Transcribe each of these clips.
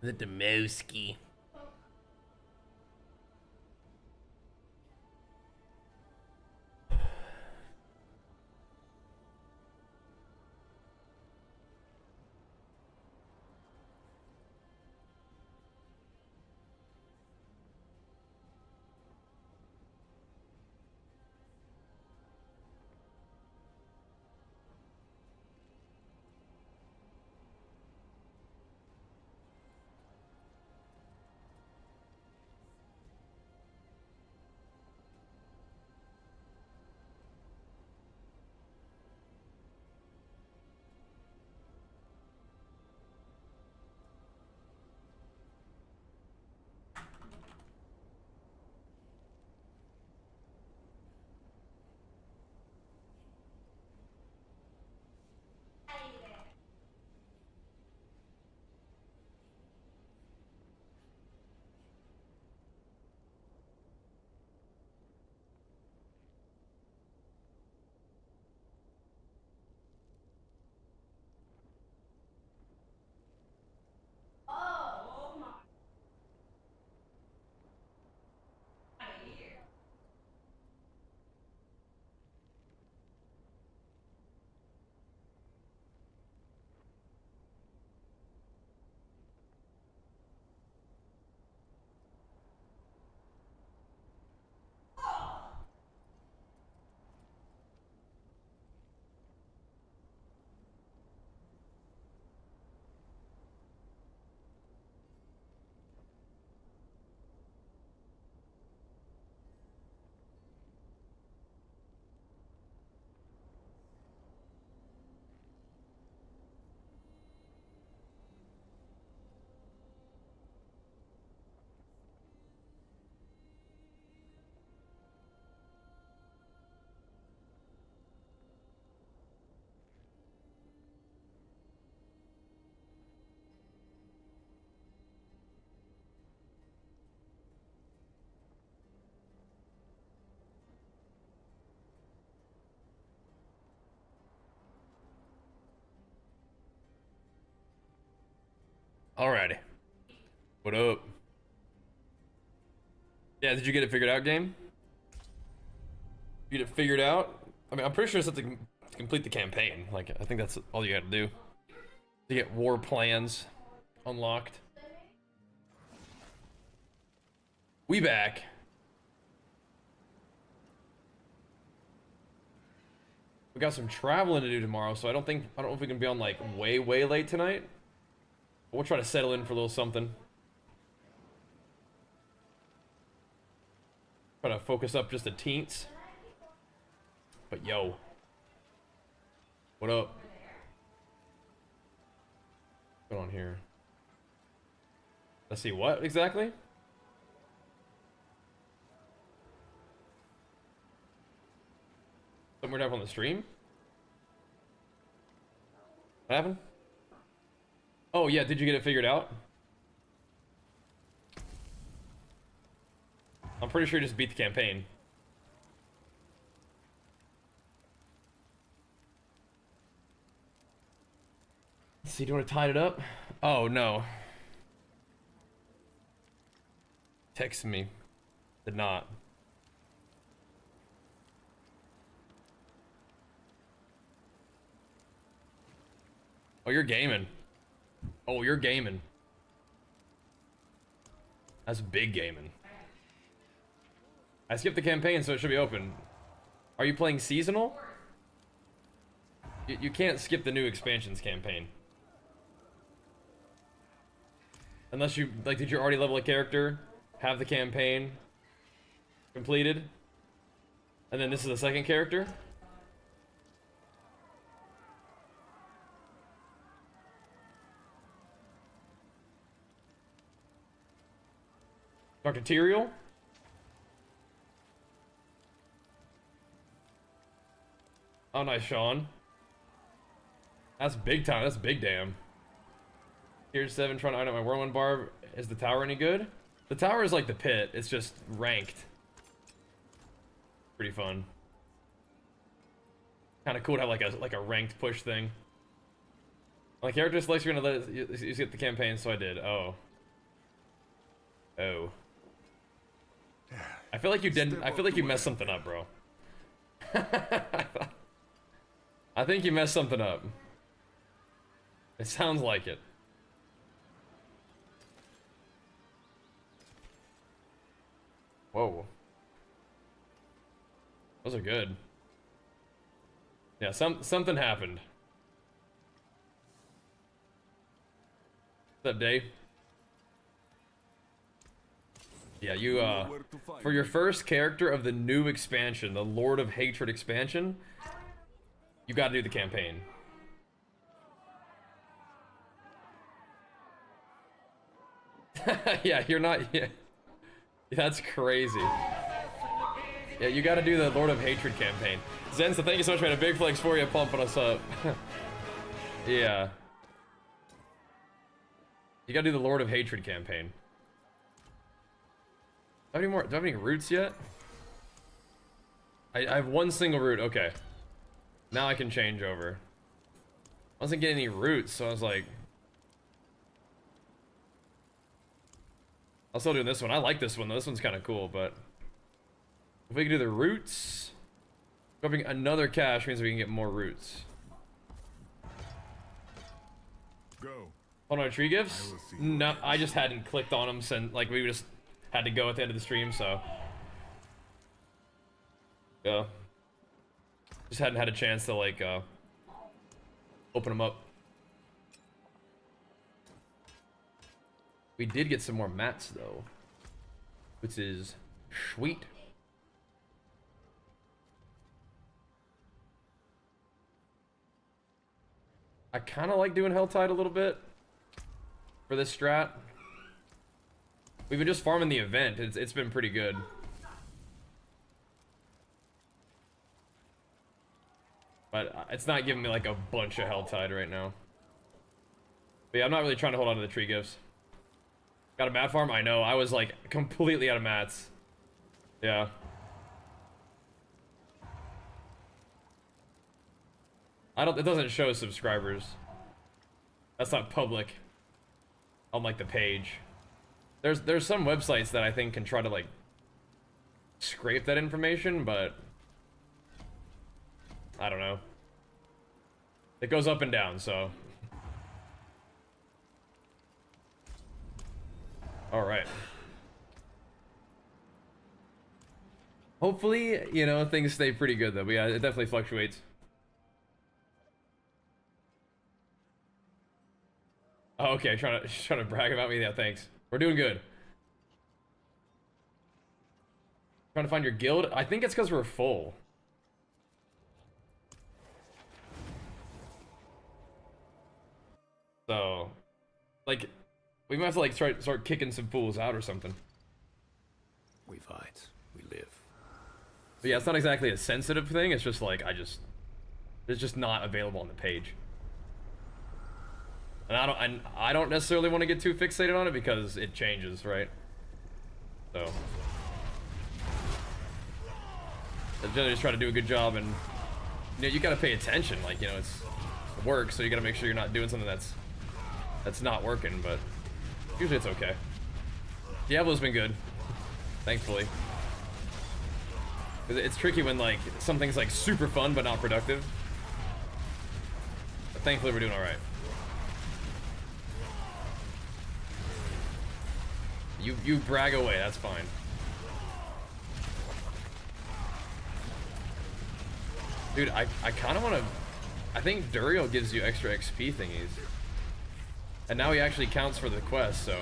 The Demowski. Alrighty. What up? Yeah, did you get it figured out, game? You get it figured out? I mean, I'm pretty sure it's to complete the campaign. Like, I think that's all you gotta do. To get war plans unlocked. We back. We got some traveling to do tomorrow, so I don't know if we can be on like way late tonight. But we'll try to settle in for a little something. Try to focus up just a teens. But yo. What up? What's going on here? Let's see, what exactly? Something weird happened on the stream? What happened? Oh yeah, did you get it figured out? I'm pretty sure you just beat the campaign. Let's see, do you want to tie it up? Oh no. Text me. Did not. Oh, you're gaming. Oh, you're gaming. That's big gaming. I skipped the campaign, so it should be open. Are you playing seasonal? You can't skip the new expansions campaign. Unless you, like, did you already level a character? Have the campaign completed? And then this is the second character? Dr. Tyrael? Oh, nice, Sean. That's big time. That's big damn. Tier 7 trying to item my whirlwind barb. Is the tower any good? The tower is like the pit. It's just ranked. Pretty fun. Kind of cool to have like a ranked push thing. My character selects, you're gonna let it, you get the campaign, so I did. Oh. Oh. I feel like you didn't. I feel like you messed something up, bro. I think you messed something up. It sounds like it. Whoa. Those are good. Yeah, something happened. What's up, Dave? Yeah, you, for your first character of the new expansion, the Lord of Hatred expansion, you gotta do the campaign. Yeah, you're not, yeah. That's crazy. Yeah, you gotta do the Lord of Hatred campaign. Zen, so thank you so much, man. A big flex for you, pumping us up. Yeah. You gotta do the Lord of Hatred campaign. Do I have any more? Do I have any roots yet? I have one single root. Okay. Now I can change over. I wasn't getting any roots, so I was like... I'll still do this one. I like this one, though. This one's kind of cool, but... If we can do the roots... Dropping another cache means we can get more roots. Go. Hold on, tree gifts? No, I just hadn't clicked on them since, like, we just had to go at the end of the stream, so... Yeah. Just hadn't had a chance to, like, open them up. We did get some more mats, though. Which is sweet. I kind of like doing Helltide a little bit for this strat. We've been just farming the event. It's been pretty good. But it's not giving me like a bunch of Helltide right now. But yeah, I'm not really trying to hold on to the tree gifts. Got a mat farm? I know. I was like completely out of mats. Yeah. It doesn't show subscribers. That's not public on like the page. There's some websites that I think can try to like scrape that information, but I don't know. It goes up and down, so. All right. Hopefully, you know, things stay pretty good though. But yeah, it definitely fluctuates. Oh, okay, trying to brag about me. Yeah, thanks. We're doing good. Trying to find your guild. I think it's because we're full. So, like, we might have to like start kicking some fools out or something. We fight, we live. But yeah, it's not exactly a sensitive thing. It's just like it's just not available on the page. And I don't necessarily want to get too fixated on it because it changes, right? So I generally just try to do a good job, and you know, you gotta pay attention. Like, you know, it's work, so you gotta make sure you're not doing something that's not working. But usually it's okay. Diablo's been good, thankfully. It's tricky when like something's like super fun but not productive. But thankfully we're doing all right. You brag away, that's fine. Dude, I kind of want to... I think Duriel gives you extra XP thingies. And now he actually counts for the quest, so...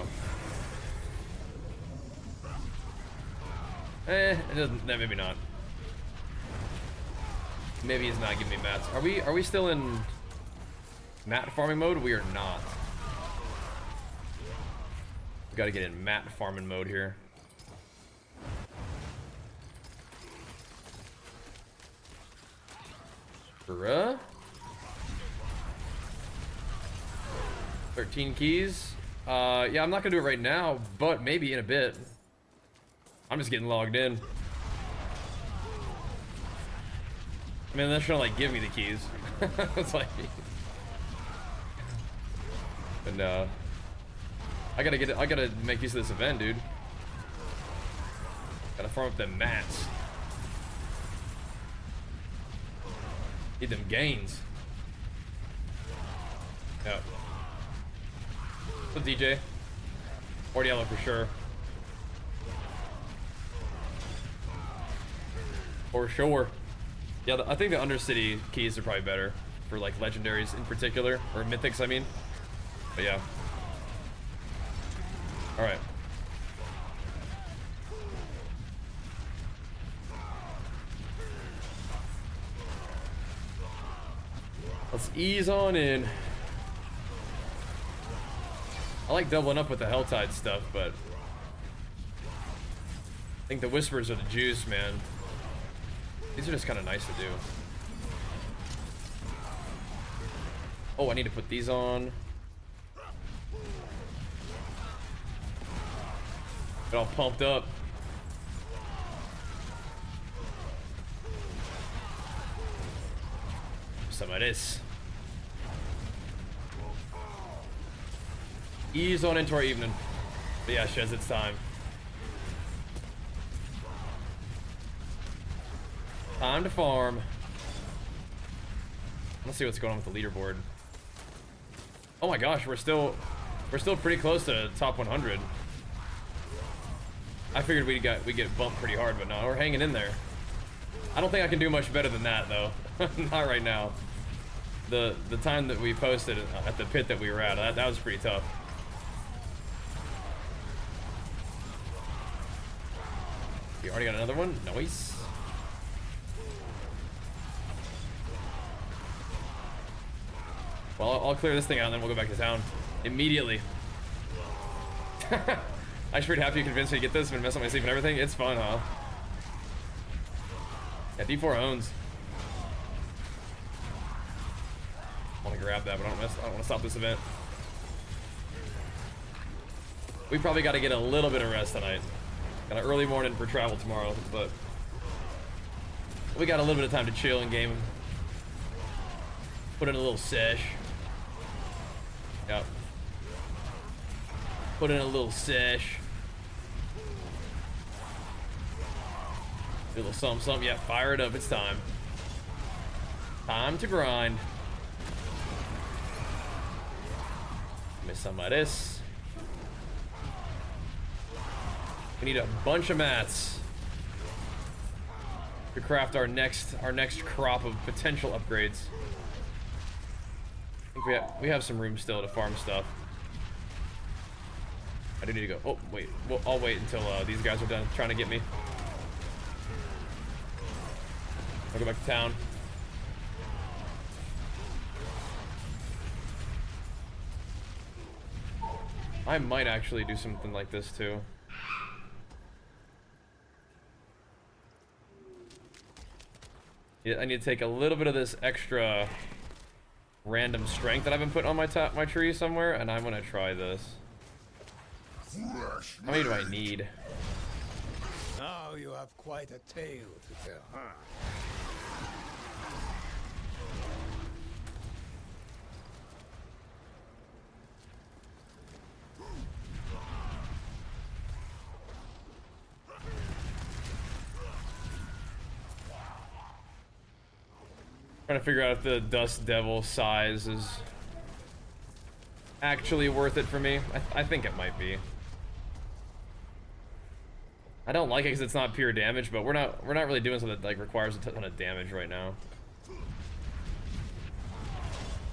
it doesn't... maybe not. Maybe he's not giving me mats. Are we still in mat farming mode? We are not. We gotta get in mat farming mode here. Bruh. 13 keys. Yeah, I'm not gonna do it right now, but maybe in a bit. I'm just getting logged in. I mean, they're trying to like give me the keys. It's like, and I gotta make use of this event, dude. Gotta farm up them mats. Need them gains. Yep. What's DJ? Or Diablo for sure. For sure. Yeah, I think the Undercity keys are probably better for like legendaries in particular, or mythics, I mean. But yeah. All right. Let's ease on in. I like doubling up with the Helltide stuff, but I think the Whispers are the juice, man. These are just kind of nice to do. Oh, I need to put these on. Get all pumped up. Some of this. Ease on into our evening. But yeah, Shez, it's time. Time to farm. Let's see what's going on with the leaderboard. Oh my gosh, we're still pretty close to top 100. I figured we'd get bumped pretty hard, but no, we're hanging in there. I don't think I can do much better than that though. Not right now. The time that we posted at the pit that we were at, that was pretty tough. We already got another one. Nice. Well, I'll clear this thing out and then we'll go back to town immediately. I should pretty happy you convinced me to get this and mess up my sleep and everything. It's fun, huh? Yeah, D4 owns. I want to grab that, but I don't want to stop this event. We probably got to get a little bit of rest tonight. Got an early morning for travel tomorrow, but we got a little bit of time to chill and game. Put in a little sesh. Yep. Put in a little sesh. Do a little something. Yeah, fire it up. It's time. Time to grind. Miss some of this. We need a bunch of mats to craft our next crop of potential upgrades. I think we have some room still to farm stuff. I do need to go. Oh wait, well, I'll wait until these guys are done trying to get me. I'll go back to town. I might actually do something like this too. Yeah, I need to take a little bit of this extra random strength that I've been putting on my tree somewhere, and I'm gonna try this. How many do I need? Now you have quite a tale to tell, huh? Trying to figure out if the Dust Devil size is actually worth it for me. I think it might be. I don't like it because it's not pure damage, but we're not really doing something that like requires a ton of damage right now. Does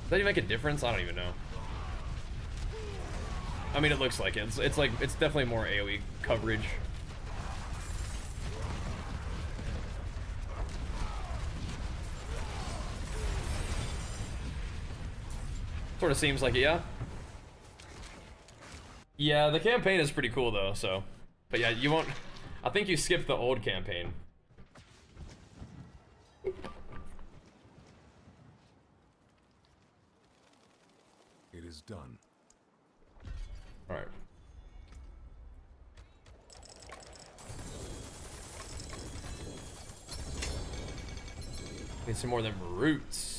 that even make a difference? I don't even know. I mean, it looks like it. It's definitely more AoE coverage. Sort of seems like it, yeah. Yeah, the campaign is pretty cool though, so. But yeah, you won't. I think you skipped the old campaign. It is done. Alright. Need some more of them roots.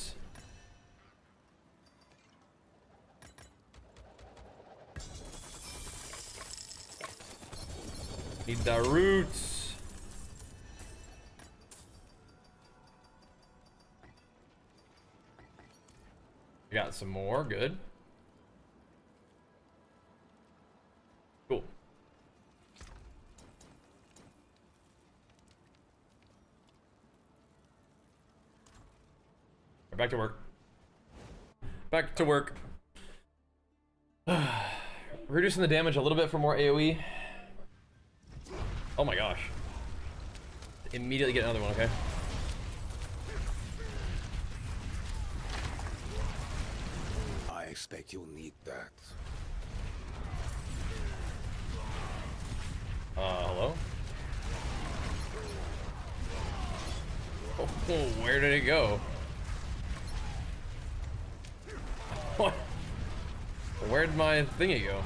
Need the roots. I got some more. Good. Cool. Back to work. Back to work. Reducing the damage a little bit for more AoE. Oh my gosh. Immediately get another one, okay? I expect you'll need that. Hello? Oh, where did it go? What? Where'd my thingy go?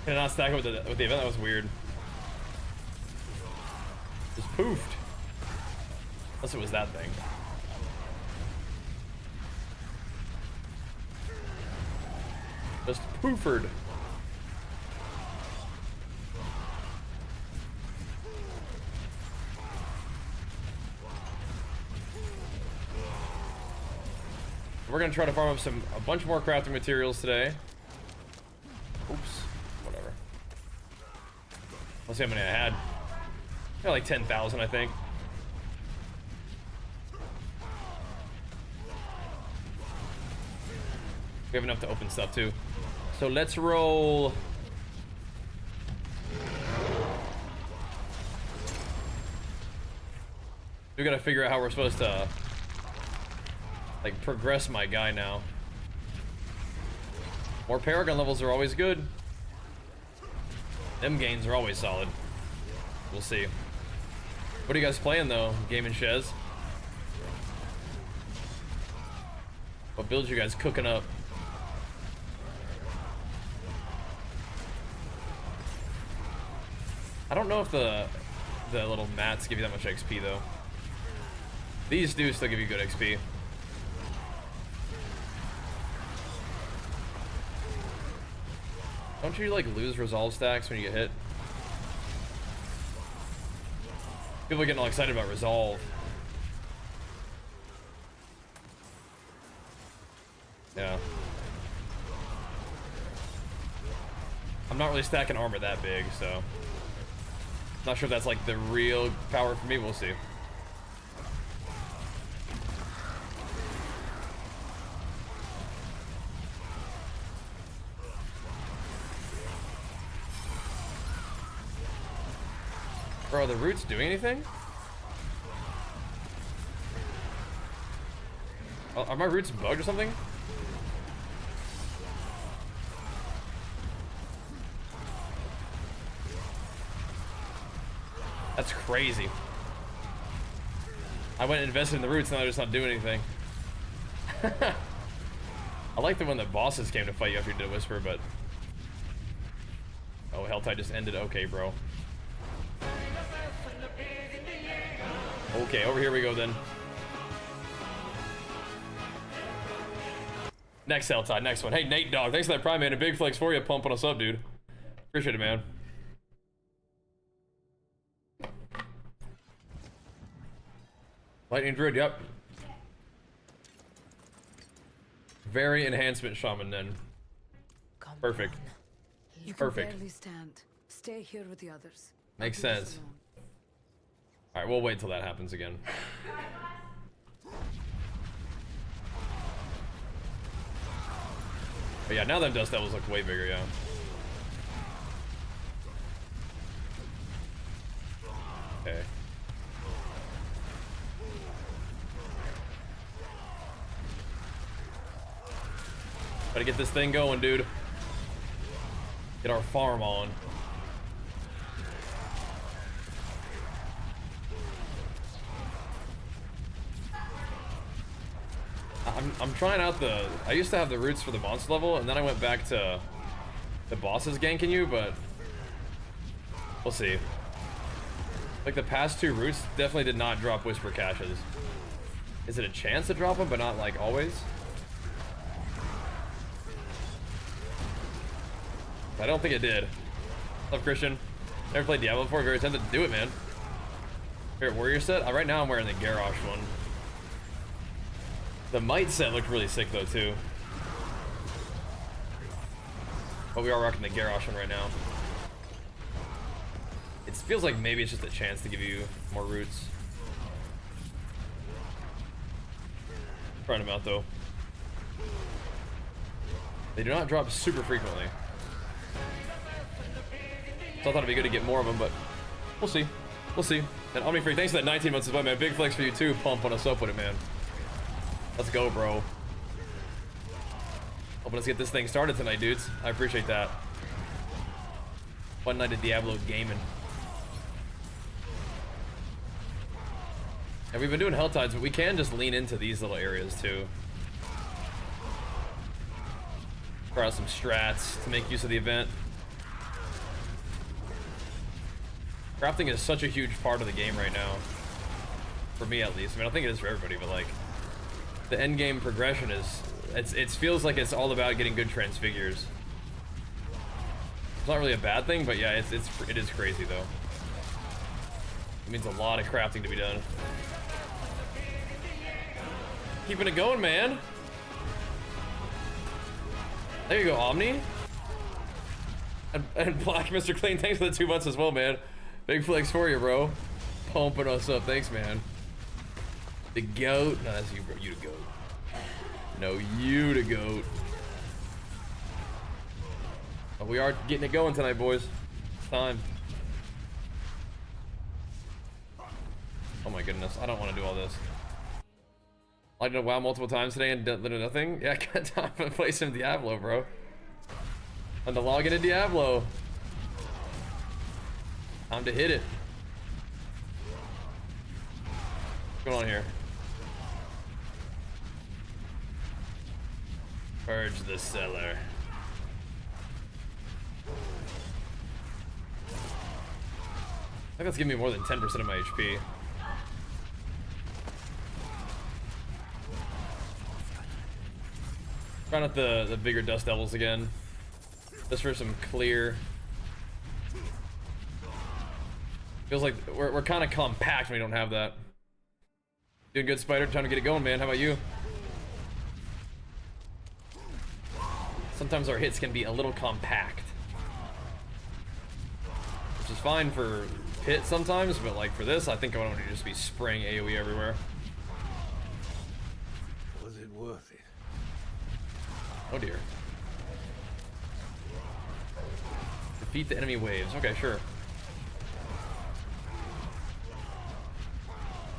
Can I not stack it with the event? That was weird. Just poofed. Unless it was that thing. Just poofered. We're gonna try to farm up a bunch more crafting materials today. Oops, whatever. Let's see how many I had. I got like 10,000, I think. We have enough to open stuff too. So let's roll. We gotta figure out how we're supposed to like progress my guy now. More Paragon levels are always good. Them gains are always solid. We'll see. What are you guys playing though, Game and Shez? What builds you guys cooking up? I don't know if the little mats give you that much XP though. These do still give you good XP. Don't you like lose resolve stacks when you get hit? People are getting all excited about resolve. Yeah. I'm not really stacking armor that big, so not sure if that's like the real power for me. We'll see. Bro, are the roots doing anything? Are my roots bugged or something? That's crazy. I went and invested in the roots and they're just not doing anything. I like the one that bosses came to fight you after you did a whisper, but... Oh, Helltide just ended. Okay, bro. Okay, over here we go then. Next Helltide, next one. Hey, Nate Dog, thanks for that Prime, man. A big flex for you, pumping us up, dude. Appreciate it, man. Lightning Druid, yep. Very enhancement shaman then. Perfect. You Perfect. Can barely stand. Stay here with the others. Makes I'll do this sense. alone. Alright, we'll wait till that happens again. But yeah, now them dust devils look way bigger, yeah. Okay. Gotta get this thing going, dude. Get our farm on. I'm trying out the... I used to have the roots for the monster level, and then I went back to the bosses ganking you, but... We'll see. Like, the past two roots definitely did not drop Whisper Caches. Is it a chance to drop them, but not, like, always? I don't think it did. Love Christian. Never played Diablo before, very tempted to do it, man. Favorite warrior set? Right now I'm wearing the Garrosh one. The Might set looked really sick though too. But we are rocking the Garrosh one right now. It feels like maybe it's just a chance to give you more roots. Trying them out though. They do not drop super frequently. So I thought it'd be good to get more of them, but we'll see. We'll see. And OmniFreak, thanks for that 19 months as well, man. Big flex for you too. Pumping us up with it, man. Let's go, bro. Hoping us get this thing started tonight, dudes. I appreciate that. One night of Diablo gaming. And we've been doing Hell Tides, but we can just lean into these little areas too. Try out some strats to make use of the event. Crafting is such a huge part of the game right now. For me at least. I mean, I think it is for everybody, but like the end game progression is it feels like it's all about getting good transfigures. It's not really a bad thing, but yeah, it is crazy though. It means a lot of crafting to be done. Keeping it going, man. There you go, Omni. And Black Mr. Clean, thanks for the 2 months as well, man. Big flex for you, bro. Pumping us up. Thanks, man. The goat. No, that's you, bro. You the goat. No, you the goat. But we are getting it going tonight, boys. It's time. Oh my goodness. I don't want to do all this. I did a WoW multiple times today and did nothing. Yeah, I got time to play some Diablo, bro. And to log into Diablo. Time to hit it. What's going on here? Purge the cellar. I think that's giving me more than 10% of my HP. Trying out the bigger dust devils again. Just for some clear. Feels like we're kind of compact when we don't have that. Doing good, Spider. Trying to get it going, man. How about you? Sometimes our hits can be a little compact. Which is fine for pit sometimes, but like for this, I think I want to just be spraying AoE everywhere. Was it worth it? Oh dear. Defeat the enemy waves. Okay, sure.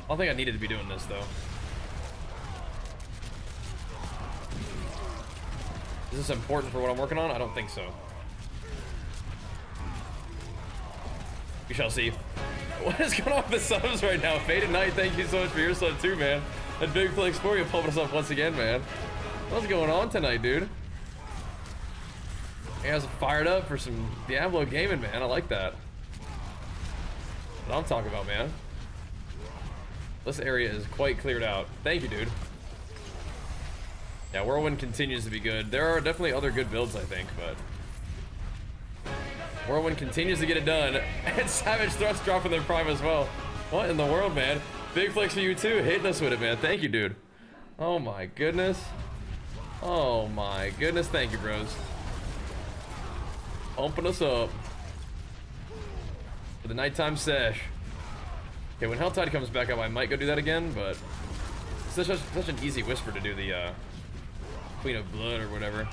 I don't think I needed to be doing this though. Is this important for what I'm working on? I don't think so. We shall see. What is going on with the subs right now? Faded Knight, thank you so much for your sub too, man. And Big Flex for you pumping us up once again, man. What's going on tonight, dude? You guys are fired up for some Diablo gaming, man. I like that. What I'm talking about, man. This area is quite cleared out. Thank you, dude. Yeah, Whirlwind continues to be good. There are definitely other good builds, I think, but Whirlwind continues to get it done. And Savage Thrust dropping their prime as well. What in the world, man? Big flex for you too. Hitting us with it, man. Thank you, dude. Oh my goodness. Oh my goodness. Thank you, bros. Pumping us up for the nighttime sesh. Okay, when Helltide comes back up, I might go do that again, but it's such an easy whisper to do the Queen of Blood or whatever.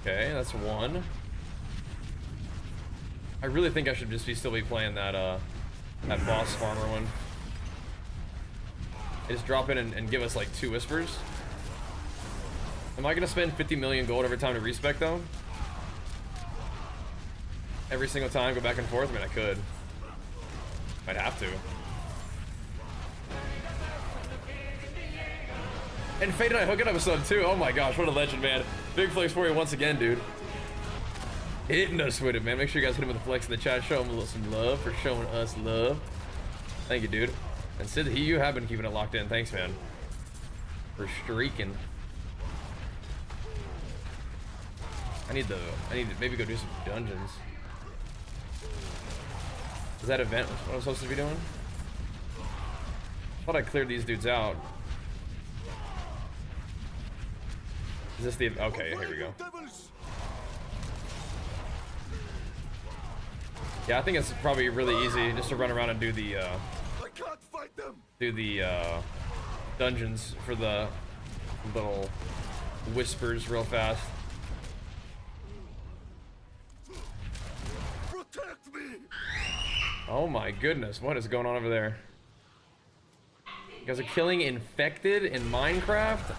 Okay, that's one. I really think I should just still be playing that that boss farmer one. They just drop in and give us like 2 whispers. Am I gonna spend 50 million gold every time to respec though? Every single time, go back and forth? I mean, I could. I'd have to. And Fade and I hooking up a sub too. Oh my gosh, what a legend, man. Big flex for you once again, dude. Hitting us with it, man. Make sure you guys hit him with a flex in the chat. Show him a little some love for showing us love. Thank you, dude. And Sid, you have been keeping it locked in. Thanks, man. For streaking. I need to maybe go do some dungeons. Is that event what I'm supposed to be doing? Thought I cleared these dudes out. Is this the... Okay, here we go. Yeah, I think it's probably really easy just to run around and do the dungeons for the little whispers real fast. Protect me. Oh my goodness, what is going on over there? You guys are killing infected in Minecraft?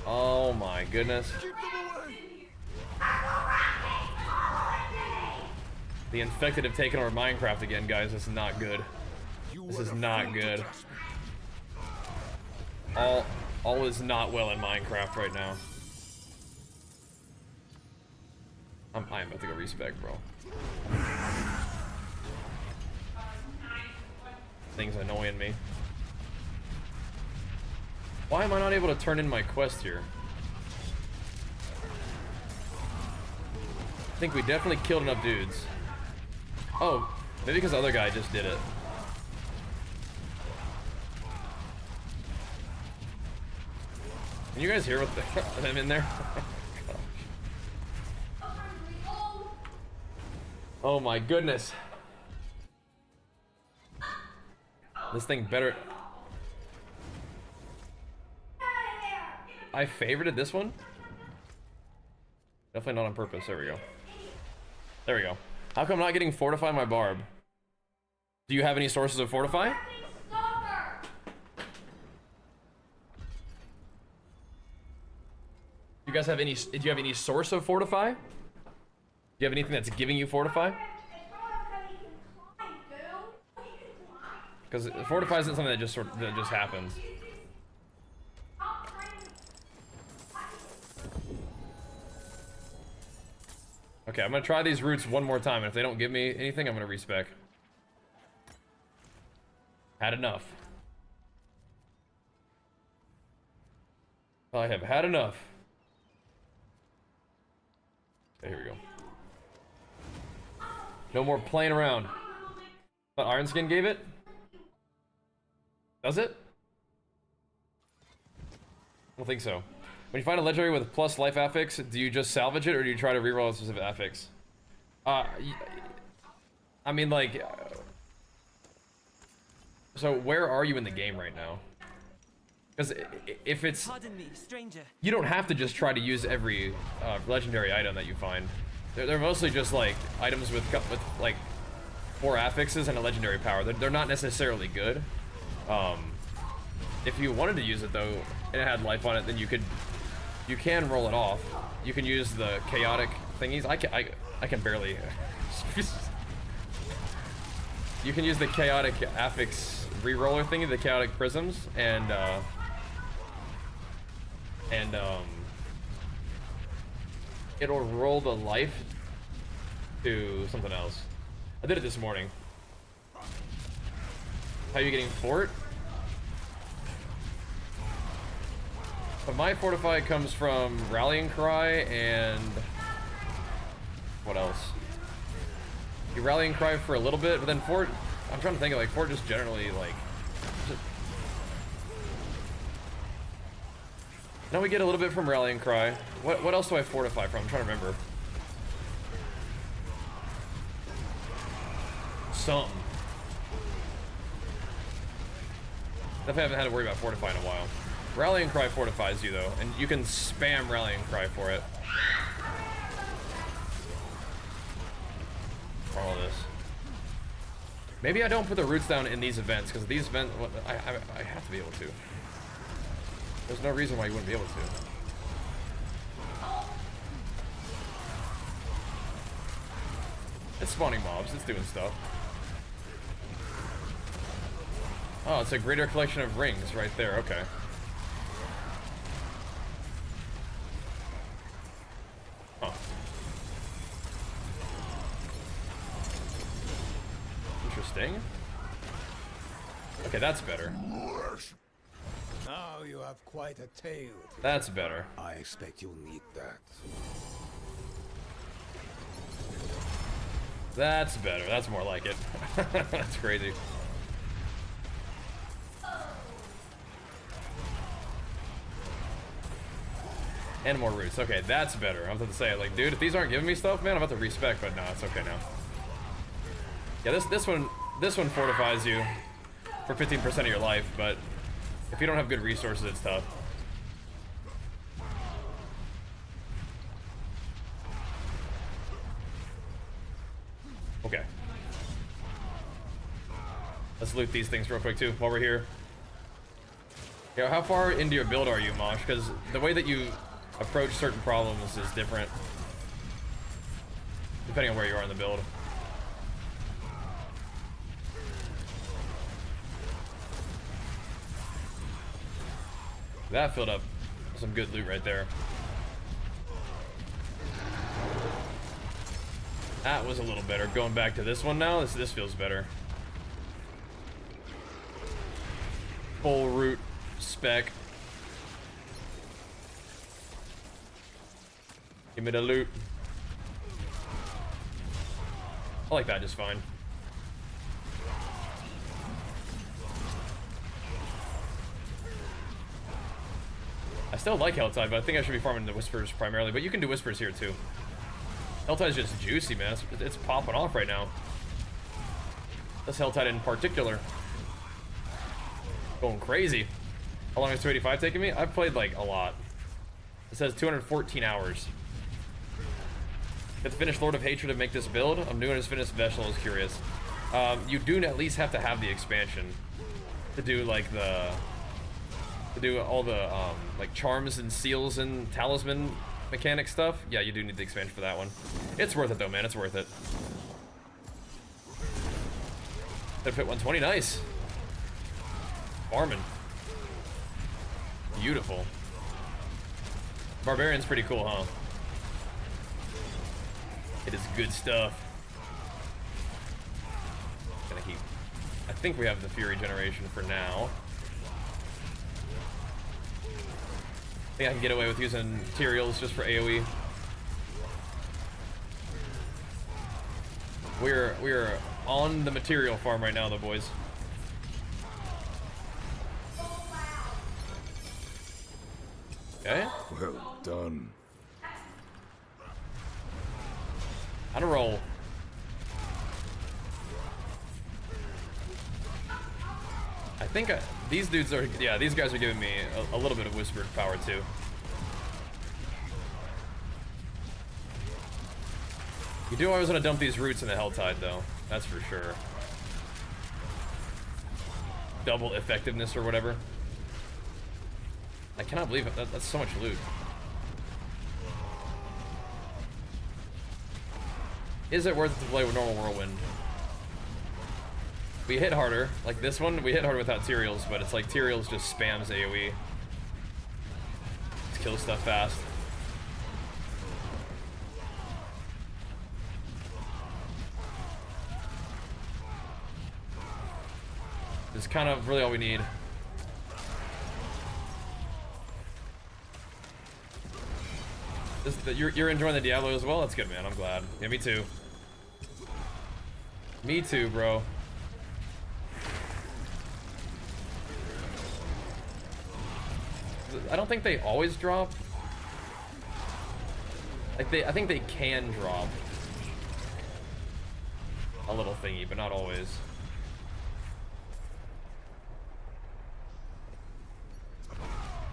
Oh my goodness. Keep them away. The infected have taken over Minecraft again, guys. This is not good. This is not good. All is not well in Minecraft right now. I'm about to go respec, bro. Thing's annoying me. Why am I not able to turn in my quest here? I think we definitely killed enough dudes. Oh, maybe because the other guy just did it. Can you guys hear what I'm in there? Oh my goodness. This thing better... I favorited this one? Definitely not on purpose. There we go. There we go. How come I'm not getting Fortify my Barb? Do you have any sources of Fortify? You guys have any... Do you have any source of Fortify? Do you have anything that's giving you Fortify? Because Fortify isn't something that just happens. Okay, I'm gonna try these roots one more time, and if they don't give me anything, I'm gonna respec. Had enough. I have had enough. Okay, here we go. No more playing around. But Iron Skin gave it? Does it? I don't think so. When you find a legendary with plus life affix, do you just salvage it or do you try to reroll a specific affix? I mean, like... so where are you in the game right now? Because if it's... Pardon me, stranger. You don't have to just try to use every legendary item that you find. They're mostly just like items with like 4 affixes and a legendary power. They're not necessarily good. If you wanted to use it though, and it had life on it, then you can roll it off. You can use the chaotic thingies. I can barely. You can use the chaotic affix reroller thingy, the chaotic prisms, and it'll roll the life to something else. I did it this morning. How are you getting fort? But my Fortify comes from Rallying Cry and... what else? You Rallying Cry for a little bit, but then Fort... I'm trying to think of like Fort just generally like... Now we get a little bit from Rallying Cry. What else do I Fortify from? I'm trying to remember. Some. Definitely haven't had to worry about Fortify in a while. Rallying Cry fortifies you though, and you can spam Rallying Cry for it. For all of this. Maybe I don't put the roots down in these events, because these events, I have to be able to. There's no reason why you wouldn't be able to. It's spawning mobs, it's doing stuff. Oh, it's a greater collection of rings right there, okay. Huh. Interesting. Okay, that's better. Now you have quite a tale. That's better. I expect you'll need that. That's better. That's more like it. That's crazy. And more roots. Okay, that's better. I was about to say, like, dude, if these aren't giving me stuff, man, I'm about to respec, but no, it's okay now. Yeah, this one fortifies you for 15% of your life, but if you don't have good resources, it's tough. Okay. Let's loot these things real quick too while we're here. Yeah, how far into your build are you, Mosh? Because the way that you approach certain problems is different depending on where you are in the build. That filled up some good loot right there. That was a little better. Going back to this one now, this feels better. Full root spec. Give me the loot. I like that just fine. I still like Helltide, but I think I should be farming the Whispers primarily. But you can do Whispers here too. Helltide's just juicy, man. It's popping off right now. This Helltide in particular. Going crazy. How long is 285 taking me? I've played like a lot. It says 214 hours. Get to finish Lord of Hatred and make this build. I'm doing as finished Veshel is curious. You do at least have to have the expansion to do like all the like charms and seals and talisman mechanic stuff. Yeah, you do need the expansion for that one. It's worth it though, man. It's worth it. That pit 120, nice. Farming. Beautiful. Barbarian's pretty cool, huh? It is good stuff. Gonna keep. I think we have the Fury generation for now. I think I can get away with using materials just for AoE. We're on the material farm right now, though, boys. Okay. Well done. On a roll. I think these dudes are, yeah, these guys are giving me a little bit of whispered power too. You do always want to dump these roots in the Helltide though, that's for sure. Double effectiveness or whatever. I cannot believe it, that's so much loot. Is it worth it to play with normal Whirlwind? We hit harder, like this one, we hit harder without Tyraels, but it's like Tyraels just spams AoE. Just kills stuff fast. This is kind of really all we need. You're enjoying the Diablo as well? That's good, man. I'm glad. Yeah, me too. Me too, bro. I don't think they always drop. Like I think they can drop a little thingy, but not always.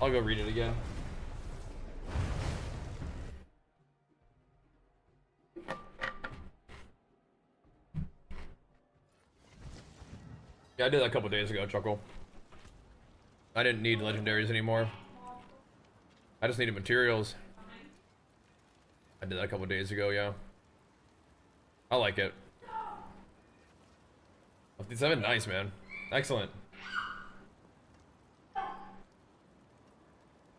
I'll go read it again. Yeah, I did that a couple days ago, Chuckle. I didn't need legendaries anymore. I just needed materials. I did that a couple days ago, yeah. I like it. 57, nice, man. Excellent.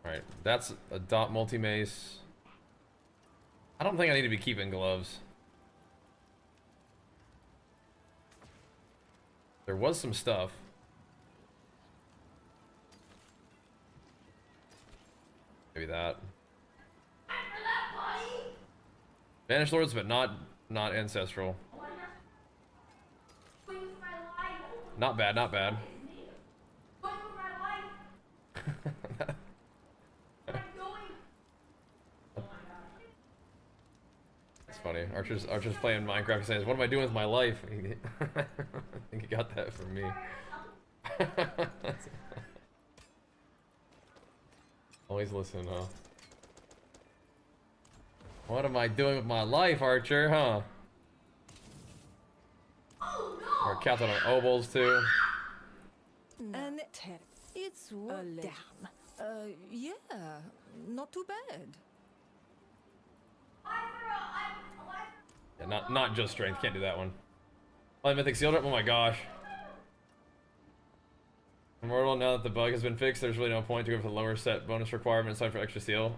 Alright, that's a dot multi-mace. I don't think I need to be keeping gloves. There was some stuff. Maybe that. Banished Lords, but not ancestral. Not bad, not bad. That's funny. Archer's playing Minecraft saying, "What am I doing with my life?" I think he got that from me. Always listen, huh? What am I doing with my life, Archer, huh? We're capped on our obols too. And it's down. Yeah, not too bad. Yeah, not just strength. Can't do that one. Oh, the mythic sealed up. Oh my gosh. Immortal. Now that the bug has been fixed, there's really no point to go for the lower set bonus requirement aside for extra seal.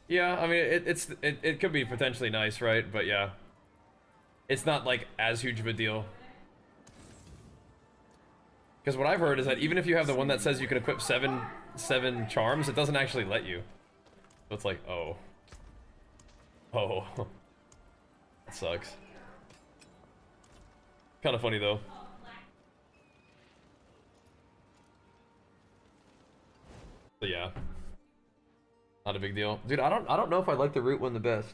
Yeah, I mean it could be potentially nice, right? But yeah, it's not like as huge of a deal. Because what I've heard is that even if you have the one that says you can equip seven charms, it doesn't actually let you. So it's like, oh. Oh. That sucks. Kind of funny though. So yeah. Not a big deal. Dude, I don't know if I like the root one the best.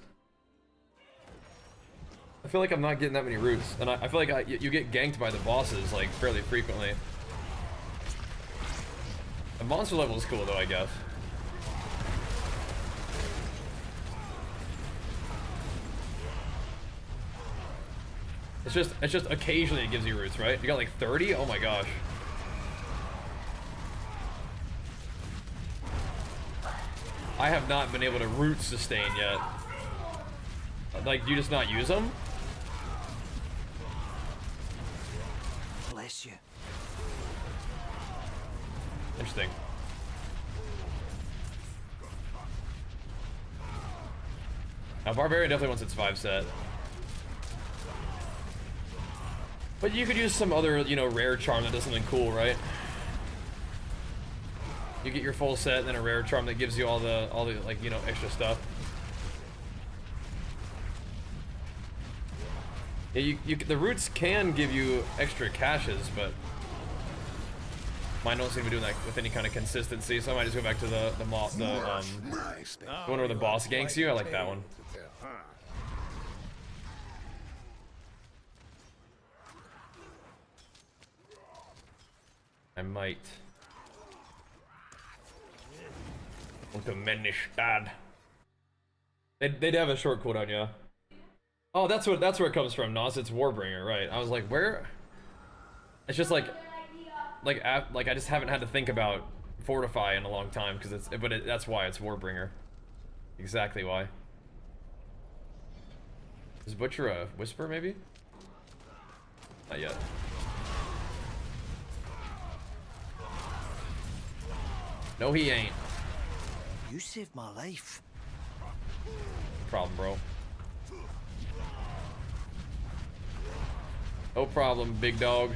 I feel like I'm not getting that many roots, and I feel like you get ganked by the bosses like fairly frequently. The monster level is cool though, I guess. It's just occasionally it gives you roots, right? You got like 30? Oh my gosh. I have not been able to root sustain yet. Like, do you just not use them? Bless you. Interesting. Now, Barbarian definitely wants its 5 set. But you could use some other, you know, rare charm that does something cool, right? You get your full set and then a rare charm that gives you all the like, you know, extra stuff. Yeah, the roots can give you extra caches, but mine don't seem to be doing that with any kind of consistency, so I might just go back to the one where the boss ganks you. I like that one. I might. Want to Menistad. They'd have a short cooldown, yeah. Oh, that's where it comes from, Nos. It's Warbringer, right? I was like, where? It's just like I just haven't had to think about Fortify in a long time because that's why it's Warbringer. Exactly why. Is Butcher a Whisper, maybe? Not yet. No, he ain't. You saved my life. Problem, bro. No problem, big dog.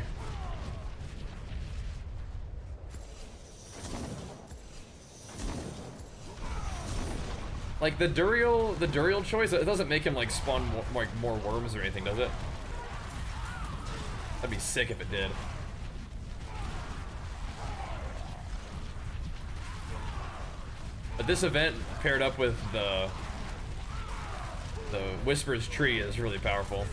Like the Duriel choice, it doesn't make him like spawn more worms or anything, does it? That'd be sick if it did. But this event paired up with the Whisper's tree is really powerful.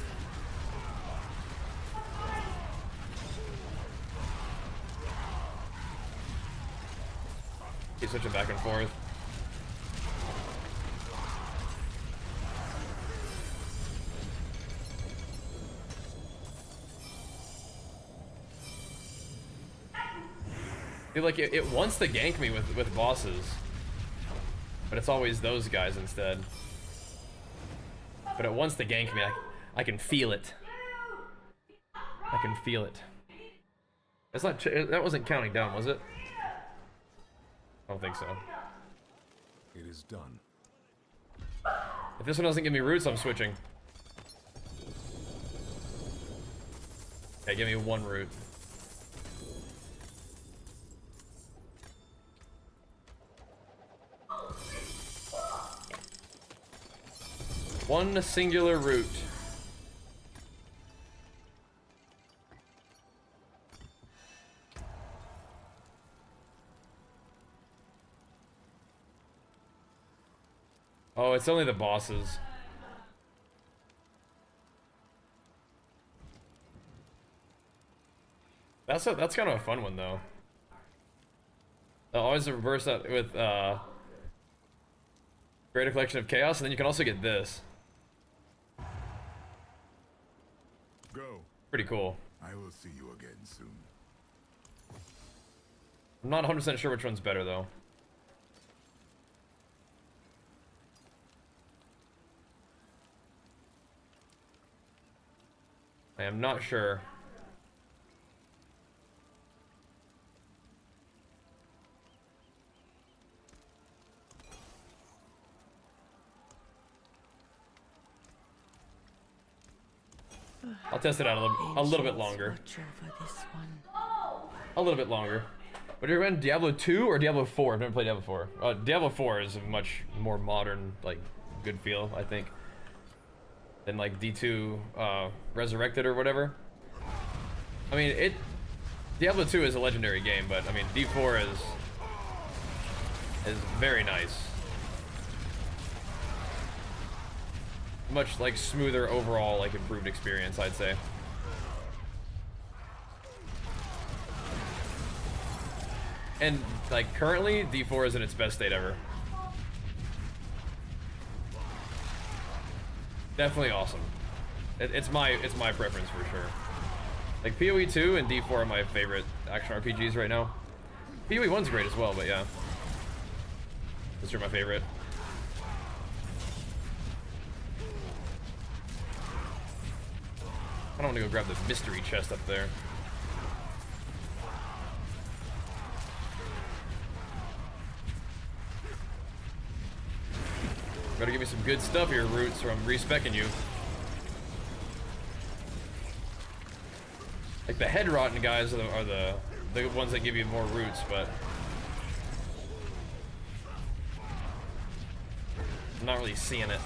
Keep switching back and forth. Dude, like it wants to gank me with bosses. But it's always those guys instead. But it wants to gank me. I can feel it. I can feel it. That's not. That wasn't counting down, was it? I don't think so. It is done. If this one doesn't give me roots, I'm switching. Okay, give me 1 root. One singular root. it's only the bosses. That's kind of a fun one though. They'll always reverse that with Greater Collection of Chaos, and then you can also get this. Go. Pretty cool. I will see you again soon. I'm not 100% sure which one's better though. I am not sure. I'll test it out a little bit longer. A little bit longer. Would you recommend Diablo 2 or Diablo 4? I've never played Diablo 4. Diablo 4 is a much more modern, like, good feel, I think, than like D2 Resurrected or whatever. I mean, Diablo 2 is a legendary game, but I mean D4 is very nice. Much like smoother overall, like improved experience, I'd say. And like currently, D4 is in its best state ever. Definitely awesome. It's my preference for sure. Like PoE 2 and D4 are my favorite action RPGs right now. PoE 1's great as well, but yeah, those are my favorite. I don't want to go grab the mystery chest up there. Better give me some good stuff here, Roots, or I'm respecking you. Like the head rotten guys are the ones that give you more roots, but I'm not really seeing it.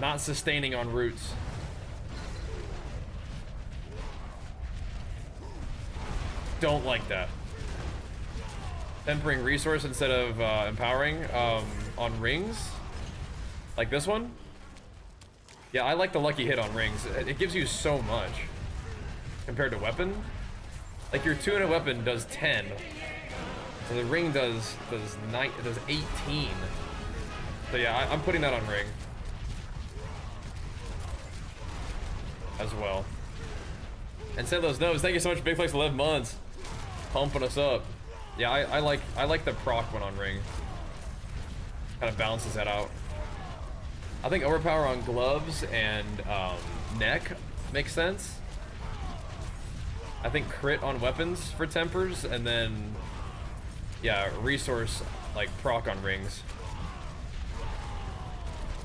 Not sustaining on roots. Don't like that. Tempering resource instead of empowering on rings. Like this one. Yeah, I like the lucky hit on rings. It gives you so much compared to weapon. Like your 2 in a weapon does 10. So the ring does 18. So yeah, I'm putting that on ring as well. And send those notes. Thank you so much, Big Flex, 11 months, pumping us up. Yeah, I like the proc one on ring. Kind of balances that out. I think overpower on gloves and neck makes sense. I think crit on weapons for tempers, and then yeah, resource like proc on rings.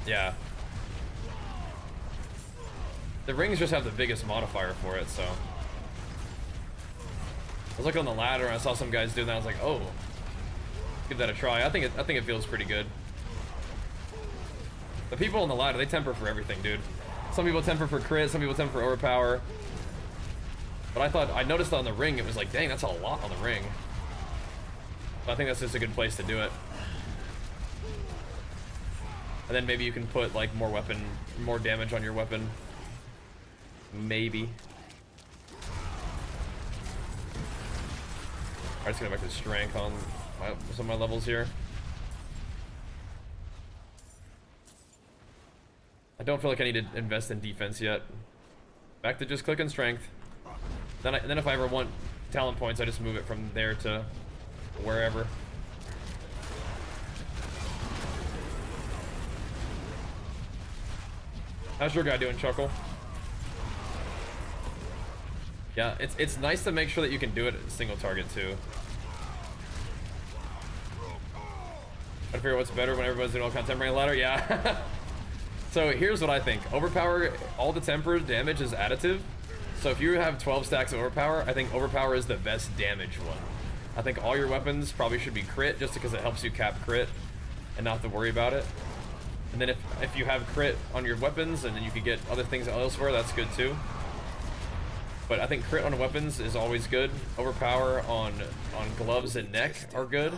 Yeah. The rings just have the biggest modifier for it, so. I was looking on the ladder and I saw some guys doing that. I was like, oh, give that a try. I think it feels pretty good. The people on the ladder, they temper for everything, dude. Some people temper for crit, some people temper for overpower. But I noticed on the ring, it was like, dang, that's a lot on the ring. But I think that's just a good place to do it. And then maybe you can put like more damage on your weapon. Maybe. Alright, let's get back to strength on some of my levels here. I don't feel like I need to invest in defense yet. Back to just clicking strength. Then if I ever want talent points, I just move it from there to wherever. How's your guy doing, Chuckle? Yeah, it's nice to make sure that you can do it at a single target too. I figure what's better when everybody's doing all kind of tempering ladder. Yeah. So here's what I think. Overpower, all the temper damage is additive. So if you have 12 stacks of overpower, I think overpower is the best damage one. I think all your weapons probably should be crit just because it helps you cap crit and not have to worry about it. And then if you have crit on your weapons and then you can get other things elsewhere, that's good too. But I think crit on weapons is always good. Overpower on gloves and neck are good.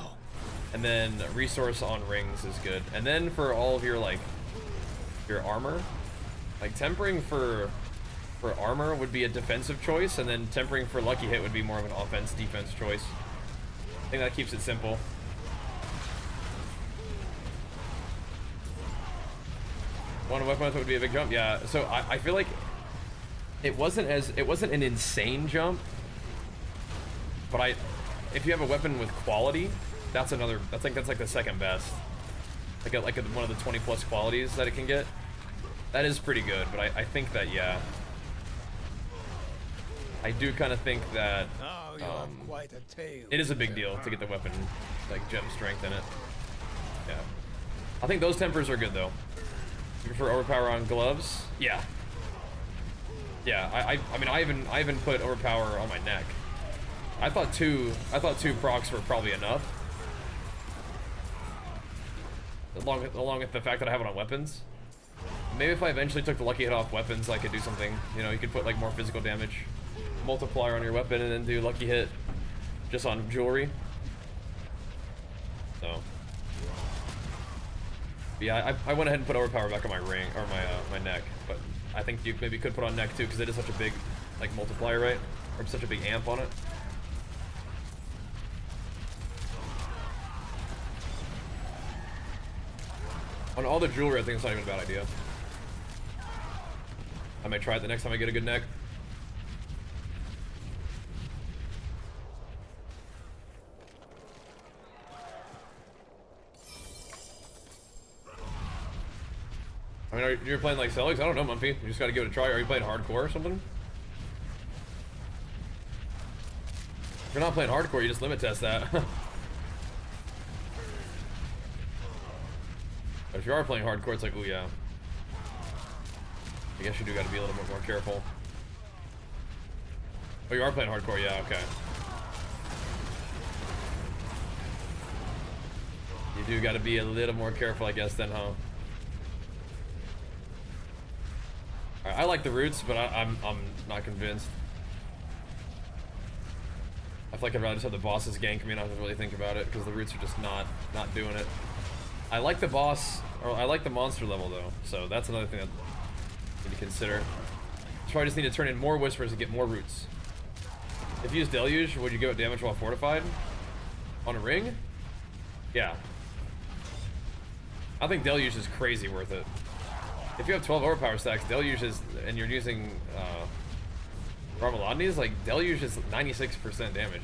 And then resource on rings is good. And then for all of your like your armor, like tempering for armor would be a defensive choice, and then tempering for lucky hit would be more of an offense defense choice. I think that keeps it simple. One weapon with it would be a big jump, yeah. So I feel like it wasn't an insane jump, but if you have a weapon with quality, that's like the second best. Like one of the 20 plus qualities that it can get. That is pretty good, but I think that, yeah. I do kind of think that it is a big deal to get the weapon, like, gem strength in it. Yeah. I think those tempers are good, though. You prefer overpower on gloves? Yeah. Yeah, I mean, I even put overpower on my neck. I thought two procs were probably enough. Along with the fact that I have it on weapons. Maybe if I eventually took the lucky hit off weapons, I could do something. You know, you could put like more physical damage multiplier on your weapon and then do lucky hit just on jewelry. So yeah, I went ahead and put overpower back on my ring or my neck, but I think you maybe could put on neck too because it is such a big like multiplier, right? Or such a big amp on it. On all the jewelry, I think it's not even a bad idea. I might try it the next time I get a good neck. I mean, you're playing like Celtics? I don't know, Mumpy. You just gotta give it a try. Are you playing hardcore or something? If you're not playing hardcore, you just limit test that. But if you are playing hardcore, it's like, oh yeah. I guess you do gotta be a little bit more careful. Oh, you are playing hardcore, yeah, okay. You do gotta be a little more careful, I guess, then, huh? I like the roots, but I'm not convinced. I feel like I'd rather just have the bosses gank me and not have to really think about it, because the roots are just not doing it. I like the boss, or I like the monster level though, so that's another thing that I need to consider. So I just need to turn in more whispers and get more roots. If you use Deluge, would you give it damage while fortified? On a ring? Yeah. I think Deluge is crazy worth it. If you have 12 overpower stacks, Deluge is, and you're using Ramalodni's, like Deluge is 96% damage.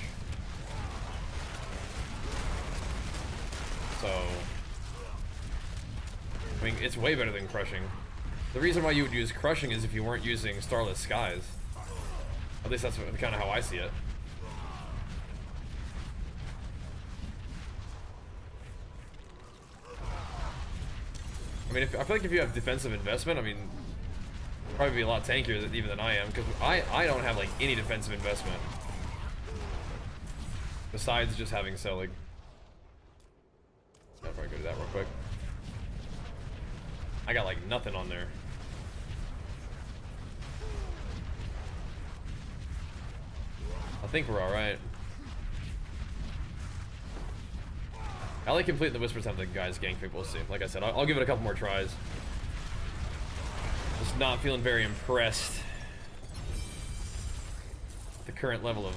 So, I mean, it's way better than Crushing. The reason why you would use Crushing is if you weren't using Starless Skies. At least that's kind of how I see it. I mean, I feel like if you have defensive investment, I mean, probably be a lot tankier even than I am, because I don't have like any defensive investment besides just having selling. I'll probably go do that real quick. I got like nothing on there. I think we're all right. I like completing the Whisper time the guys gank me, we'll see. Like I said, I'll give it a couple more tries. Just not feeling very impressed with the current level of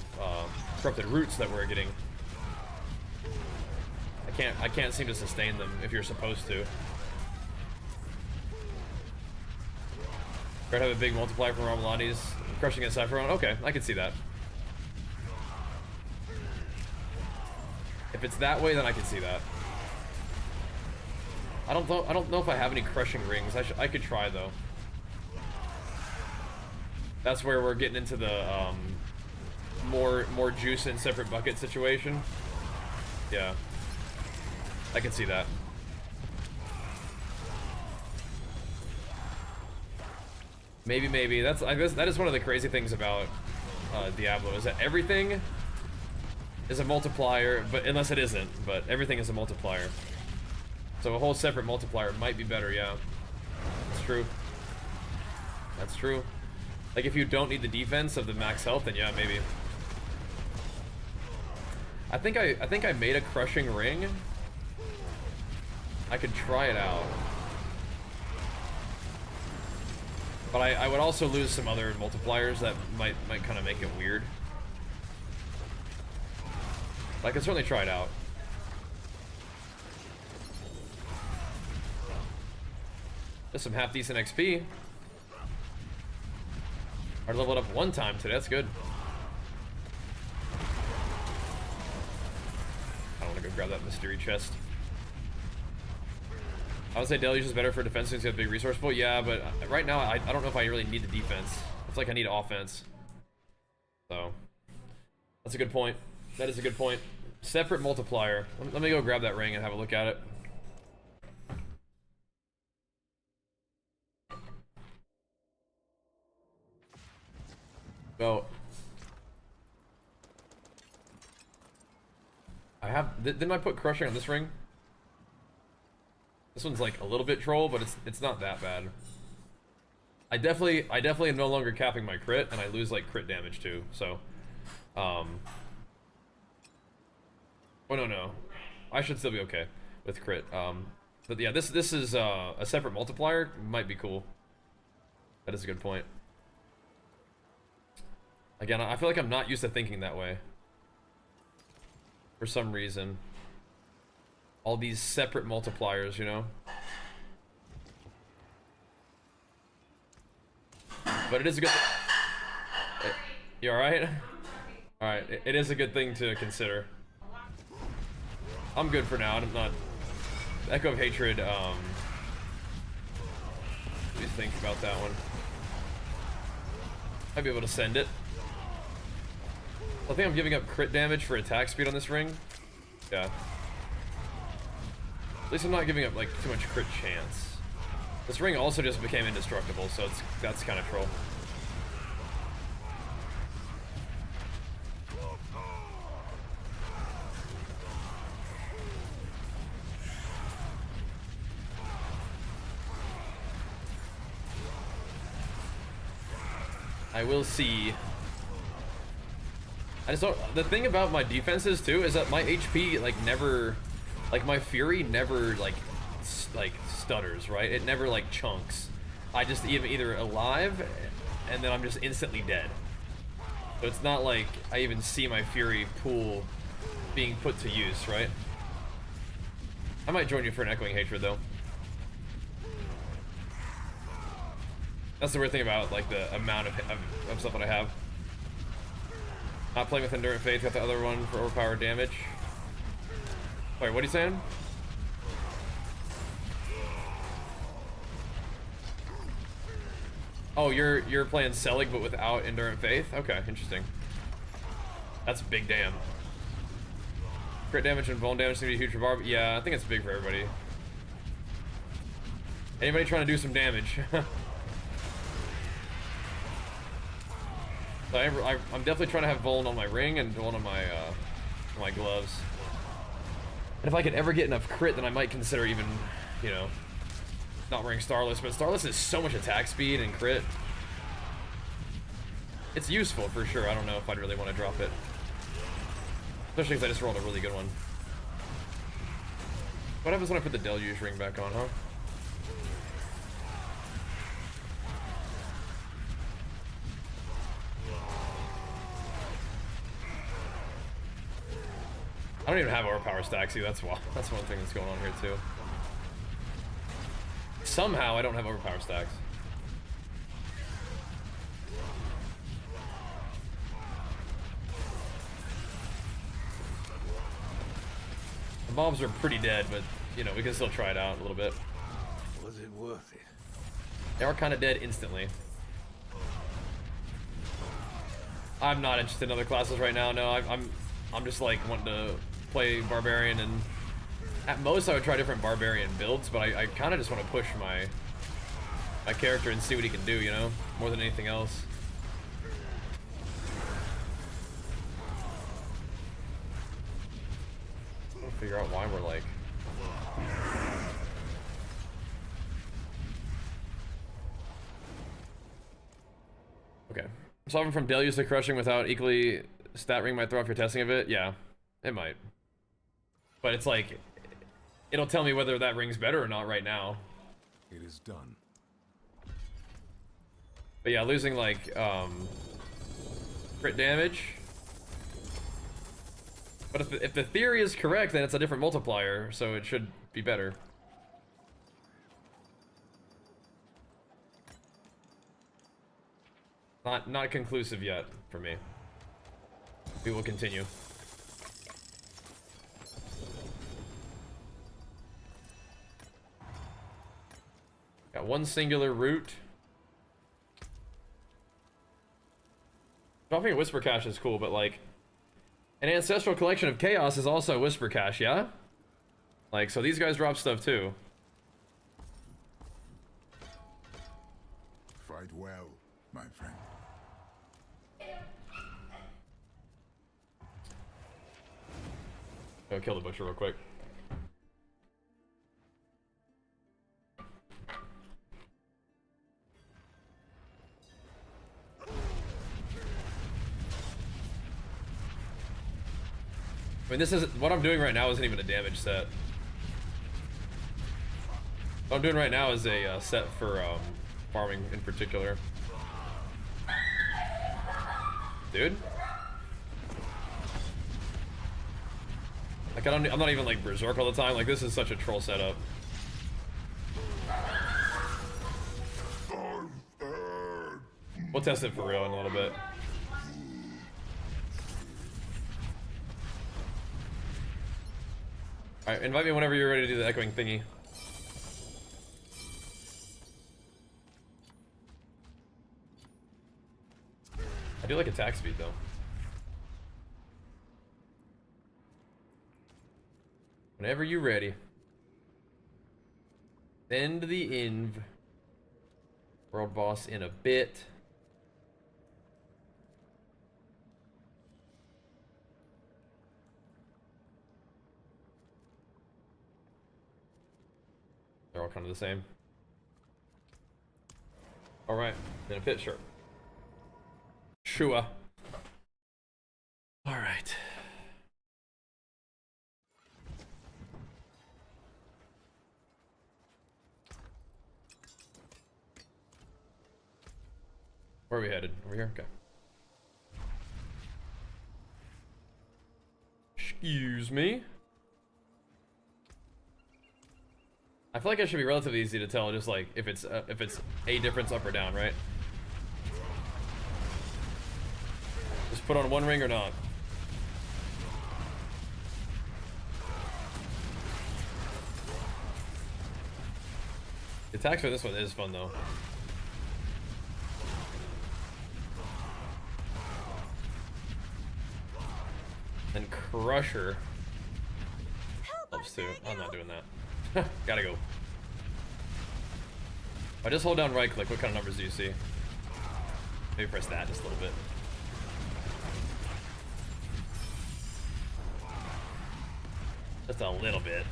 corrupted roots that we're getting. I can't seem to sustain them if you're supposed to. I'd have a big multiplier from Ramalani's crushing a Cypheron. Okay, I can see that. If it's that way, then I can see that. I don't know if I have any crushing rings. I could try though. That's where we're getting into the more juice in separate bucket situation. Yeah, I can see that. Maybe that's, I guess that is one of the crazy things about Diablo, is that everything is a multiplier, but unless it isn't, but everything is a multiplier. So a whole separate multiplier might be better, yeah. That's true. That's true. Like if you don't need the defense of the max health, then yeah, maybe. I think I made a crushing ring I could try it out. But I would also lose some other multipliers that might kind of make it weird. But I could certainly try it out. Just some half decent XP. I leveled up one time today, that's good. I want to go grab that mystery chest. I would say Deluge is better for defense since you have a big resource pool. Yeah, but right now I don't know if I really need the defense. It's like I need offense. So that's a good point. That is a good point. Separate multiplier. Let me go grab that ring and have a look at it. So I have. Didn't I put crushing on this ring? This one's like a little bit troll, but it's not that bad. I definitely am no longer capping my crit, and I lose like crit damage too. So, oh no, I should still be okay with crit. But yeah, this is a separate multiplier. Might be cool. That is a good point. Again, I feel like I'm not used to thinking that way. For some reason. All these separate multipliers, you know? But it is a good thing. You alright? Alright, it is a good thing to consider. I'm good for now. I'm not... Echo of Hatred, please think about that one. I'd be able to send it. I think I'm giving up crit damage for attack speed on this ring. Yeah. At least I'm not giving up like too much crit chance. This ring also just became indestructible, so that's kind of troll. I will see. I just don't. The thing about my defenses too is that my HP like never, like my fury never like stutters, right? It never like chunks. I just either alive, and then I'm just instantly dead. So it's not like I even see my fury pool being put to use, right? I might join you for an Echoing Hatred though. That's the weird thing about like the amount of stuff that I have. Not playing with Endurance Faith, got the other one for overpowered damage. Wait, what are you saying? Oh, you're playing Selig but without Endurance Faith? Okay, interesting. That's big damn. Crit damage and vuln damage seem to be huge for Barb. Yeah, I think it's big for everybody. Anybody trying to do some damage? So I'm definitely trying to have vuln on my ring and vuln on my gloves. And if I could ever get enough crit, then I might consider even, you know, not wearing Starless. But Starless is so much attack speed and crit. It's useful for sure. I don't know if I'd really want to drop it. Especially because I just rolled a really good one. What happens when I put the Deluge ring back on, huh? I don't even have overpower stacks, see, that's one thing that's going on here too. Somehow I don't have overpower stacks. The mobs are pretty dead, but you know, we can still try it out a little bit. Was it worth it? They are kind of dead instantly. I'm not interested in other classes right now. No, I'm just like wanting to play Barbarian, and at most I would try different Barbarian builds, but I kind of just want to push my character and see what he can do, you know, more than anything else. I'm trying to figure out why we're like. Okay. Solving from Deluge to Crushing without equally stat ring might throw off your testing of it. Yeah, it might. But it's like, it'll tell me whether that ring's better or not right now. It is done. But yeah, losing like crit damage. But if the theory is correct, then it's a different multiplier, so it should be better. Not conclusive yet for me. We will continue. Got one singular root. Dropping a Whisper Cache is cool, but like an Ancestral Collection of Chaos is also a Whisper Cache, yeah? Like, so these guys drop stuff too. Fight well, my friend. Go kill the butcher real quick. I mean, this is what I'm doing right now isn't even a damage set. What I'm doing right now is a set for farming in particular. Dude. Like I'm not even like Berserker all the time. Like this is such a troll setup. We'll test it for real in a little bit. Alright, invite me whenever you're ready to do the echoing thingy. I do like attack speed though. Whenever you're ready. End the inv. World boss in a bit. They're all kind of the same. Alright, in a pit, sure. Sure. Alright. Where are we headed? Over here? Okay. Excuse me. I feel like it should be relatively easy to tell, just like if it's a difference up or down, right? Just put on one ring or not. The attacks for this one is fun though. And Crusher helps too. I'm not doing that. Gotta go. If I just hold down right click, what kind of numbers do you see? Maybe press that just a little bit. Just a little bit.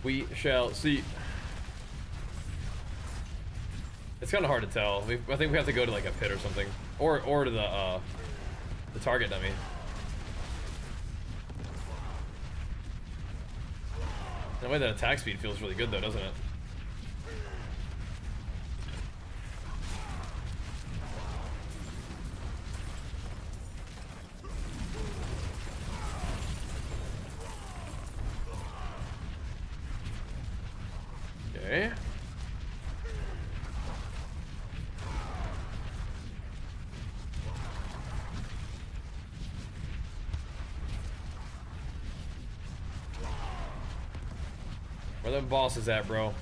We shall see. It's kind of hard to tell. I think we have to go to like a pit or something, or to the target dummy. The way that attack speed feels really good though, doesn't it? Okay. Where the boss is at, bro?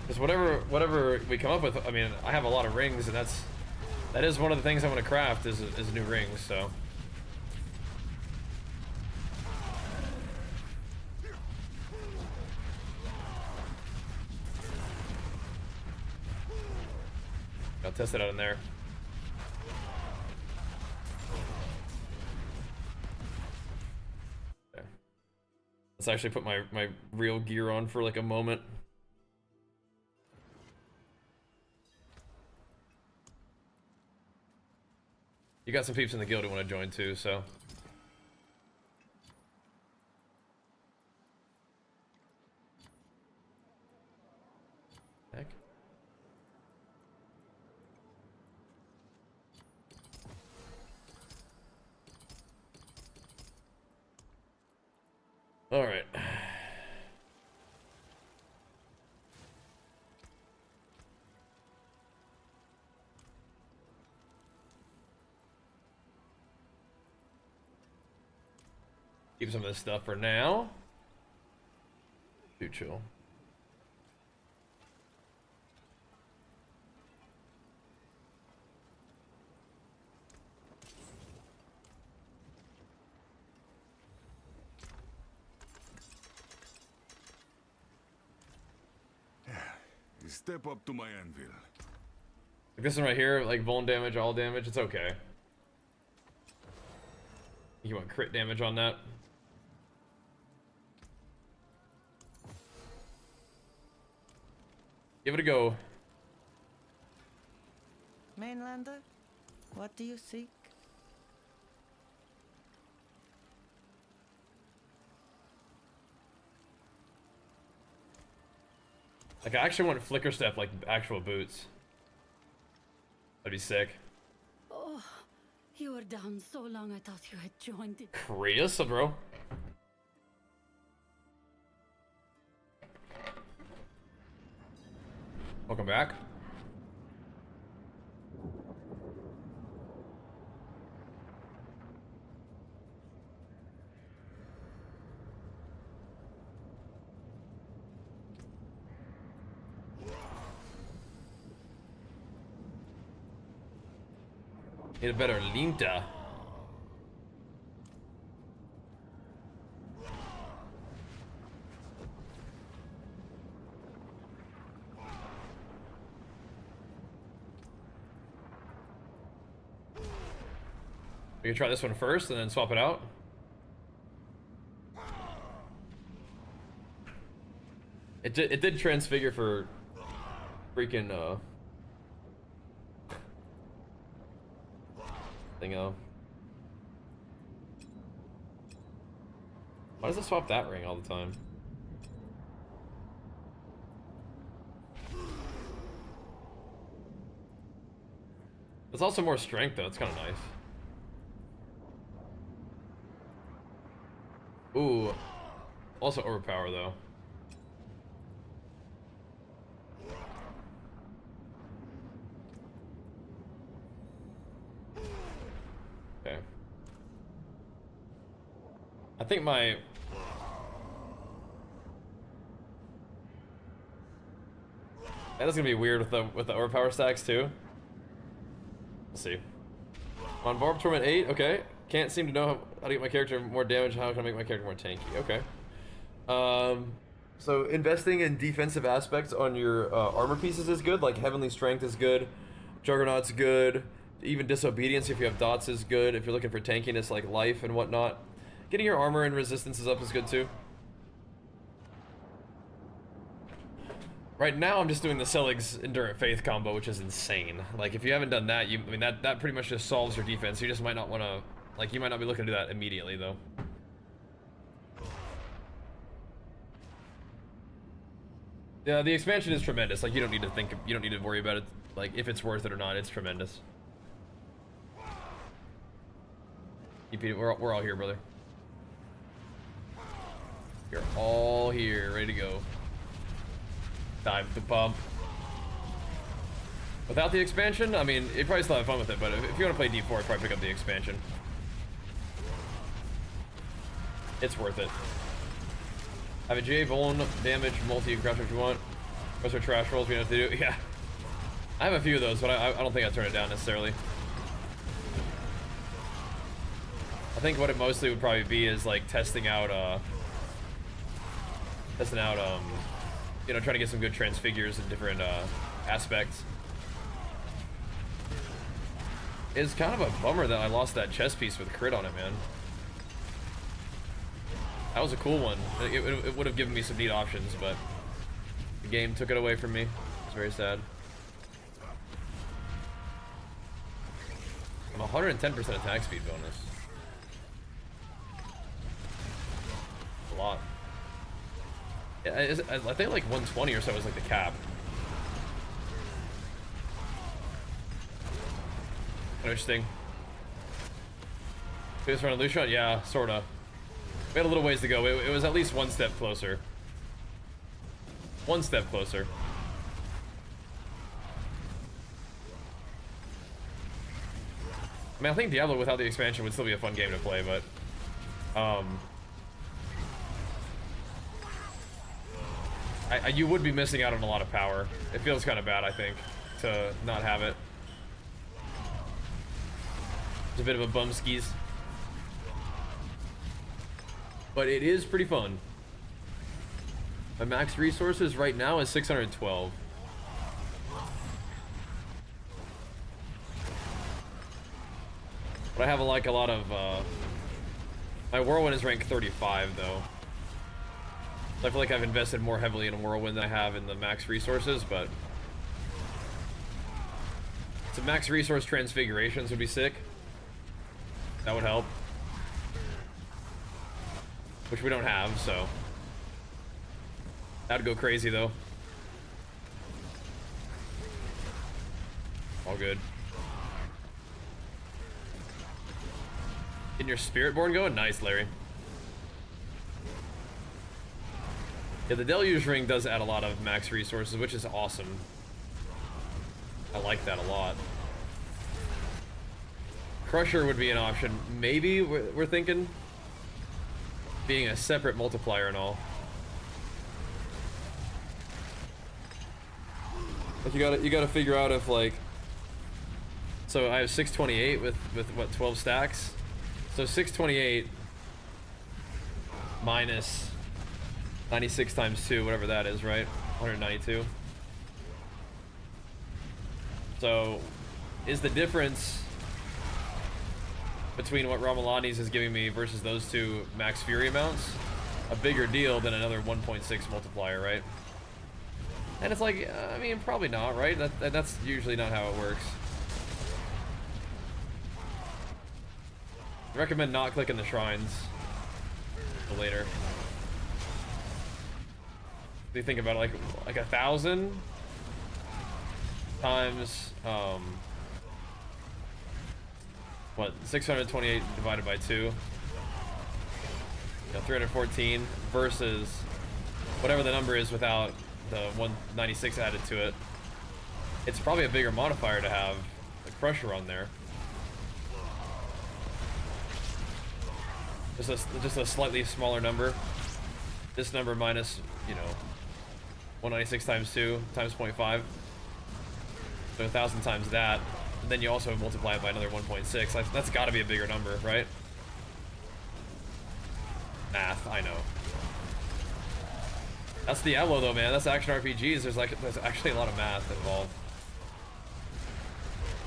Because whatever we come up with, I mean, I have a lot of rings, and that is one of the things I want to craft is new rings. So. I'll test it out in there. Let's actually put my real gear on for like a moment. You got some peeps in the guild who want to join too, so. Heck. All right. Keep some of this stuff for now. Too chill. Step up to my anvil. Like this one right here, like vuln damage, all damage, it's okay. You want crit damage on that? Give it a go. Mainlander, what do you seek? Like I actually want flicker step like actual boots. That'd be sick. Oh, you were down so long I thought you had joined it. Krios, bro. Welcome back. Need a better linta. We can try this one first and then swap it out. It did transfigure for freaking thingo. Why does it swap that ring all the time? There's also more strength though, it's kind of nice. Ooh, also overpower though. Okay. I think my... That's gonna be weird with the overpower stacks too. Let's see. On Barb Torment 8, okay. Can't seem to know how to get my character more damage. How can I make my character more tanky? Okay. So investing in defensive aspects on your armor pieces is good. Like Heavenly Strength is good. Juggernaut's good. Even Disobedience if you have dots is good. If you're looking for tankiness like Life and whatnot. Getting your armor and resistances up is good too. Right now I'm just doing the Selig's Endurant Faith combo, which is insane. Like if you haven't done that, I mean that pretty much just solves your defense. You just might not want to, like you might not be looking to do that immediately though. Yeah, the expansion is tremendous. Like you don't need to worry about it, like if it's worth it or not. It's tremendous. We're all here, brother. You're all here, ready to go. Time to pump. Without the expansion, I mean, you probably still have fun with it, but if you want to play D4, probably pick up the expansion. It's worth it. Have a GA Vuln damage multi-craft if you want. Those are trash rolls we have to do. Yeah. I have a few of those, but I don't think I'd turn it down necessarily. I think what it mostly would probably be is like testing out, you know, trying to get some good transfigures in different aspects. It's kind of a bummer that I lost that chest piece with crit on it, man. That was a cool one. It would have given me some neat options, but the game took it away from me. It's very sad. I'm 110% attack speed bonus. A lot. Yeah, I think like 120 or so is like the cap. Interesting. This run of Lucian? Yeah, sorta. We had a little ways to go. It was at least one step closer. One step closer. I mean, I think Diablo without the expansion would still be a fun game to play, but you would be missing out on a lot of power. It feels kind of bad, I think, to not have it. It's a bit of a bum skis. But it is pretty fun. My max resources right now is 612. But I have like a lot of my Whirlwind is ranked 35 though. So I feel like I've invested more heavily in Whirlwind than I have in the max resources, but some max resource transfigurations would be sick. That would help. Which we don't have, so that'd go crazy though. All good. Getting your Spiritborn going? Nice, Larry. Yeah, the Deluge Ring does add a lot of max resources, which is awesome. I like that a lot. Crusher would be an option. Maybe we're thinking being a separate multiplier and all. But you gotta figure out if like, so I have 628 with what, 12 stacks. So 628 minus 96 times 2, whatever that is, right? 192. So is the difference between what Ramalani's is giving me versus those two max fury amounts a bigger deal than another 1.6 multiplier, right? And it's like, I mean, probably not, right? That's usually not how it works. I recommend not clicking the shrines for later. If you think about it, like 1,000 times what, 628 divided by 2, you know, 314 versus whatever the number is without the 196 added to it. It's probably a bigger modifier to have the Crusher on there. Just a slightly smaller number. This number minus, you know, 196 times 2 times 0.5. So 1,000 times that. And then you also multiply it by another 1.6. That's got to be a bigger number, right? Math, I know. That's Diablo though, man. That's action RPGs. There's actually a lot of math involved.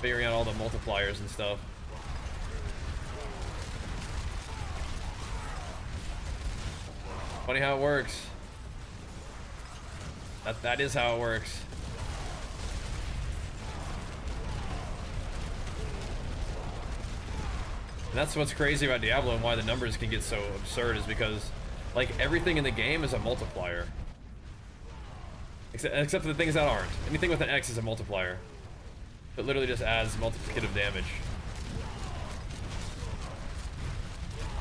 Figuring out all the multipliers and stuff. Funny how it works. That is how it works. And that's what's crazy about Diablo and why the numbers can get so absurd, is because like everything in the game is a multiplier. Except for the things that aren't. Anything with an X is a multiplier. It literally just adds multiplicative damage.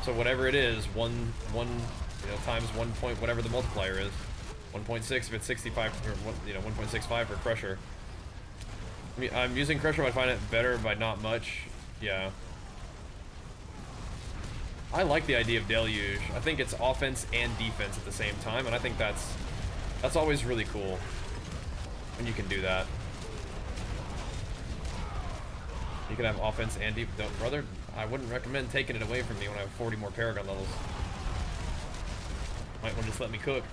So whatever it is, one you know, times 1 point whatever the multiplier is. 1.6 if it's 65, or you know, 1.65 for Crusher. I mean, I'm using Crusher, but I find it better by not much. Yeah. I like the idea of Deluge. I think it's offense and defense at the same time, and I think that's always really cool when you can do that. You can have offense and defense. Brother, I wouldn't recommend taking it away from me when I have 40 more Paragon levels. Might want to just let me cook.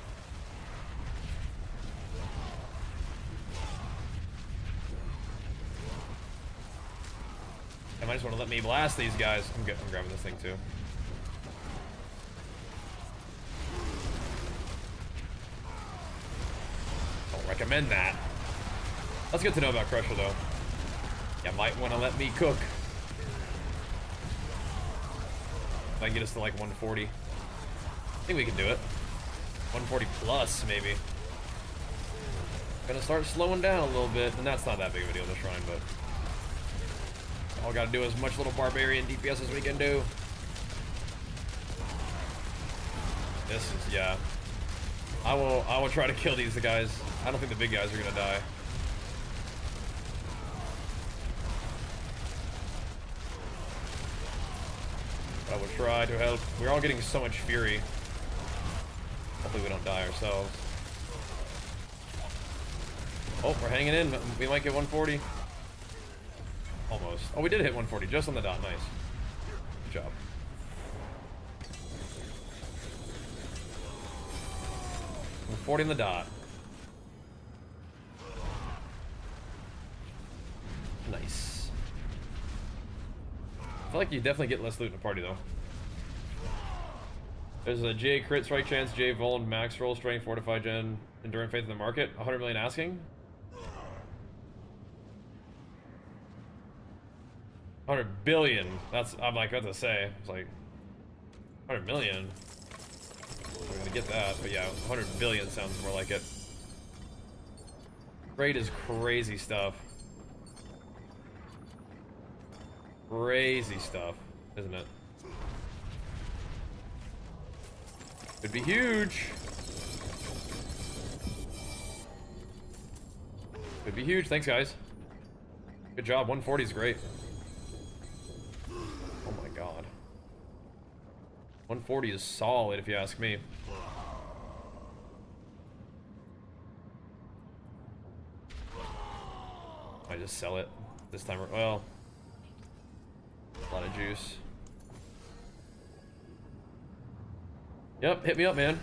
I might just want to let me blast these guys. I'm grabbing this thing too. recommend that. That's good to know about Crusher, though. You might want to let me cook. If I can get us to like 140. I think we can do it. 140 plus, maybe. Gonna start slowing down a little bit, and that's not that big of a deal, the shrine, but all we gotta do as much little barbarian DPS as we can do. This is, yeah. I will try to kill these guys. I don't think the big guys are gonna die. But I will try to help. We're all getting so much fury. Hopefully we don't die ourselves. Oh, we're hanging in. We might get 140. Almost. Oh, we did hit 140 just on the dot. Nice. Good job. We're 40 on the dot. Nice. I feel like you definitely get less loot in a party, though. There's a J crit strike chance, J vuln, max roll strength, fortify gen, enduring faith in the market. 100 million asking. 100 billion. That's, I'm like, what to say? It's like 100 million. We're gonna get that, but yeah, 100 billion sounds more like it. Raid is crazy stuff. Crazy stuff, isn't it? Could be huge. Could be huge. Thanks, guys. Good job. 140 is great. Oh my god. 140 is solid, if you ask me. I just sell it this time. Well, a lot of juice. Yep, hit me up, man.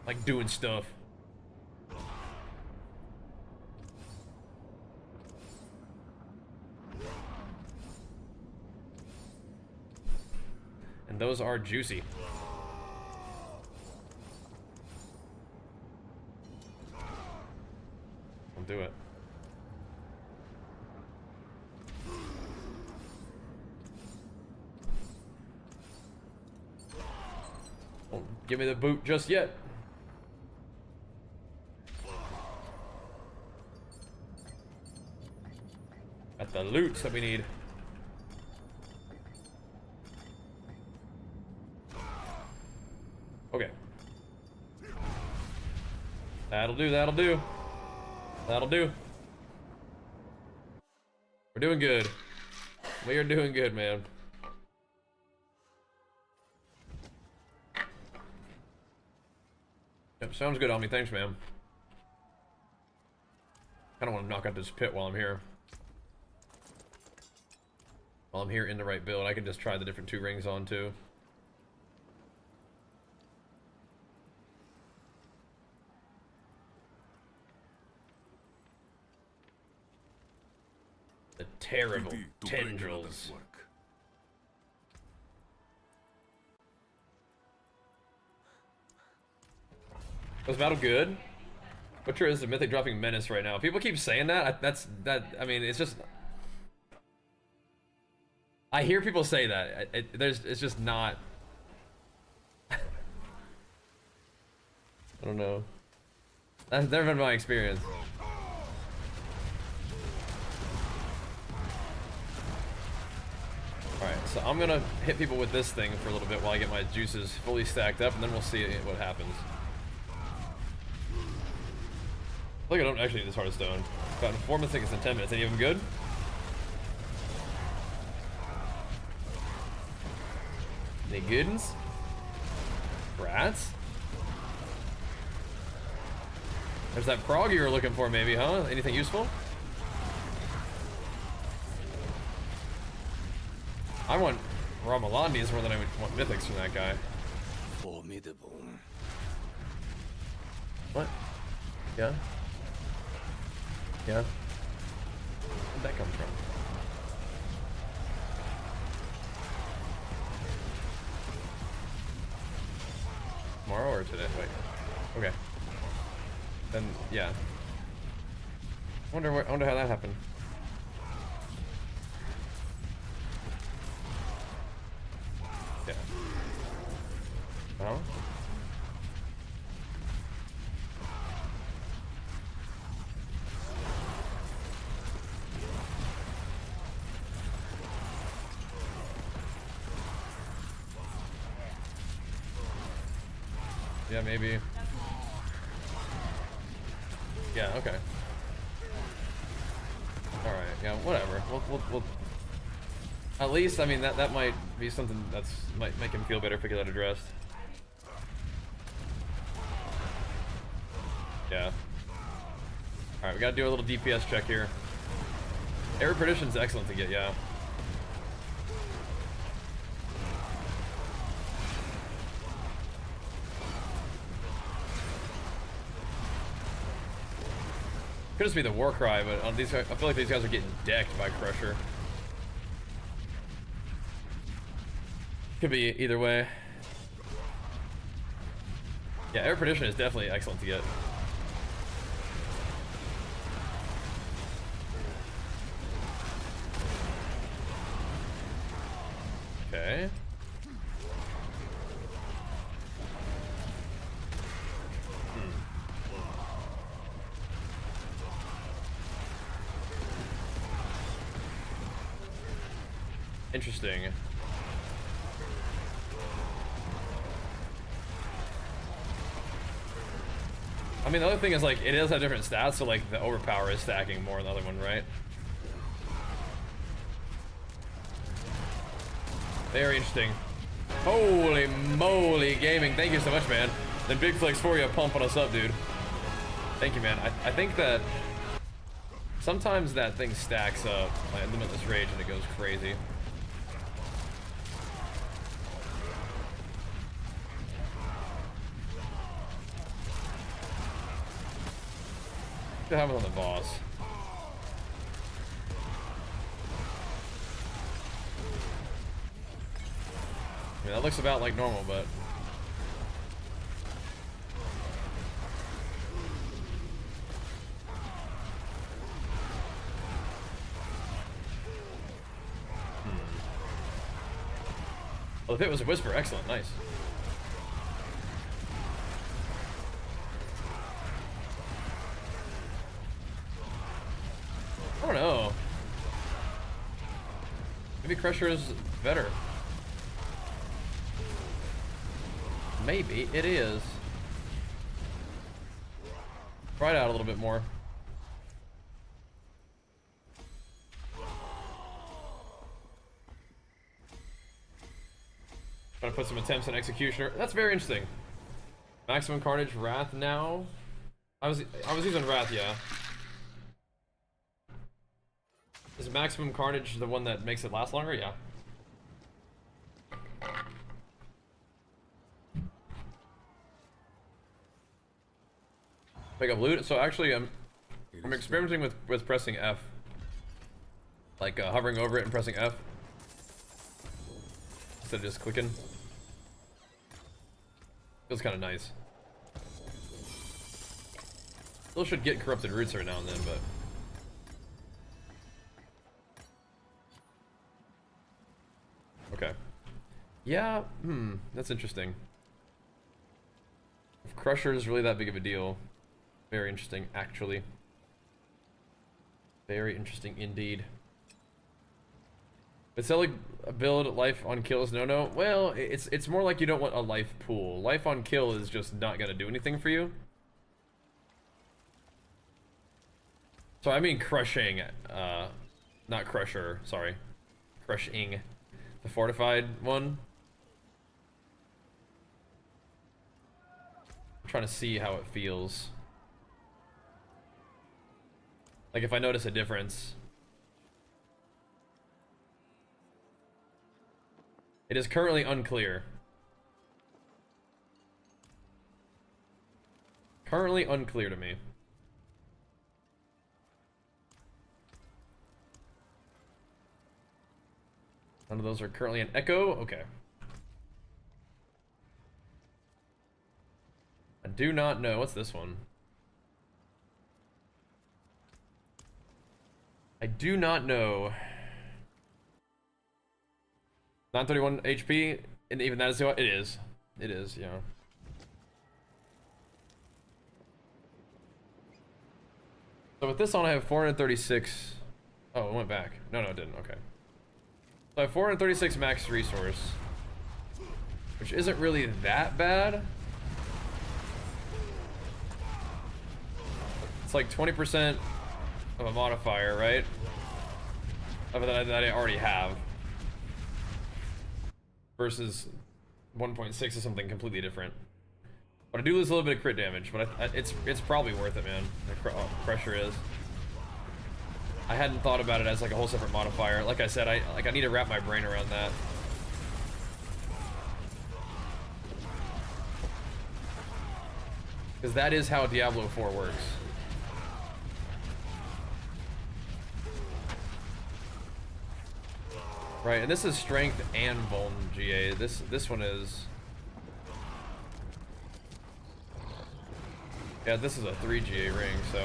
Like doing stuff. And those are juicy. I'll do it. Don't give me the boot just yet. Got the loot that we need. Okay. That'll do, that'll do. That'll do. We're doing good. We are doing good, man. Yep, sounds good on me. Thanks, man. I don't want to knock out this pit while I'm here. While I'm here in the right build, I can just try the different 2 rings on too. The terrible tendrils. Was battle good? Butcher is the mythic dropping menace right now. People keep saying that. I mean, it's just. I hear people say that. It's just not. I don't know. That's never been my experience. Alright, so I'm gonna hit people with this thing for a little bit while I get my juices fully stacked up, and then we'll see what happens. I think I don't actually need this Heart of Stone. Got Informant Thickness in 10 minutes. Any of them good? Any good ones? Rats? There's that prog you were looking for, maybe, huh? Anything useful? I want Ramalandis more than I would want Mythics from that guy. Formidable. What? Yeah? Yeah? Where'd that come from? Tomorrow or today? Wait. Okay. then yeah. I wonder how that happened. Yeah. Well. Yeah, maybe. Yeah, okay. Alright, yeah, whatever. We'll at least, I mean, that might be something that's might make him feel better if we get that addressed. Yeah. Alright, we gotta do a little DPS check here. Air Perdition's excellent to get, yeah. Could just be the war cry, but on these, I feel like these guys are getting decked by Crusher. Could be either way. Yeah, Air Perdition is definitely excellent to get. Okay. Interesting. I mean, the other thing is, like, it does have different stats, so, like, the overpower is stacking more than the other one, right? Very interesting. Holy moly, gaming. Thank you so much, man. Then Big Flex for you pumping us up, dude. Thank you, man. I think that sometimes that thing stacks up, like, Limitless Rage, and it goes crazy. What happened on the boss? I mean, that looks about like normal, but well, if it was a whisper, excellent, nice. I don't know. Maybe Crusher is better. Maybe it is. Try it out a little bit more. Trying to put some attempts on Executioner. That's very interesting. Maximum Carnage, Wrath now. I was using Wrath, yeah. Is Maximum Carnage the one that makes it last longer? Yeah. Pick up loot. So actually, I'm experimenting with pressing F, like hovering over it and pressing F instead of just clicking. Feels kind of nice. Still should get corrupted roots every now and then, but. Okay. Yeah, that's interesting. If Crusher is really that big of a deal, very interesting, actually. Very interesting indeed. But selling a build life on kill is no. Well, it's more like you don't want a life pool. Life on kill is just not gonna do anything for you. So I mean crushing, not Crusher, sorry. Crushing. The fortified one. I'm trying to see how it feels. Like if I notice a difference. It is currently unclear. Currently unclear to me. None of those are currently an echo? Okay. I do not know. What's this one? I do not know. 931 HP, and even that is it is. It is, yeah. So with this on, I have 436. Oh, it went back. No, it didn't. Okay. So I have 436 max resource, which isn't really that bad. It's like 20% of a modifier, right? Of that I already have. Versus 1.6 is something completely different. But I do lose a little bit of crit damage, but it's probably worth it, man. The pressure is. I hadn't thought about it as like a whole separate modifier. Like I said, I need to wrap my brain around that. Because that is how Diablo 4 works. Right, and this is strength and vuln GA. This one is. Yeah, this is a 3 GA ring, so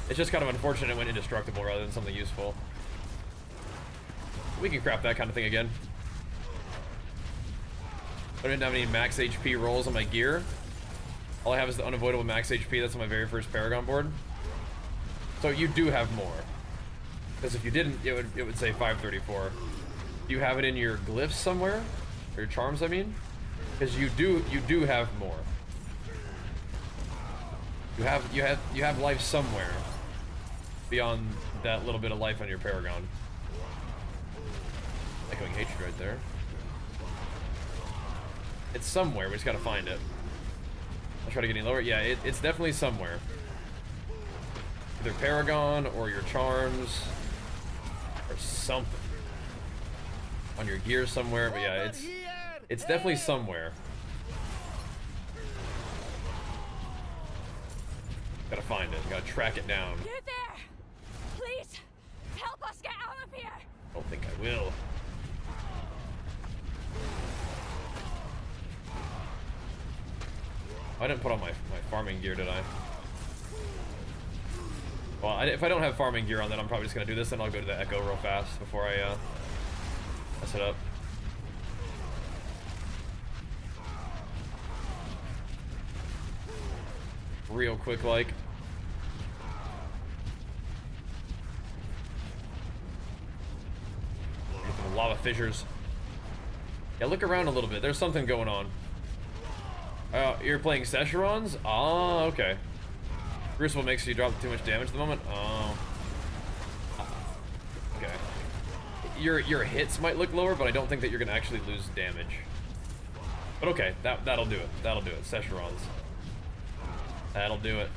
it's just kind of unfortunate it went indestructible rather than something useful. We can craft that kind of thing again. I didn't have any max HP rolls on my gear. All I have is the unavoidable max HP. That's on my very first Paragon board. So you do have more. Because if you didn't, it would say 534. Do you have it in your glyphs somewhere? Or your charms, I mean? Because you do have more. You have life somewhere beyond that little bit of life on your Paragon. Echoing hatred right there. It's somewhere, we just gotta find it. I'll try to get any lower. Yeah, it's definitely somewhere. Either Paragon or your charms or something. On your gear somewhere, but yeah, it's definitely somewhere. Gotta find it, gotta track it down. You there! Please, help us get out of here! Don't think I will. I didn't put on my farming gear, did I? Well, if I don't have farming gear on, then I'm probably just gonna do this, and I'll go to the Echo real fast before I mess it up. Real quick, like. Lava fissures. Yeah, look around a little bit. There's something going on. You're playing Sesherons? Oh, okay. Crucible makes you drop too much damage at the moment? Oh. Okay. Your hits might look lower, but I don't think that you're gonna actually lose damage. But okay, that'll do it. That'll do it. Sesherons. That'll do it.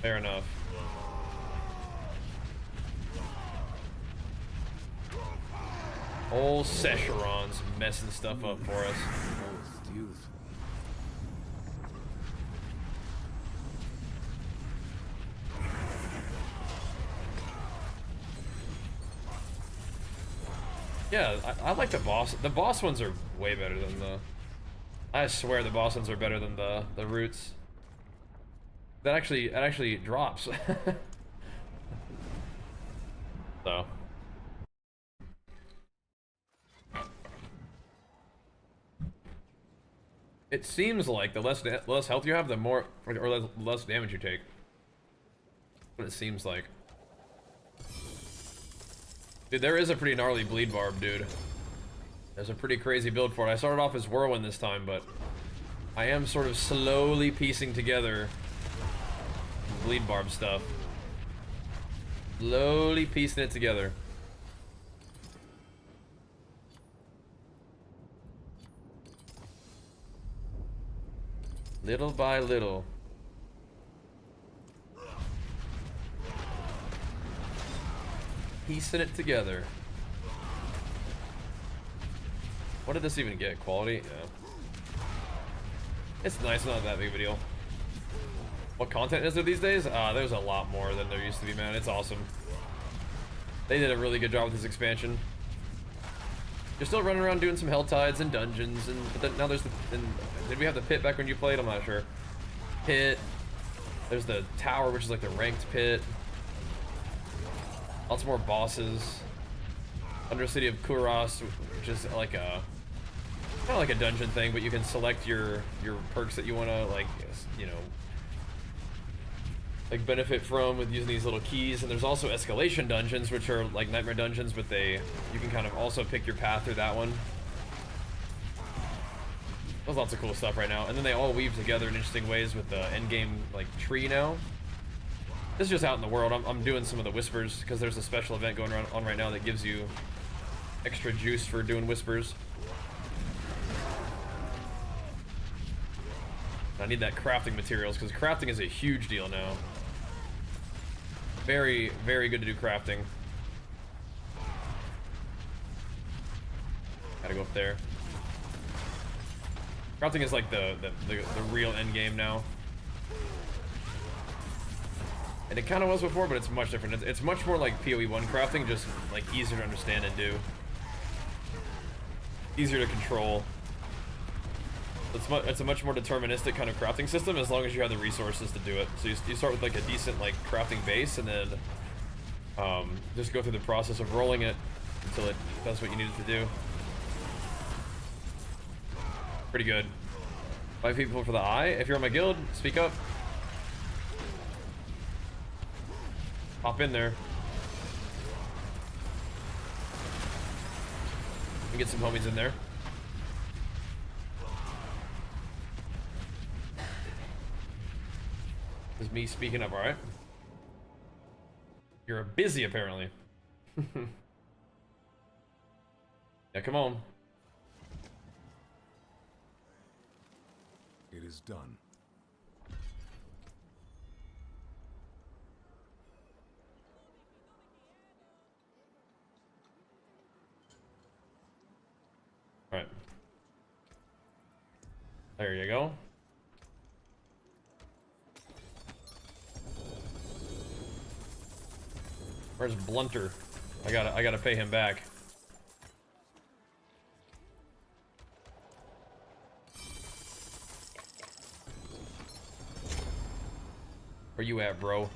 Fair enough. Old Sesherons messing stuff up for us. Most useful. Yeah, I like the boss. The boss ones are way better than the. I swear the boss ones are better than the roots. That actually drops. So. It seems like the less health you have, the more or less damage you take. What it seems like. Dude, there is a pretty gnarly bleed barb, dude. There's a pretty crazy build for it. I started off as Whirlwind this time, but I am sort of slowly piecing together bleed barb stuff. Slowly piecing it together. Little by little. Piecing it together. What did this even get? Quality? Yeah. It's nice, not that big of a deal. What content is there these days? There's a lot more than there used to be, man. It's awesome. They did a really good job with this expansion. You're still running around doing some hell tides and dungeons, but then now there's the. Did we have the pit back when you played? I'm not sure. pit. There's the tower, which is like the ranked pit. Lots more bosses. Undercity of Kuros, which is like a kind of like a dungeon thing, but you can select your perks that you want to, like, you know, like benefit from with using these little keys. And there's also escalation dungeons, which are like nightmare dungeons, but you can kind of also pick your path through that one. There's lots of cool stuff right now, and then they all weave together in interesting ways with the endgame like tree now. This is just out in the world. I'm doing some of the whispers because there's a special event going on right now that gives you extra juice for doing whispers. I need that crafting materials because crafting is a huge deal now. Very, very good to do crafting. Gotta go up there. Crafting is like the real end game now. And it kind of was before, but it's much different. It's much more like PoE1 crafting, just like easier to understand and do. Easier to control. It's a much more deterministic kind of crafting system as long as you have the resources to do it. So you start with like a decent like crafting base, and then just go through the process of rolling it until it does what you need it to do. Pretty good. 5 people for the eye. If you're on my guild, speak up. Hop in there. We get some homies in there. This is me speaking up, alright? You're busy, apparently. Yeah, come on. It is done. All right. There you go. Where's Blunter? I gotta pay him back. Where you at, bro?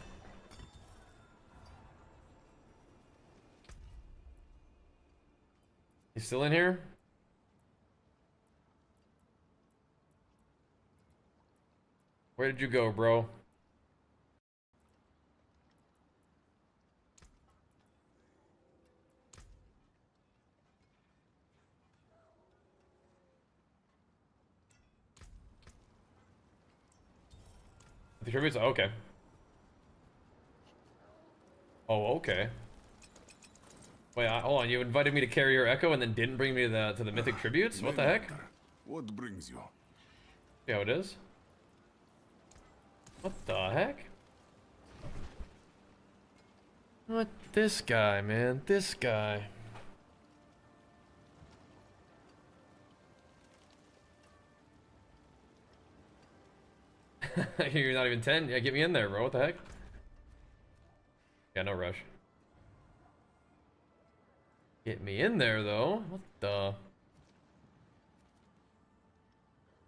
You still in here? Where did you go, bro? The tributes? Oh, okay. Oh, okay. Wait, hold on. You invited me to carry your echo and then didn't bring me to the mythic tributes? What the heck? What brings you? See how it is? What the heck? What? This guy, man. This guy. You're not even 10? Yeah, get me in there, bro. What the heck? Yeah, no rush. Get me in there, though. What the?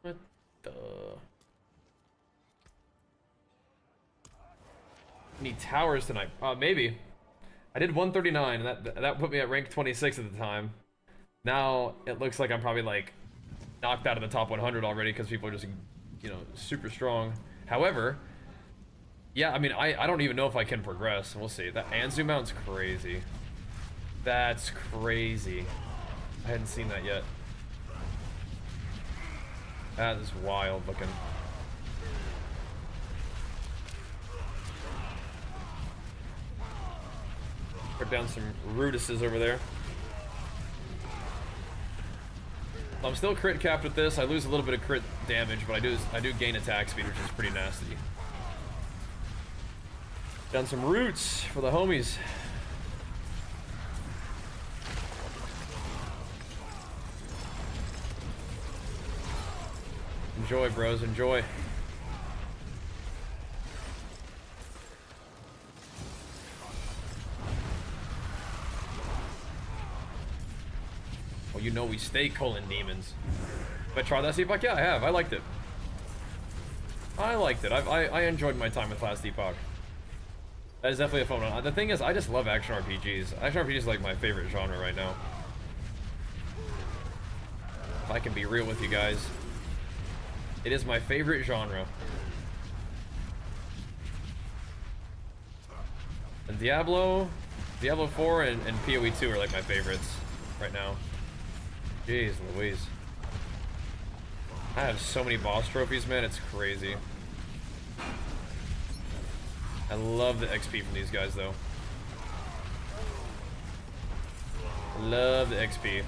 What the? Need towers tonight. Maybe. I did 139, and that put me at rank 26 at the time. Now, it looks like I'm probably, like, knocked out of the top 100 already, because people are just, you know, super strong. However, yeah, I mean, I don't even know if I can progress. We'll see. That Anzu mount's crazy. That's crazy. I hadn't seen that yet. That is wild looking. Put down some Rudises over there. I'm still crit capped with this. I lose a little bit of crit damage, but I do gain attack speed, which is pretty nasty. Done some roots for the homies. Enjoy, bros, enjoy. Well, you know we stay culling demons. Have I tried that CPAC? Yeah, I have. I liked it. I liked it. I enjoyed my time with Last Epoch. That is definitely a fun one. The thing is, I just love action RPGs. Action RPGs is like my favorite genre right now. If I can be real with you guys. It is my favorite genre. And Diablo 4 and PoE 2 are like my favorites right now. Jeez Louise. I have so many boss trophies, man, it's crazy. I love the XP from these guys, though. I love the XP.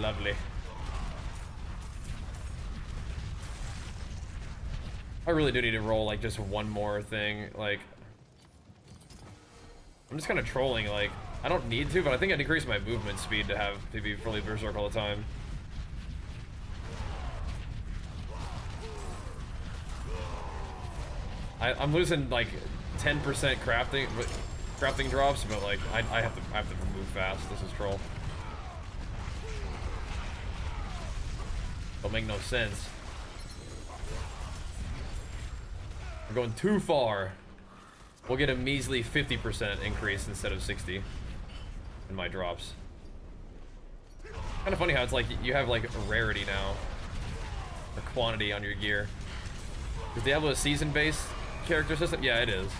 Lovely. I really do need to roll, like, just one more thing. Like, I'm just kind of trolling, like, I don't need to, but I think I decrease my movement speed to be fully Berserk all the time. I'm losing like 10% crafting drops, but like I have to move fast. This is troll. Don't make no sense. We're going too far. We'll get a measly 50% increase instead of 60 in my drops. Kind of funny how it's like you have like a rarity now, or quantity on your gear. Is Diablo a season-based character system? Yeah, it is.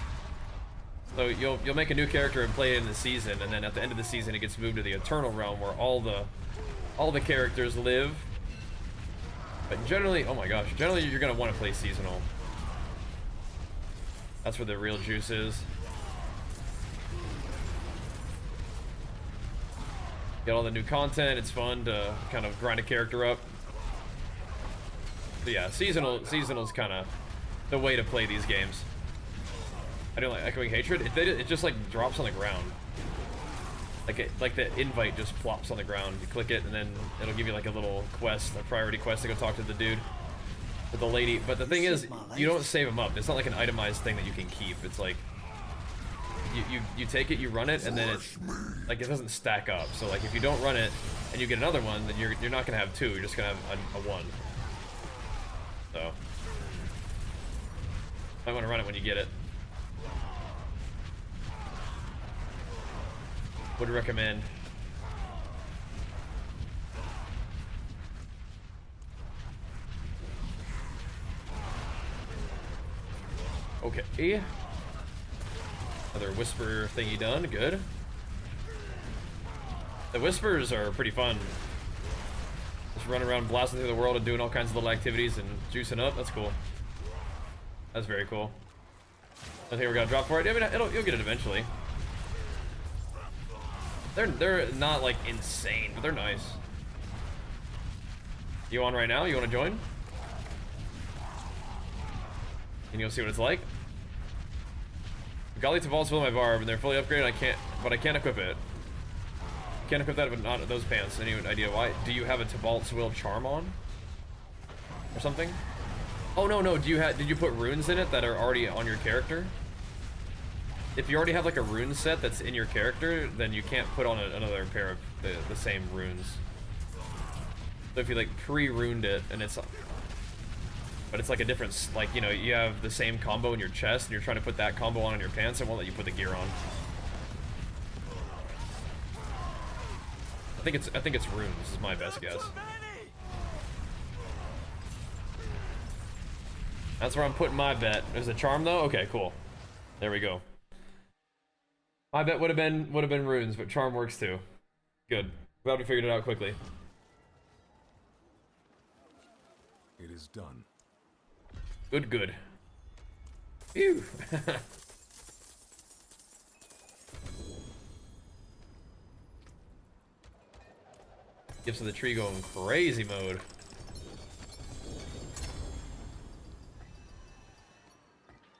So you'll make a new character and play it in the season, and then at the end of the season it gets moved to the Eternal Realm where all the characters live. But generally, oh my gosh, generally you're gonna want to play seasonal. That's where the real juice is. Get all the new content, it's fun to kind of grind a character up. So yeah, seasonal's kind of the way to play these games. I don't like Echoing Hatred. It just like drops on the ground. Like the invite just plops on the ground. You click it and then it'll give you like a little quest, a priority quest to go talk to the dude. With the lady. But the thing is, you don't save them up. It's not like an itemized thing that you can keep. It's like you take it, you run it, and then it's like it doesn't stack up. So like if you don't run it and you get another one, then you're not gonna have two. You're just gonna have a one. So I want to run it when you get it. Would recommend. Okay. Another whisper thingy done. Good. The whispers are pretty fun. Just running around blasting through the world and doing all kinds of little activities and juicing up. That's cool. That's very cool. I think we're gonna drop for it. I mean, you'll get it eventually. They're not like insane, but they're nice. You on right now? You want to join? And you'll see what it's like. Golly Tabal's filling my barb, and they're fully upgraded. But I can't equip it. Can't equip that, but not those pants. Any idea why? Do you have a Tabalt's Will charm on, or something? Oh no. Did you put runes in it that are already on your character? If you already have like a rune set that's in your character, then you can't put on another pair of the same runes. So if you like pre-runed it and but it's like a different, like, you know, you have the same combo in your chest and you're trying to put that combo on in your pants, it won't let you put the gear on. I think it's runes is my best guess. That's where I'm putting my bet. There's a charm though? Okay, cool. There we go. My bet would have been runes, but charm works too. Good. Glad we figured it out quickly. It is done. Good. Phew. Gifts of the Tree going crazy mode.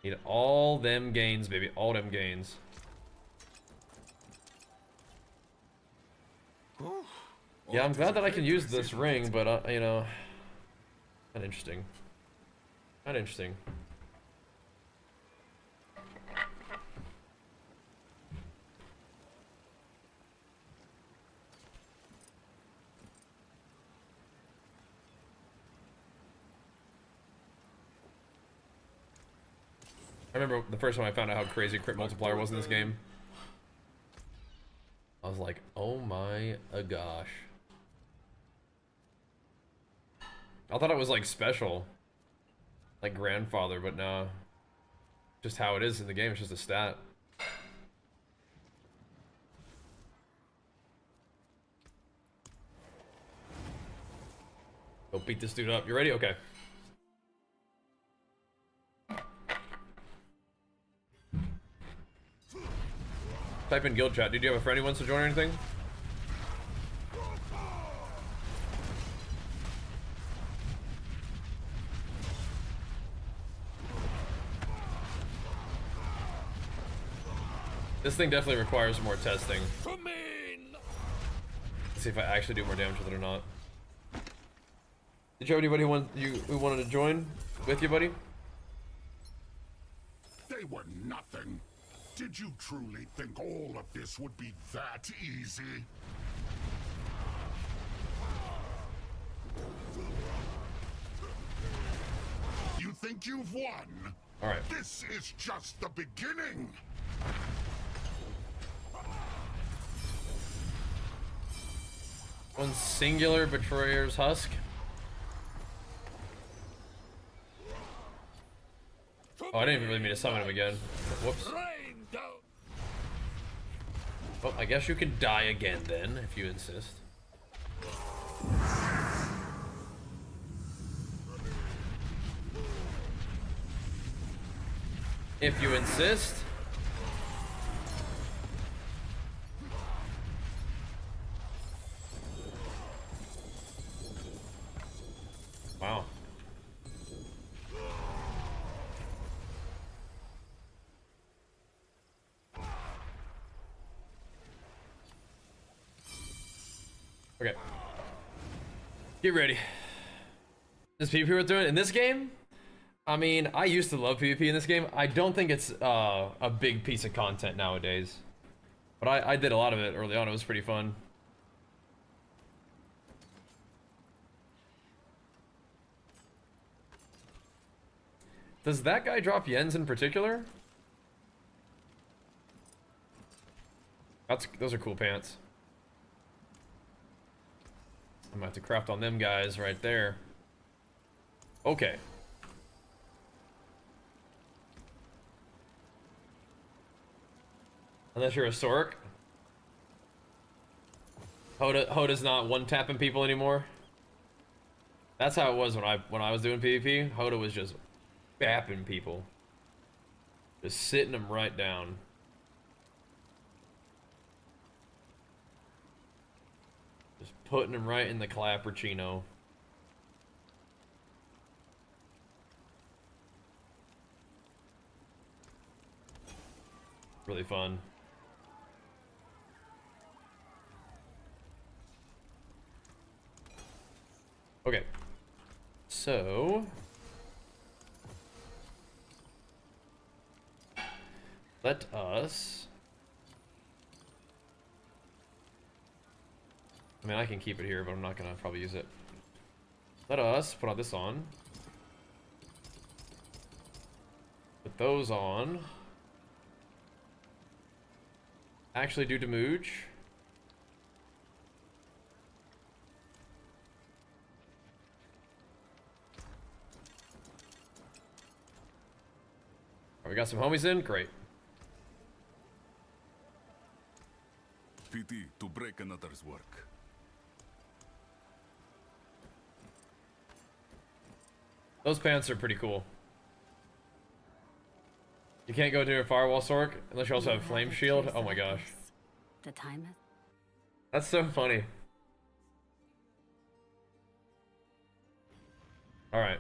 Need all them gains, baby. All them gains. Yeah, I'm glad that I can use this ring, but you know, not interesting. Not interesting. I remember the first time I found out how crazy crit multiplier was in this game. I was like, oh my gosh. I thought it was like special. Like grandfather, but no. Just how it is in the game, it's just a stat. Go beat this dude up. You ready? Okay. Type in guild chat. Did you have a friend who wants to join or anything? This thing definitely requires more testing. Let's see if I actually do more damage with it or not. Did you have anybody who wanted to join with you, buddy? They were nothing. Did you truly think all of this would be that easy? You think you've won? All right. This is just the beginning. One singular betrayer's husk. Oh, I didn't even really mean to summon him again. Whoops. Well, I guess you can die again then, if you insist. If you insist. Wow. Okay. Get ready. This PvP we're doing in this game? I mean, I used to love PvP in this game. I don't think it's a big piece of content nowadays. But I did a lot of it early on. It was pretty fun. Does that guy drop yens in particular? Those are cool pants. I'm gonna have to craft on them guys right there. Okay. Unless you're a Sork. Hoda's not one-tapping people anymore. That's how it was when I was doing PvP. Hoda was just bapping people. Just sitting them right down. Just putting them right in the clappuccino. Really fun. Okay. So let us... I mean, I can keep it here, but I'm not gonna probably use it. Let us put all this on. Put those on. Actually do Demooge. Alright, we got some homies in? Great. PT to break another's work. Those pants are pretty cool. You can't go to a firewall Sork unless you also have flame shield. Oh my gosh. The time is... That's so funny. Alright.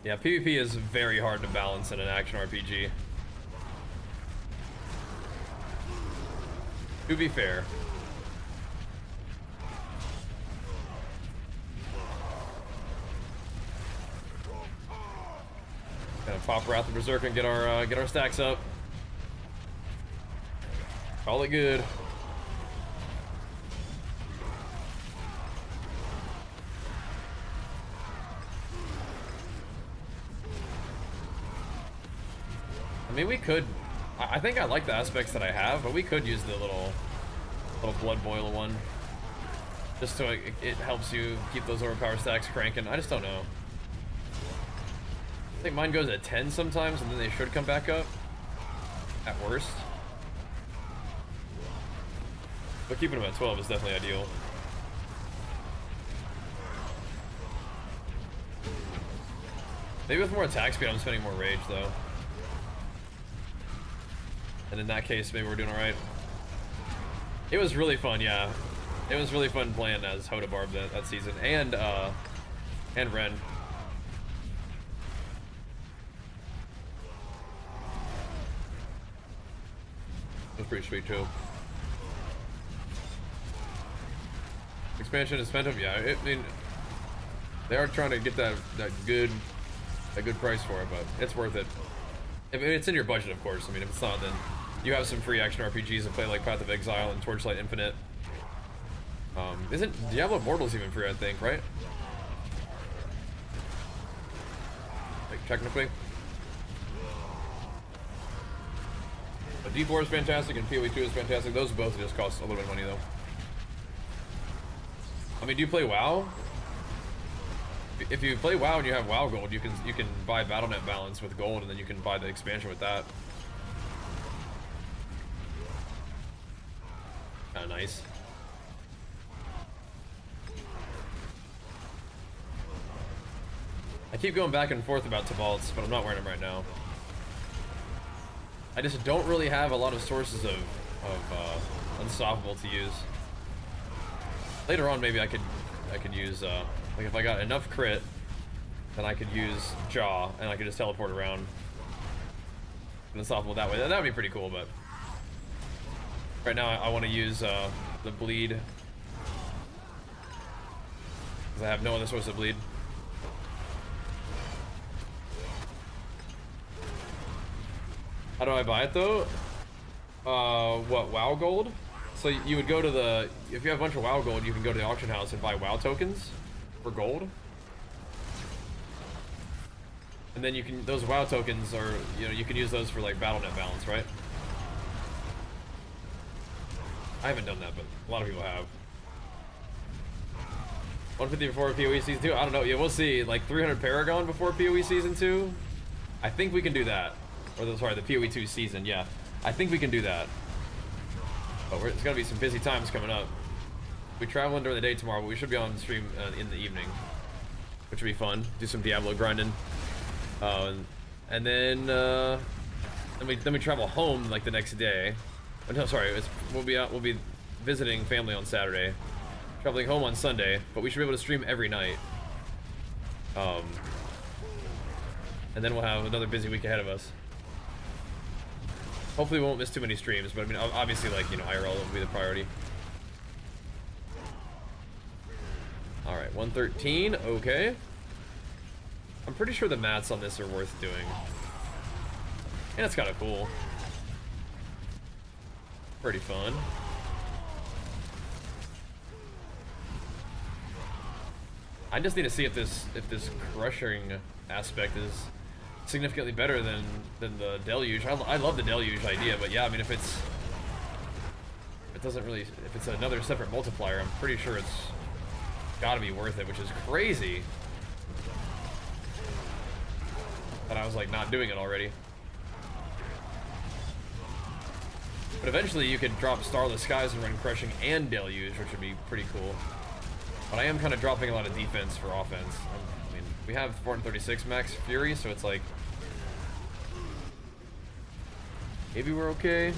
Yeah, PvP is very hard to balance in an action RPG. To be fair. Gonna pop Wrath of Berserker and get our stacks up. Call it good. I mean, we could. I think I like the aspects that I have, but we could use the little blood boil one. Just so it helps you keep those overpower stacks cranking. I just don't know. I think mine goes at 10 sometimes, and then they should come back up. At worst. But keeping them at 12 is definitely ideal. Maybe with more attack speed, I'm spending more rage, though. And in that case, maybe we're doing alright. It was really fun, yeah. It was really fun playing as Hoda Barb that season. And Ren. It was pretty sweet, too. Expansion is expensive, yeah. I mean, they are trying to get that good price for it, but it's worth it. If it's in your budget, of course. I mean, if it's not, then you have some free action RPGs that play like Path of Exile and Torchlight Infinite. Isn't Diablo Immortal's even free, I think, right? Like, technically. But D4 is fantastic and PoE 2 is fantastic. Those both just cost a little bit of money, though. I mean, do you play WoW? If you play WoW and you have WoW gold, you can buy BattleNet balance with gold, and then you can buy the expansion with that. Kinda nice. I keep going back and forth about Tibalts, but I'm not wearing them right now. I just don't really have a lot of sources of Unstoppable to use. Later on, maybe I could use like if I got enough crit, then I could use Jaw and I could just teleport around. Unstoppable that way. That would be pretty cool, but right now I want to use the bleed because I have no other source of bleed. How do I buy it though? What, WoW gold? So you would go to the, if you have a bunch of WoW gold, you can go to the auction house and buy WoW tokens for gold. And then you can, those WoW tokens are, you know, you can use those for like BattleNet balance, right? I haven't done that, but a lot of people have. 150 before PoE Season 2? I don't know, yeah, we'll see. Like 300 Paragon before PoE Season 2? I think we can do that. Or sorry, the PoE 2 season, yeah. I think we can do that. But it's gonna be some busy times coming up. We're traveling during the day tomorrow, but we should be on stream in the evening, which would be fun. Do some Diablo grinding, and then we travel home like the next day. Oh, no, sorry, we'll be visiting family on Saturday, traveling home on Sunday, but we should be able to stream every night. And then we'll have another busy week ahead of us. Hopefully we won't miss too many streams, but I mean, obviously, like, you know, IRL will be the priority. Alright, 113, okay. I'm pretty sure the mats on this are worth doing. And it's kind of cool. Pretty fun. I just need to see if this crushing aspect is significantly better than the deluge. I love the deluge idea, but yeah, I mean, if it's another separate multiplier, I'm pretty sure it's got to be worth it, which is crazy that I was like not doing it already. But eventually you could drop Starless Skies and run Crushing and Deluge, which would be pretty cool. But I am kind of dropping a lot of defense for offense. I mean, we have 436 max Fury, so it's like maybe we're okay.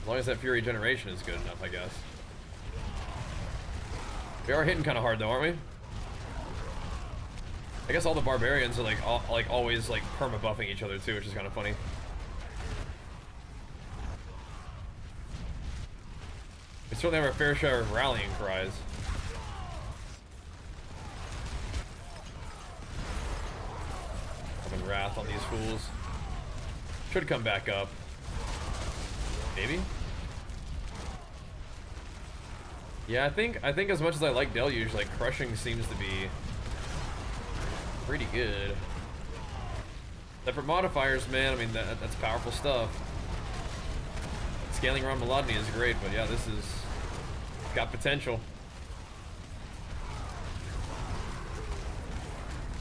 As long as that Fury generation is good enough, I guess. We are hitting kind of hard though, aren't we? I guess all the Barbarians are like always like perma buffing each other too, which is kind of funny. We certainly have our fair share of rallying cries. Having wrath on these fools. Should come back up. Maybe? Yeah, I think as much as I like Deluge, like Crushing seems to be pretty good. Separate modifiers, man. I mean, that's powerful stuff. Scaling around Melodny is great, but yeah, this is got potential.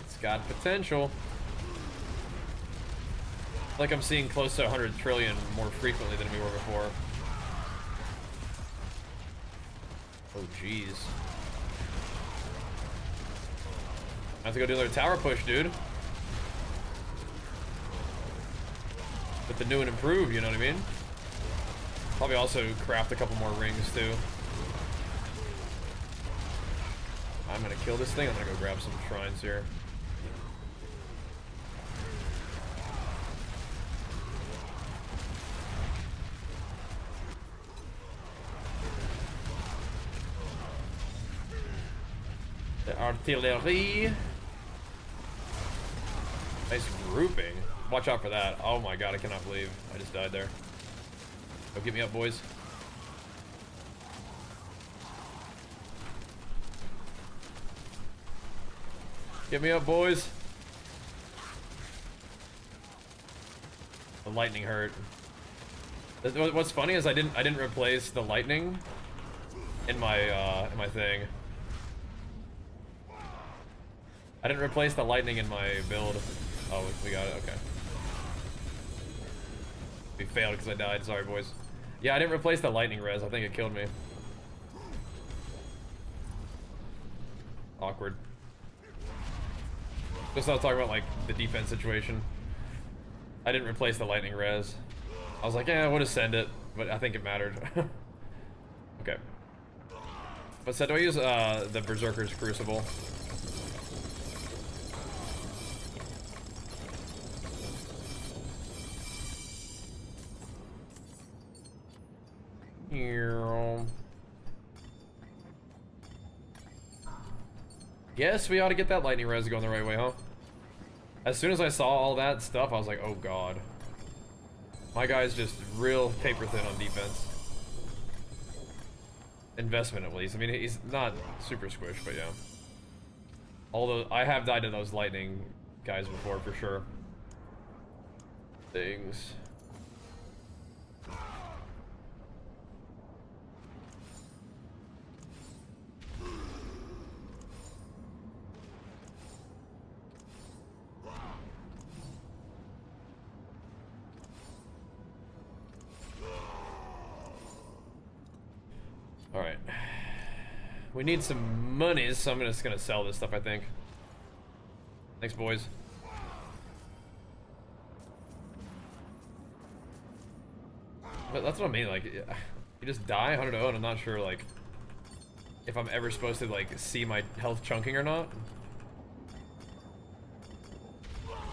It's got potential. Like I'm seeing close to 100 trillion more frequently than we were before. Oh, jeez. I have to go do another tower push, dude. With the new and improved, you know what I mean? Probably also craft a couple more rings, too. I'm gonna kill this thing. I'm gonna go grab some shrines here. The artillery. Nice grouping. Watch out for that. Oh my god, I cannot believe I just died there. Oh, get me up, boys. Get me up, boys. The lightning hurt. What's funny is I didn't replace the lightning in my thing. I didn't replace the lightning in my build. Oh, we got it. Okay. We failed because I died. Sorry, boys. Yeah, I didn't replace the lightning res. I think it killed me. Awkward. Just I was talking about like the defense situation. I didn't replace the lightning res. I was like, yeah, I would have sent it, but I think it mattered. Okay. But so do I use the Berserker's Crucible? Guess we ought to get that lightning res going the right way, huh? As soon as I saw all that stuff, I was like, oh god. My guy's just real paper thin on defense. Investment, at least. I mean, he's not super squished, but yeah. Although, I have died to those lightning guys before, for sure. Things. Alright. We need some money, so I'm just gonna sell this stuff, I think. Thanks, boys. But that's what I mean, like, you just die 100-0, and I'm not sure, like, if I'm ever supposed to, like, see my health chunking or not.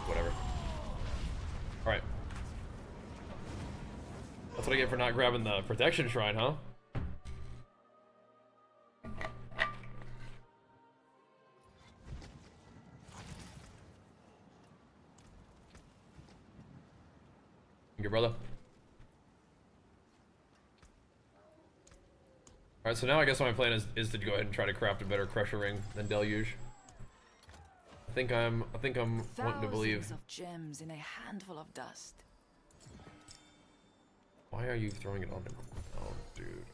Whatever. Alright. That's what I get for not grabbing the protection shrine, huh? Your brother. Alright, so now I guess my plan is to go ahead and try to craft a better crusher ring than Deluge. I think I'm wanting to believe. Thousands of gems in a handful of dust. Why are you throwing it on the ground, dude?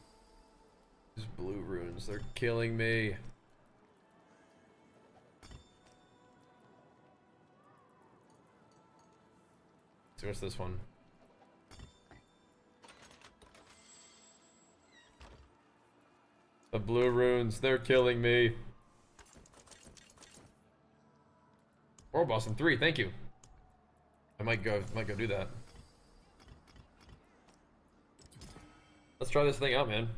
These blue runes, they're killing me. So what's this one? The blue runes, they're killing me. World boss in 3, thank you. I might go do that. Let's try this thing out, man.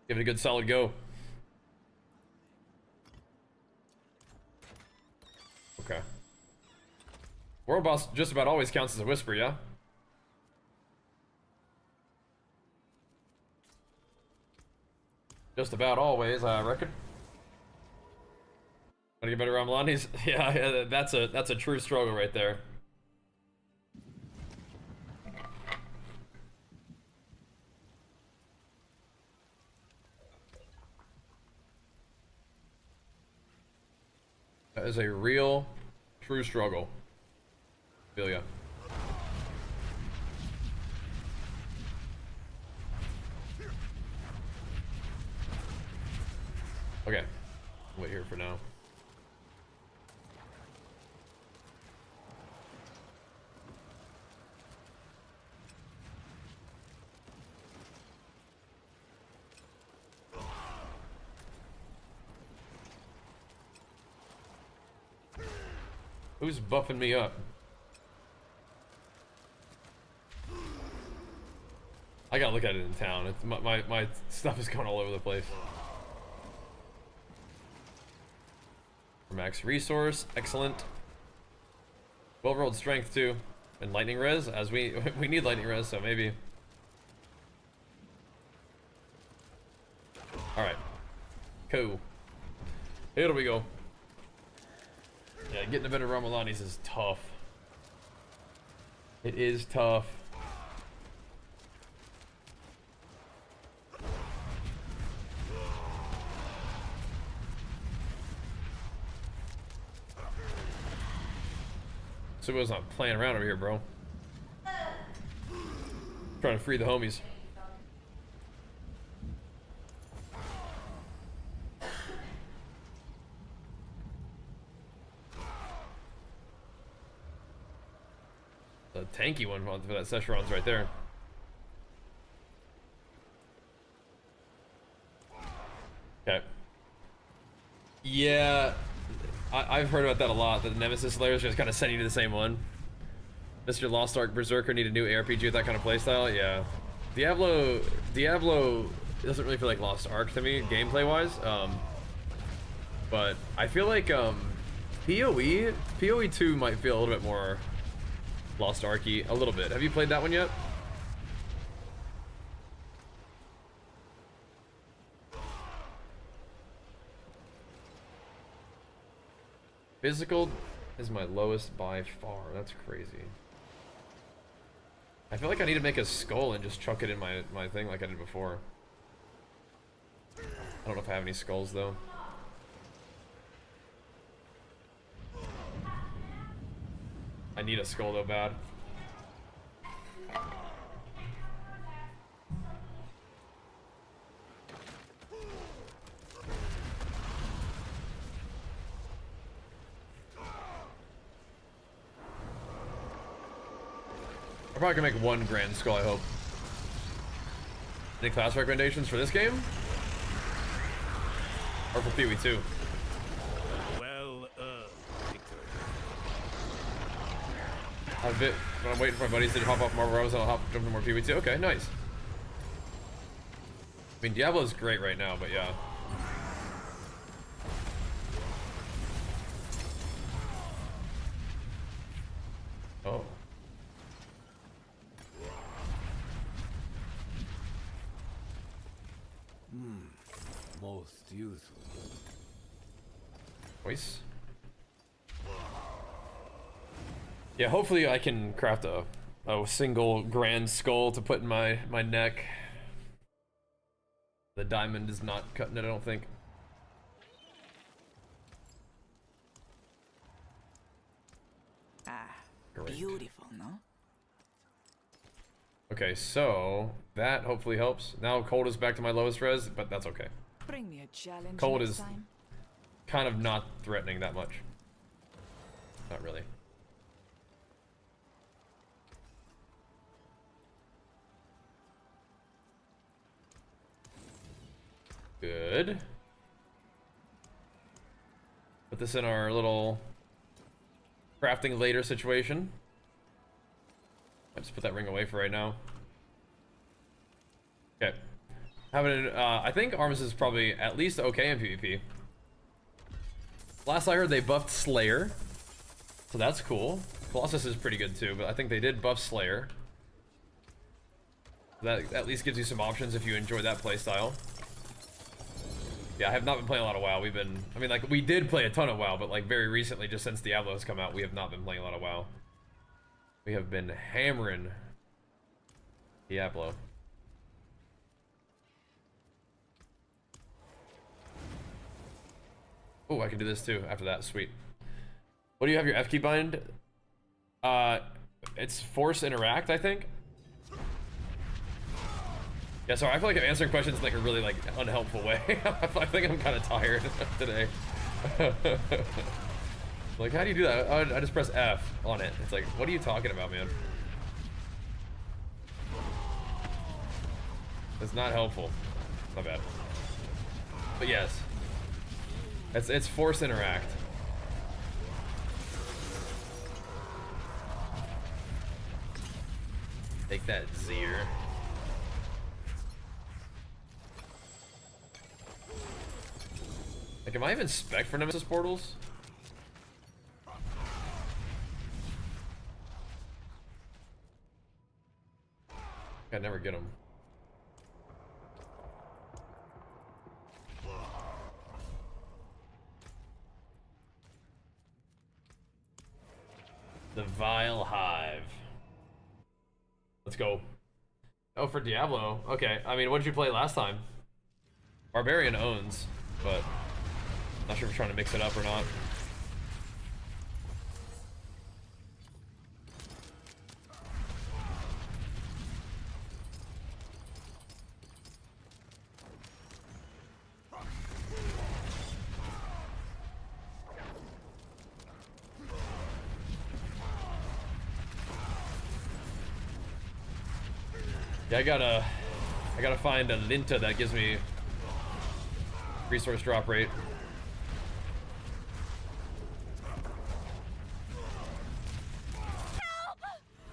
Give it a good solid go. Okay. World boss just about always counts as a whisper, yeah? Just about always, I reckon. Gotta get better around Melani's. Yeah, that's a true struggle right there. That is a real, true struggle. Feel ya. Okay. Wait here for now. Who's buffing me up? I gotta look at it in town. It's my stuff is going all over the place. Max resource, excellent. Well rolled strength too, and lightning res. As we need lightning res, so maybe. All right, cool. Here we go. Yeah, getting a bit of Ramalanis is tough. It is tough. Subo's not playing around over here, bro. Trying to free the homies. The tanky one for that Szechuan's right there. Okay. Yeah, I've heard about that a lot. That the Nemesis Slayers just kind of send you to the same one. Mr. Lost Ark Berserker need a new ARPG with that kind of playstyle. Yeah, Diablo doesn't really feel like Lost Ark to me gameplay wise. But I feel like PoE 2 might feel a little bit more Lost Arky, a little bit. Have you played that one yet? Physical is my lowest by far. That's crazy. I feel like I need to make a skull and just chuck it in my thing like I did before. I don't know if I have any skulls though. I need a skull though bad. I probably can make one grand skull, I hope. Any class recommendations for this game? Or for PoE 2? When I'm waiting for my buddies to hop off Marvel Rivals, I'll jump into more PoE 2. Okay, nice. I mean, Diablo's great right now, but yeah. Oh. Most useful. Voice. Yeah, hopefully I can craft a single grand skull to put in my neck. The diamond is not cutting it, I don't think. Ah, Great. beautiful, no? Okay, so that hopefully helps. Now cold is back to my lowest res, but that's okay. Bring me a challenge Cold next is time. kind of not threatening that much. Not really. Good. Put this in our little crafting later situation. I'll just put that ring away for right now. Okay. I think Arms is probably at least okay in PvP. Last I heard they buffed Slayer. So that's cool. Colossus is pretty good too, but I think they did buff Slayer. That at least gives you some options if you enjoy that playstyle. Yeah, I have not been playing a lot of WoW. I mean, like, we did play a ton of WoW, but like very recently, just since Diablo has come out, we have not been playing a lot of WoW. We have been hammering Diablo. Oh, I can do this too after that. Sweet. What do you have your F key bind? It's force interact, I think. Yeah, sorry, I feel like I'm answering questions in like a really like unhelpful way. I think I'm kind of tired today. Like, how do you do that? I just press F on it. It's like, what are you talking about, man? It's not helpful. My bad. But yes, it's force interact. Take that, Zir. Like, am I even spec for Nemesis portals? I never get them. The Vile Hive. Let's go. Oh, for Diablo. Okay, I mean, what did you play last time? Barbarian owns, but not sure if we're trying to mix it up or not. Yeah, I gotta find a Linta that gives me resource drop rate. Help!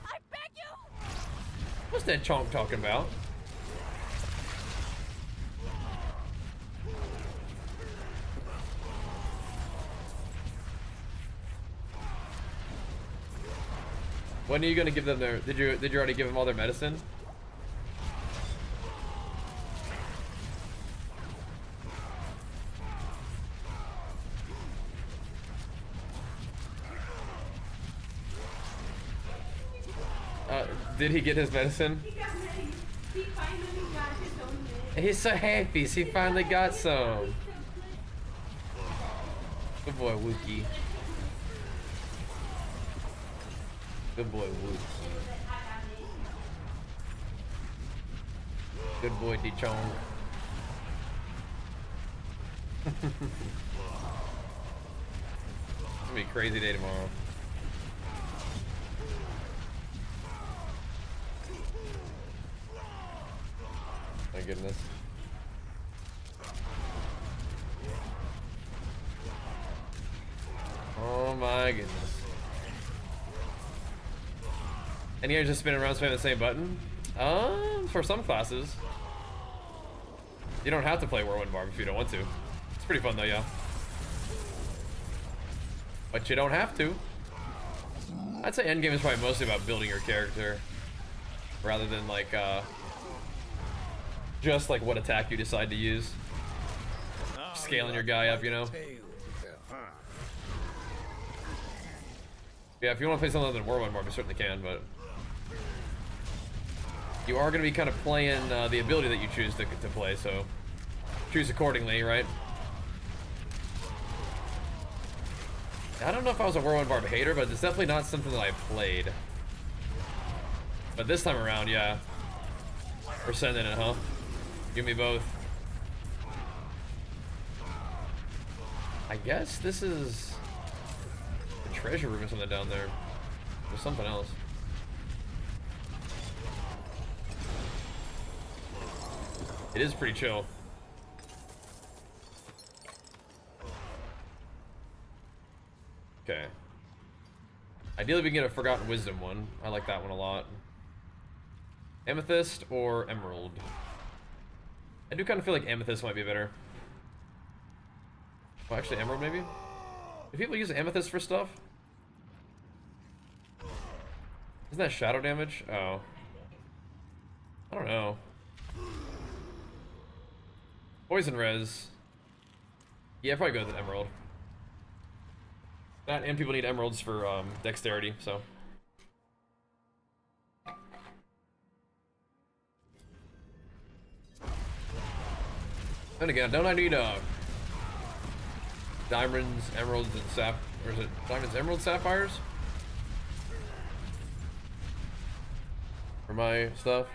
I beg you! What's that chonk talking about? When are you gonna give them their? Did you already give them all their medicine? Did he get his medicine? He finally got his own medicine. He's so happy. He finally got some. Good boy, Wookie. Good boy, Wookie. Good boy, D-Chong. It's gonna be a crazy day tomorrow. My goodness. Oh my goodness. And you're just spinning around spamming the same button? For some classes. You don't have to play Whirlwind Barb if you don't want to. It's pretty fun though, yeah. But you don't have to. I'd say Endgame is probably mostly about building your character rather than like just like what attack you decide to use. Scaling your guy up, you know? Yeah, if you want to play something other than Whirlwind Barb, you certainly can, but you are going to be kind of playing the ability that you choose to play, so choose accordingly, right? I don't know if I was a Whirlwind Barb hater, but it's definitely not something that I played. But this time around, yeah. We're sending it, huh? Give me both. I guess this is the treasure room or something down there. There's something else. It is pretty chill. Okay. Ideally, we can get a Forgotten Wisdom one. I like that one a lot. Amethyst or Emerald? I do kind of feel like Amethyst might be better. Well, actually, Emerald maybe? Do people use Amethyst for stuff? Isn't that shadow damage? Oh. I don't know. Poison res. Yeah, probably go with an Emerald. That and people need emeralds for dexterity, so. And again, don't I need diamonds, emeralds, and Or is it diamonds, emerald, sapphires? For my stuff.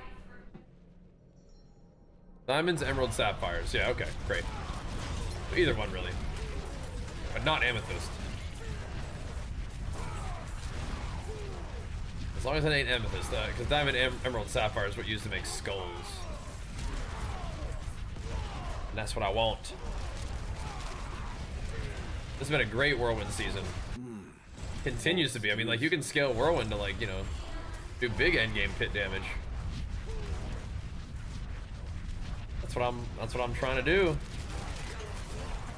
Diamonds, emerald, sapphires. Yeah, okay, great. Either one, really. But not amethyst. As long as it ain't amethyst, because diamond, emerald, sapphire is what you use to make skulls. And that's what I want. This has been a great whirlwind season. Continues to be. I mean, like, you can scale whirlwind to, like, you know, do big endgame pit damage. That's what I'm trying to do.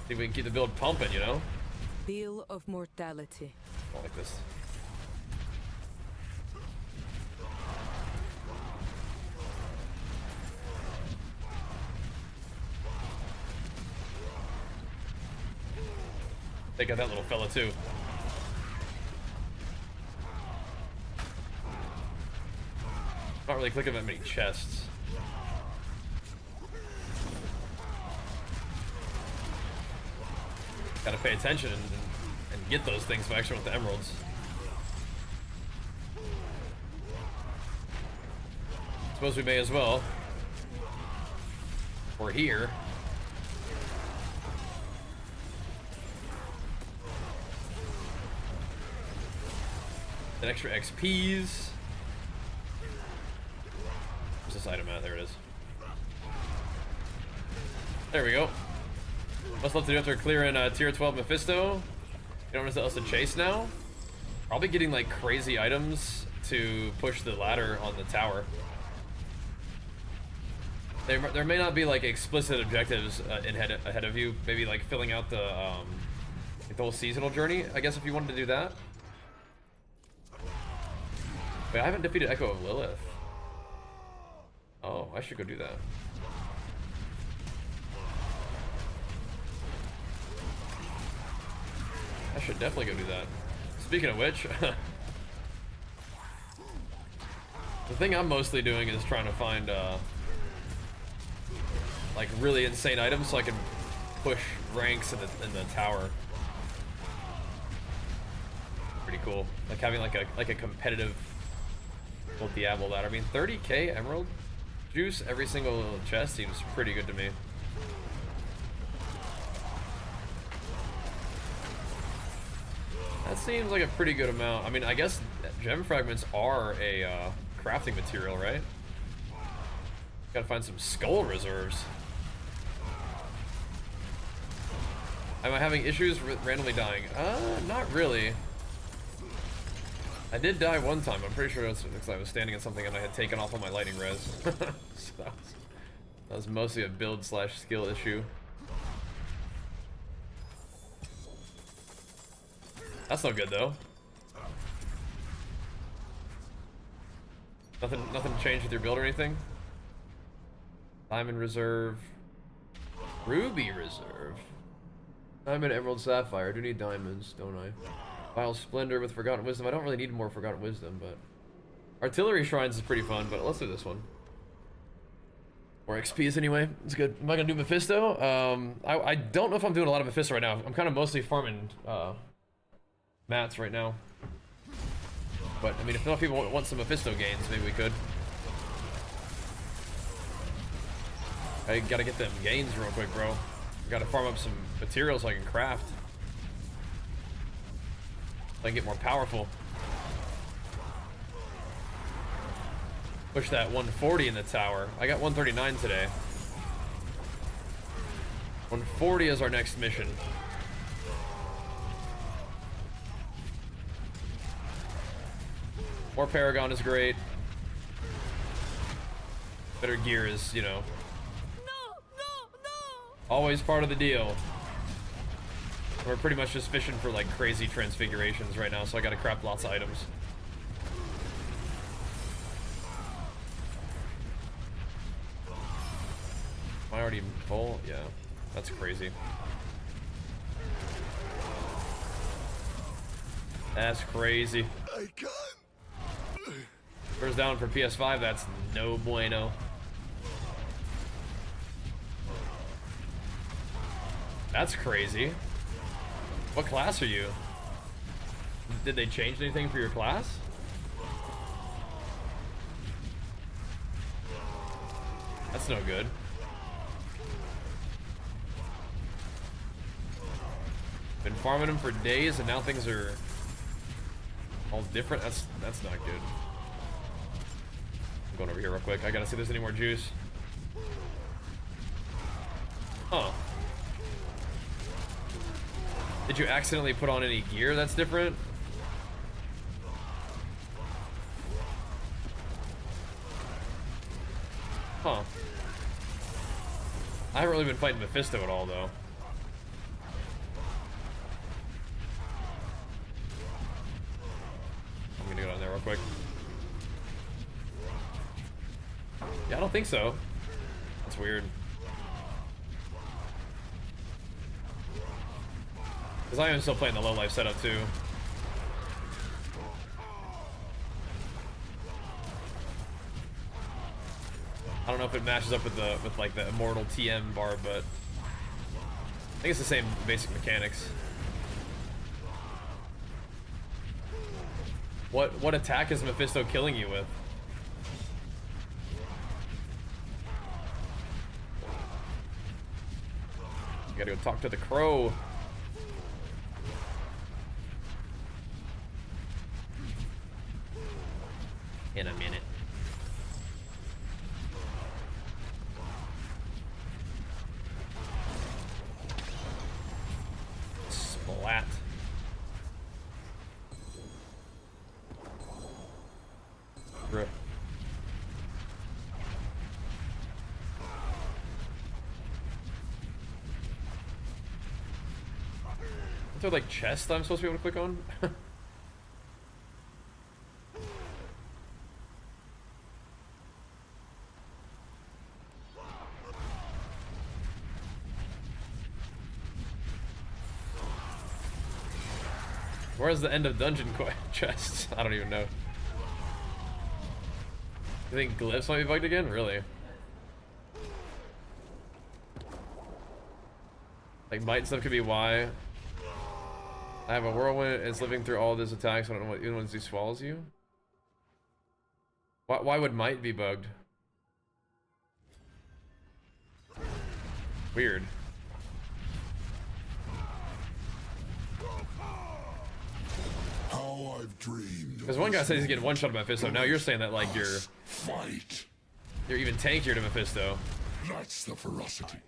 See if we can keep the build pumping, you know? Wheel of mortality. I like this. Take out that little fella too. Not really clicking that many chests. Gotta pay attention and get those things if I actually want the emeralds. Suppose we may as well. We're here. An extra XPs. Where's this item at? There it is. There we go. What's left to do after clearing tier 12 Mephisto? You don't know what else to chase now? Probably getting like crazy items to push the ladder on the tower. There may not be like explicit objectives ahead of you. Maybe like filling out the whole seasonal journey, I guess, if you wanted to do that. Wait, I haven't defeated Echo of Lilith. Oh, I should go do that. I should definitely go do that. Speaking of which, the thing I'm mostly doing is trying to find like really insane items so I can push ranks in the tower. Pretty cool. Like having like a competitive little Diablo ladder. I mean, 30k emerald juice every single chest seems pretty good to me. That seems like a pretty good amount. I mean, I guess gem fragments are a crafting material, right? Gotta find some skull reserves. Am I having issues with randomly dying? Not really. I did die one time. I'm pretty sure it was because I was standing in something and I had taken off all my lightning res. So that was mostly a build / skill issue. That's no good though. Nothing changed with your build or anything? Diamond reserve. Ruby reserve. Diamond, emerald, sapphire. I do need diamonds, don't I? Vile splendor with forgotten wisdom. I don't really need more forgotten wisdom, but artillery shrines is pretty fun. But let's do this one. More XPs anyway. It's good. Am I gonna do Mephisto? I don't know if I'm doing a lot of Mephisto right now. I'm kind of mostly farming mats right now. But I mean, if enough people want some Mephisto gains, maybe we could. I gotta get them gains real quick, bro. Gotta farm up some materials so I can craft. So I can get more powerful. Push that 140 in the tower. I got 139 today. 140 is our next mission. More Paragon is great. Better gear is, you know, always part of the deal. We're pretty much just fishing for like crazy transfigurations right now, so I gotta craft lots of items. Am I already full? Yeah, that's crazy. That's crazy. I can't. First down for PS5, that's no bueno. That's crazy. What class are you? Did they change anything for your class? That's no good. Been farming them for days and now things are all different. That's not good. I'm going over here real quick. I gotta see if there's any more juice. Huh. Did you accidentally put on any gear that's different? Huh. I haven't really been fighting Mephisto at all, though. I'm gonna go down there real quick. Yeah, I don't think so. That's weird. Because I am still playing the low life setup too. I don't know if it matches up with like the immortal TM bar, but I think it's the same basic mechanics. What attack is Mephisto killing you with? You gotta go talk to the crow. In a minute. Splat. Bruh. Is there like chests I'm supposed to be able to click on? Where's the end of dungeon chests? I don't even know. You think glyphs might be bugged again? Really? Like might and stuff could be why. I have a whirlwind and it's living through all of his attacks. I don't know what even once he swallows you. Why would might be bugged? Weird. How I've dreamed. Because one guy says he's getting one shot at Mephisto. Now you're saying that like you're even tankier to Mephisto. That's the ferocity.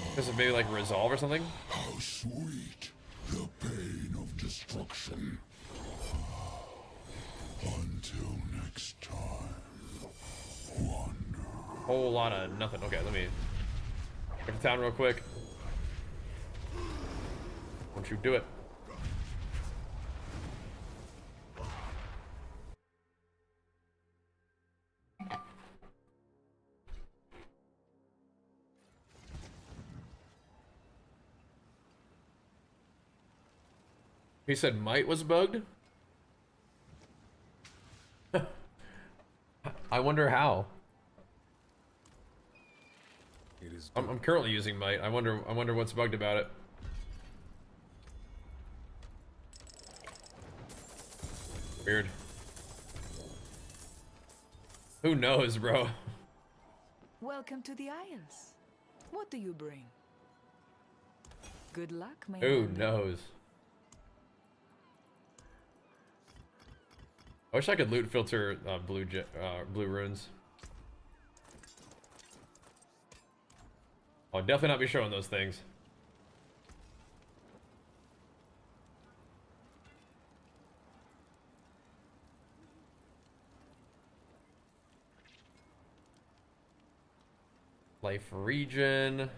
Because of maybe like resolve or something. How sweet the pain of destruction. Until next time. Wonder. Whole lot of nothing. Okay, let me get to town real quick. Don't you do it. He said might was bugged? I wonder how. It is I'm currently using might. I wonder what's bugged about it. Weird. Who knows, bro? Welcome to the Isles. What do you bring? Good luck, my Who man. knows? I wish I could loot filter blue runes. I'll definitely not be showing those things. Life regen.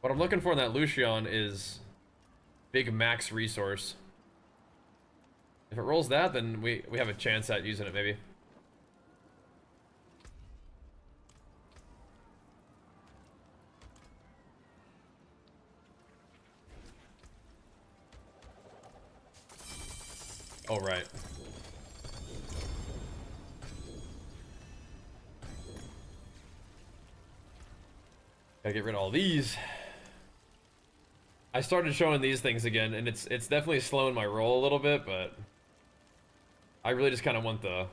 What I'm looking for in that Lucian is big max resource. If it rolls that, then we have a chance at using it, maybe. Oh, right. Gotta get rid of all these. I started showing these things again, and it's definitely slowing my roll a little bit, but I really just kind of want the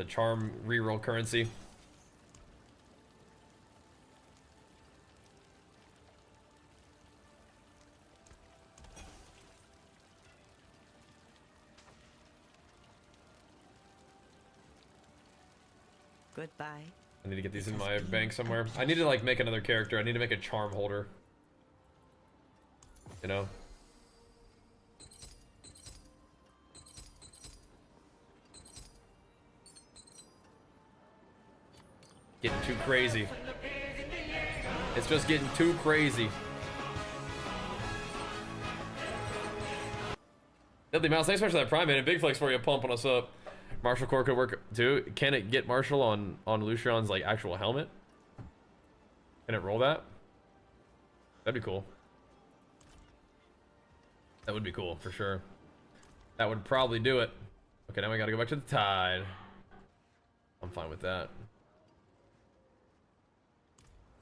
charm reroll currency. Goodbye. I need to get these in my bank somewhere. I need to like make another character. I need to make a charm holder. You know? Getting too crazy. It's just getting too crazy. Deadly Mouse, thanks so much for that Prime, man. And big flex for you, pumping us up. Martial Core could work too. Can it get Martial on Lucian's like actual helmet? Can it roll that? That'd be cool. That would be cool for sure. That would probably do it. Okay, now we gotta go back to the Tide. I'm fine with that.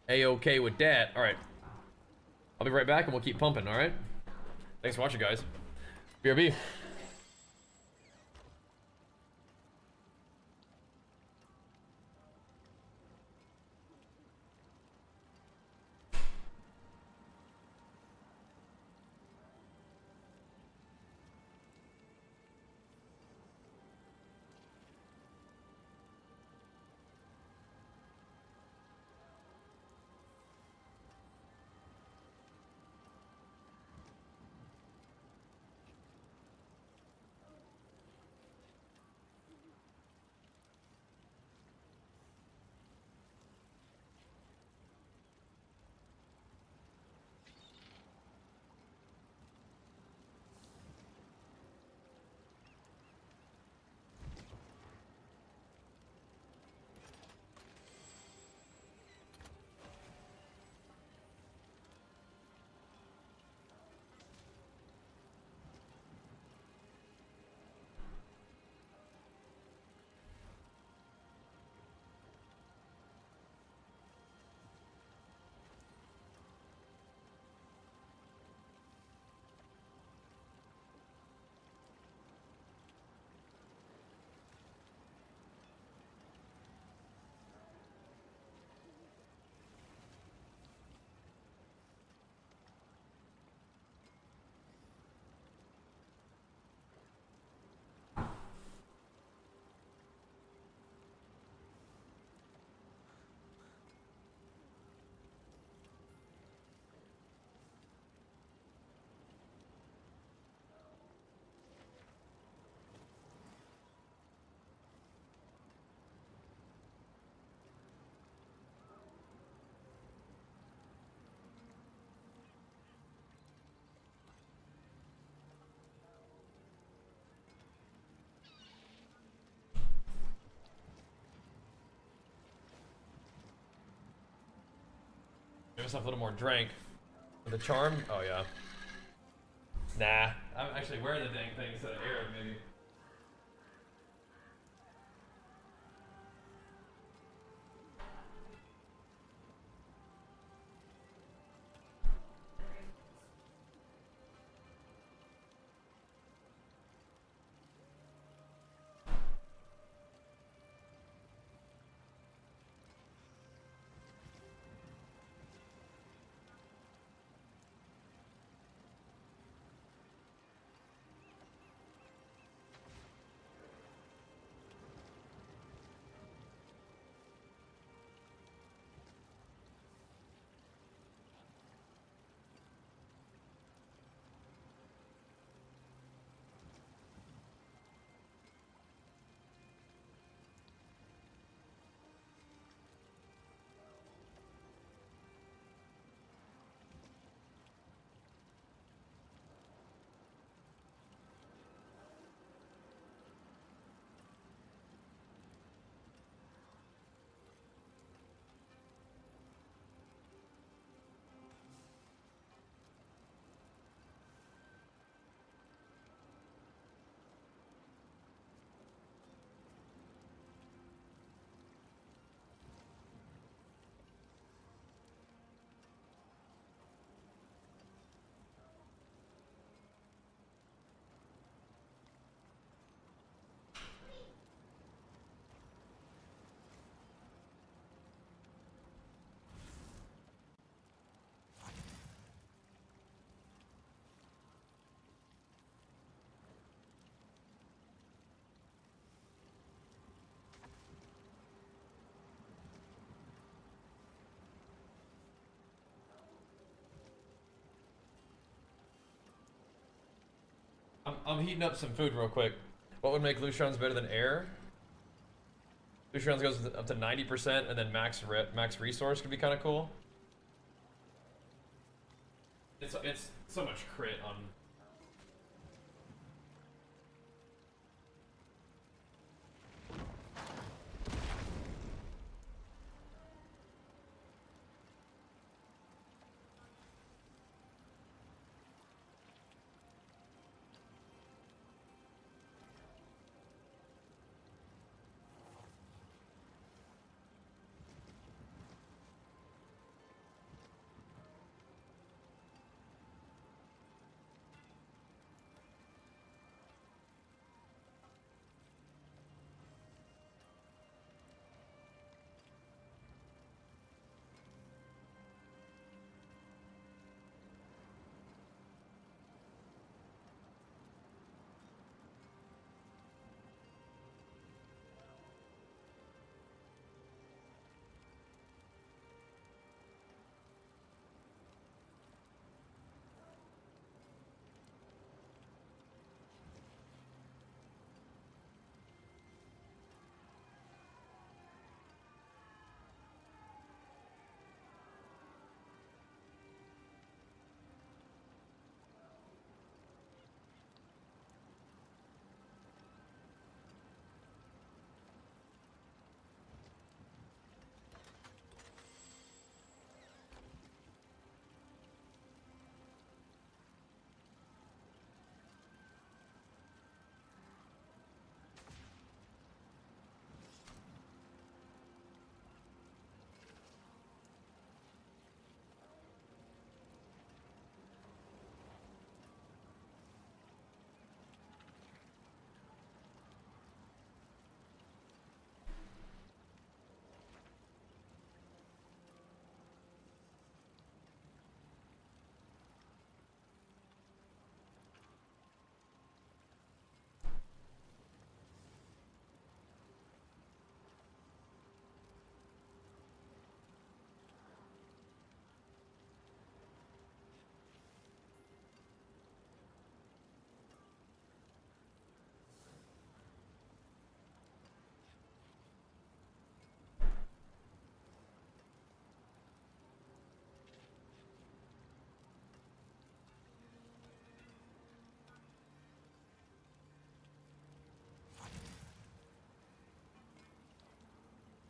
A-okay with that. All right. I'll be right back and we'll keep pumping, all right? Thanks for watching, guys. BRB. Give myself a little more drink. The charm? Oh, yeah. Nah. I'm actually wearing the dang thing instead of Arab, maybe. I'm heating up some food real quick. What would make Lucian's better than air? Lucian's goes up to 90%, and then max resource could be kind of cool. It's so much crit on.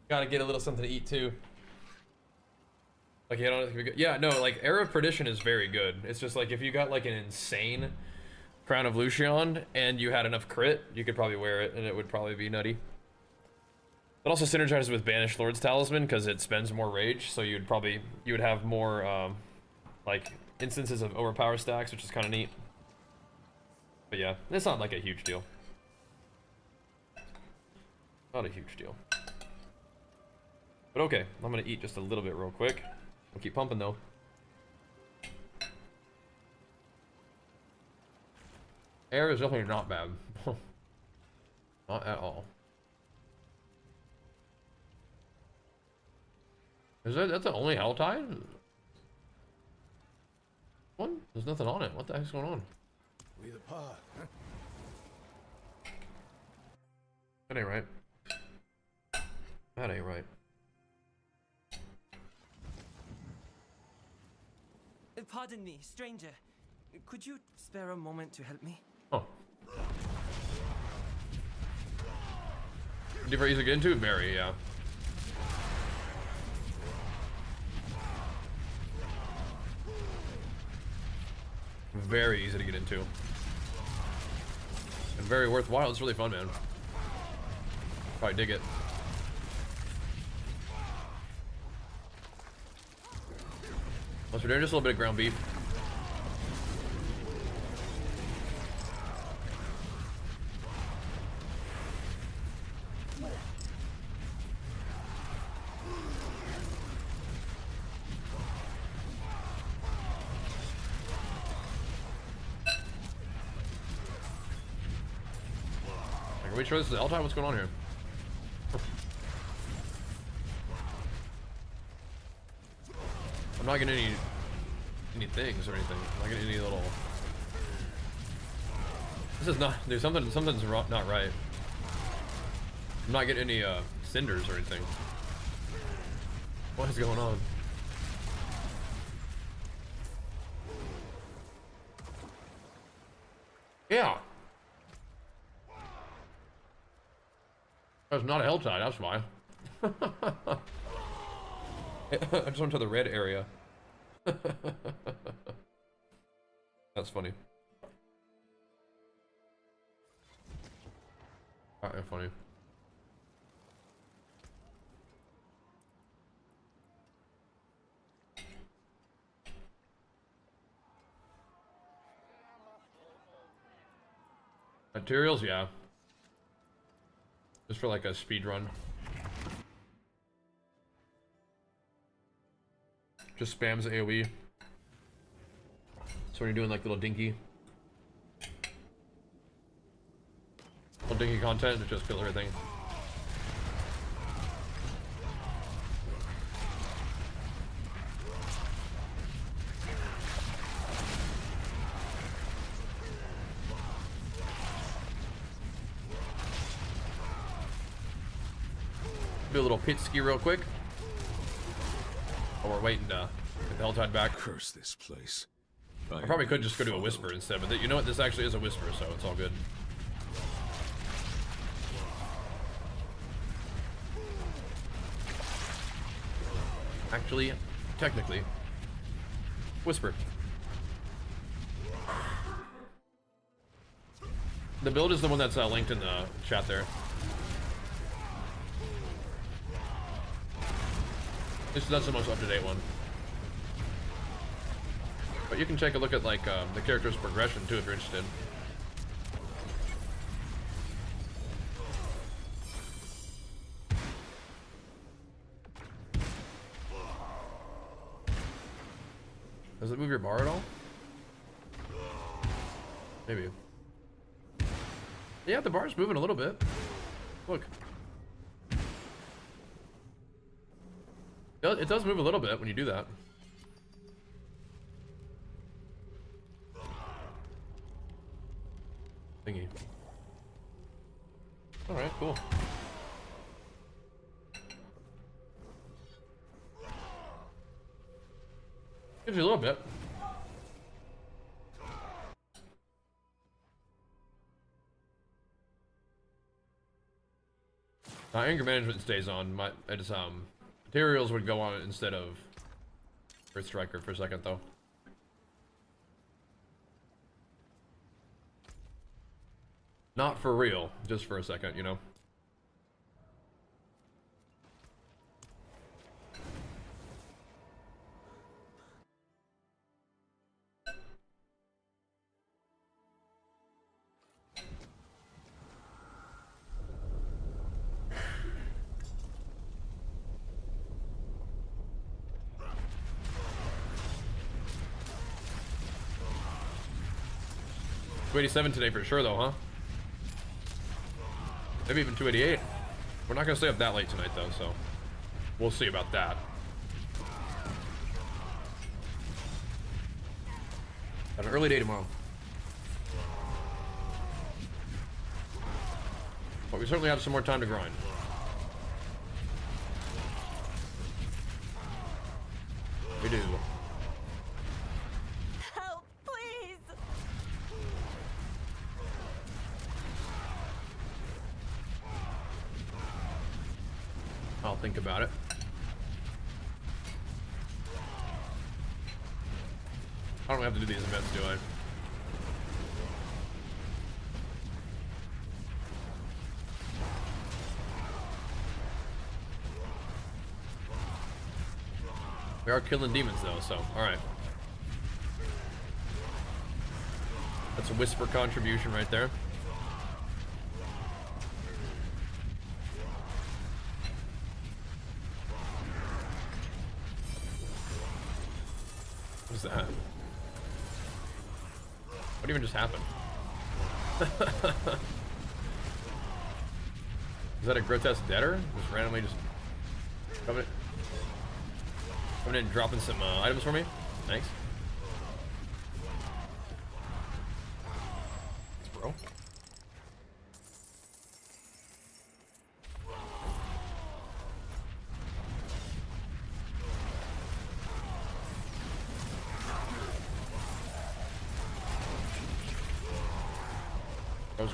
Gotta get a little something to eat too. Like, you know, yeah, no, like Era of Perdition is very good. It's just like if you got like an insane Crown of Lucian and you had enough crit, you could probably wear it and it would probably be nutty. It also synergizes with Banished Lord's Talisman because it spends more rage, so you would have more like instances of overpower stacks, which is kind of neat. But yeah, it's not like a huge deal. Not a huge deal. But okay, I'm gonna eat just a little bit real quick. We'll keep pumping though. Air is definitely not bad. Not at all. That's the only Hell Tide? What? There's nothing on it. What the heck's going on? We the part, huh? That ain't right. That ain't right. Pardon me, stranger. Could you spare a moment to help me? Oh. Very easy to get into? Very, yeah. Very easy to get into. And very worthwhile. It's really fun, man. Probably dig it. Once we're doing just a little bit of ground beef. Are we sure this is L-time? What's going on here? I'm not getting any things or anything. I'm not getting any little This is not, dude, something's not right. I'm not getting any cinders or anything. What is going on? Yeah. That's not a hell tide, that's why. I just went to the red area. That's funny. That's funny. Materials, yeah. Just for like a speed run. Just spams AoE. So when you're doing like little dinky content, it just kill everything. Do a little pit ski real quick. Oh, we're waiting to get the Helltide back. Curse this place. I probably could just go to a Whisper instead, but you know what? This actually is a Whisper, so it's all good. Actually, technically, Whisper. The build is the one that's linked in the chat there. That's the most up-to-date one. But you can take a look at like the character's progression too if you're interested. Does it move your bar at all? Maybe. Yeah, the bar's moving a little bit. Look. It does move a little bit when you do that. Thingy. Alright, cool. Gives you a little bit. Anger management stays on. It's materials would go on instead of Earth Striker for a second though. Not for real, just for a second, you know. $287 today for sure though, huh? Maybe even 288. We're not gonna stay up that late tonight though, so we'll see about that. Got an early day tomorrow. But we certainly have some more time to grind. We do. Help, please! I'll think about it. I don't have to do these events, do I? We are killing demons though, so alright. That's a Whisper contribution right there. What is that? What even just happened? Is that a grotesque deader? Just randomly just coming in and dropping some items for me? Thanks. Thanks, bro.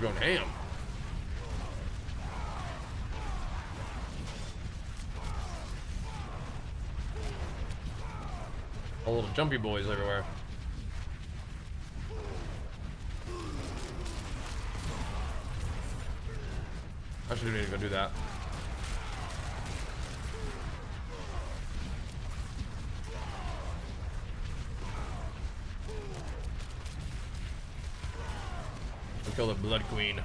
was going ham. All little jumpy boys everywhere. I should need to go do that. I'll kill the Blood Queen.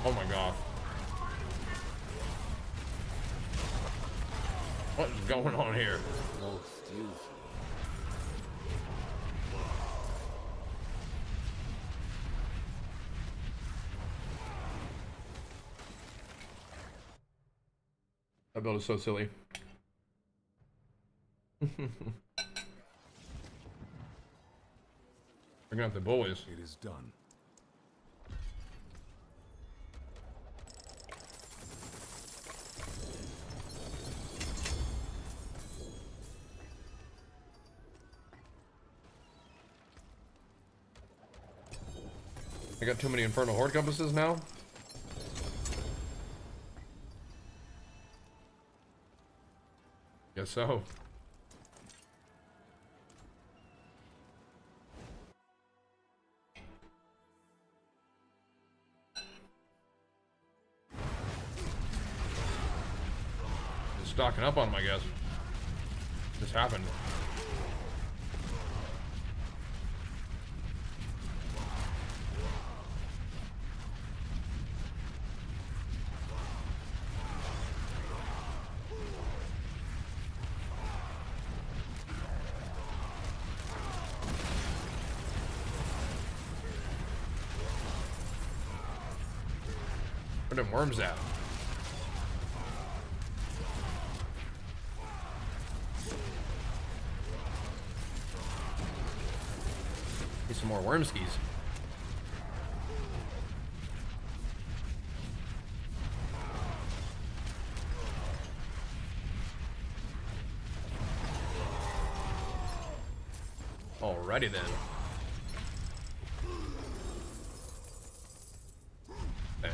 Oh my god. What is going on here? That build is so silly. We're gonna have the boys. It is done. I got too many Infernal Horde compasses now. Guess so. Just stocking up on them, I guess. This happened. Where them worms at? Need some more worm skis. Alrighty then.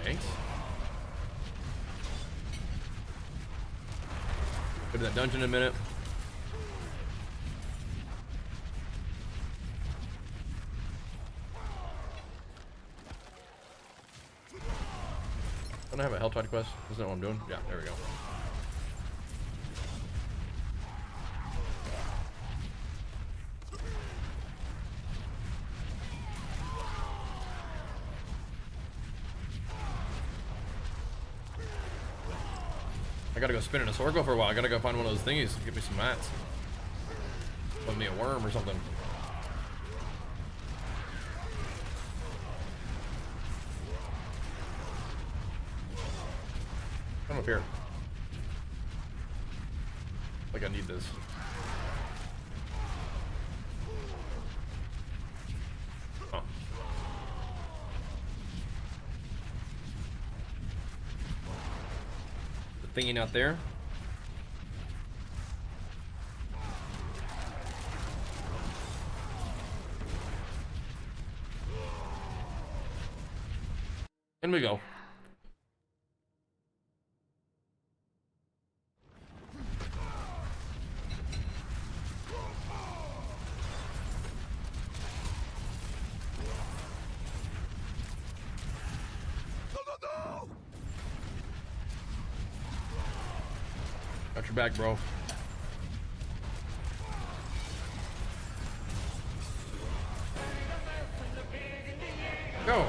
Thanks. Go to that dungeon in a minute. Don't I have a Helltide quest? Isn't that what I'm doing? Yeah, there we go. I gotta go spin in a circle for a while. I gotta go find one of those thingies to get me some mats. Put me a worm or something. Come up here. Like I need this. Huh. The thingy out there. In we go. Got your back, bro. Go.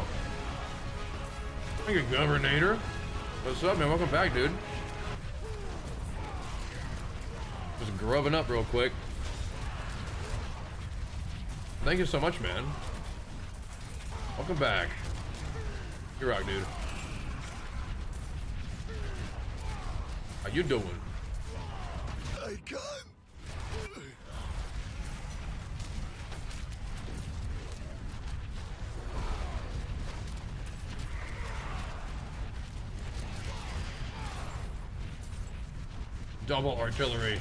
Thank you, Governor. What's up, man? Welcome back, dude. Just grubbing up real quick. Thank you so much, man. Welcome back. You rock, dude. How you doing? I can't. Double artillery.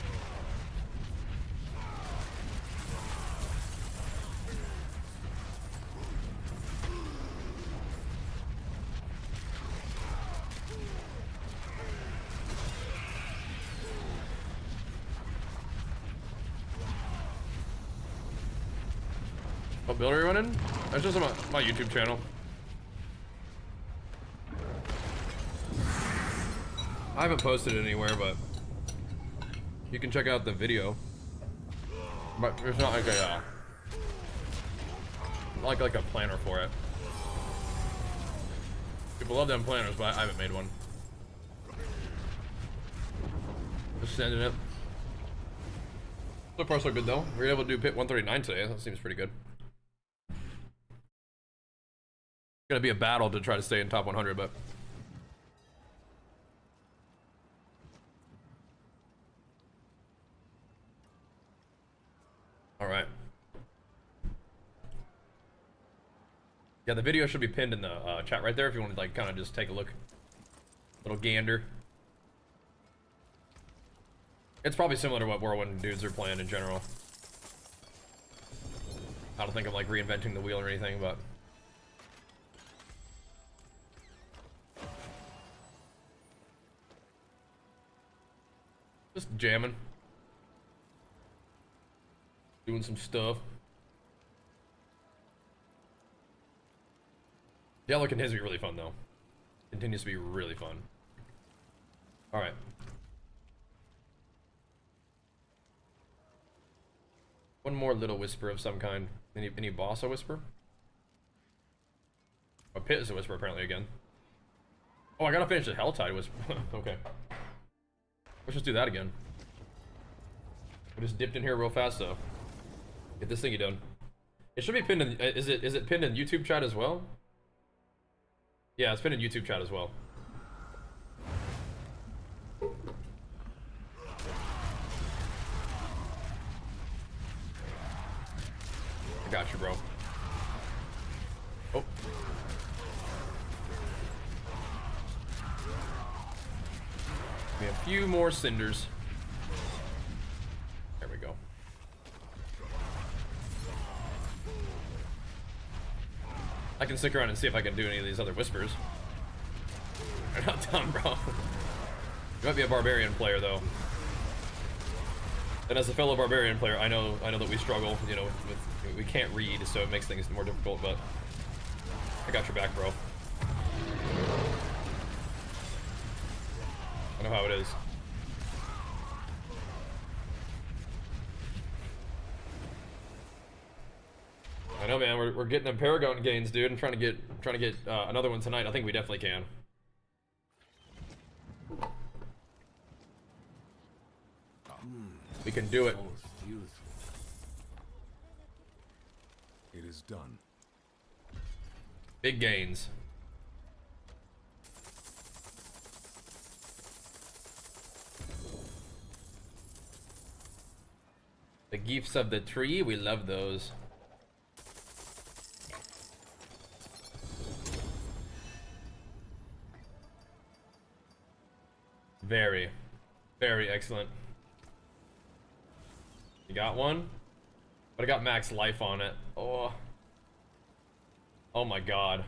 What build are you running? That's just on my YouTube channel. I haven't posted it anywhere, but you can check out the video. But there's not like a like a planner for it. People love them planners, but I haven't made one. Just sending it. So far so good though. We were able to do pit 139 today. That seems pretty good. It's gonna be a battle to try to stay in top 100, but all right. Yeah, the video should be pinned in the chat right there if you want to like kind of just take a look. Little gander. It's probably similar to what Whirlwind dudes are playing in general. I don't think I'm like reinventing the wheel or anything, but just jamming. Doing some stuff. Diablo continues to be really fun though. Continues to be really fun. Alright. One more little whisper of some kind. Any boss a whisper? A pit is a whisper apparently again. Oh, I gotta finish the Helltide whisper. Okay. Let's just do that again. I just dipped in here real fast though. Get this thingy done. It should be pinned in, is it pinned in YouTube chat as well? Yeah, it's pinned in YouTube chat as well. I got you, bro. Oh. Give me a few more cinders. There we go. I can stick around and see if I can do any of these other whispers. They're not done, bro. You might be a Barbarian player, though. And as a fellow Barbarian player, I know that we struggle, you know, we can't read, so it makes things more difficult, but I got your back, bro. I know how it is. I know, man. We're getting them Paragon gains, dude. I'm trying to get another one tonight. I think we definitely can. We can do it. It is done. Big gains. The gifts of the tree, we love those. Very, very excellent. You got one? But I got max life on it. Oh. Oh my god.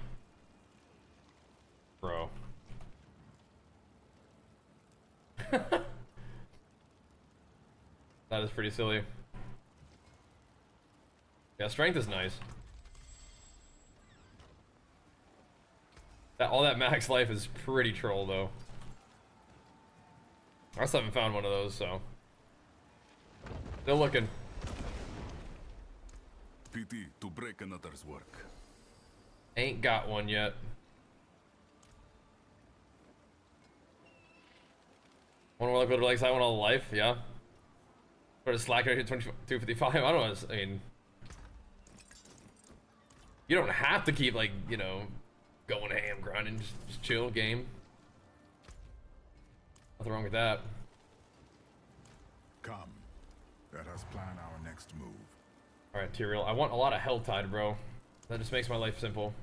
Bro. That is pretty silly. Yeah, strength is nice. All that max life is pretty troll though. I still haven't found one of those, so still looking. Pity to break another's work. Ain't got one yet. One more liquid legs. I want all the life. Yeah. Sort of slacking at 255. I don't know. I mean, you don't have to keep like, you know, going ham grinding. Just chill game. Nothing wrong with that. Come. Let us plan our next move. Alright, Tyrael. I want a lot of Helltide, bro. That just makes my life simple.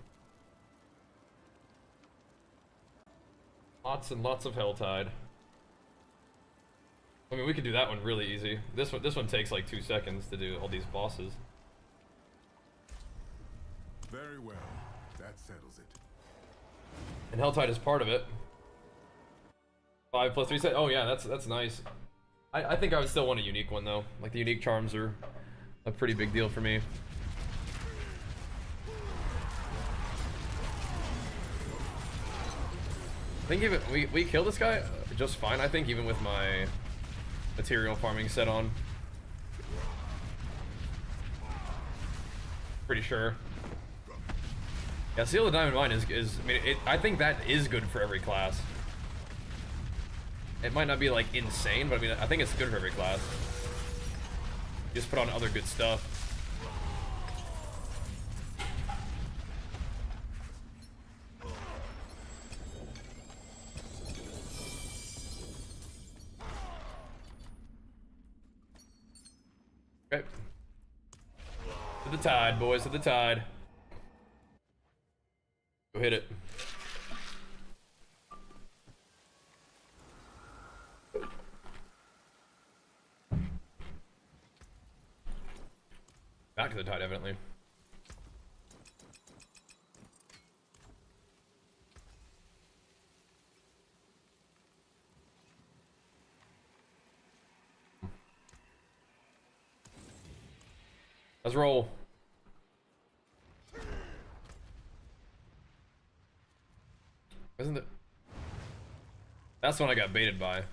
Lots and lots of Helltide. I mean, we could do that one really easy. This one takes like 2 seconds to do all these bosses. Very well. That settles it. And Helltide is part of it. 5 plus 3 set. Oh yeah, that's nice. I think I would still want a unique one though. Like the unique charms are a pretty big deal for me. I think even we killed this guy just fine, I think, even with my material farming set on. Pretty sure. Yeah, Seal of the Diamond Mine is I mean, I think that is good for every class. It might not be like insane, but I mean, I think it's good for every class. Just put on other good stuff. Okay. To the tide, boys, to the tide. Go hit it. Back to the tide, evidently. Let's roll. Isn't it? That's when I got baited by.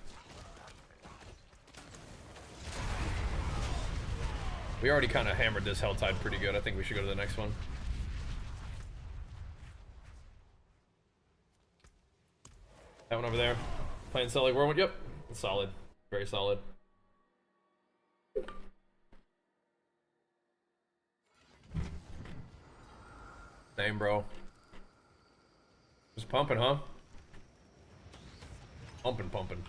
We already kind of hammered this hell tide pretty good. I think we should go to the next one. That one over there. Playing Selling Whirlwind. Yep. Solid. Very solid. Same, bro. Just pumping, huh? Pumping.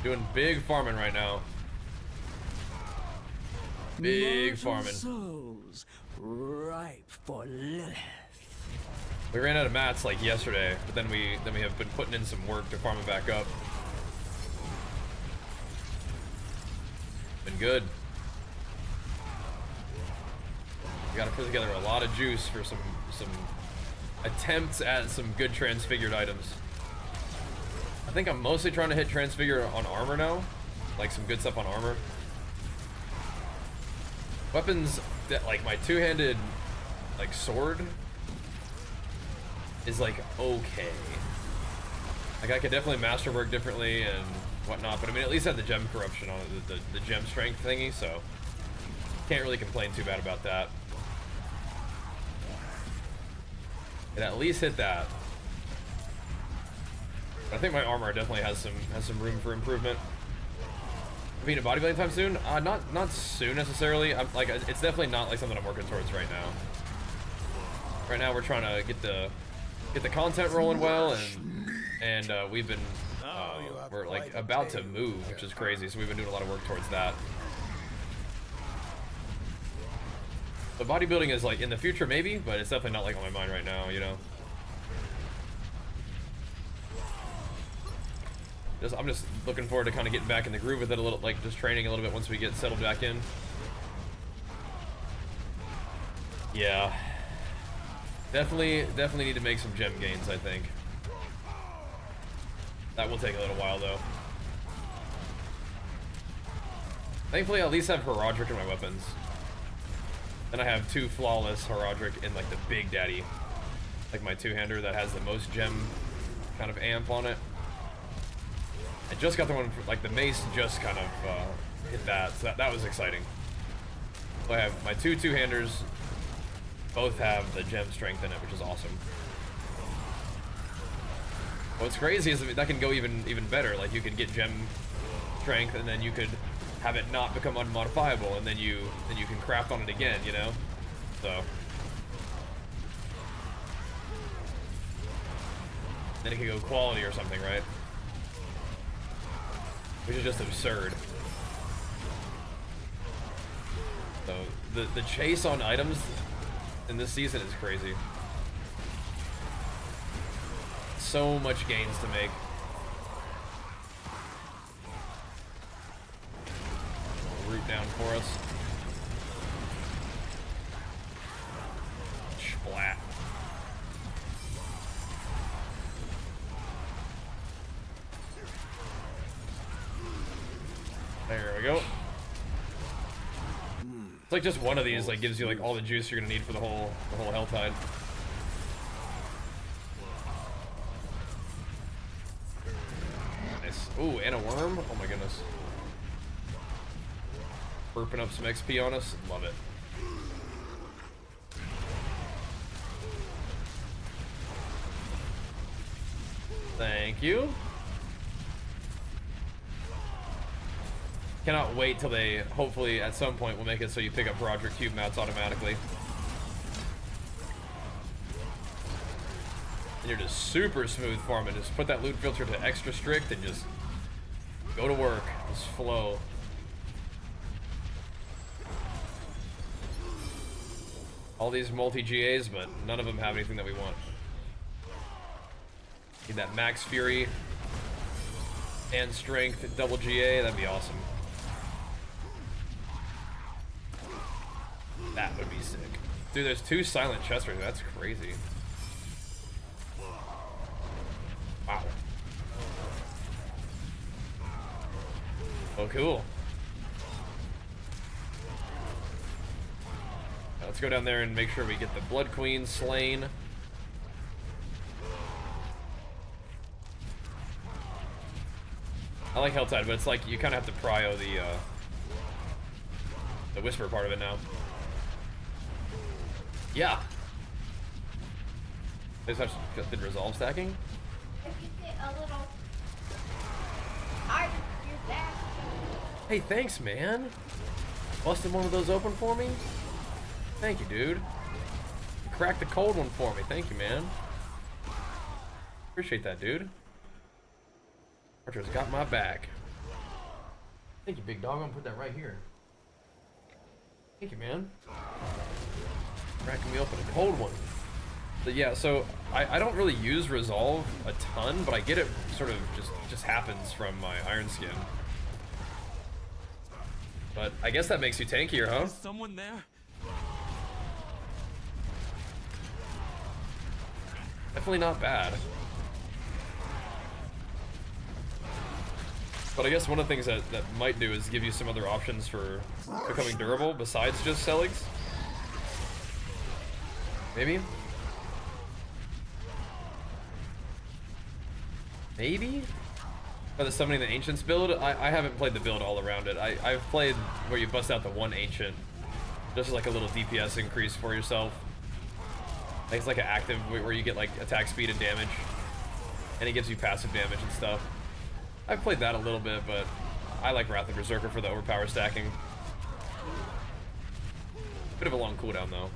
Doing big farming right now. Big farming. Souls ripe for Lilith. We ran out of mats like yesterday, but then we have been putting in some work to farm it back up. Been good. We gotta put together a lot of juice for some attempts at some good transfigured items. I think I'm mostly trying to hit transfigure on armor now, like some good stuff on armor. Weapons that, like my two-handed like sword is like okay. Like I could definitely masterwork differently and whatnot, but I mean at least I had the gem corruption on it, the gem strength thingy, so can't really complain too bad about that. It at least hit that. But I think my armor definitely has some room for improvement. Being a bodybuilding time soon? Not soon necessarily. I'm like it's definitely not like something I'm working towards right now. Right now we're trying to get the content rolling well, and we've been we're like about to move, which is crazy. So we've been doing a lot of work towards that. But bodybuilding is like in the future maybe, but it's definitely not like on my mind right now, you know. I'm just looking forward to kind of getting back in the groove with it a little, like just training a little bit once we get settled back in. Yeah. Definitely need to make some gem gains, I think. That will take a little while though. Thankfully I at least have Herodric in my weapons. Then I have two flawless Herodric in like the Big Daddy. Like my two-hander that has the most gem kind of amp on it. I just got the one, like the mace just kind of hit that, so that was exciting. So I have my two-handers, both have the gem strength in it, which is awesome. What's crazy is that can go even better. Like you can get gem strength, and then you could have it not become unmodifiable, and then you can craft on it again, you know. So then it could go quality or something, right? Which is just absurd. So the chase on items in this season is crazy. So much gains to make. Root down for us. Splat. There we go. It's like just one of these like gives you like all the juice you're gonna need for the whole hell tide. Nice. Ooh, and a worm. Oh my goodness. Burping up some XP on us. Love it. Thank you. Cannot wait till they, hopefully at some point, will make it so you pick up Roger Cube mats automatically. And you're just super smooth farming. Just put that loot filter to extra strict and just go to work. Just flow. All these multi-GAs, but none of them have anything that we want. Need that max fury and strength double GA, that'd be awesome. That would be sick. Dude, there's 2 silent chests right there. That's crazy. Wow. Oh, cool. Let's go down there and make sure we get the Blood Queen slain. I like Helltide, but it's like you kind of have to prio the Whisper part of it now. Yeah. They just did resolve stacking. If you get a little higher, you're that. Hey, thanks, man. Busted one of those open for me. Thank you, dude. You cracked the cold one for me. Thank you, man. Appreciate that, dude. Archer's got my back. Thank you, big dog. I'm gonna put that right here. Thank you, man. Cracking me open a cold one. But yeah, so I don't really use resolve a ton, but I get it sort of just happens from my iron skin. But I guess that makes you tankier, huh? Is someone there? Definitely not bad. But I guess one of the things that might do is give you some other options for becoming durable besides just Celigs. Maybe? Maybe? Or the Summoning the Ancients build? I haven't played the build all around it. I've played where you bust out the one Ancient. Just as like a little DPS increase for yourself. Like it's like an active where you get like attack speed and damage. And it gives you passive damage and stuff. I've played that a little bit, but I like Wrath of Berserker for the overpower stacking. Bit of a long cooldown though.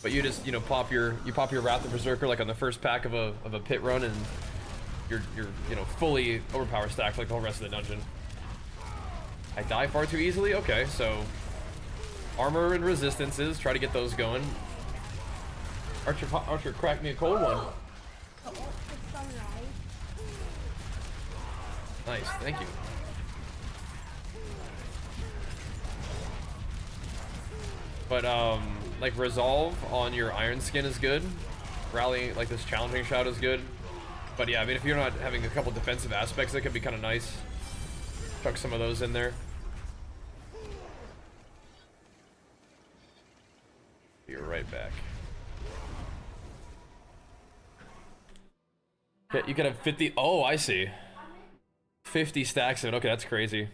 But you just, you know, pop your Wrath of Berserker like on the first pack of a pit run, and you're you know, fully overpower stacked like the whole rest of the dungeon. I die far too easily? Okay, so armor and resistances, try to get those going. Archer cracked me a cold one. Nice, thank you. But like resolve on your iron skin is good. Rally, like this challenging shout is good. But yeah, I mean if you're not having a couple defensive aspects, that could be kind of nice. Chuck some of those in there. Be right back. Yeah, you could have 50. Oh, I see. 50 stacks of it. Okay, that's crazy.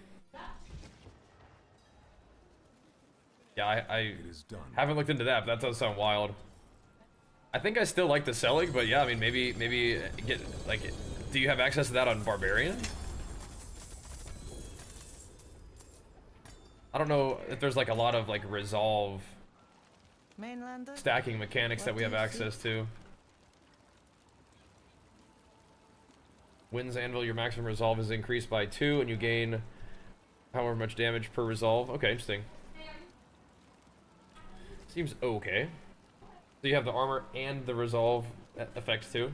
Yeah, I haven't looked into that, but that does sound wild. I think I still like the Selig, but yeah, I mean, maybe get, like, do you have access to that on Barbarian? I don't know if there's like a lot of like resolve Mainlander? stacking mechanics that we have access to. Wins Anvil, your maximum resolve is increased by 2, and you gain however much damage per resolve. Okay, interesting. Seems okay. So you have the armor and the resolve effects too.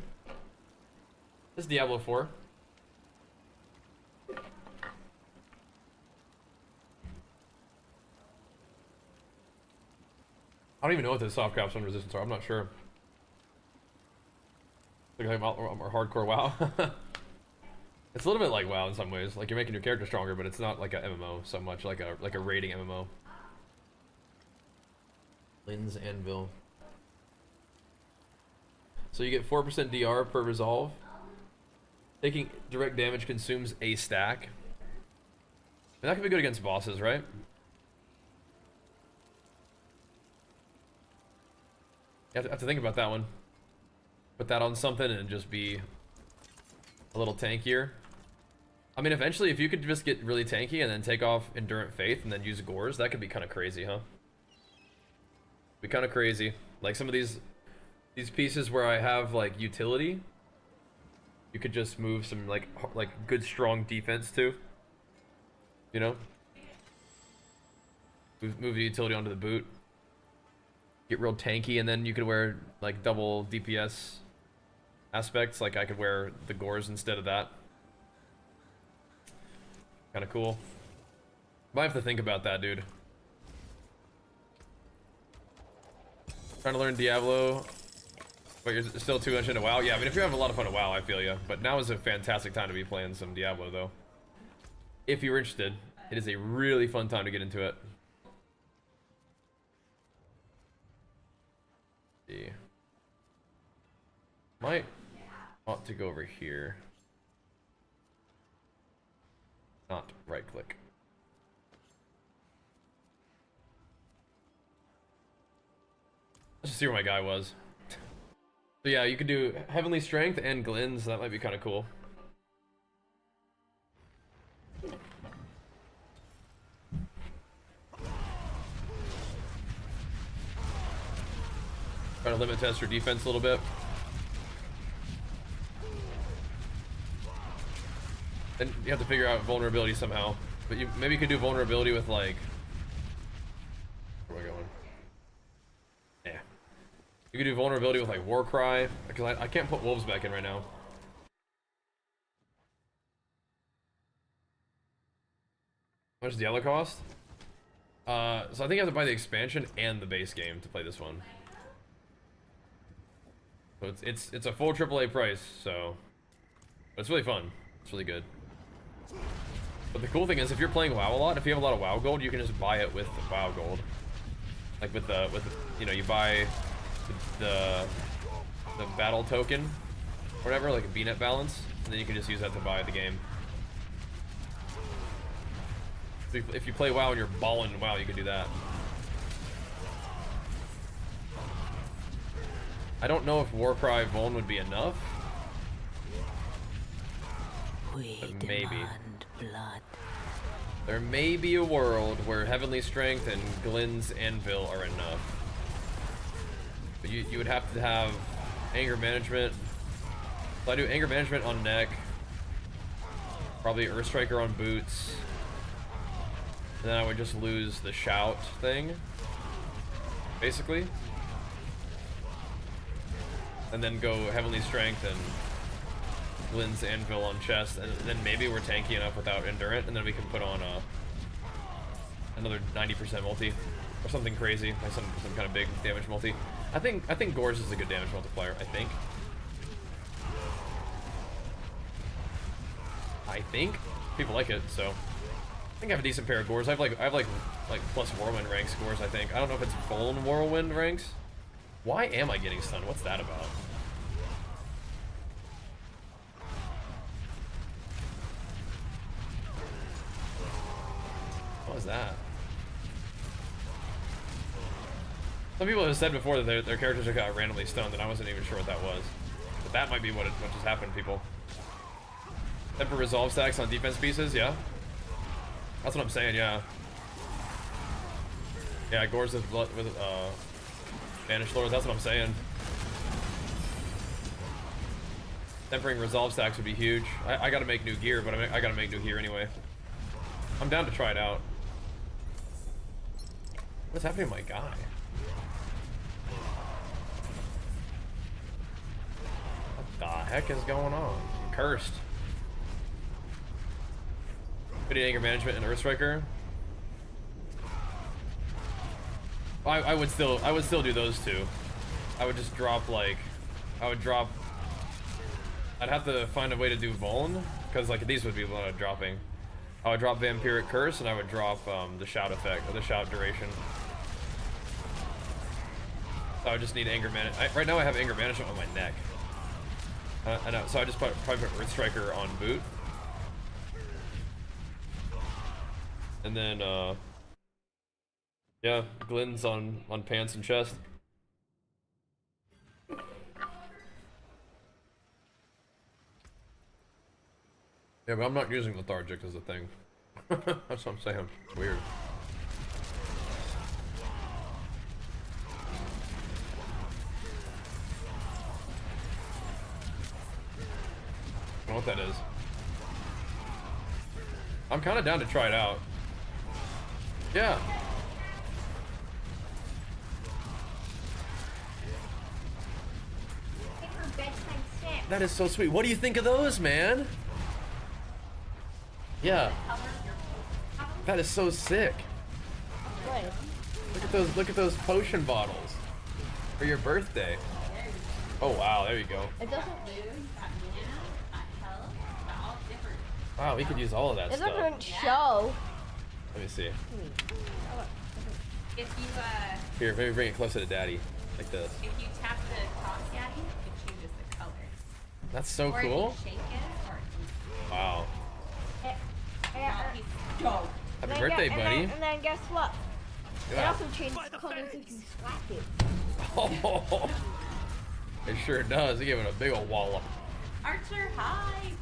This is Diablo 4. I don't even know what the soft caps on resistance are. I'm not sure. Like I'm hardcore WoW. It's a little bit like WoW in some ways. Like you're making your character stronger, but it's not like a MMO so much, like a raiding MMO. Lynn's Anvil. So you get 4% DR per resolve. Taking direct damage consumes a stack. And that could be good against bosses, right? You have to think about that one. Put that on something and just be a little tankier. I mean, eventually, if you could just get really tanky and then take off Endurant Faith and then use Gores, that could be kind of crazy, huh? Be kind of crazy. Like some of these pieces where I have like utility, you could just move some like good strong defense too. You know, move the utility onto the boot. Get real tanky, and then you could wear like double DPS aspects. Like I could wear the Gores instead of that. Kind of cool. Might have to think about that, dude. Trying to learn Diablo, but you're still too much into WoW. Yeah, I mean, if you're having a lot of fun at WoW, I feel you. But now is a fantastic time to be playing some Diablo, though. If you're interested, it is a really fun time to get into it. Let's see. Might want to go over here. Not right click. Let's just see where my guy was. So yeah, you could do Heavenly Strength and Glens. That might be kind of cool. Try to limit test your defense a little bit. Then you have to figure out vulnerability somehow. But maybe you could do vulnerability with like... Where am I going? Yeah. You could do vulnerability with like Warcry. Because I can't put wolves back in right now. How much does Diablo cost? So I think you have to buy the expansion and the base game to play this one. So it's a full AAA price, so... But it's really fun. It's really good. But the cool thing is, if you're playing WoW a lot, if you have a lot of WoW gold, you can just buy it with WoW gold. Like with the you know, you buy the battle token, or whatever, like a BNet balance, and then you can just use that to buy the game. So if you play WoW and you're balling in WoW, you can do that. I don't know if Warcry Vuln would be enough. But maybe. Blood. There may be a world where Heavenly Strength and Glenn's Anvil are enough. But you would have to have Anger Management. So I do Anger Management on neck. Probably Earthstriker on boots. And then I would just lose the Shout thing. Basically. And then go Heavenly Strength and Glenn's Anvil on chest, and then maybe we're tanky enough without Endurant, and then we can put on another 90% multi, or something crazy, like some kind of big damage multi. I think Gores is a good damage multiplier. I think people like it, so I think I have a decent pair of Gores. I have like plus Whirlwind ranks Gores. I think I don't know if it's full Whirlwind ranks. Why am I getting stunned? What's that about? What was that? Some people have said before that their characters have got randomly stoned, and I wasn't even sure what that was. But that might be what just happened to people. Temper resolve stacks on defense pieces, yeah. That's what I'm saying, yeah. Yeah, Gores with Banished Lords, that's what I'm saying. Tempering resolve stacks would be huge. I gotta make new gear, but I gotta make new gear anyway. I'm down to try it out. What's happening to my guy? What the heck is going on? I'm cursed. Putting Anger Management and Earthstriker. I would still do those two. I would just drop like, I'd have to find a way to do Vuln, because like these would be what I'm dropping. I would drop Vampiric Curse, and I would drop the shout effect, or the shout duration. So I would just need anger management. Right now I have anger management on my neck. I know, so I just probably put Earth Striker on boot. And then, yeah, Glenn's on pants and chest. Yeah, but I'm not using Lethargic as a thing. That's what I'm saying. It's weird. I don't know what that is. I'm kind of down to try it out. Yeah. That is so sweet. What do you think of those, man? Yeah. That is so sick. Look at those potion bottles for your birthday. Oh wow, there you go. It doesn't. Wow, we could use all of that It stuff. doesn't show. Let me see. If you Here, maybe bring it closer to Daddy, like this. if you tap the cross daddy, it changes the color. That's so Or cool. you shake it, or Wow. he's dope. Happy birthday, buddy. And then guess what? It Yeah. also changes colors if you slap it. Oh, it sure does. He gave it a big old wallop. Archer, hi.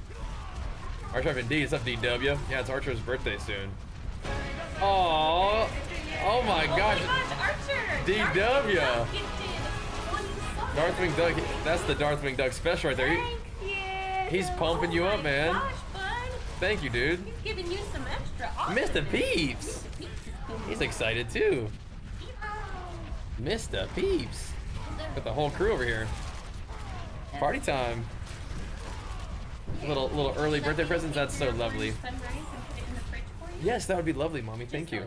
Archer indeed. What's up, DW? Yeah, it's Archer's birthday soon. Oh, oh my gosh. Archer. DW. Gifted 20 subs. Darthwing Doug. That's the Darthwing Doug special right there. Thank you. He's pumping you up, man. Gosh, bud. Thank you, dude. He's giving you some extra. Mr. Peeps. He's excited too. Mr. Peeps. Got the whole crew over here. Party time. Little early birthday presents. That's so lovely. Yes, that would be lovely, mommy. Thank you.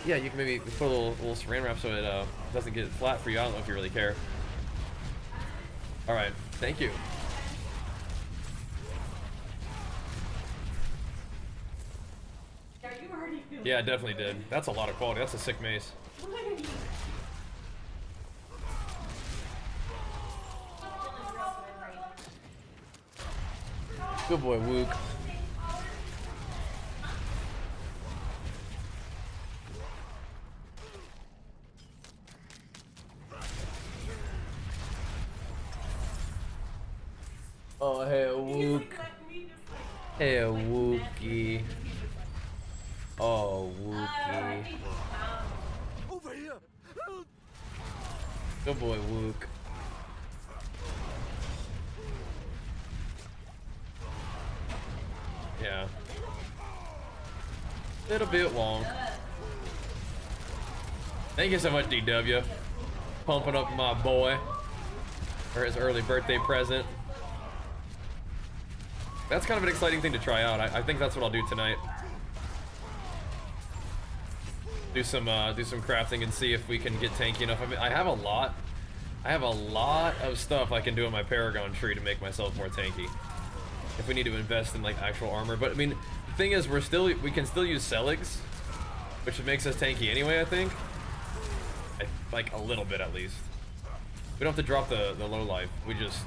Yeah, you can maybe put a little saran wrap so it doesn't get flat for you. I don't know if you really care. All right, thank you. Yeah, I definitely did. That's a lot of quality. That's a sick mace. Good boy, Wook. Oh, hey, Wook. Hey, Wookie. Oh, Wookie. Over here. Good boy, Wook. Yeah. Little bit long. Thank you so much, DW. Pumping up my boy for his early birthday present. That's kind of an exciting thing to try out. I think that's what I'll do tonight. Do some crafting and see if we can get tanky enough. I mean, I have a lot of stuff I can do in my Paragon tree to make myself more tanky. If we need to invest in like actual armor, but I mean, the thing is, we can still use Celigs, which makes us tanky anyway. I think, like a little bit at least. We don't have to drop the low life. We just,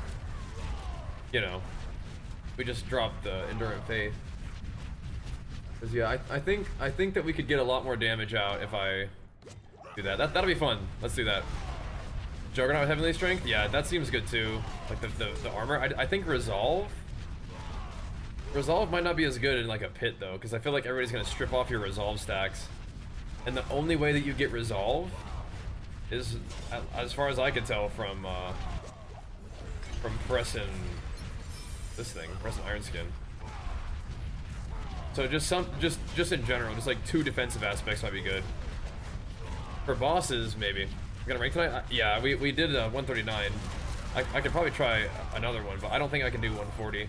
you know, we just drop the Endurant Faith. Cause yeah, I think that we could get a lot more damage out if I do that. That'll be fun. Let's do that. Juggernaut Heavenly Strength, yeah, that seems good too. Like the armor. I think Resolve might not be as good in like a pit though, because I feel like everybody's gonna strip off your Resolve stacks, and the only way that you get Resolve is, as far as I can tell, from pressing Iron Skin. So just in general, just like 2 defensive aspects might be good. For bosses, maybe. We're gonna rank tonight? Yeah, we did 139. I could probably try another one, but I don't think I can do 140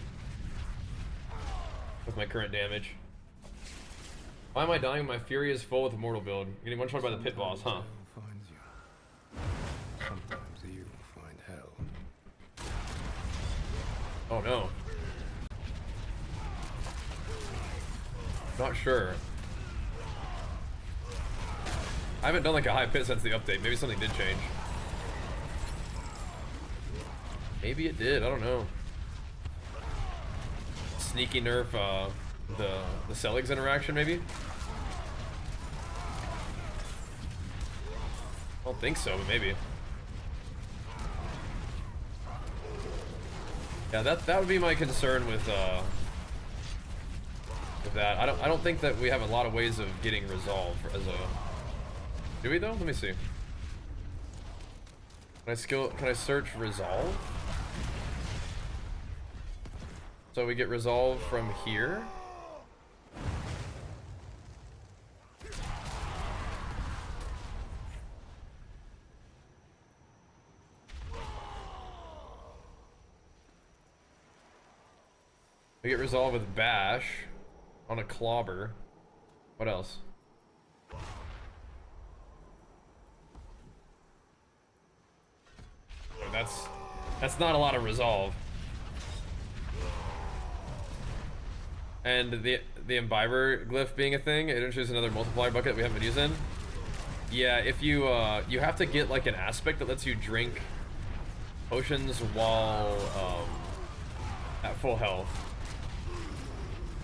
with my current damage. Why am I dying? My Fury is full with Immortal build. You're getting one-shot by the pit boss, huh? Finds you. Sometimes you find hell. Oh no. Not sure. I haven't done like a high pit since the update. Maybe something did change. Maybe it did. I don't know. Sneaky nerf the Seligs interaction, maybe. I don't think so, but maybe. Yeah, that would be my concern with that. I don't think that we have a lot of ways of getting resolve as a. Do we though? Let me see. Can I search resolve? So we get resolve from here. We get resolve with bash on a clobber. What else? Oh, that's not a lot of resolve. And the imbiber glyph being a thing, it introduces another multiplier bucket we haven't been using. Yeah, if you you have to get like an aspect that lets you drink potions while at full health.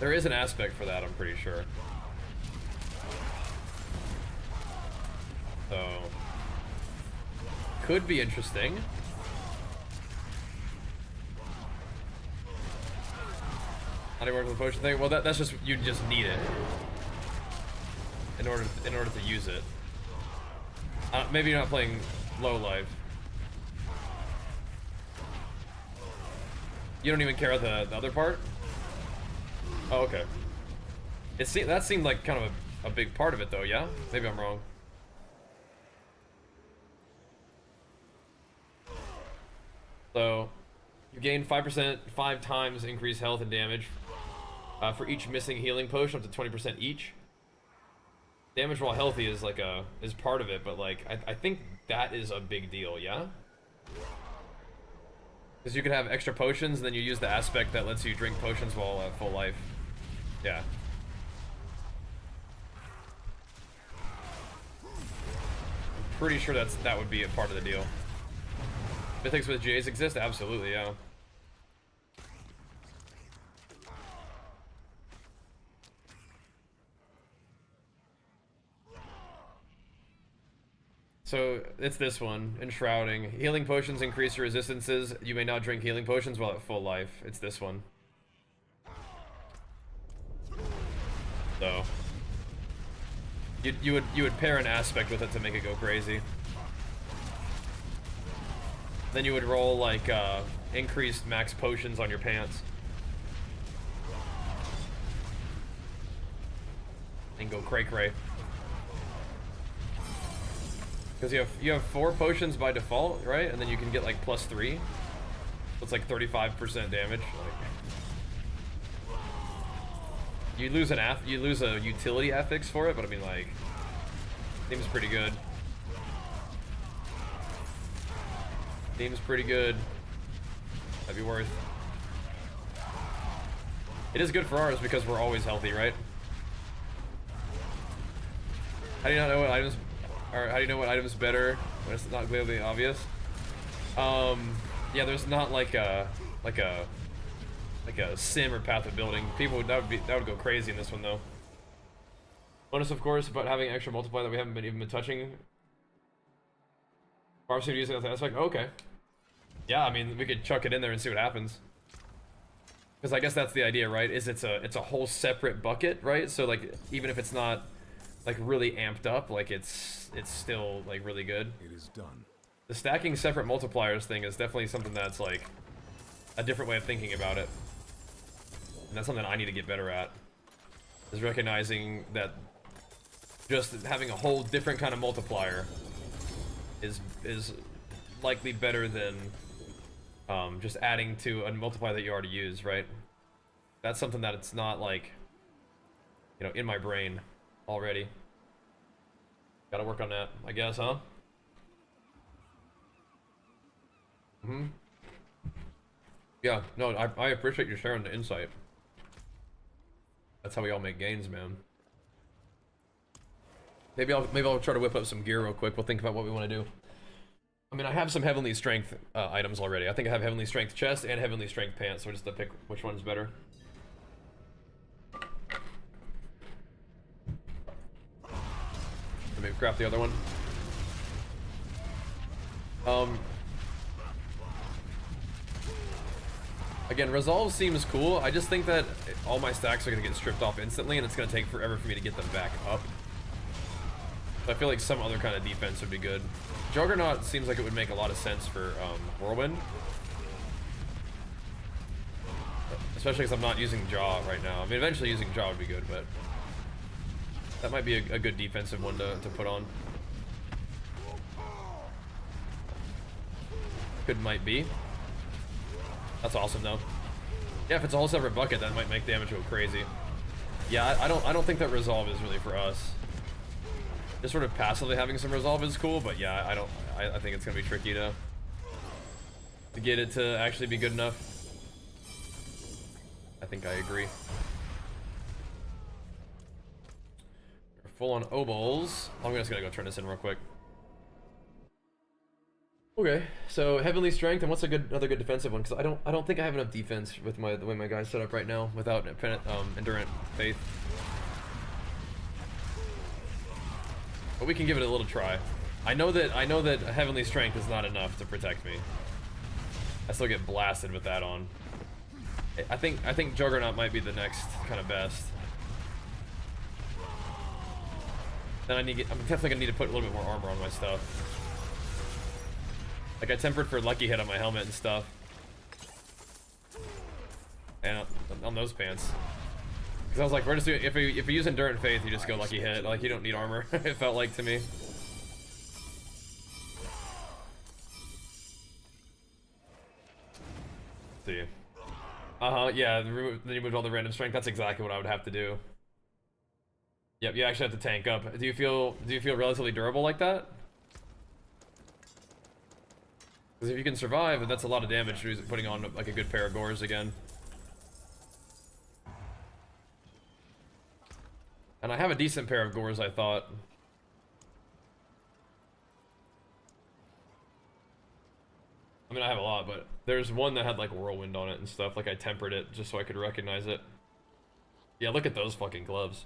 There is an aspect for that, I'm pretty sure. So could be interesting. How do you work with the potion thing? Well, that's just, you just need it in order to use it. Maybe you're not playing low life. You don't even care about the other part? Oh, okay. That seemed like kind of a big part of it, though. Yeah, maybe I'm wrong. So you gain 5%, 5 times increased health and damage. For each missing healing potion, up to 20% each. Damage while healthy is like is part of it, but like I think that is a big deal, yeah? Because you could have extra potions, and then you use the aspect that lets you drink potions while at full life. Yeah. I'm pretty sure that would be a part of the deal. Mythics with J's exist? Absolutely, yeah. So it's this one, enshrouding. Healing potions increase your resistances. You may not drink healing potions while at full life. It's this one. So you would pair an aspect with it to make it go crazy. Then you would roll like increased max potions on your pants. And go cray-cray. Because you have 4 potions by default, right? And then you can get like +3. So it's like 35% damage. Like, you lose a utility affix for it, but I mean like, seems pretty good. Seems pretty good. That'd be worth. It is good for ours because we're always healthy, right? How do you not know what items? Or how do you know what item's better when it's not clearly obvious? Yeah, there's not like a sim or path of building. People that would go crazy in this one though. Bonus, of course, but having extra multiplier that we haven't even been touching. Barb seemed to use it as an aspect. Oh, okay. Yeah, I mean we could chuck it in there and see what happens. Because I guess that's the idea, right? Is it's a whole separate bucket, right? So like even if it's not like really amped up, like it's still like really good. It is done. The stacking separate multipliers thing is definitely something that's like a different way of thinking about it, and that's something I need to get better at, is recognizing that just having a whole different kind of multiplier is likely better than just adding to a multiplier that you already use, right? That's something that it's not like, you know, in my brain already. Gotta work on that, I guess, huh? Yeah, no, I appreciate you sharing the insight. That's how we all make gains, man. Maybe I'll try to whip up some gear real quick. We'll think about what we want to do. I mean, I have some Heavenly Strength items already. I think I have Heavenly Strength chest and Heavenly Strength pants, so just to pick which one's better. Maybe craft the other one. Again, Resolve seems cool. I just think that all my stacks are going to get stripped off instantly, and it's going to take forever for me to get them back up. So I feel like some other kind of defense would be good. Juggernaut seems like it would make a lot of sense for Whirlwind. Especially because I'm not using Jaw right now. I mean, eventually using Jaw would be good, but that might be a good defensive one to put on. Might be. That's awesome though. Yeah, if it's a whole separate bucket, that might make damage go crazy. Yeah, I don't think that Resolve is really for us. Just sort of passively having some Resolve is cool, but yeah, I think it's gonna be tricky to get it to actually be good enough. I think I agree. We're full on obols. I'm just gonna go turn this in real quick. Okay, so Heavenly Strength, and what's another good defensive one? Because I don't think I have enough defense with the way my guy's set up right now without Endurant Faith. But we can give it a little try. I know that Heavenly Strength is not enough to protect me. I still get blasted with that on. I think Juggernaut might be the next kind of best. Then I'm definitely gonna need to put a little bit more armor on my stuff. Like I tempered for Lucky Hit on my helmet and stuff. And on those pants. Because I was like, we're just doing, if you use Endurant Faith, you just go Lucky Hit. Like, you don't need armor, it felt like to me. See. Yeah, then you removed all the random strength. That's exactly what I would have to do. Yep, you actually have to tank up. Do you feel relatively durable like that? Because if you can survive, that's a lot of damage putting on like a good pair of gores again. And I have a decent pair of gores, I thought. I mean, I have a lot, but there's one that had like whirlwind on it and stuff. Like I tempered it just so I could recognize it. Yeah, look at those fucking gloves.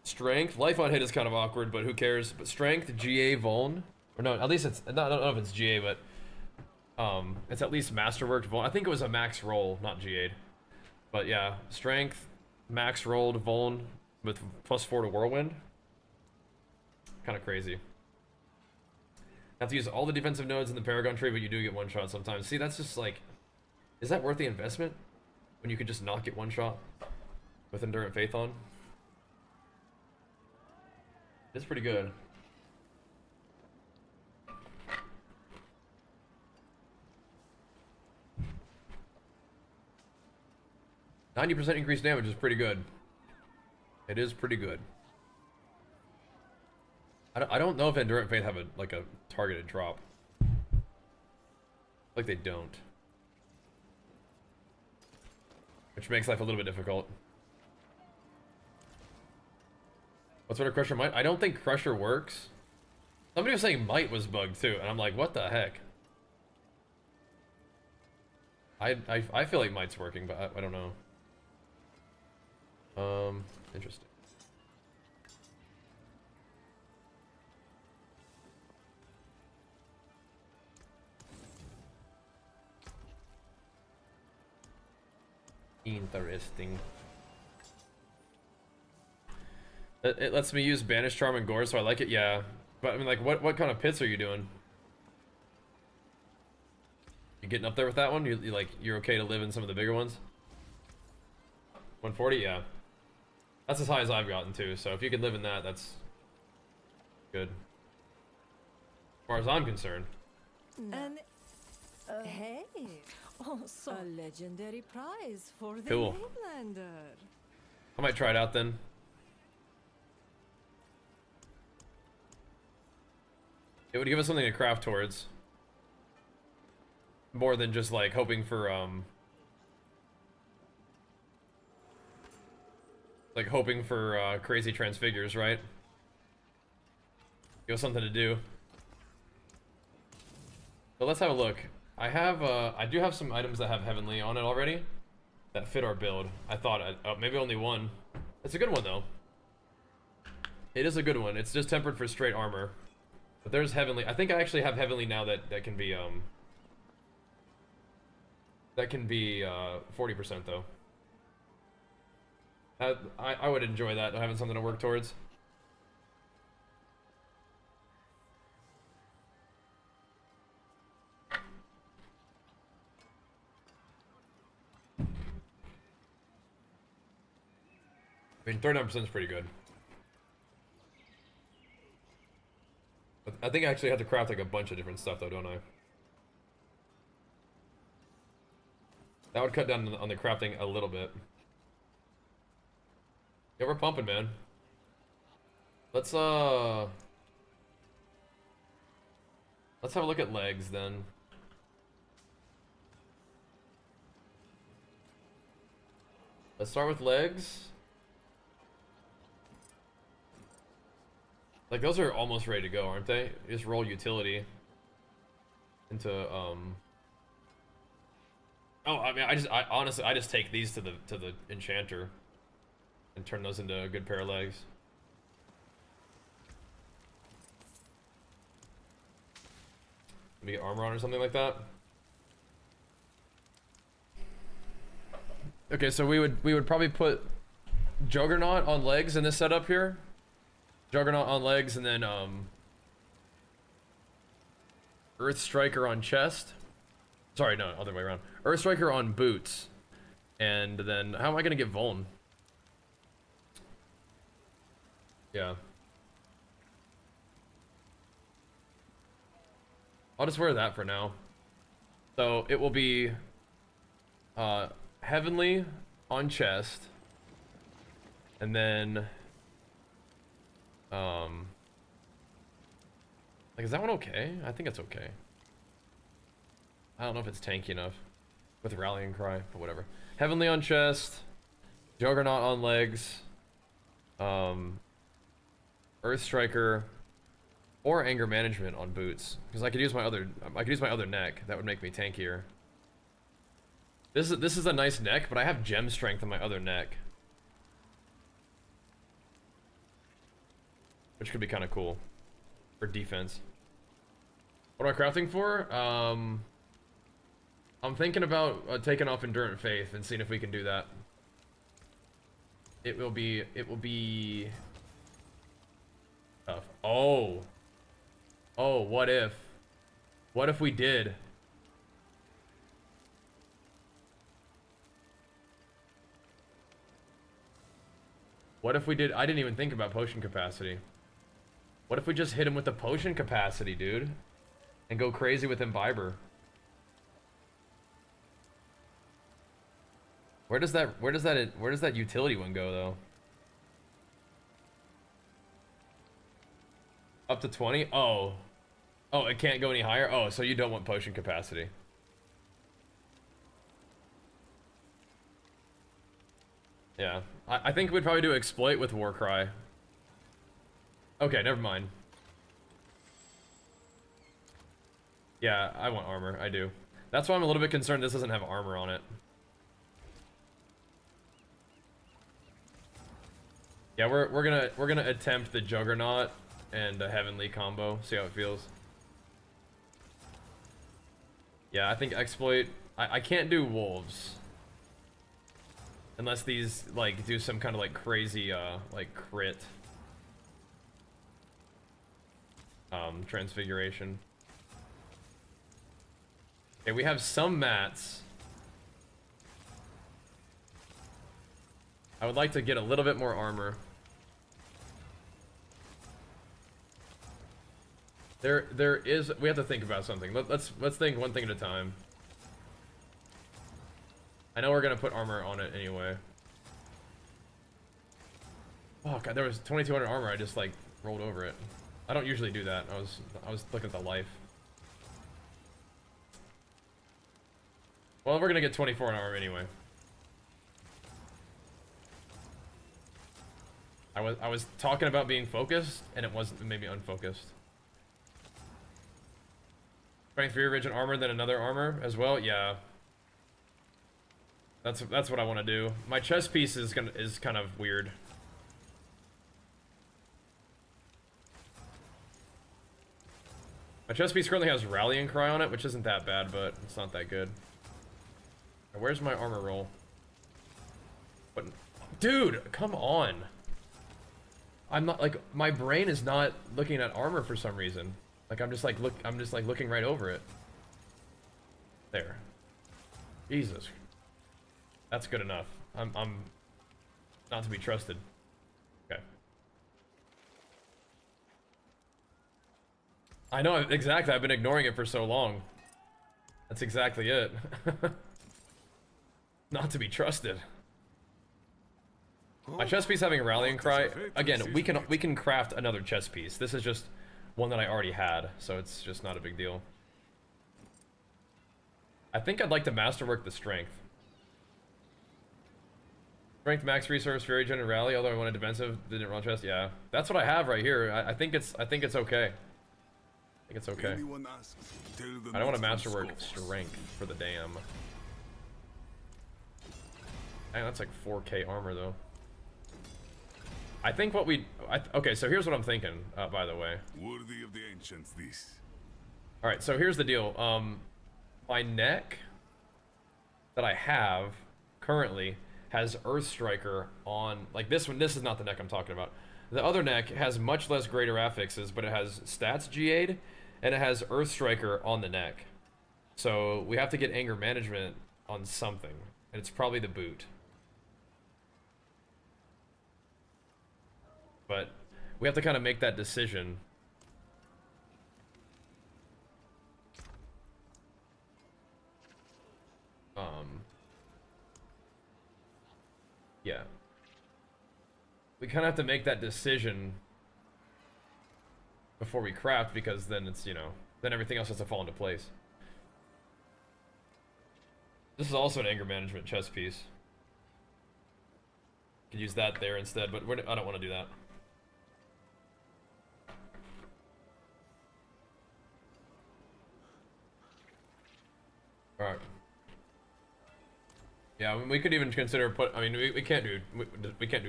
Strength, life on hit is kind of awkward, but who cares? But strength, GA, vuln. Or no, at least it's, I don't know if it's GA, but it's at least masterworked vuln. I think it was a max roll, not GA'd. But yeah, strength, max rolled vuln with +4 to whirlwind. Kind of crazy. Have to use all the defensive nodes in the Paragon tree, but you do get one shot sometimes. See, that's just like, is that worth the investment? When you could just not get one shot with Endurant Faith on? It's pretty good. %90 increased damage is pretty good. It is pretty good. I don't know if Endurant Faith have a targeted drop. Like they don't. Which makes life a little bit difficult. What's what a Crusher might? I don't think Crusher works. Somebody was saying Might was bugged too, and I'm like, what the heck? I feel like Might's working, but I don't know. Interesting. Interesting. It lets me use Banish Charm and Gore, so I like it, yeah. But I mean, like, what kind of pits are you doing? You getting up there with that one? You're okay to live in some of the bigger ones? 140, yeah. That's as high as I've gotten too. So if you can live in that, that's good. As far as I'm concerned. And hey, also a legendary prize for the Cool. Mainlander. I might try it out then. It would give us something to craft towards. More than just like hoping for Like hoping for crazy transfigures, right? Give us something to do. So let's have a look. I do have some items that have heavenly on it already that fit our build. I thought, maybe only one. It's a good one though. It is a good one. It's just tempered for straight armor. But there's heavenly. I think I actually have heavenly now that can be 40% though. I would enjoy that, having something to work towards. I mean, 39% is pretty good. But I think I actually have to craft like a bunch of different stuff though, don't I? That would cut down on the crafting a little bit. Yeah, we're pumping, man. Let's have a look at legs then. Let's start with legs. Like, those are almost ready to go, aren't they? You just roll utility into, Oh, I mean, I honestly, I just take these to the enchanter and turn those into a good pair of legs. Maybe get armor on or something like that. Okay, so we would probably put Juggernaut on legs in this setup here. Juggernaut on legs, and then Earth Striker on chest. Sorry, no, other way around. Earth Striker on boots. And then, how am I gonna get Vuln? Yeah. I'll just wear that for now. So, it will be Heavenly on chest. And then like, is that one okay? I think it's okay. I don't know if it's tanky enough with Rallying Cry, but whatever. Heavenly on chest, Juggernaut on legs, Earth Striker, or Anger Management on boots, because I could use my other neck. That would make me tankier. This is a nice neck, but I have gem strength on my other neck, which could be kind of cool for defense. What am I crafting for? I'm thinking about taking off Endurant Faith and seeing if we can do that. It will be tough. Oh, what if we did? What if we did? I didn't even think about potion capacity. What if we just hit him with the potion capacity, dude? And go crazy with Imbiber? Where does that utility one go, though? Up to 20? Oh, it can't go any higher? Oh, so you don't want potion capacity. Yeah, I think we'd probably do exploit with Warcry. Okay, never mind. Yeah, I want armor. I do. That's why I'm a little bit concerned this doesn't have armor on it. Yeah, we're gonna attempt the Juggernaut and the Heavenly combo. See how it feels. Yeah, I think exploit. I can't do wolves unless these like do some kind of like crazy like crit transfiguration. Okay, we have some mats. I would like to get a little bit more armor. There is, we have to think about something. Let's think one thing at a time. I know we're gonna put armor on it anyway. Oh god, there was 2200 armor. I just like rolled over it. I don't usually do that. I was looking at the life. Well, we're gonna get 24 in armor anyway. I was talking about being focused, and it wasn't, it made me unfocused. Strength 3 rigid armor, then another armor as well. Yeah, that's what I want to do. My chest piece is kind of weird. My chest piece currently has rallying cry on it, which isn't that bad, but it's not that good. Where's my armor roll? What? Dude, come on. I'm not like, my brain is not looking at armor for some reason. Like I'm just like looking right over it. There. Jesus. That's good enough. I'm not to be trusted. Okay. I know, exactly. I've been ignoring it for so long. That's exactly it. Not to be trusted. My chest piece having a rallying cry. Again, we can craft another chest piece. This is just one that I already had, so it's just not a big deal. I think I'd like to masterwork the strength. Strength max resource, fury gen, and rally. Although I wanted defensive, didn't roll chest. Yeah, that's what I have right here. I think it's okay. I think it's okay. I don't want to masterwork strength for the damn. Dang, that's like 4K armor though. I think what we... okay, so here's what I'm thinking, by the way. Worthy of the ancients, this. Alright, so here's the deal. My neck that I have currently has Earth Striker on... Like this one, this is not the neck I'm talking about. The other neck has much less greater affixes, but it has stats GA'd, and it has Earth Striker on the neck. So we have to get anger management on something, and it's probably the boot. But we have to kind of make that decision. Yeah. We kind of have to make that decision before we craft, because then it's, you know, then everything else has to fall into place. This is also an anger management chest piece. Could use that there instead, but I don't want to do that. Alright. Yeah, I mean, we could even consider I mean, we can't do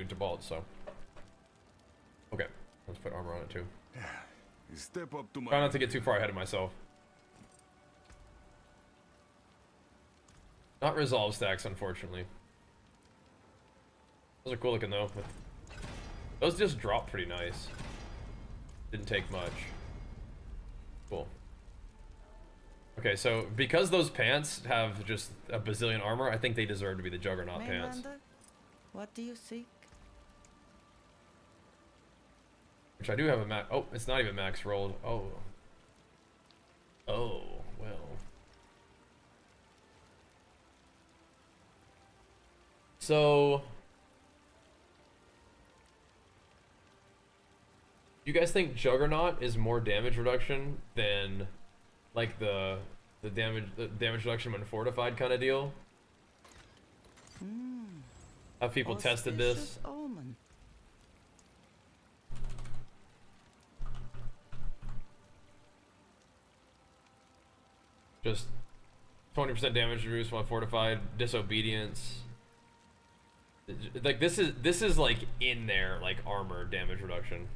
Tybalt, so. Okay, let's put armor on it too. Step up to my... Try not to get too far ahead of myself. Not resolve stacks, unfortunately. Those are cool looking though. Those just drop pretty nice. Didn't take much. Cool. Okay, so because those pants have just a bazillion armor, I think they deserve to be the Juggernaut pants. What do you seek? Which I do have a max. Oh, it's not even max rolled. Oh. Oh, well. So, you guys think Juggernaut is more damage reduction than like the damage reduction when fortified kind of deal? Have people tested this? Omen. Just 20% damage reduced when fortified, disobedience. Like this is like in there, like armor damage reduction.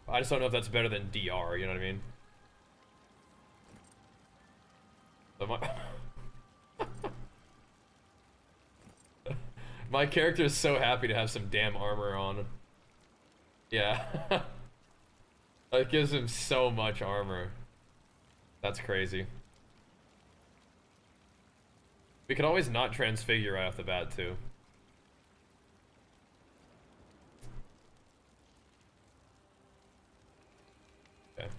I just don't know if that's better than DR, you know what I mean? So my character is so happy to have some damn armor on. Yeah. That gives him so much armor. That's crazy. We could always not transfigure right off the bat, too. Okay.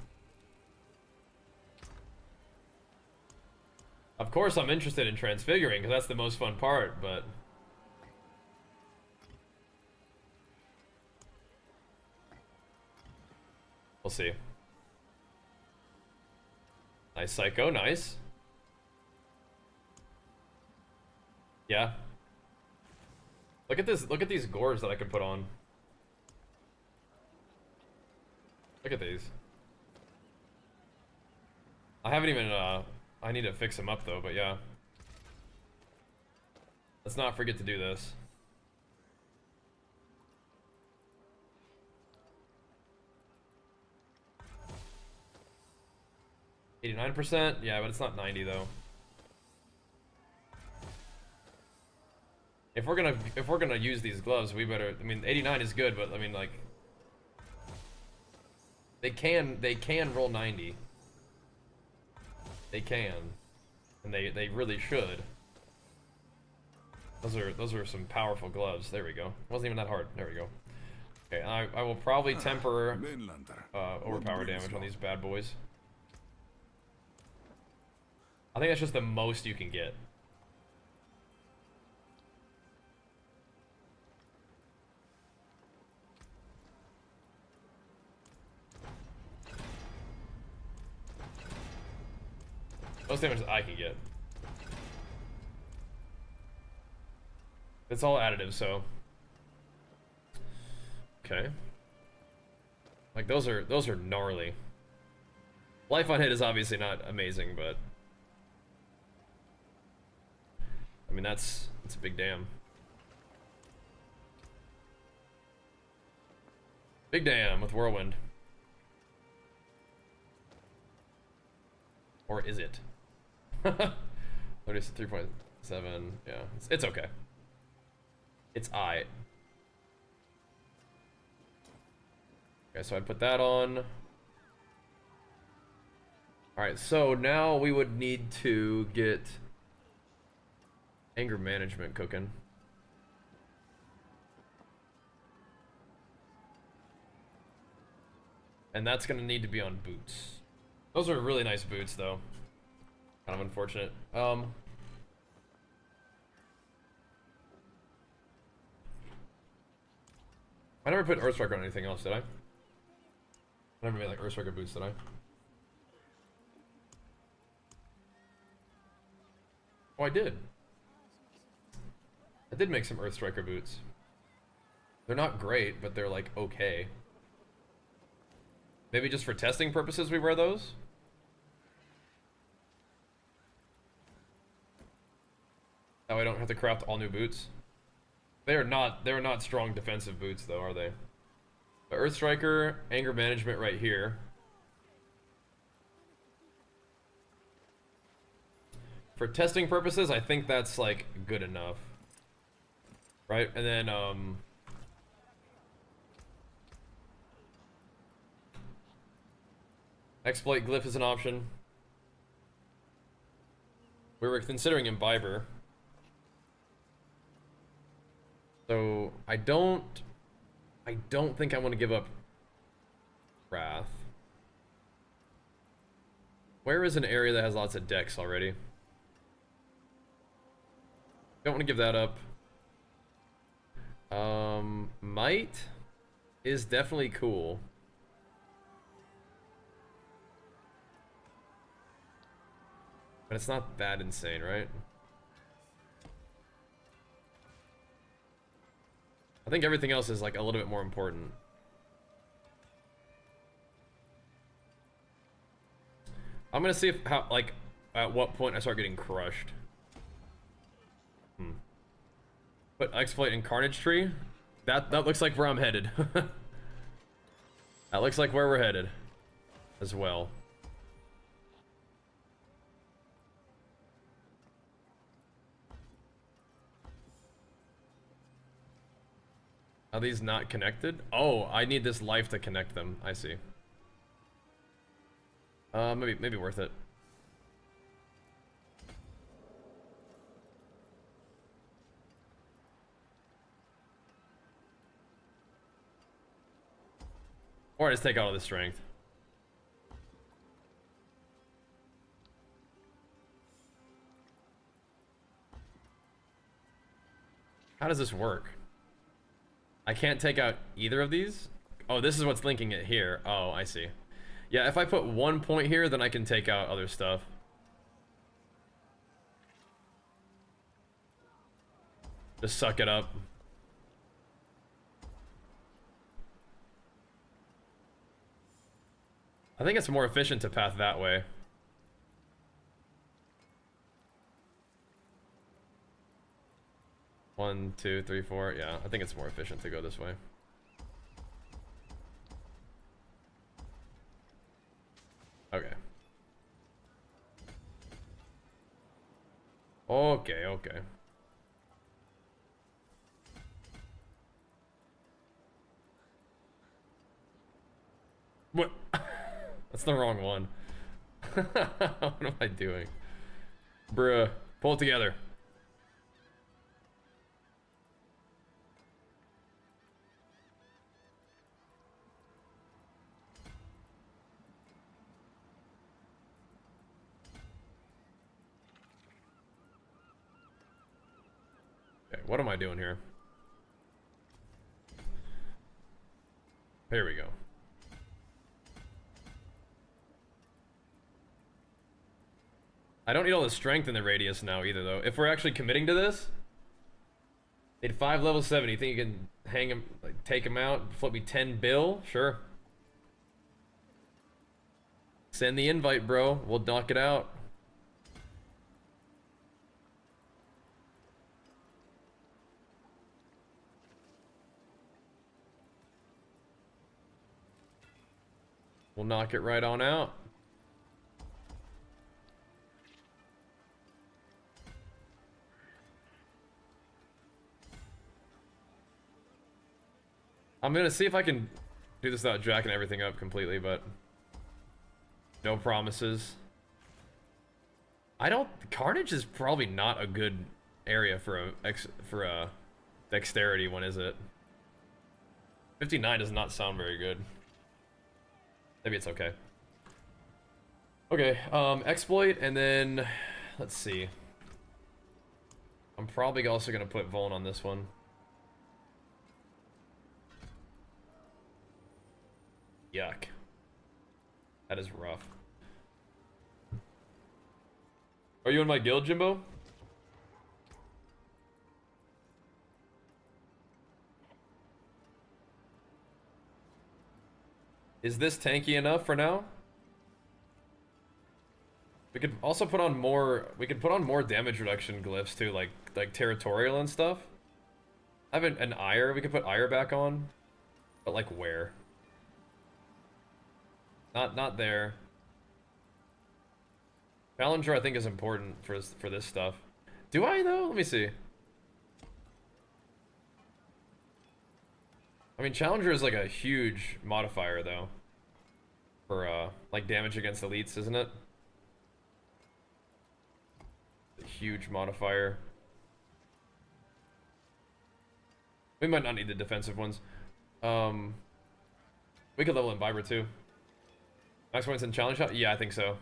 Of course, I'm interested in transfiguring, because that's the most fun part, but... we'll see. Nice Psycho, nice. Yeah. Look at this. Look at these gores that I can put on. Look at these. I haven't even, I need to fix them up though, but yeah. Let's not forget to do this. %? Yeah, but it's not 90 though. If we're gonna use these gloves, we better, I mean 89 is good, but I mean like they can roll 90. They can. And they really should. Those are some powerful gloves. There we go. It wasn't even that hard. There we go. Okay, I will probably temper overpower damage on these bad boys. I think that's just the most you can get. Most damage that I can get. It's all additive, so. Okay. Like those are gnarly. Life on hit is obviously not amazing, but I mean that's a big damn. Big damn with whirlwind. Or is it? 3.7, yeah. It's okay. It's aight. Okay, so I'd put that on. Alright, so now we would need to get anger management cooking. And that's gonna need to be on boots. Those are really nice boots though. Kind of unfortunate. I never put Earthstriker on anything else, did I? I never made like Earthstriker boots, did I? Oh, I did. I did make some Earthstriker boots. They're not great, but they're like okay. Maybe just for testing purposes we wear those? That way I don't have to craft all new boots. They're not strong defensive boots though, are they? The Earthstriker, anger management right here. For testing purposes, I think that's like good enough. Right? And then exploit glyph is an option. We were considering imbiber. So I don't think I want to give up Wrath. Where is an area that has lots of decks already? Don't want to give that up. Might is definitely cool. But it's not that insane, right? I think everything else is like a little bit more important. I'm gonna see if at what point I start getting crushed. But exploit in Carnage Tree? That looks like where I'm headed. That looks like where we're headed as well. Are these not connected? Oh, I need this life to connect them. I see. Maybe worth it. Or I just take out all the strength. How does this work? I can't take out either of these? Oh, this is what's linking it here. Oh, I see. Yeah, if I put 1 point here, then I can take out other stuff. Just suck it up. I think it's more efficient to path that way. One, two, three, four. Yeah, I think it's more efficient to go this way. Okay. Okay, okay. What? That's the wrong one. What am I doing? Bruh. Pull it together. Okay, what am I doing here? Here we go. I don't need all the strength in the radius now either, though. If we're actually committing to this, need 5 level 70. You think you can hang him, like, take him out, flip me 10 bill? Sure. Send the invite, bro. We'll knock it out. We'll knock it right on out. I'm gonna see if I can do this without jacking everything up completely, but no promises. Carnage is probably not a good area for a dexterity one, is it? 59 does not sound very good. Maybe it's okay. Okay, exploit, and then let's see. I'm probably also gonna put Vuln on this one. Yuck. That is rough. Are you in my guild, Jimbo? Is this tanky enough for now? We could also put on more. We could put on more damage reduction glyphs too, like territorial and stuff. I have an ire. We could put ire back on, but like where? Not there. Challenger, I think, is important for this stuff. Do I though? Let me see. I mean, Challenger is like a huge modifier though. For like damage against elites, isn't it? A huge modifier. We might not need the defensive ones. We could level Imbiber too. Max points in challenge shot? Yeah, I think so.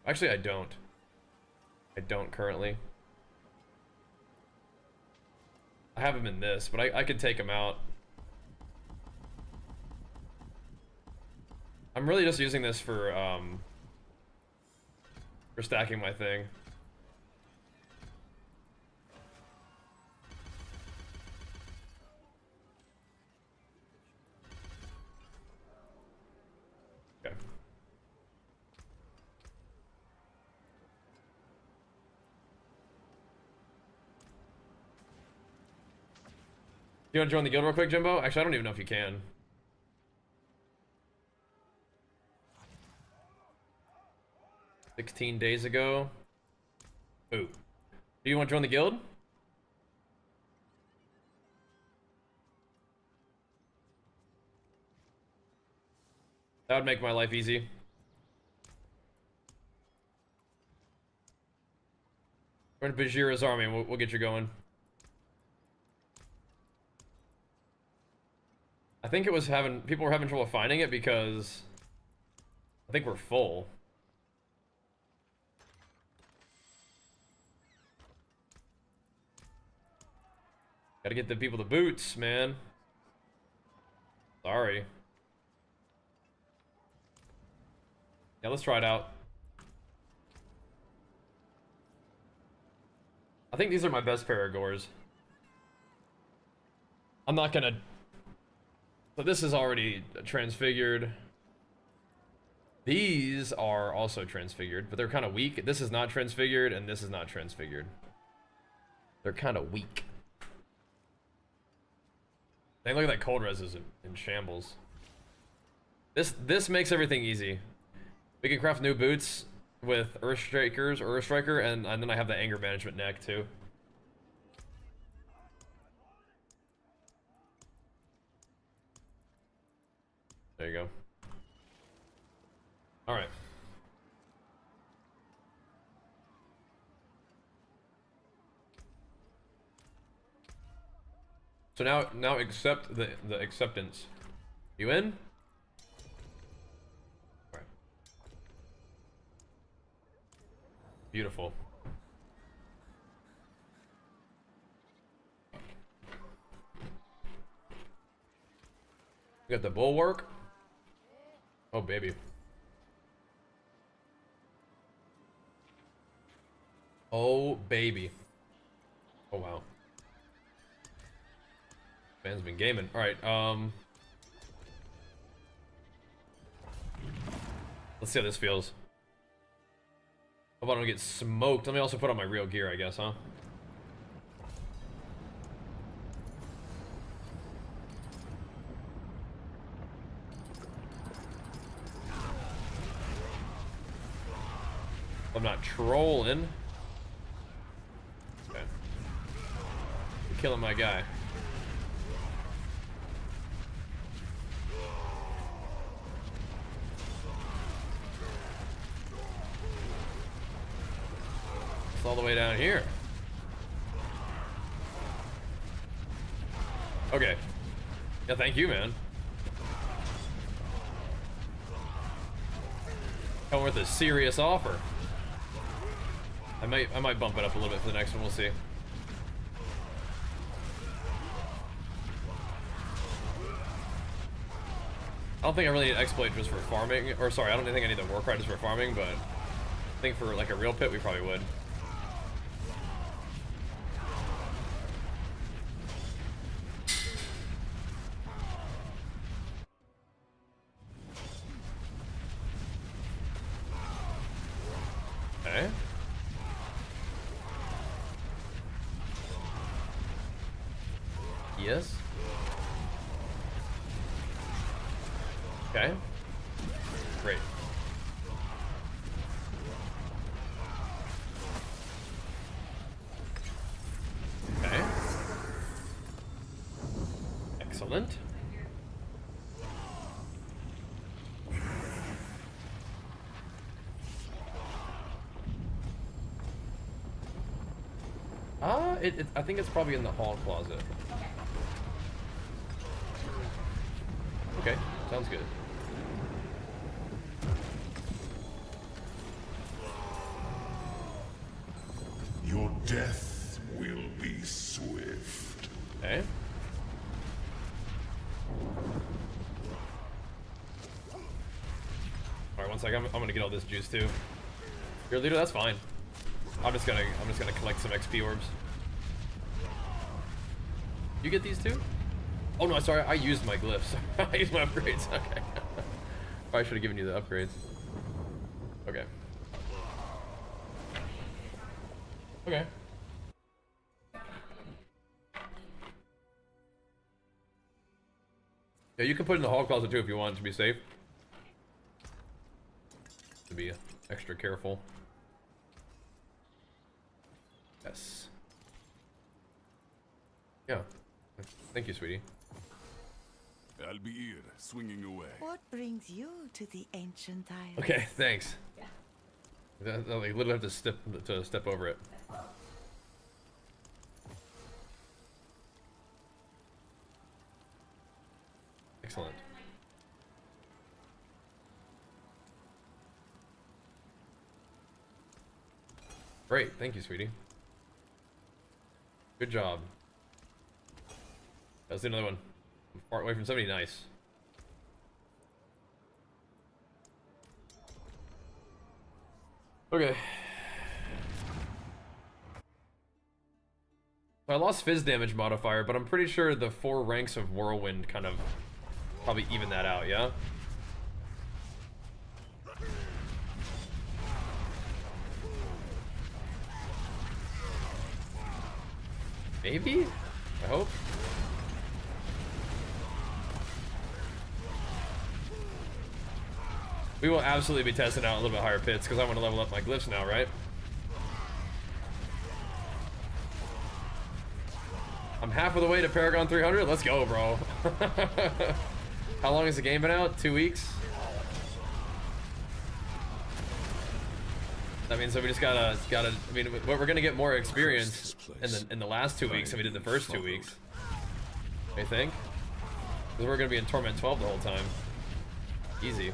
Actually, I don't. I don't currently. I have him in this, but I could take him out. I'm really just using this for stacking my thing. Okay. You want to join the guild real quick, Jimbo? Actually, I don't even know if you can. $16 days ago. Ooh. Do you want to join the guild? That would make my life easy. Join Bajira's army and we'll get you going. I think it was people were having trouble finding it because I think we're full. Gotta get the people the boots, man. Sorry. Yeah, let's try it out. I think these are my best pair of gores. I'm not gonna. So this is already transfigured. These are also transfigured, but they're kind of weak. This is not transfigured, and this is not transfigured. They're kind of weak. Hey, look at that cold res is in shambles. This makes everything easy. We can craft new boots with Earth Strikers or Earth Striker, and then I have the anger management neck too. There you go. All right. So now accept the acceptance. You in? All right. Beautiful. We got the bulwark. Oh baby. Oh baby. Oh wow. Man's been gaming. All right. Let's see how this feels. Hope I don't get smoked. Let me also put on my real gear, I guess, huh? I'm not trolling. Okay. You're killing my guy. It's all the way down here. Okay. Yeah, thank you, man. Come with a serious offer. I might bump it up a little bit for the next one. We'll see. I don't think I really need exploit just for farming, or sorry, I don't think I need the war cry just for farming, but I think for like a real pit we probably would. Okay. Yes. Okay. Great. Okay. Excellent. I think it's probably in the hall closet. Okay, sounds good. Your death will be swift. Okay. Alright, one second. I'm gonna get all this juice too. Your leader, that's fine. I'm just gonna collect some XP orbs. You get these too? Oh no, sorry, I used my glyphs. I used my upgrades. Okay. Probably should have given you the upgrades. Okay. Okay. Yeah, you can put it in the hall closet too if you want to be safe. To be extra careful. Yes. Yeah. Thank you, sweetie. I'll be here, swinging away. What brings you to the ancient isles? Okay, thanks. Yeah. I like, literally have to step over it. Excellent. Great, thank you, sweetie. Good job. Let's do another one. I'm far away from somebody nice. Okay. I lost fizz damage modifier, but I'm pretty sure the 4 ranks of whirlwind kind of probably even that out, yeah? Maybe? I hope. We will absolutely be testing out a little bit higher pits because I want to level up my glyphs now, right? I'm half of the way to Paragon 300. Let's go, bro. How long has the game been out? 2 weeks? That means that we just gotta. I mean, we're gonna get more experience in the last 2 weeks than we did the first 2 weeks. I think. Because we're gonna be in Torment 12 the whole time. Easy.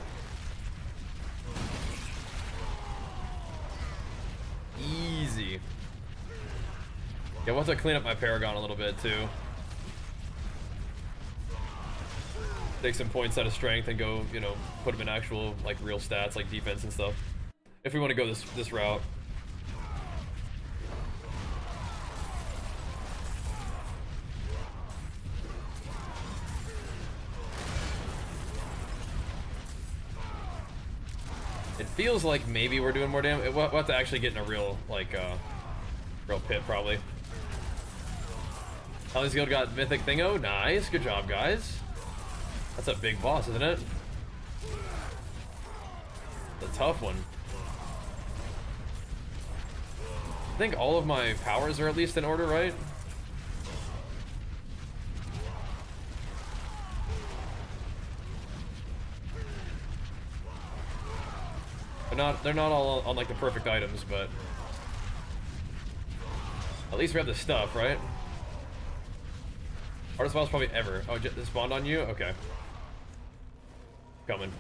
Easy. Yeah, we'll have to clean up my Paragon a little bit too. Take some points out of strength and go, you know, put them in actual, like, real stats, like defense and stuff. If we want to go this route. It feels like maybe we're doing more damage. We'll have to actually get in a real, like, real pit, probably. Holly's Guild got Mythic Thingo. Nice. Good job, guys. That's a big boss, isn't it? It's a tough one. I think all of my powers are at least in order, right? They're not all on like the perfect items, but at least we have the stuff, right? Hardest boss probably ever. Oh, just spawned on you? Okay. Coming.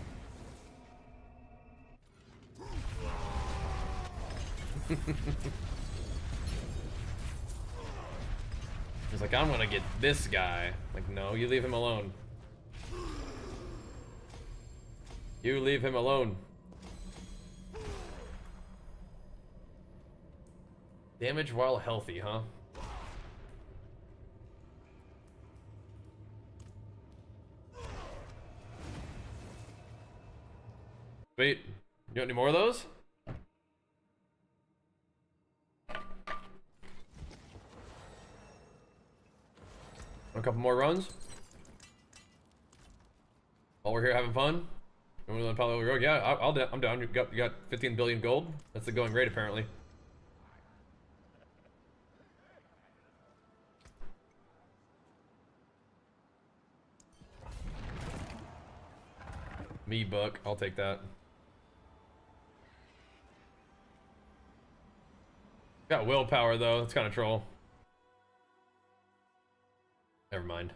He's like, I'm gonna get this guy. Like, no, you leave him alone. You leave him alone. Damage while healthy, huh? Wait, you want any more of those? A couple more runs? While we're here having fun? And we're on Palo Road? Yeah, I'm down. You got 15 billion gold? That's the going rate, apparently. Me, Buck. I'll take that. Got willpower, though. That's kind of troll. Never mind.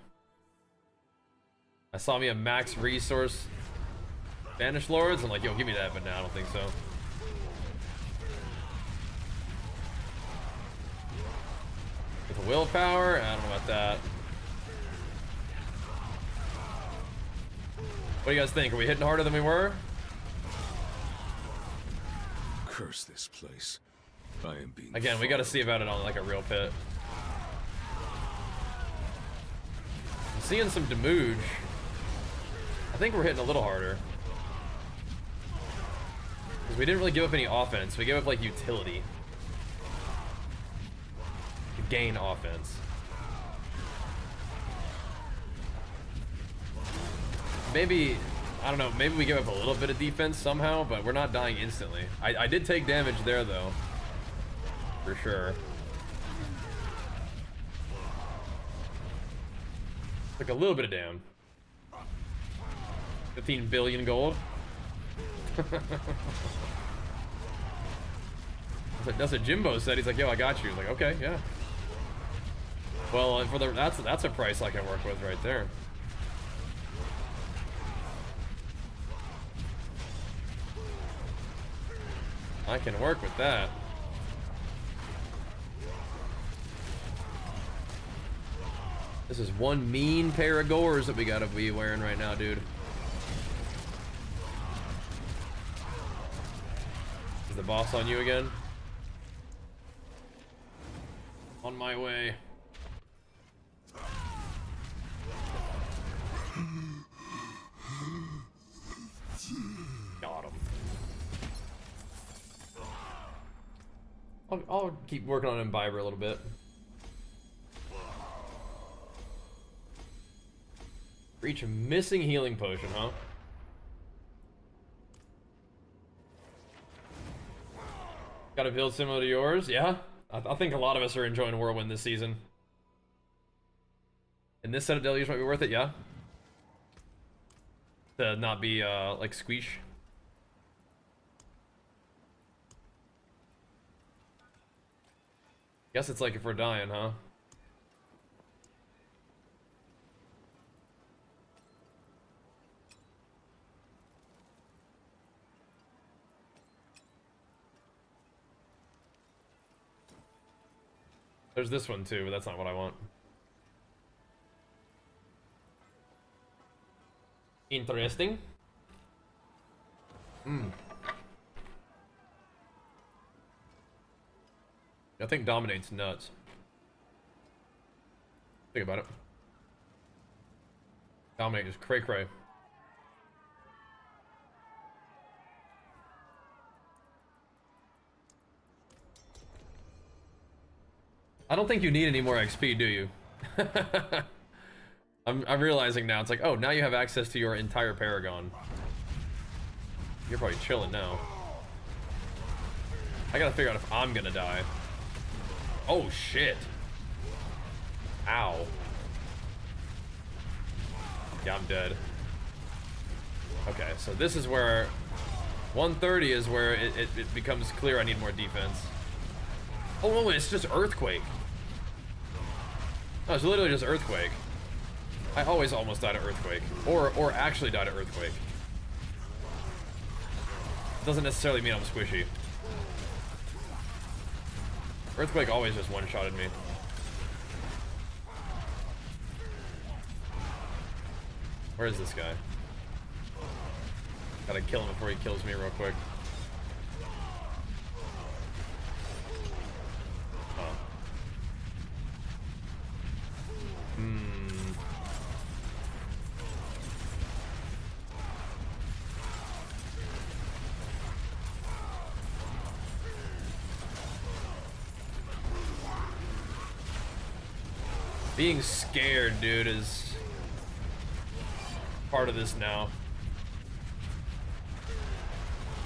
I saw me a max resource Banished Lords. I'm like, yo, give me that, but no, I don't think so. With the willpower, I don't know about that. What do you guys think? Are we hitting harder than we were? Curse this place. I am being Again, we gotta see about it on like a real pit. I'm seeing some damage. I think we're hitting a little harder. Because we didn't really give up any offense. We gave up like utility. To gain offense. Maybe, I don't know, maybe we give up a little bit of defense somehow, but we're not dying instantly. I did take damage there though. For sure. Like a little bit of damn. 15 billion gold. That's what Jimbo said. He's like, yo, I got you. Like, okay, yeah. Well, for the that's a price I can work with right there. I can work with that. This is one mean pair of gores that we gotta be wearing right now, dude. Is the boss on you again? On my way. I'll keep working on Imbiber a little bit. Reach a missing healing potion, huh? Got a build similar to yours? Yeah? I think a lot of us are enjoying Whirlwind this season. And this set of deluge might be worth it, yeah? To not be, like, squeesh. Guess it's like if we're dying, huh? There's this one too, but that's not what I want. Interesting. I think Dominate's nuts. Think about it. Dominate is cray cray. I don't think you need any more XP, do you? I'm realizing now, it's like, oh, now you have access to your entire Paragon. You're probably chilling now. I gotta figure out if I'm gonna die. Oh, shit. Ow. Yeah, I'm dead. Okay, so this is where... 130 is where it becomes clear I need more defense. Oh, no, it's just Earthquake. No, it's literally just Earthquake. I always almost died of Earthquake. Or actually died of Earthquake. Doesn't necessarily mean I'm squishy. Earthquake always just one-shotted me. Where is this guy? Gotta kill him before he kills me real quick. Oh. Being scared, dude, is part of this now.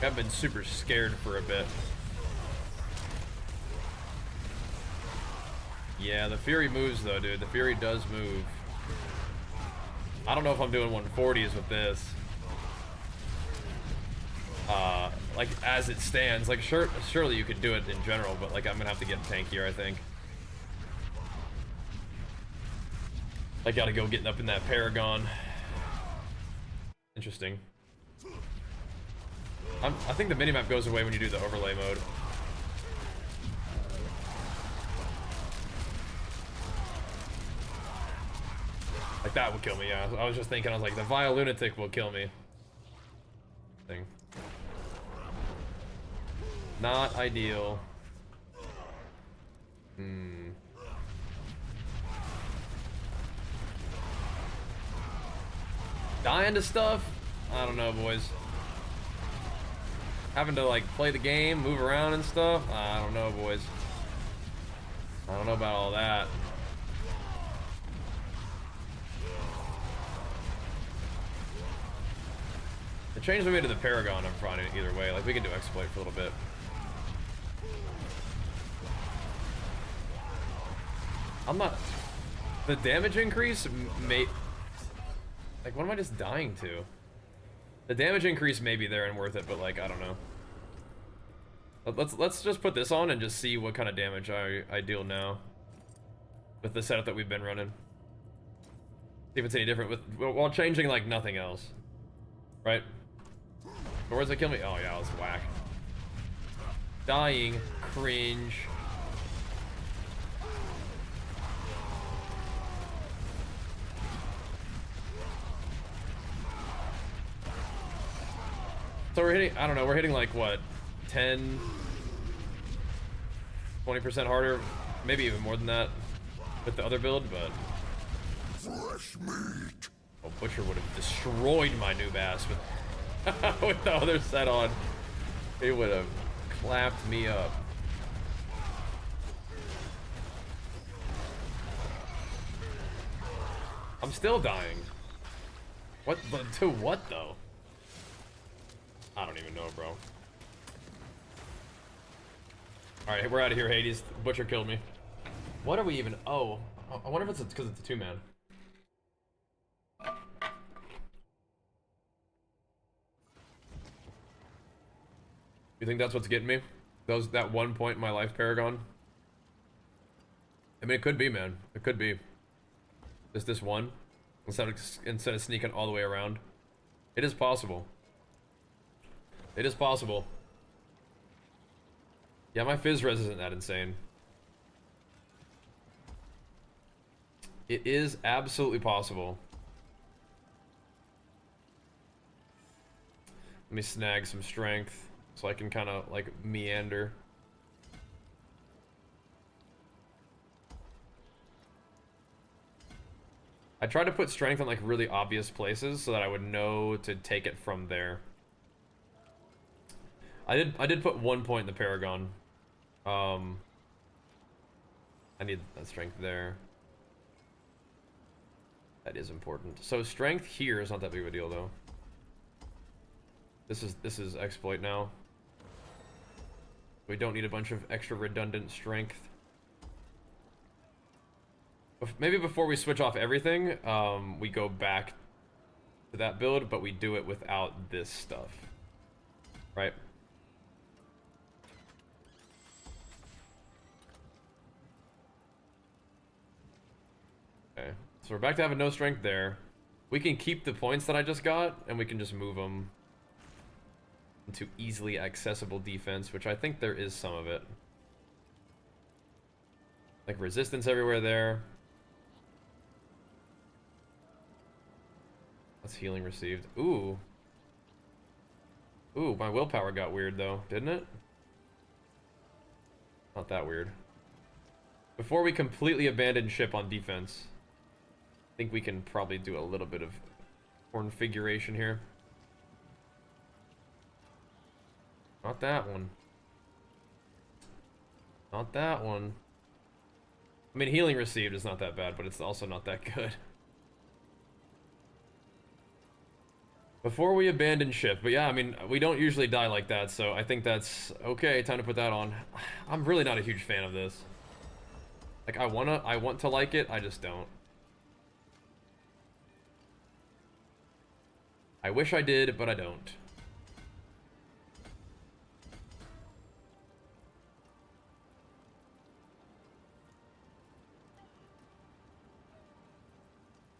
I've been super scared for a bit. Yeah, the Fury moves though, dude. The Fury does move. I don't know if I'm doing 140s with this. Like, as it stands. Like, surely you could do it in general, but, like, I'm gonna have to get tankier, I think. I gotta go getting up in that Paragon. Interesting. I think the minimap goes away when you do the overlay mode. Like, that would kill me, yeah. I was just thinking, I was like, the Vile Lunatic will kill me. Thing. Not ideal. Dying to stuff? I don't know, boys. Having to, like, play the game, move around and stuff? I don't know, boys. I don't know about all that. The change we made to the Paragon, I'm fine either way. Like, we can do exploit for a little bit. I'm not... The damage increase may... Like, what am I just dying to? The damage increase may be there and worth it, but, like, I don't know. Let's just put this on and just see what kind of damage I deal now. With the setup that we've been running. See if it's any different while changing, like, nothing else. Right? But where's it kill me? Oh, yeah, let's whack. Dying. Cringe. So we're hitting, I don't know, we're hitting like what, 10, 20% harder, maybe even more than that with the other build, but... Fresh meat. Oh, Butcher would have destroyed my noob ass with, with the other set on. He would have clapped me up. I'm still dying. What? To what, though? I don't even know, bro. Alright, we're out of here, Hades. Butcher killed me. What are we even... Oh. I wonder if it's because it's a two-man. You think that's what's getting me? That 1 point in my life, Paragon? I mean, it could be, man. It could be. Just this one. Instead of sneaking all the way around. It is possible. It is possible. Yeah, my Fizz res isn't that insane. It is absolutely possible. Let me snag some strength so I can kind of like meander. I tried to put strength in like really obvious places so that I would know to take it from there. I did put 1 point in the Paragon. I need that strength there. That is important. So strength here is not that big of a deal though. This is exploit now. We don't need a bunch of extra redundant strength. Maybe before we switch off everything, we go back to that build, but we do it without this stuff. Right? Okay. So we're back to having no strength there. We can keep the points that I just got, and we can just move them into easily accessible defense, which I think there is some of it. Like resistance everywhere there. That's healing received. Ooh. Ooh, my willpower got weird though, didn't it? Not that weird. Before we completely abandon ship on defense, I think we can probably do a little bit of configuration here. Not that one. Not that one. I mean, healing received is not that bad, but it's also not that good. Before we abandon ship. But yeah, I mean, we don't usually die like that, so I think that's okay. Time to put that on. I'm really not a huge fan of this. Like, I want to like it, I just don't. I wish I did, but I don't.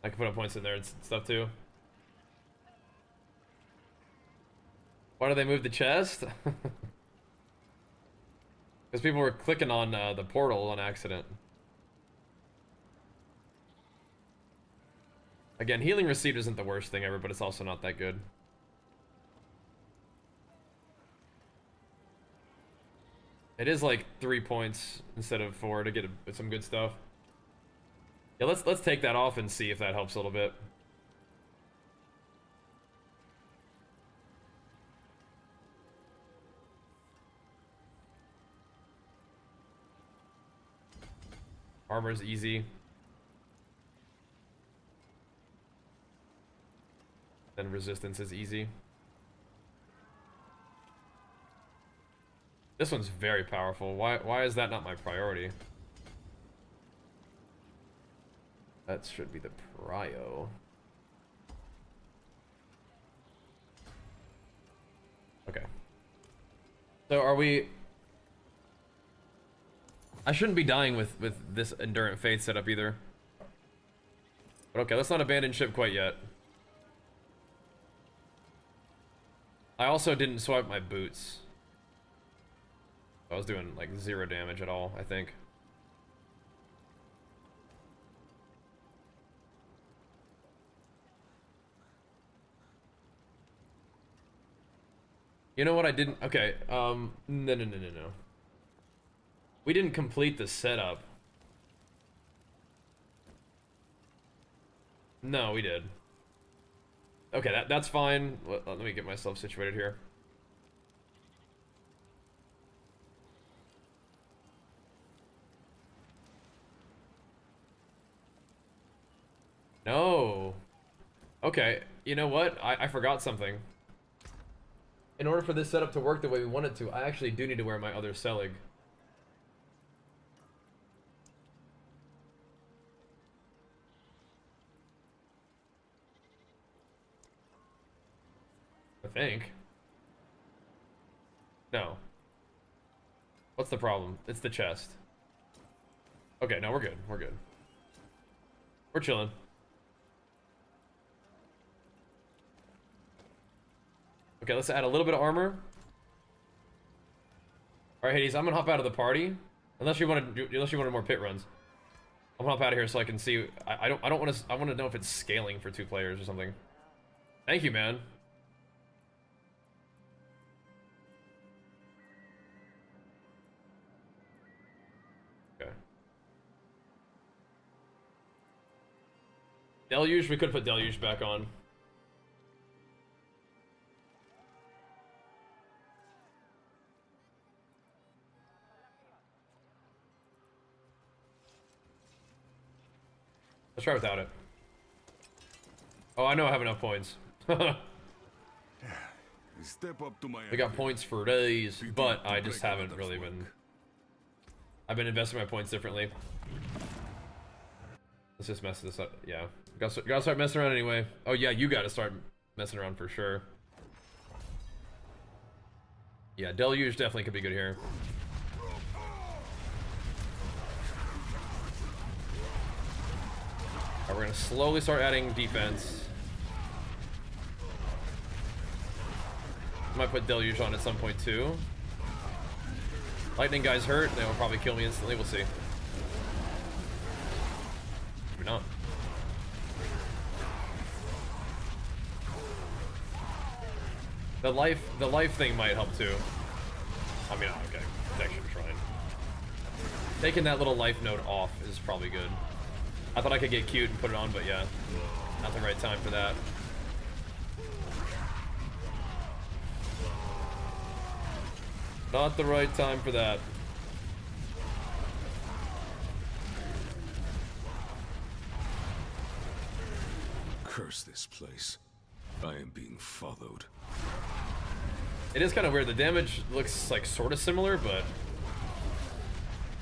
I can put up points in there and stuff too. Why do they move the chest? Because people were clicking on the portal on accident. Again, healing received isn't the worst thing ever, but it's also not that good. It is like 3 points instead of 4 to get some good stuff. Yeah, let's take that off and see if that helps a little bit. Armor's easy. Then resistance is easy. This one's very powerful. Why is that not my priority? That should be the prio. Okay. So are we... I shouldn't be dying with this Endurant Faith setup either. But okay, let's not abandon ship quite yet. I also didn't swipe my boots. I was doing like 0 damage at all, I think. You know what I didn't... Okay, no. We didn't complete the setup. No, we did. Okay, that's fine. Let me get myself situated here. No. Okay, you know what? I forgot something. In order for this setup to work the way we want it to, I actually do need to wear my other Selig. I think. No. What's the problem? It's the chest. Okay, no, we're good. We're good. We're chilling. Okay, let's add a little bit of armor. All right, Hades, I'm gonna hop out of the party, unless you wanted more pit runs. I'm gonna hop out of here so I can see. I don't want to. I want to know if it's scaling for 2 players or something. Thank you, man. Okay. Deluge. We could put Deluge back on. Let's try without it. Oh, I know I have enough points. Step up to my We got points for days, but I just haven't really been... I've been investing my points differently. Let's just mess this up. Yeah. Gotta start messing around anyway. Oh yeah, you gotta start messing around for sure. Yeah, Deluge definitely could be good here. Alright, we're gonna slowly start adding defense. Might put Deluge on at some point too. Lightning guy's hurt, they will probably kill me instantly, we'll see. Maybe not. The life thing might help too. I mean, okay, protection shrine. Taking that little life node off is probably good. I thought I could get cute and put it on, but yeah, not the right time for that. Not the right time for that. Curse this place. I am being followed. It is kind of weird. The damage looks like sort of similar, but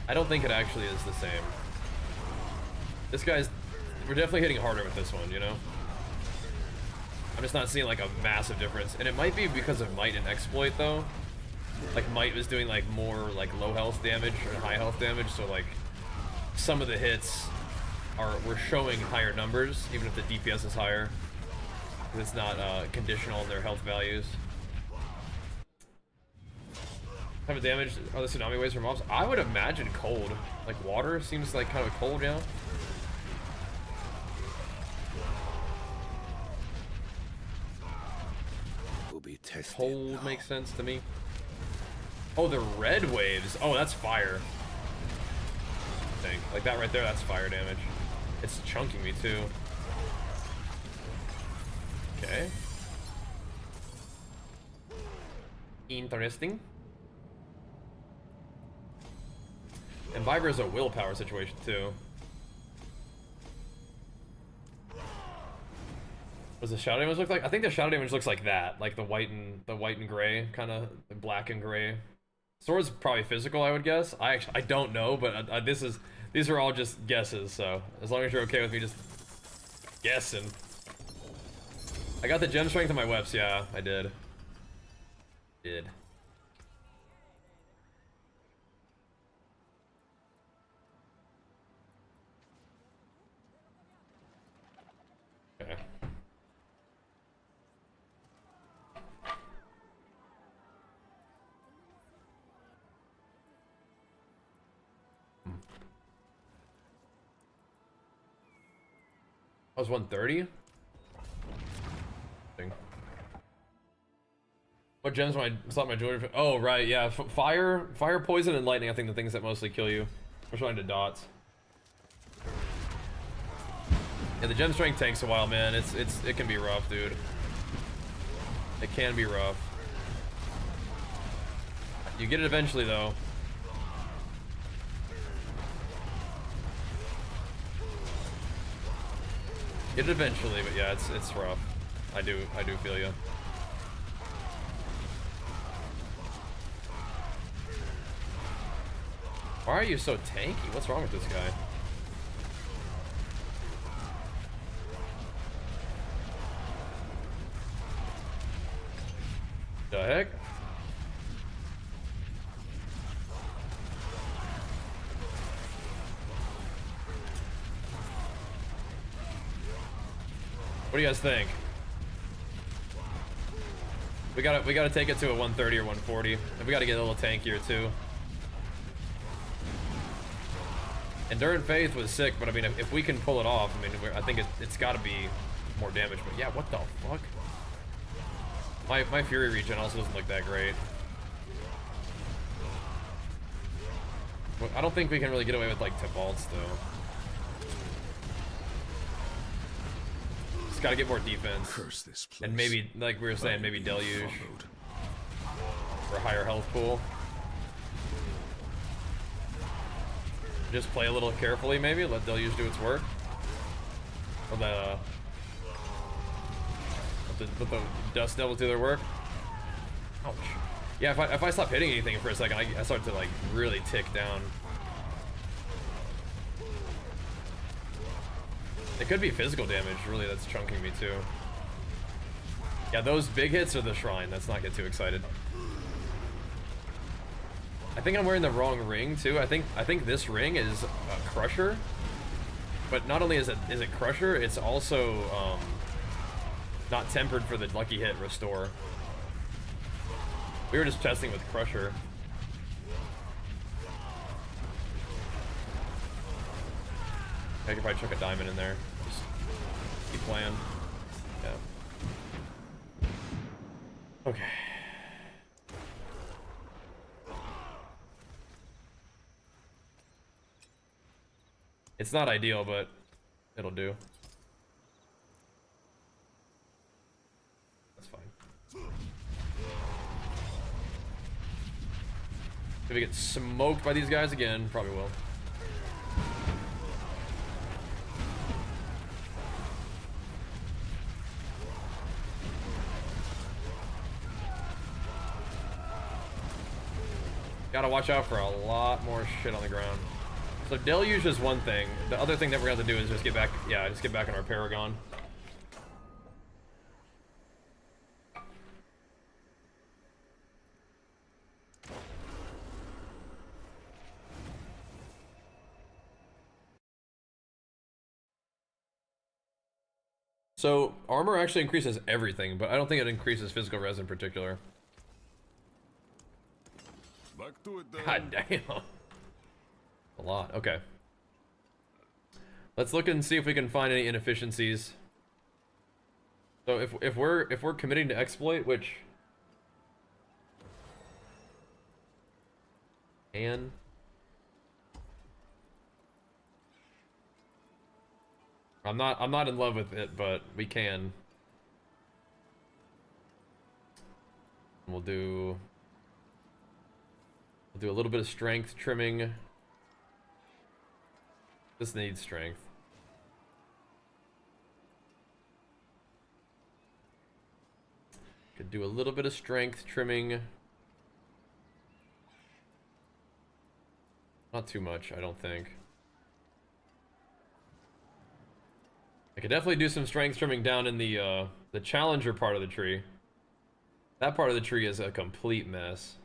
I don't think it actually is the same. This guy's... We're definitely hitting harder with this one, you know? I'm just not seeing like a massive difference. And it might be because of Might and Exploit though. Like Might was doing like more like low health damage or high health damage, so like some of the hits were showing higher numbers, even if the DPS is higher. It's not conditional on their health values. Type of damage are the tsunami waves from mobs? I would imagine cold. Like water seems like kind of cold, yeah. Cold makes sense to me. Oh, the red waves. Oh, that's fire. I think. Like that right there, that's fire damage. It's chunking me too. Okay. Interesting. And Viber is a willpower situation too. What does the shadow damage look like? I think the shadow damage looks like that, like the white and gray, kind of black and gray. Sword's probably physical, I would guess. I don't know, but these are all just guesses. So as long as you're okay with me just guessing. I got the gem strength on my weps. Yeah, I did. Okay. I was 130. What gems am I slot my jewelry? Oh right, yeah. Fire, poison, and lightning. I think the things that mostly kill you. We're trying to dots. Yeah, the gem strength takes a while, man. It can be rough, dude. It can be rough. You get it eventually, though. Get it eventually, but yeah, it's rough. I do feel you. Why are you so tanky? What's wrong with this guy? The heck? What do you guys think? We gotta take it to a 130 or 140. And we gotta get a little tankier too. Enduring Faith was sick, but I mean, if we can pull it off, I mean, I think it's gotta be more damage. But yeah, what the fuck? My Fury regen also doesn't look that great. I don't think we can really get away with like Tibalts though. Just gotta get more defense. Curse this place. And maybe, like we were saying, maybe Deluge for a higher health pool. Just play a little carefully, maybe let Deluge do its work. Or let the Dust Devils do their work. Ouch. Yeah, if I stop hitting anything for a second, I start to like really tick down. It could be physical damage, really, that's chunking me too. Yeah, those big hits are the shrine. Let's not get too excited. I think I'm wearing the wrong ring too. I think this ring is a Crusher, but not only is it Crusher, it's also not tempered for the lucky hit restore. We were just testing with Crusher. I could probably chuck a diamond in there. Just keep playing. Yeah. Okay. It's not ideal, but it'll do. That's fine. If we get smoked by these guys again, probably will. Gotta watch out for a lot more shit on the ground. So Deluge is one thing. The other thing that we're gonna have to do is just get back, yeah, just get back on our Paragon. So armor actually increases everything, but I don't think it increases physical res in particular. Back to it then. God damn. A lot. Okay. Let's look and see if we can find any inefficiencies. So if we're committing to exploit, which I'm not in love with it, but we can. We'll do a little bit of strength trimming. This needs strength. Could do a little bit of strength trimming. Not too much, I don't think. I could definitely do some strength trimming down in the challenger part of the tree. That part of the tree is a complete mess.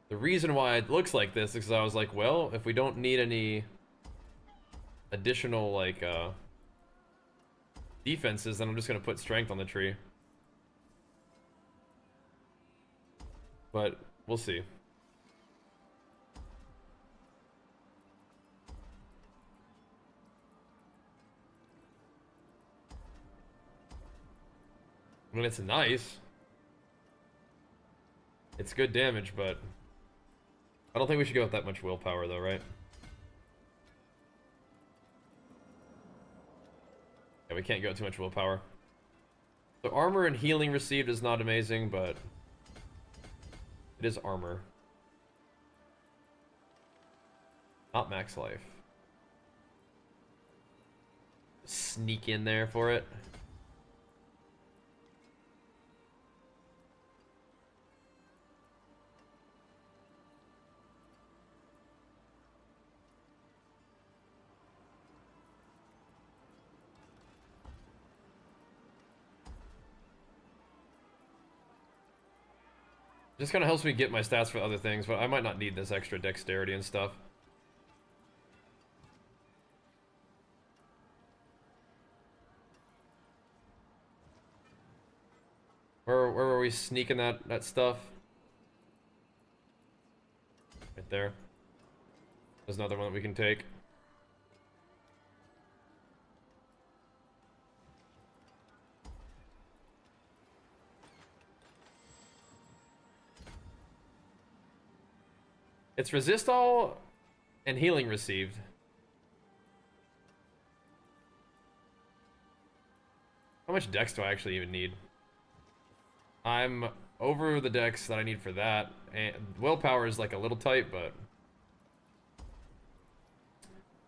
The reason why it looks like this is because I was like, well, if we don't need any additional like defenses, then I'm just gonna put strength on the tree. But we'll see. I mean, it's nice. It's good damage, but I don't think we should go with that much willpower though, right? Yeah, we can't go too much willpower. So armor and healing received is not amazing, but it is armor. Not max life. sneak in there for it. Just kind of helps me get my stats for other things, but I might not need this extra dexterity and stuff. Where were we sneaking that stuff? Right there. There's another one that we can take. It's resist all and healing received. How much dex do I actually even need? I'm over the dex that I need for that, and willpower is like a little tight, but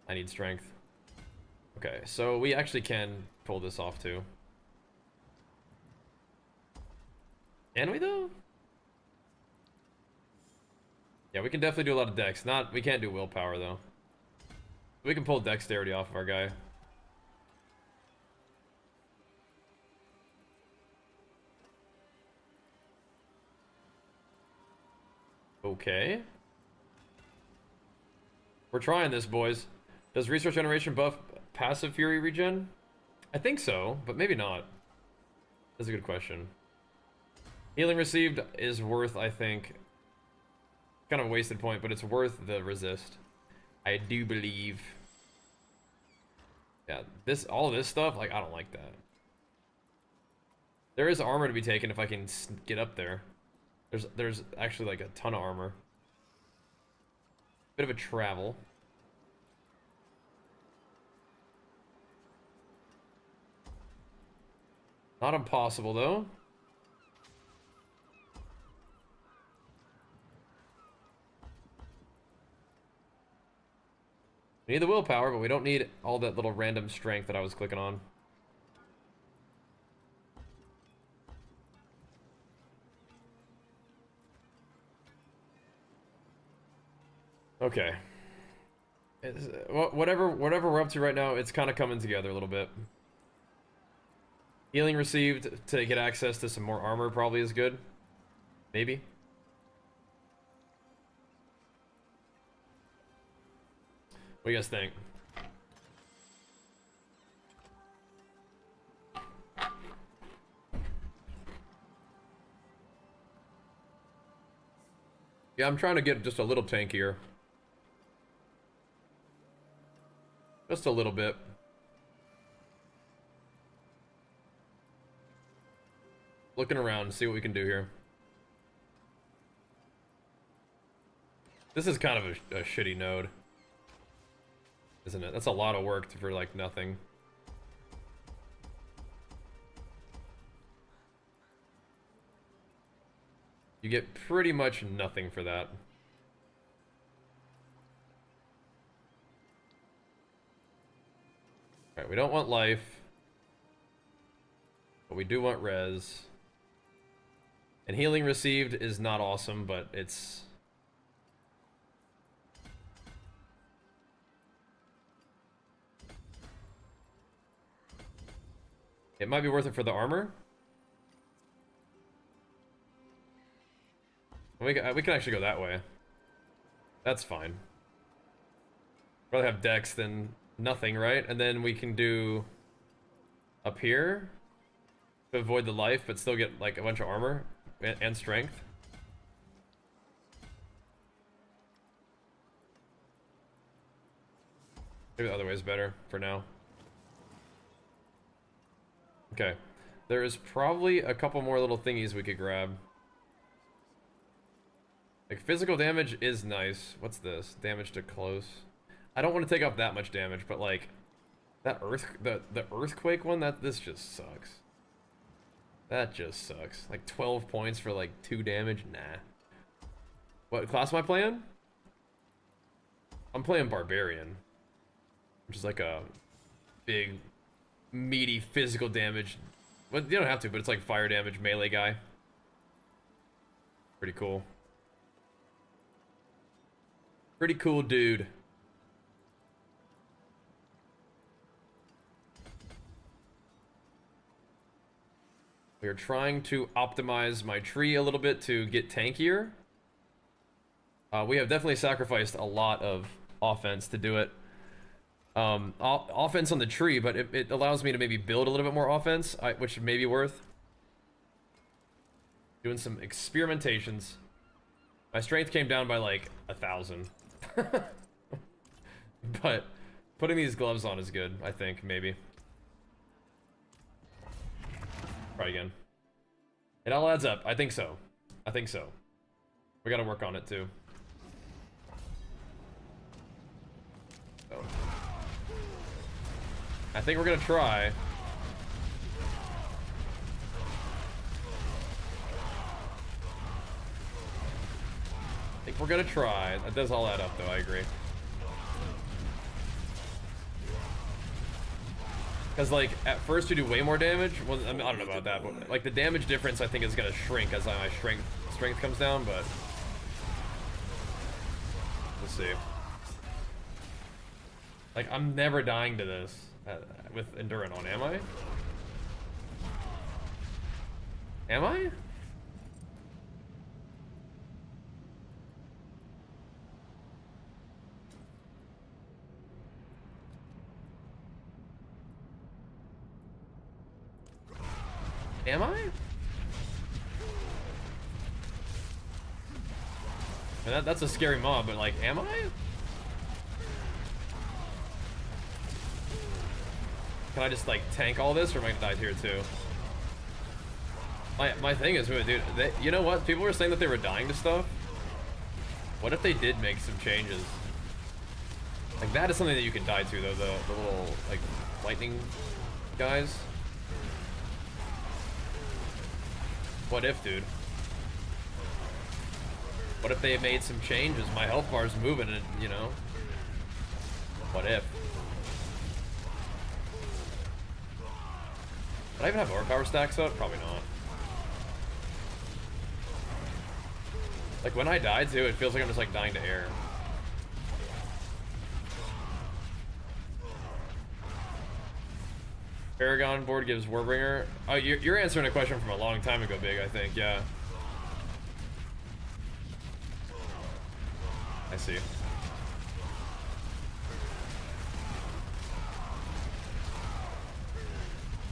I need strength. Okay, so we actually can pull this off too. Can we though? Yeah, we can definitely do a lot of dex. We can't do willpower though. We can pull dexterity off of our guy. Okay. We're trying this, boys. Does resource generation buff passive fury regen? I think so, but maybe not. That's a good question. Healing received is worth, I think, kind of a wasted point, but it's worth the resist. I do believe. Yeah, all of this stuff, like, I don't like that. There is armor to be taken if I can get up there. There's actually like a ton of armor. Bit of a travel. Not impossible though. We need the willpower, but we don't need all that little random strength that I was clicking on. Okay. Whatever we're up to right now, it's kind of coming together a little bit. Healing received to get access to some more armor probably is good. Maybe. What do you guys think? Yeah, I'm trying to get just a little tankier. Just a little bit. Looking around to see what we can do here. This is kind of a shitty node, isn't it? That's a lot of work for like nothing. You get pretty much nothing for that. Alright, we don't want life. But we do want res. And healing received is not awesome, but it's... It might be worth it for the armor. We can actually go that way. That's fine. Rather have dex than nothing, right? And then we can do up here to avoid the life, but still get like a bunch of armor and strength. Maybe the other way is better for now. Okay. There is probably a couple more little thingies we could grab. Like, physical damage is nice. What's this? Damage to close. I don't want to take off that much damage, but like that the earthquake one, this just sucks. That just sucks. Like 12 points for like 2 damage? Nah. What class am I playing? I'm playing Barbarian, which is like a big meaty physical damage. Well, you don't have to, but it's like fire damage melee guy. Pretty cool. Pretty cool dude. We are trying to optimize my tree a little bit to get tankier. We have definitely sacrificed a lot of offense to do it. Offense on the tree, but it allows me to maybe build a little bit more offense, which may be worth doing some experimentations. My strength came down by like 1,000. But putting these gloves on is good, I think, maybe. Try again. It all adds up. I think so. I think so. We gotta work on it too. So. I think we're gonna try. I think we're gonna try. That does all add up though, I agree. Because, like, at first you do way more damage. Well, I mean, I don't know about that, but, like, the damage difference, I think, is going to shrink as my strength comes down, but... We'll see. Like, I'm never dying to this with Endurant on, am I? Am I? Am I? That's a scary mob, but like, am I? Can I just like tank all this, or am I gonna die here too? My thing is, dude, you know what? People were saying that they were dying to stuff. What if they did make some changes? Like, that is something that you can die to, though, the little, like, lightning guys. What if, dude? What if they made some changes? My health bar's moving, and you know. What if? Would I even have overpower stacks up? Probably not. Like, when I die too, it feels like I'm just like dying to air. Paragon board gives Warbringer. Oh, you're answering a question from a long time ago, Big, I think, yeah. I see.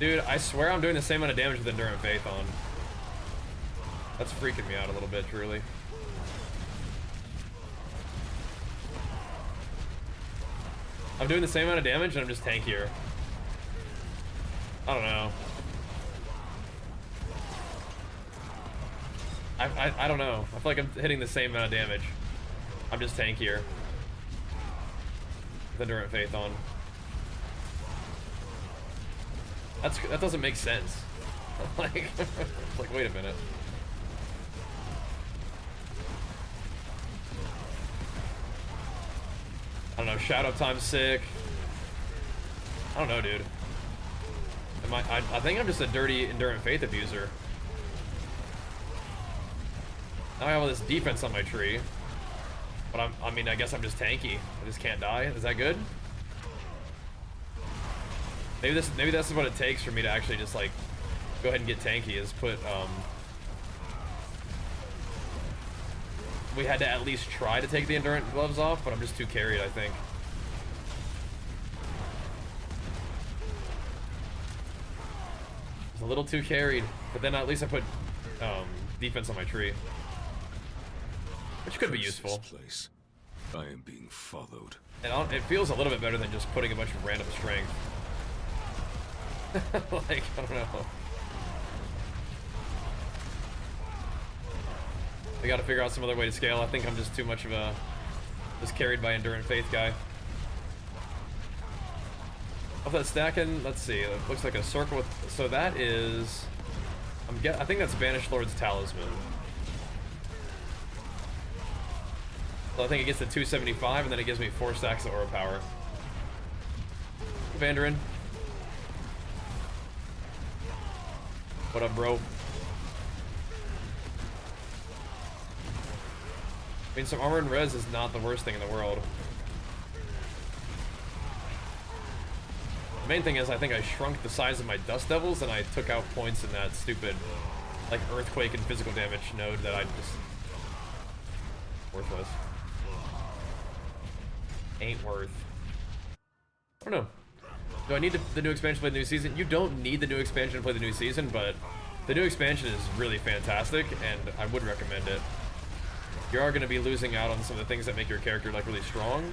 Dude, I swear I'm doing the same amount of damage with Endurant Faith on. That's freaking me out a little bit, truly. I'm doing the same amount of damage and I'm just tankier. I don't know. I don't know. I feel like I'm hitting the same amount of damage. I'm just tankier. With Endurant Faith on. That doesn't make sense. Like, like, wait a minute. I don't know, Shadow Time's sick. I don't know, dude. I think I'm just a dirty Endurant Faith abuser. Now I have all this defense on my tree. But I mean, I guess I'm just tanky. I just can't die. Is that good? Maybe this is what it takes for me to actually just like go ahead and get tanky, is put we had to at least try to take the Endurant gloves off, but I'm just too carried, I think. Just a little too carried, but then at least I put defense on my tree, which could be useful. Place. I am being followed. And it feels a little bit better than just putting a bunch of random strength. Like, I don't know. We gotta figure out some other way to scale. I think I'm just too much of a just carried by Endurant Faith guy. Off that stacking, let's see. It looks like a circle with. So that is. I think that's Banished Lord's Talisman. So I think it gets to 275, and then it gives me 4 stacks of aura power. Vandarin. What up, bro? I mean, some armor and res is not the worst thing in the world. The main thing is I think I shrunk the size of my Dust Devils and I took out points in that stupid, like, Earthquake and physical damage node that I just... worthless. Ain't worth. I don't know. Do I need the new expansion to play the new season? You don't need the new expansion to play the new season, but the new expansion is really fantastic, and I would recommend it. You are going to be losing out on some of the things that make your character like really strong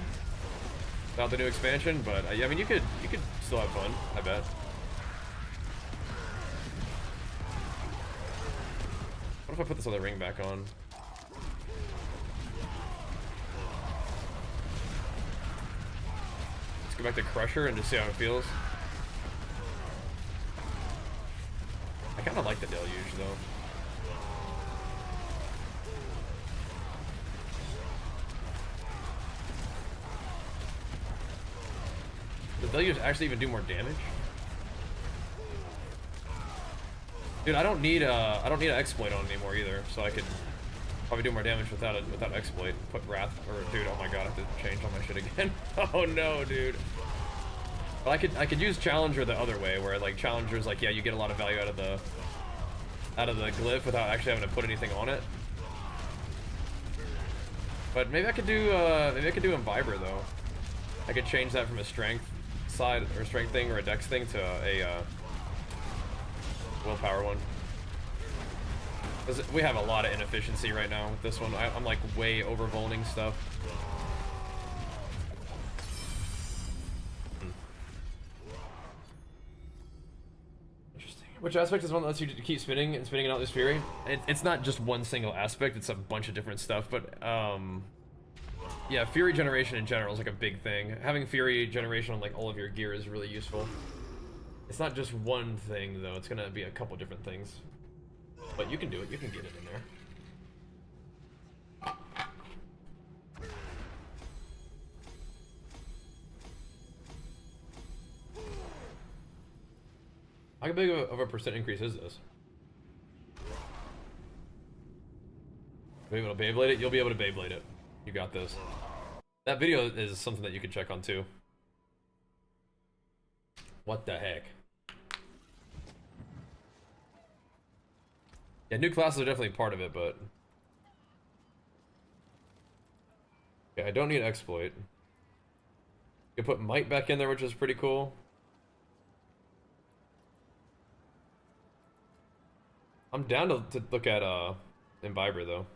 without the new expansion, but I mean you could still have fun, I bet. What if I put this other ring back on? Let's go back to Crusher and just see how it feels. I kind of like the Deluge though. Does Deluge actually even do more damage? Dude, I don't need an exploit on anymore either, so I could probably do more damage without exploit. Put Wrath, or dude, oh my god, I have to change all my shit again. Oh no, dude. But I could use Challenger the other way, where like Challenger's like, yeah, you get a lot of value out of the glyph without actually having to put anything on it. But maybe I could do Imbiber though. I could change that from a strength side or strength thing or a dex thing to a willpower one. We have a lot of inefficiency right now with this one. I'm like way overvolting stuff. Interesting. Which aspect is one that lets you keep spinning and spinning out this fury? It's not just one single aspect, it's a bunch of different stuff, but yeah, fury generation in general is like a big thing. Having fury generation on like all of your gear is really useful. It's not just one thing though, it's gonna be a couple different things. But you can do it, you can get it in there. How big of a percent increase is this? You'll be able to Beyblade it? You'll be able to Beyblade it. You got this. That video is something that you can check on too. What the heck? Yeah, new classes are definitely part of it, but... Okay, I don't need exploit. You can put might back in there, which is pretty cool. I'm down to look at Imbiber though.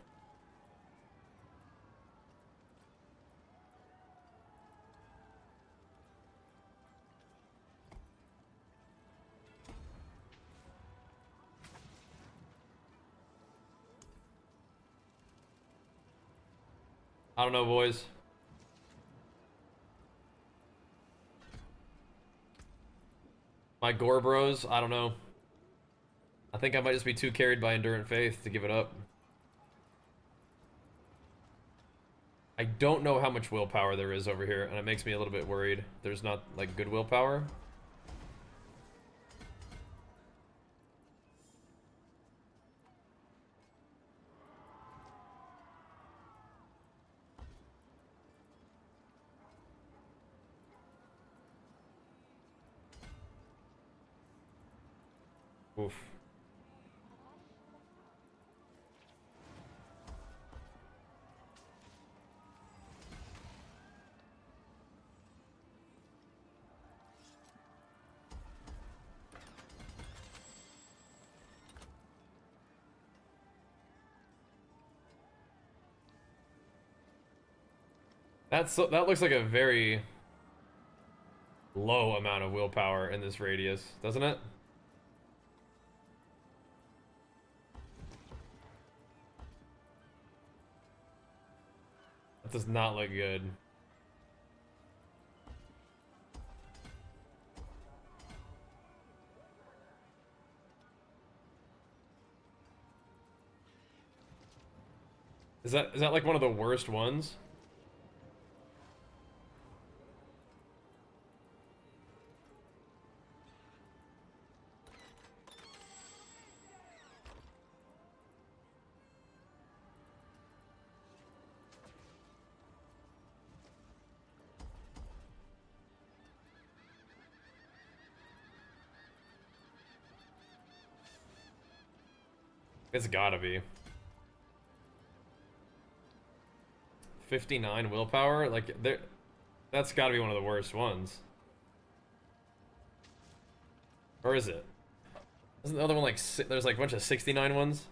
I don't know, boys. My gore bros, I don't know. I think I might just be too carried by Endurant Faith to give it up. I don't know how much willpower there is over here, and it makes me a little bit worried. There's not, like, good willpower. Oof. That looks like a very low amount of willpower in this radius, doesn't it? That does not look good. Is that like one of the worst ones? It's gotta be. 59 willpower? Like, that's gotta be one of the worst ones. Or is it? Isn't the other one like, there's like a bunch of 69 ones?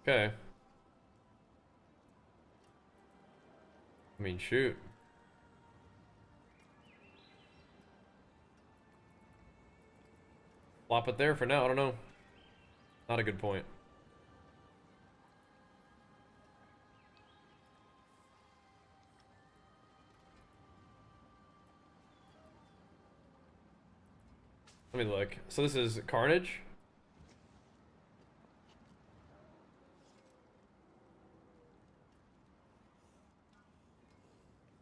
Okay. I mean, shoot. Flop it there for now, I don't know. Not a good point. Let me look. So this is Carnage?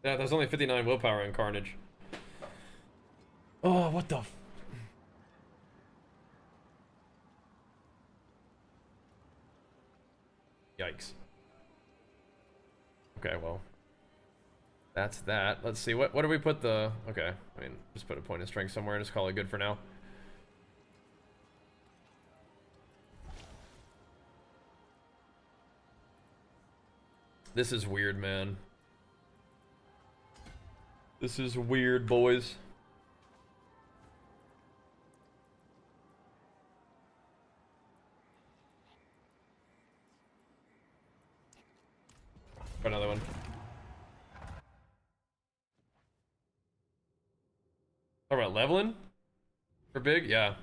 Yeah, there's only 59 willpower in Carnage. Oh, what the f— Yikes. Okay, well. That's that. Let's see, what do we put the— okay, I mean, just put a point of strength somewhere and just call it good for now. This is weird, man. This is weird, boys. Another one. Talk about leveling for big, yeah.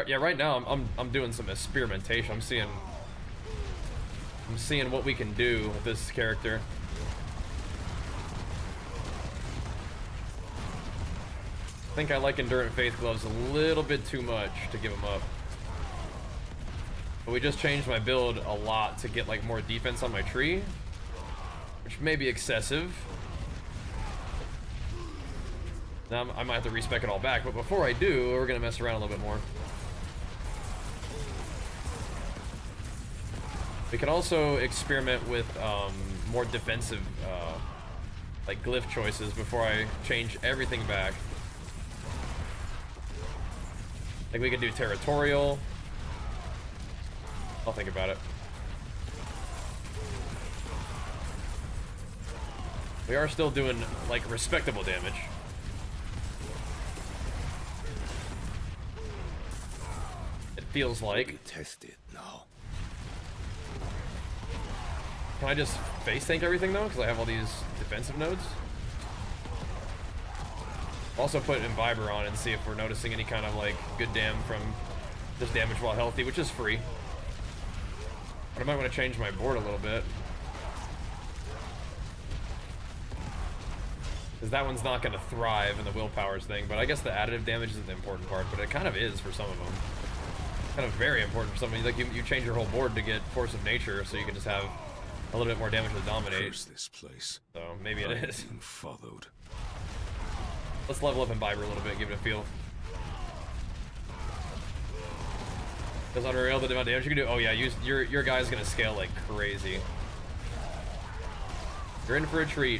Yeah, right now I'm doing some experimentation. I'm seeing what we can do with this character. I think I like Endurance Faith Gloves a little bit too much to give them up. But we just changed my build a lot to get like more defense on my tree, which may be excessive. Now I might have to respec it all back, but before I do, we're gonna mess around a little bit more. We can also experiment with more defensive like glyph choices before I change everything back. Like we could do territorial. I'll think about it. We are still doing like respectable damage. It feels like. Test it now. Can I just face tank everything though? Because I have all these defensive nodes. Also put Imbiber on and see if we're noticing any kind of like good from just damage while healthy, which is free. But I might want to change my board a little bit. Because that one's not going to thrive in the willpowers thing, but I guess the additive damage isn't the important part, but it kind of is for some of them. Kind of very important for somebody. Like you change your whole board to get Force of Nature so you can just have a little bit more damage to dominate. Curse this place. So maybe it is. Being followed. Let's level up Imbiber a little bit, give it a feel. Does unreal the amount of damage you can do? Oh yeah, your guy's gonna scale like crazy. You're in for a treat.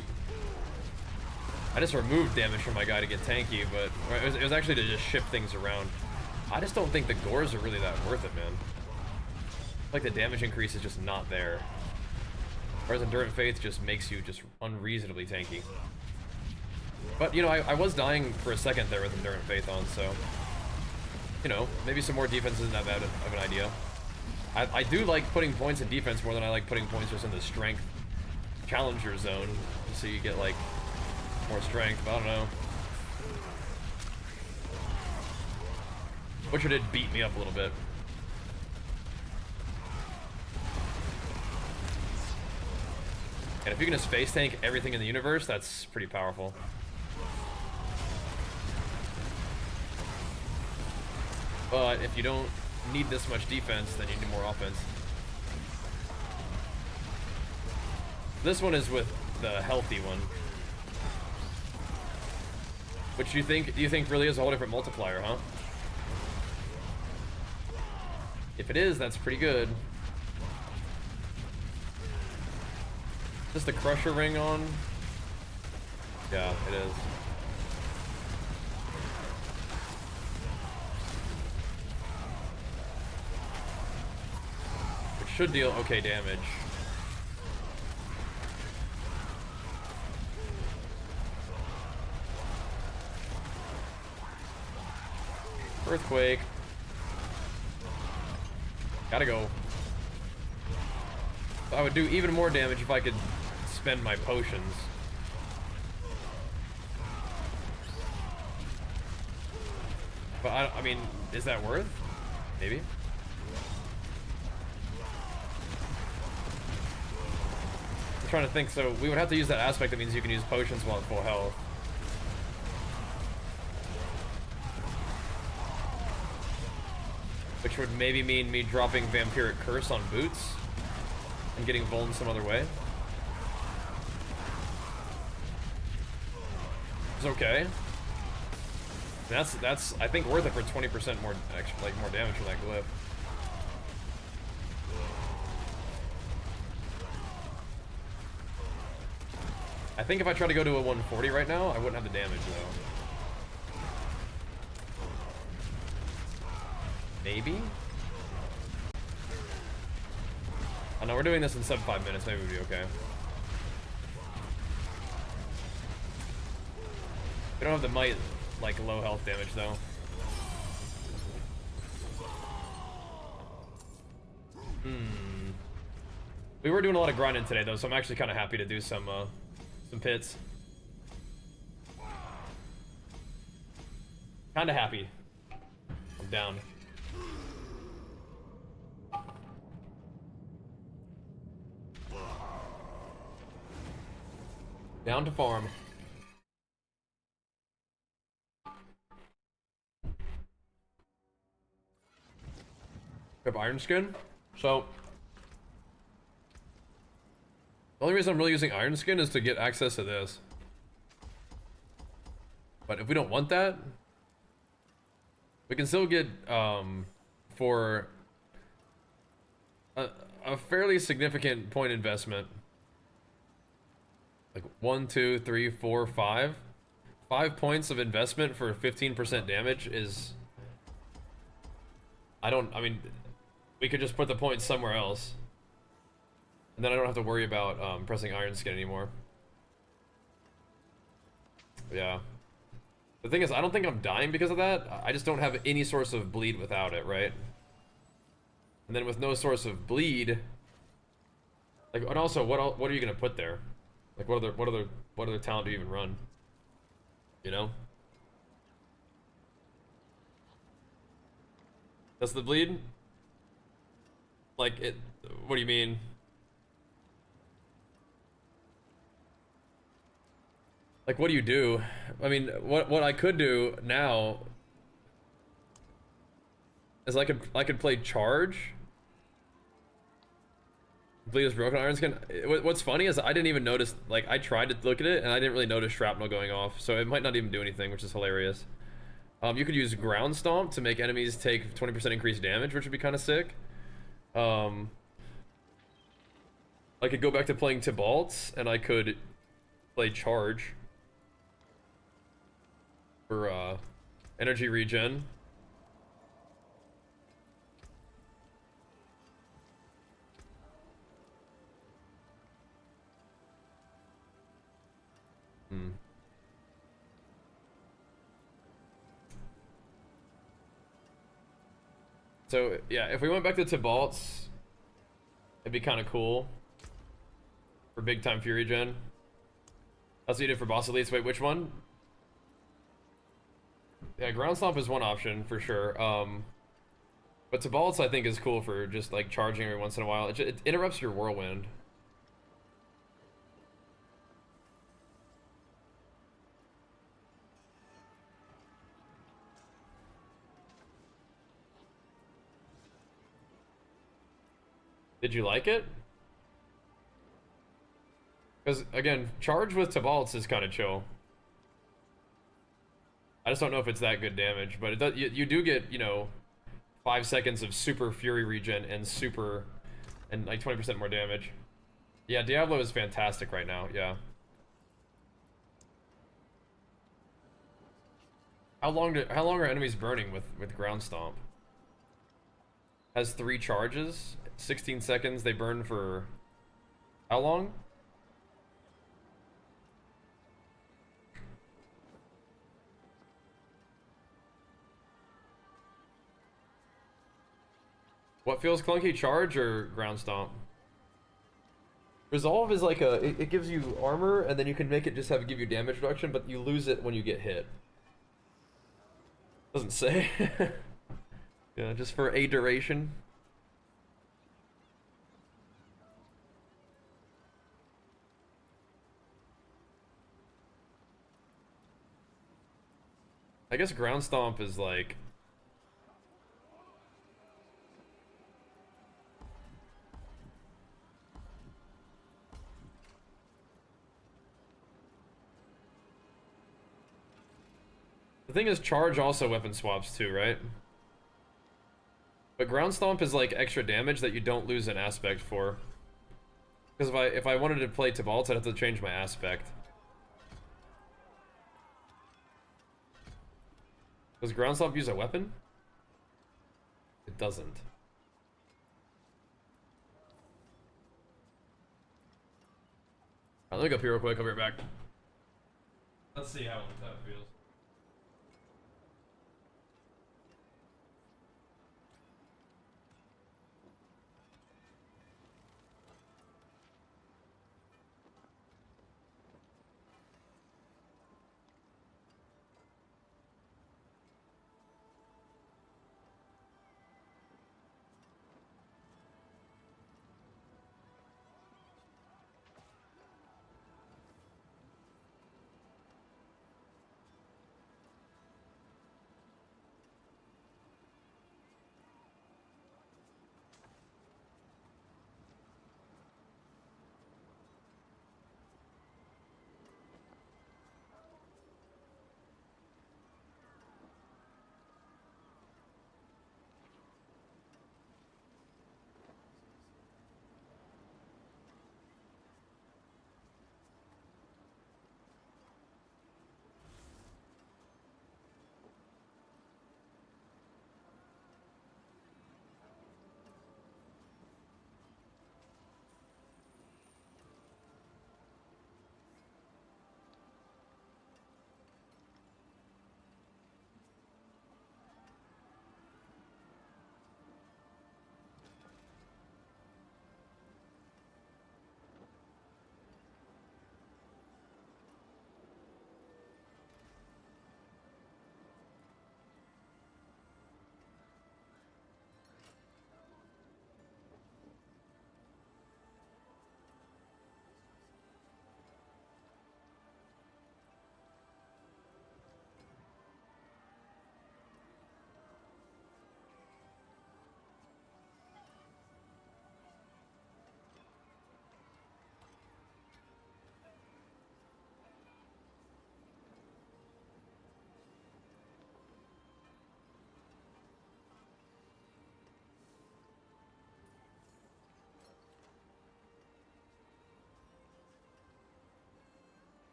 I just removed damage from my guy to get tanky, but it was actually to just shift things around. I just don't think the gores are really that worth it, man. Like the damage increase is just not there. Whereas Endurance Faith just makes you just unreasonably tanky. But, you know, I was dying for a second there with Endurance Faith on, so... You know, maybe some more defense isn't that bad of an idea. I do like putting points in defense more than I like putting points just in the strength challenger zone. So you get, like, more strength, but I don't know. Butcher did beat me up a little bit. And if you can just face tank everything in the universe, that's pretty powerful. But if you don't need this much defense, then you need more offense. This one is with the healthy one. Which do you think really is a whole different multiplier, huh? If it is, that's pretty good. Is the crusher ring on? Yeah, it is. It should deal okay damage. Earthquake. Gotta go. I would do even more damage if I could spend my potions. But I mean, is that worth? Maybe. I'm trying to think, so we would have to use that aspect that means you can use potions while at full health. Which would maybe mean me dropping Vampiric Curse on boots and getting Vuln some other way. It's okay. That's I think worth it for 20% more extra, like more damage from that glyph. I think if I try to go to a 140 right now, I wouldn't have the damage though. Maybe? Oh no, we're doing this in sub 5 minutes, maybe we'll be okay. We don't have the might, like, low health damage though. We were doing a lot of grinding today though, so I'm actually kind of happy to do some pits. Kinda happy. I'm down. Down to farm. We have Iron Skin. So the only reason I'm really using Iron Skin is to get access to this. But if we don't want that, we can still get for a fairly significant point investment. Like 1, 2, 3, 4, 5. 5 points of investment for 15% damage is... I mean, we could just put the points somewhere else. And then I don't have to worry about pressing Iron Skin anymore. Yeah. The thing is, I don't think I'm dying because of that. I just don't have any source of bleed without it, right? And then with no source of bleed... Like, and also, what are you gonna put there? Like, what other talent do you even run? You know? Does the bleed? Like, it... What do you mean? Like, what do you do? I mean, what I could do now is I could play charge. Bleed is broken, Iron Skin. What's funny is I didn't even notice, like, I tried to look at it and I didn't really notice shrapnel going off, so it might not even do anything, which is hilarious. You could use Ground Stomp to make enemies take 20% increased damage, which would be kind of sick. I could go back to playing Tibalt's and I could play charge for energy regen. So yeah, if we went back to Tibalt's, it'd be kind of cool for big time Fury gen. That's what you did for boss elites. Wait, which one? Yeah, Ground Stomp is one option for sure. But Tibalt's I think is cool for just like charging every once in a while. It interrupts your whirlwind. Did you like it? Because again, charge with Tibalt's is kind of chill. I just don't know if it's that good damage, but it does. You do get, you know, 5 seconds of super fury regen and like 20% more damage. Yeah, Diablo is fantastic right now, yeah. How long are enemies burning with ground stomp? Has 3 charges, 16 seconds, they burn for how long? What feels clunky, charge or ground stomp? Resolve is like it gives you armor and then you can make it just give you damage reduction, but you lose it when you get hit. Doesn't say. Yeah, just for a duration. I guess ground stomp is like the thing is charge also weapon swaps too, right? But ground stomp is like extra damage that you don't lose an aspect for. Because if I wanted to play Tibalt, I'd have to change my aspect. Does ground stomp use a weapon? It doesn't. Alright, let me go pee real quick, I'll be right back. Let's see how that feels.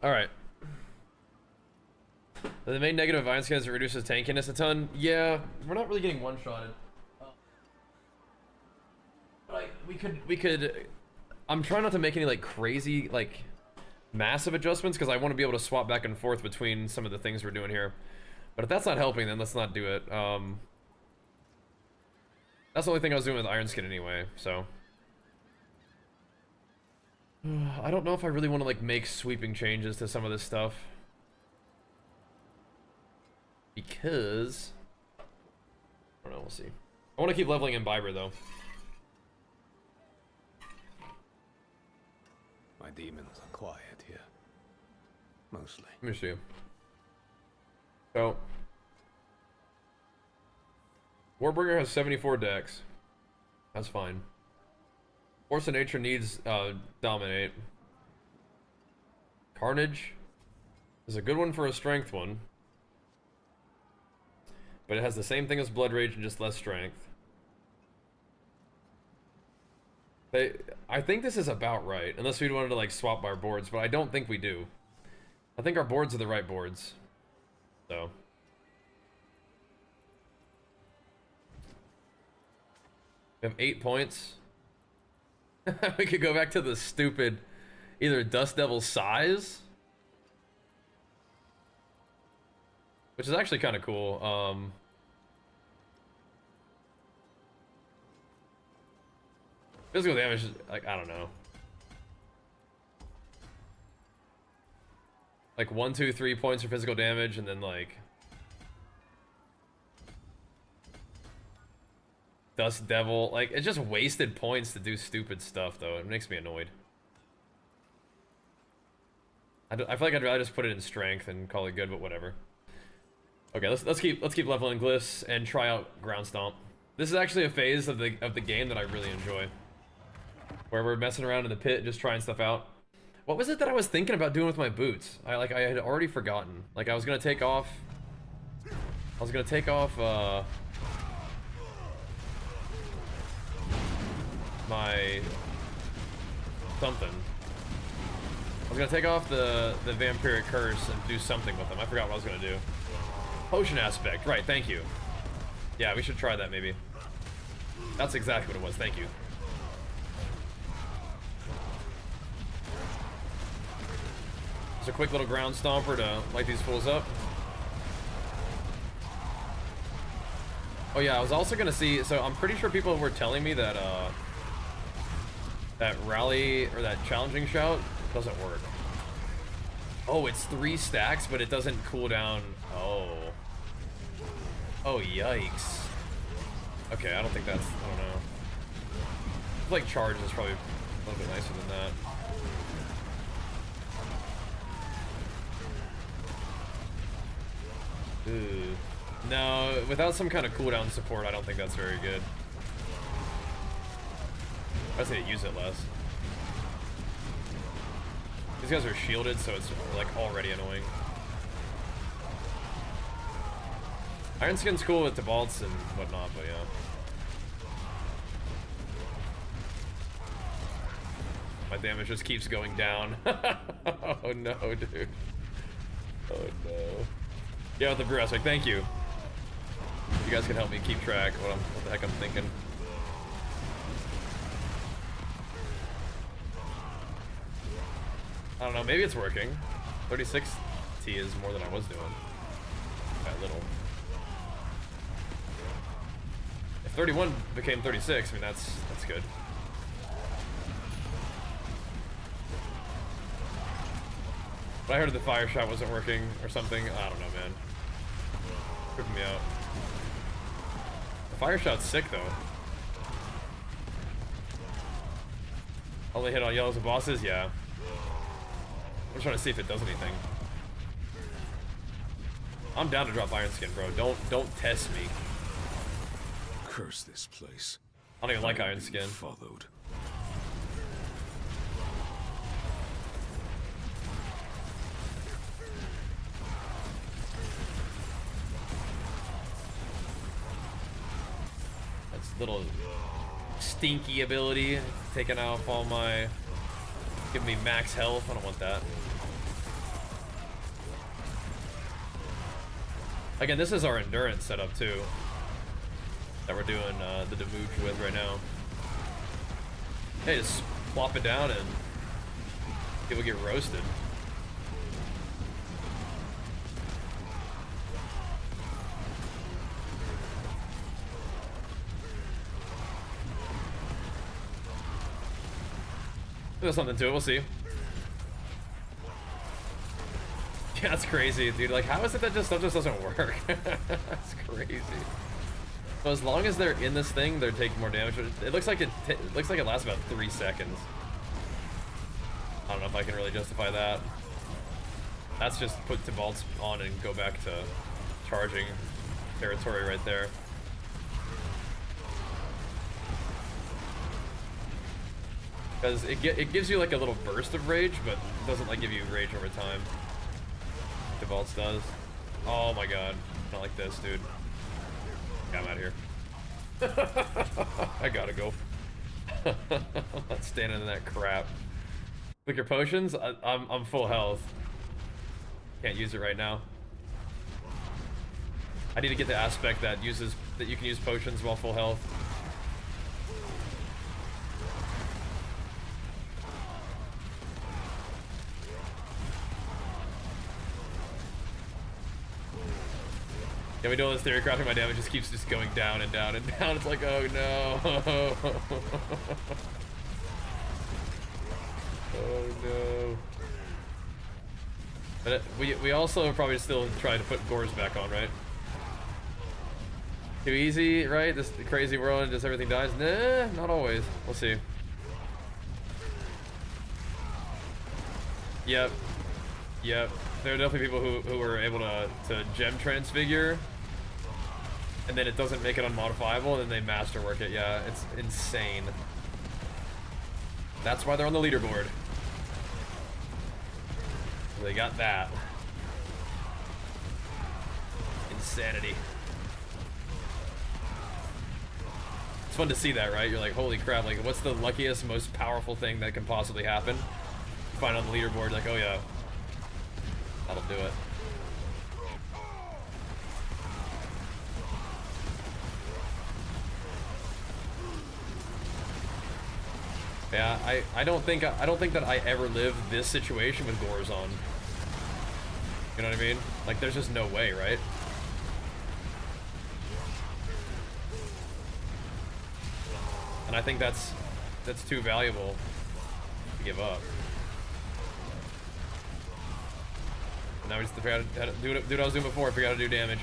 Alright. The main negative of Iron Skin is it reduces tankiness a ton. Yeah, we're not really getting one-shotted. But we could... I'm trying not to make any, like, crazy, like, massive adjustments, because I want to be able to swap back and forth between some of the things we're doing here. But if that's not helping, then let's not do it. That's the only thing I was doing with Iron Skin anyway, so... I don't know if I really want to, like, make sweeping changes to some of this stuff. Because... I don't know, we'll see. I want to keep leveling Imbiber, though. My demons are quiet here. Mostly. Let me see. So... Warbringer has 74 decks. That's fine. Force of Nature needs Dominate. Carnage is a good one for a strength one. But it has the same thing as Blood Rage and just less strength. I think this is about right, unless we wanted to like swap our boards, but I don't think we do. I think our boards are the right boards. So. We have 8 points. We could go back to the stupid either Dust Devil size, which is actually kind of cool. Physical damage is, like, I don't know. Like 1, 2, 3 points for physical damage, and then like Dust Devil. Like, it's just wasted points to do stupid stuff, though. It makes me annoyed. I feel like I'd rather just put it in strength and call it good, but whatever. Okay, let's keep leveling glyphs and try out Ground Stomp. This is actually a phase of the game that I really enjoy, where we're messing around in the pit, just trying stuff out. What was it that I was thinking about doing with my boots? I had already forgotten. Like, I was gonna take off my something. I was gonna take off the vampiric curse and do something with them. I forgot what I was gonna do. Potion aspect, right? Thank you. Yeah, we should try that maybe. That's exactly what it was. Thank you. Just a quick little ground stomper to light these fools up. Oh yeah, I was also gonna see, so I'm pretty sure people were telling me that that rally or that challenging shout doesn't work. Oh, it's 3 stacks, but it doesn't cool down. Oh. Oh, yikes. Okay, I don't think that's, I don't know. I feel like charge is probably a little bit nicer than that. Ooh. No, without some kind of cooldown support, I don't think that's very good. I say to use it less. These guys are shielded, so it's like already annoying. Iron Skin's cool with the bolts and whatnot, but yeah. My damage just keeps going down. Oh no, dude. Oh no. Yeah, with the brew aspect, thank you. You guys can help me keep track of what the heck I'm thinking. I don't know, maybe it's working. 36 T is more than I was doing. By a little. If 31 became 36, I mean that's good. But I heard the fire shot wasn't working or something. I don't know, man. Tripping me out. The fire shot's sick though. Only hit on yellows and bosses? Yeah. I'm trying to see if it does anything. I'm down to drop Iron Skin, bro. Don't test me. Curse this place. I don't even like Iron Skin. Followed. That's a little stinky ability, taking off all my, giving me max health. I don't want that. Again, this is our endurance setup too, that we're doing the Demuge with right now. Hey, just plop it down and people get roasted. There's something to it, we'll see. Yeah, that's crazy, dude. Like, how is it that stuff just doesn't work? That's crazy. So as long as they're in this thing, they're taking more damage. It looks like it lasts about 3 seconds. I don't know if I can really justify that. That's just put Tibalt's on and go back to charging territory right there. Because it gives you like a little burst of rage, but it doesn't like give you rage over time. Tibalt's does. Oh my god. Not like this, dude. Yeah, I'm out of here. I gotta go. Not standing in that crap. With your potions, I'm full health. Can't use it right now. I need to get the aspect that you can use potions while full health. Yeah, we doing this theory crafting, my damage just keeps just going down and down and down. It's like, oh no. Oh no. But we also probably still try to put gores back on, right? Too easy, right? This crazy world and just everything dies? Nah, not always. We'll see. Yep. Yep. There are definitely people who were able to gem transfigure, and then it doesn't make it unmodifiable, and then they masterwork it. Yeah, it's insane. That's why they're on the leaderboard. They got that. Insanity. It's fun to see that, right? You're like, holy crap, like, what's the luckiest, most powerful thing that can possibly happen? You find on the leaderboard, like, oh yeah, that'll do it. Yeah, I don't think that I ever lived this situation with gores on. You know what I mean? Like, there's just no way, right? And I think that's too valuable to give up. Now we just figure out how to do what I was doing before. Figure out how to do damage.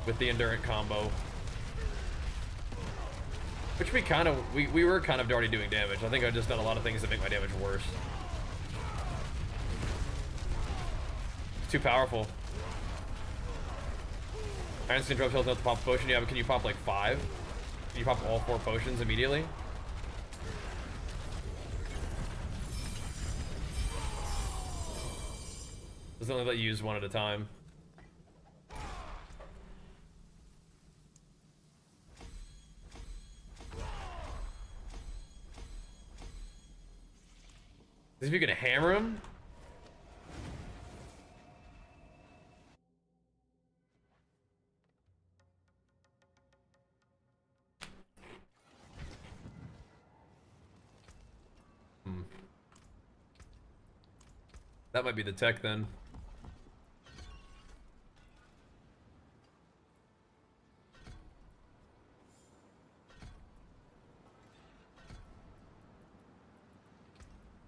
With the endurance combo. Which we were kind of already doing damage. I think I've just done a lot of things that make my damage worse. It's too powerful. Iron Skin drops health not to pop a potion. Yeah, but can you pop like 5? Can you pop all 4 potions immediately? Doesn't only let you use one at a time. If you can hammer him. That might be the tech then.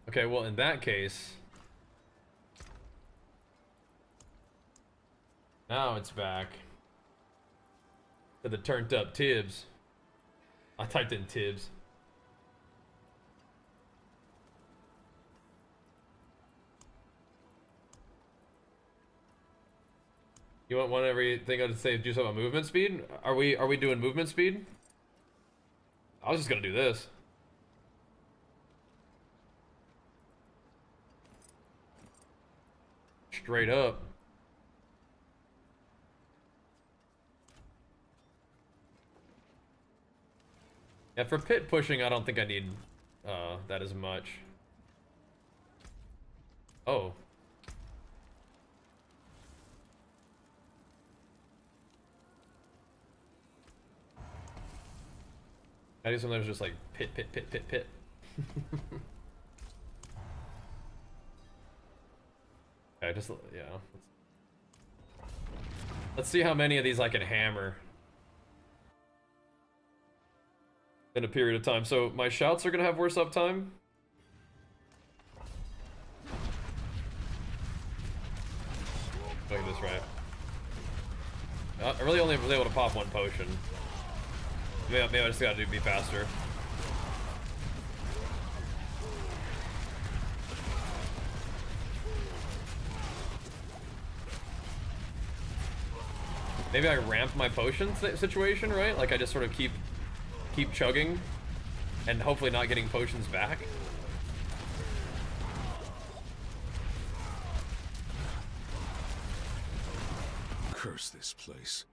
Okay, well, in that case, now it's back to the turned up Tibbs. I typed in Tibbs. You want one everything I would say do something about movement speed? Are we doing movement speed? I was just gonna do this. Straight up. Yeah, for pit pushing, I don't think I need that as much. Oh. I do sometimes just like pit. Okay, just, yeah. Let's see how many of these I can hammer in a period of time. So my shouts are gonna have worse uptime. Look at this, right? I really only was able to pop 1 potion. Maybe I just gotta be faster. Maybe I ramp my potion situation, right? Like I just sort of keep chugging and hopefully not getting potions back. Curse this place.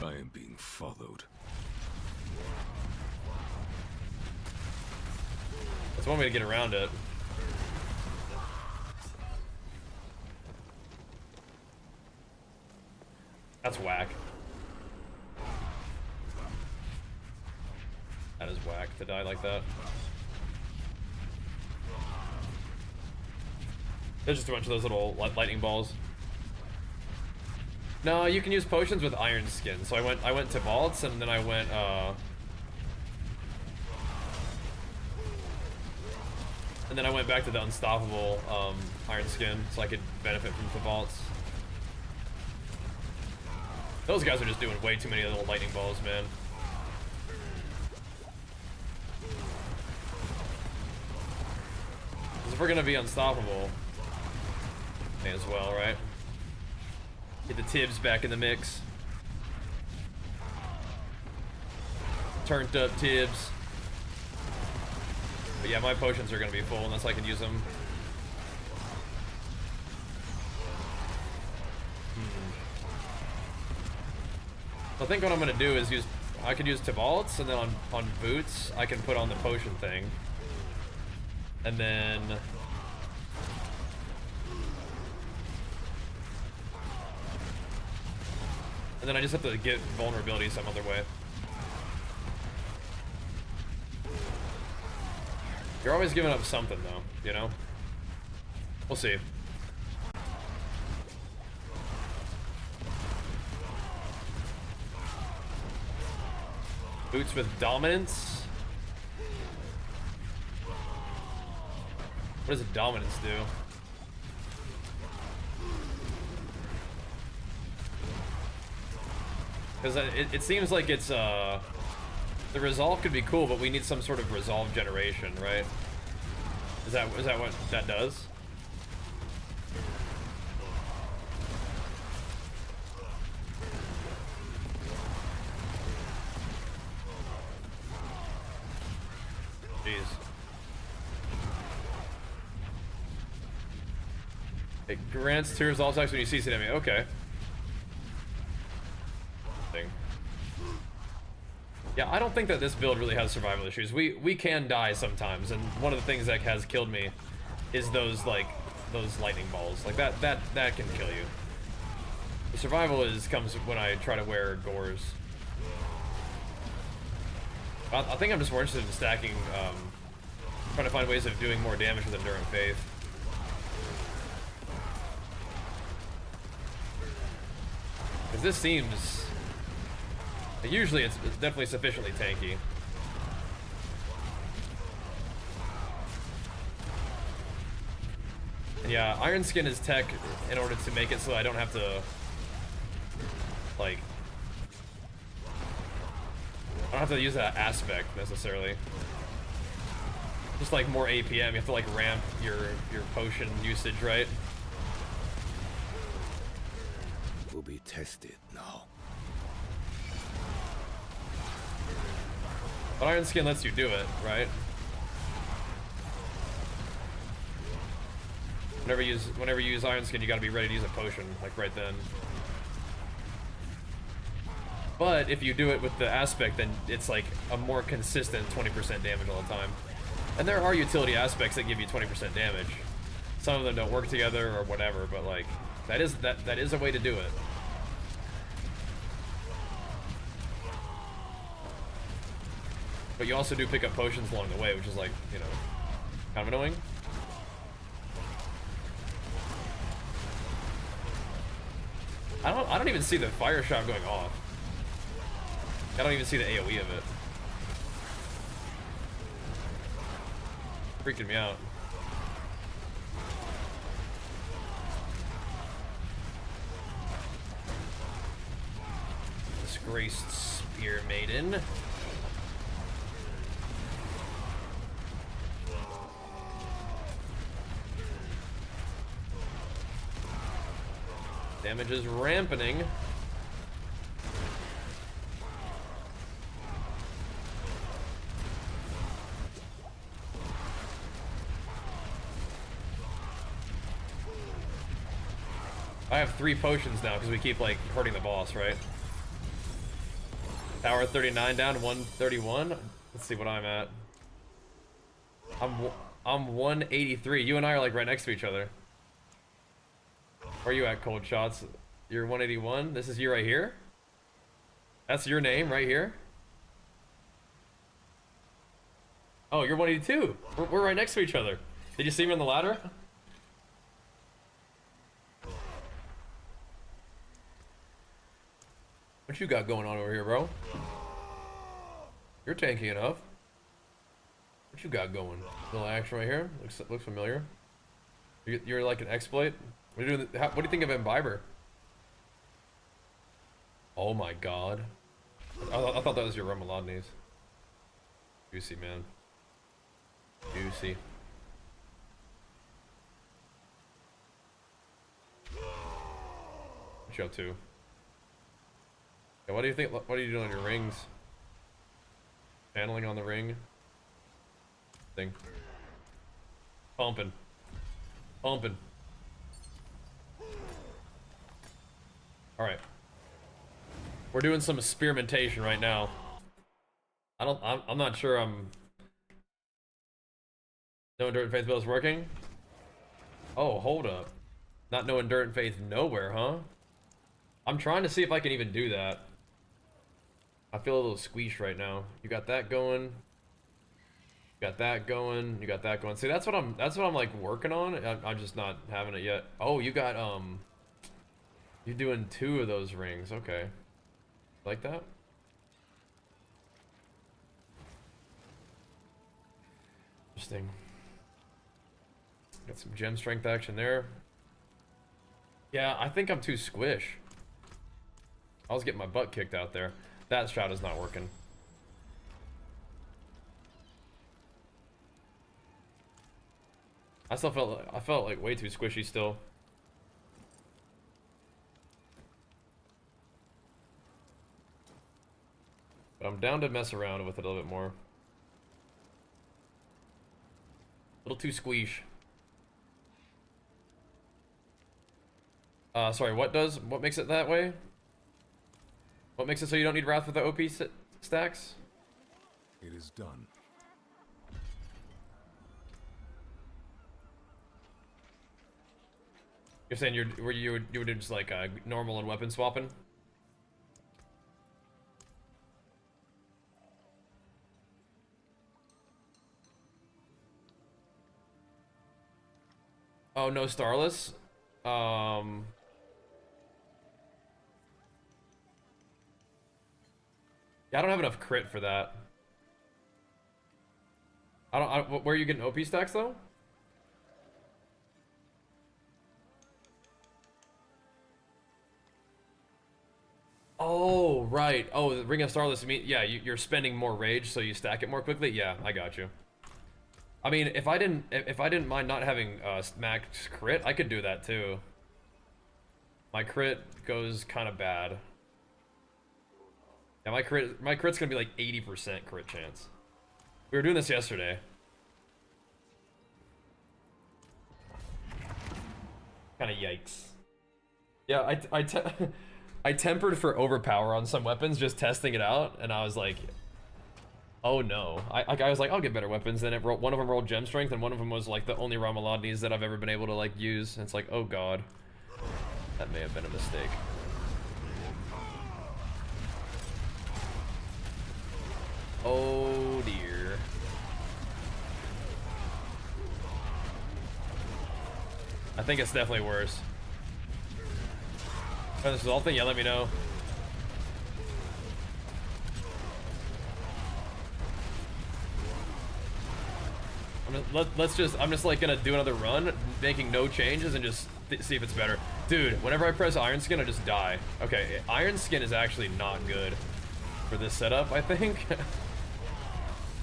I am being followed. That's one way to get around it. That's whack. That is whack to die like that. There's just a bunch of those little lightning balls. No, you can use potions with iron skin. So I went to vaults and then I went and then I went back to the unstoppable iron skin so I could benefit from the vaults. Those guys are just doing way too many little lightning balls, man. Because if we're gonna be unstoppable, may as well, right? Get the Tibbs back in the mix. Turned up Tibbs. But yeah, my potions are gonna be full unless I can use them. I think what I'm gonna do is I could use Tibalts, and then on boots I can put on the potion thing, and then I just have to get vulnerability some other way. You're always giving up something though, you know? We'll see. Boots with dominance? What does dominance do? Because it seems like it's, the resolve could be cool, but we need some sort of resolve generation, right? Is that what that does? Jeez. It grants 2 resolve attacks when you CC enemy. Okay. Yeah, I don't think that this build really has survival issues. We can die sometimes, and one of the things that has killed me is those lightning balls. Like that can kill you. The survival comes when I try to wear gores. I think I'm just more interested in stacking, trying to find ways of doing more damage with Enduring Faith. Because this seems... Usually it's definitely sufficiently tanky. And yeah, Iron Skin is tech in order to make it so I don't have to, like... I don't have to use that aspect, necessarily. Just like more APM, you have to like ramp your potion usage, right? Will be tested now. But Iron Skin lets you do it, right? Whenever you use Iron Skin, you gotta be ready to use a potion, like right then. But if you do it with the aspect, then it's like a more consistent 20% damage all the time. And there are utility aspects that give you 20% damage. Some of them don't work together or whatever, but like that is a way to do it. But you also do pick up potions along the way, which is like, you know, kind of annoying. I don't even see the fire shot going off. I don't even see the AoE of it. Freaking me out. Disgraced Spear Maiden. Damage is rampening. I have have 3 potions now because we keep like hurting the boss, right? Tower 39 down, 131. Let's see what I'm at. I'm 183. You and I are like right next to each other. Where are you at, Cold Shots? You're 181. This is you right here. That's your name right here. Oh, you're 182. We're right next to each other. Did you see me on the ladder? What you got going on over here, bro? You're tanky enough. What you got going? Little action right here. Looks familiar. You're like an exploit. What do you think of Imbiber? Oh my god. I thought that was your Remoladnes. Juicy, man. Juicy. What you up to? Yeah, what do you think? What are you doing on your rings? Channeling on the ring. Thing. Pumping. Pumping. Alright. We're doing some experimentation right now. I'm not sure No Endurance Faith build is working? Oh, hold up. Not no Endurance Faith nowhere, huh? I'm trying to see if I can even do that. I feel a little squeesh right now. You got that going. You got that going. You got that going. See, that's what I'm like working on. I'm just not having it yet. Oh, you got you're doing 2 of those rings. Okay. Like that? Interesting. Got some gem strength action there. Yeah, I think I'm too squish. I was getting my butt kicked out there. That shot is not working. I felt like way too squishy still. But I'm down to mess around with it a little bit more. A little too squeesh. Sorry, what makes it that way? What makes it so you don't need Wrath with the OP stacks? It is done. You're saying you would do just like normal and weapon swapping? Oh, no Starless? Yeah, I don't have enough crit for that. Where are you getting OP stacks though? Oh, right. Oh, the Ring of Starless, yeah, you're spending more rage, so you stack it more quickly? Yeah, I got you. I mean, if I didn't mind not having max crit, I could do that too. My crit goes kind of bad. Yeah, my crit's gonna be like 80% crit chance. We were doing this yesterday. Kind of yikes. Yeah, I tempered for overpower on some weapons, just testing it out, and I was like, oh no. I was like, I'll get better weapons. Then one of them rolled gem strength, and one of them was like the only Remoladnes that I've ever been able to like use. And it's like, oh god, that may have been a mistake. Oh dear. I think it's definitely worse. Oh, this is all thing. Yeah, let me know. I'm just like gonna do another run, making no changes, and just see if it's better. Dude, whenever I press Iron Skin, I just die. Okay, Iron Skin is actually not good for this setup, I think.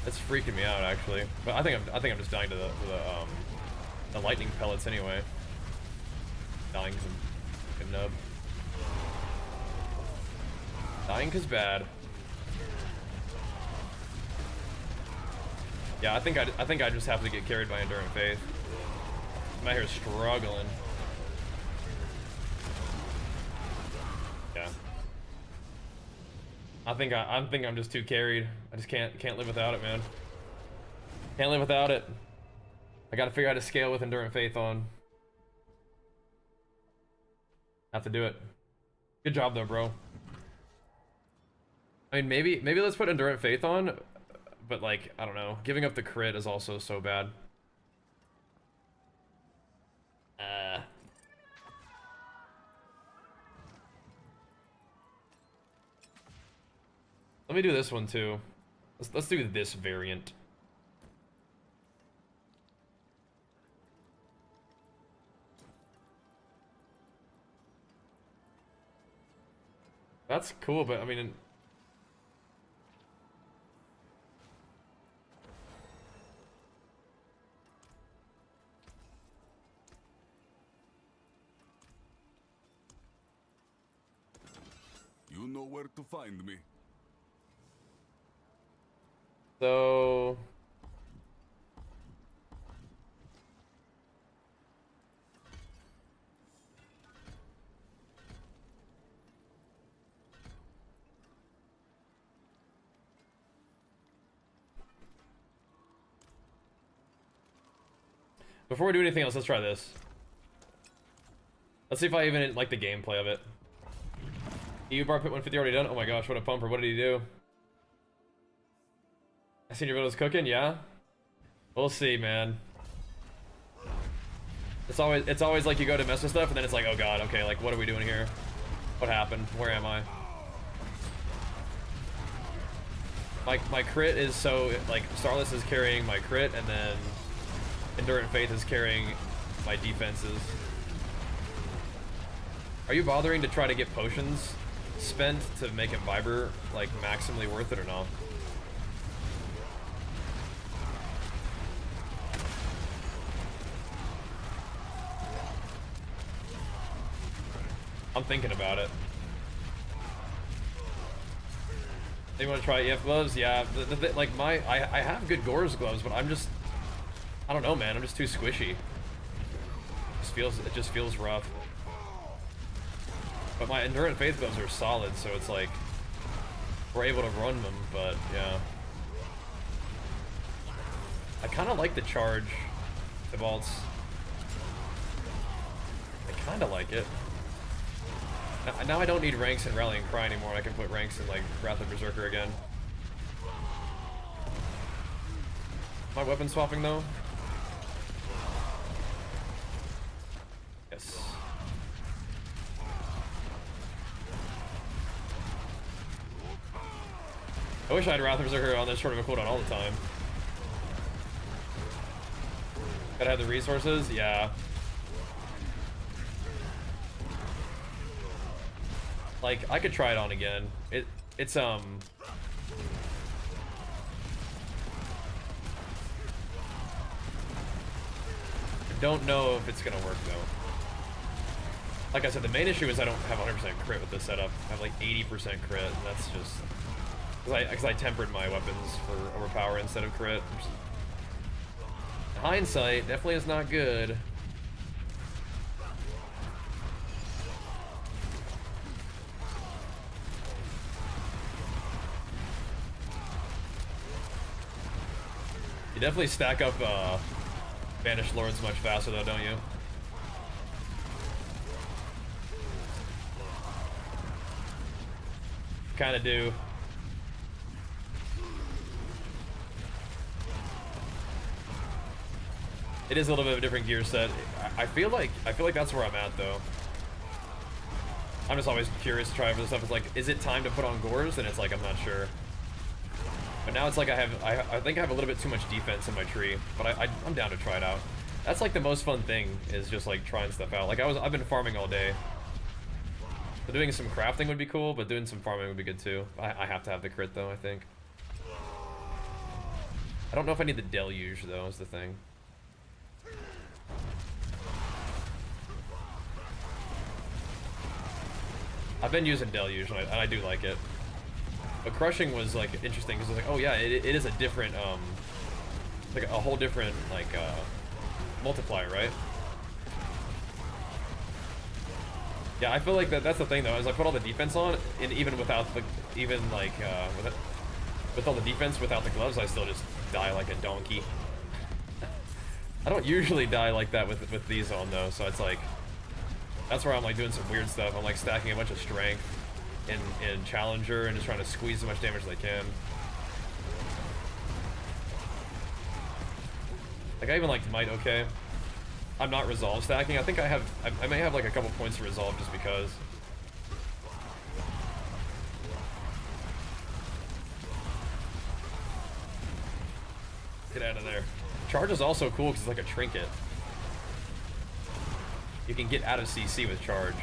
That's freaking me out, actually. But I think I'm just dying to the lightning pellets anyway. Dying because I'm fucking nub. Dying cause bad. Yeah, I think I just have to get carried by Enduring Faith. I'm out here struggling. I think I'm just too carried. I just can't live without it, man. Can't live without it. I gotta figure out how to scale with Endurant Faith on. Have to do it. Good job though, bro. I mean, maybe let's put Endurant Faith on, but like, I don't know. Giving up the crit is also so bad. Let me do this one too. Let's do this variant. That's cool, but I mean, You know where to find me. so before we do anything else, let's try this. Let's see if I even like the gameplay of it. EU bar pit 150 already done. Oh my gosh, what a pumper! What did he do? I seen your videos cooking, yeah. We'll see, man. It's always like you go to mess with stuff, and then it's like, oh god, okay, like what are we doing here? What happened? Where am I? My crit is so like Starless is carrying my crit, and then Endurant Faith is carrying my defenses. Are you bothering to try to get potions spent to make Imbiber like maximally worth it or not? I'm thinking about it. You want to try EF gloves? Yeah, like I have good Gore's gloves, but I don't know, man. I'm just too squishy. It just feels rough. But my Endurant Faith gloves are solid, so it's like we're able to run them. But yeah, I kind of like the charge, the bolts. I kind of like it. Now I don't need ranks in Rallying Cry anymore. I can put ranks in like Wrath of Berserker again. Am I weapon swapping though? Yes. I wish I had Wrath of Berserker on this short of a cooldown all the time. Gotta have the resources? Yeah. Like, I could try it on again. It's I don't know if it's gonna work though. Like I said, the main issue is I don't have 100% crit with this setup. I have like 80% crit, and that's just because I tempered my weapons for overpower instead of crit. Hindsight definitely is not good. You definitely stack up Banished Lords much faster though, don't you? Kinda do. It is a little bit of a different gear set. I feel like that's where I'm at though. I'm just always curious to try for this stuff. It's like, is it time to put on Gores? And it's like, I'm not sure. But now it's like I think I have a little bit too much defense in my tree, but I'm down to try it out. That's like the most fun thing, is just like trying stuff out. Like I've been farming all day. So doing some crafting would be cool, but doing some farming would be good too. I have to have the crit though, I think. I don't know if I need the deluge though, is the thing. I've been using deluge and I do like it. But crushing was like interesting because it's like, oh yeah, it is a different like a whole different like multiplier, right? Yeah, I feel like that's the thing though, is I put all the defense on, and even without the, with all the defense without the gloves, I still just die like a donkey. I don't usually die like that with these on though, so it's like, that's where I'm like doing some weird stuff. I'm like stacking a bunch of strength in Challenger and just trying to squeeze as much damage as I can. Like I even like Might okay. I'm not resolve stacking. I think I may have like a couple points to resolve just because. Get out of there. Charge is also cool because it's like a trinket. You can get out of CC with charge.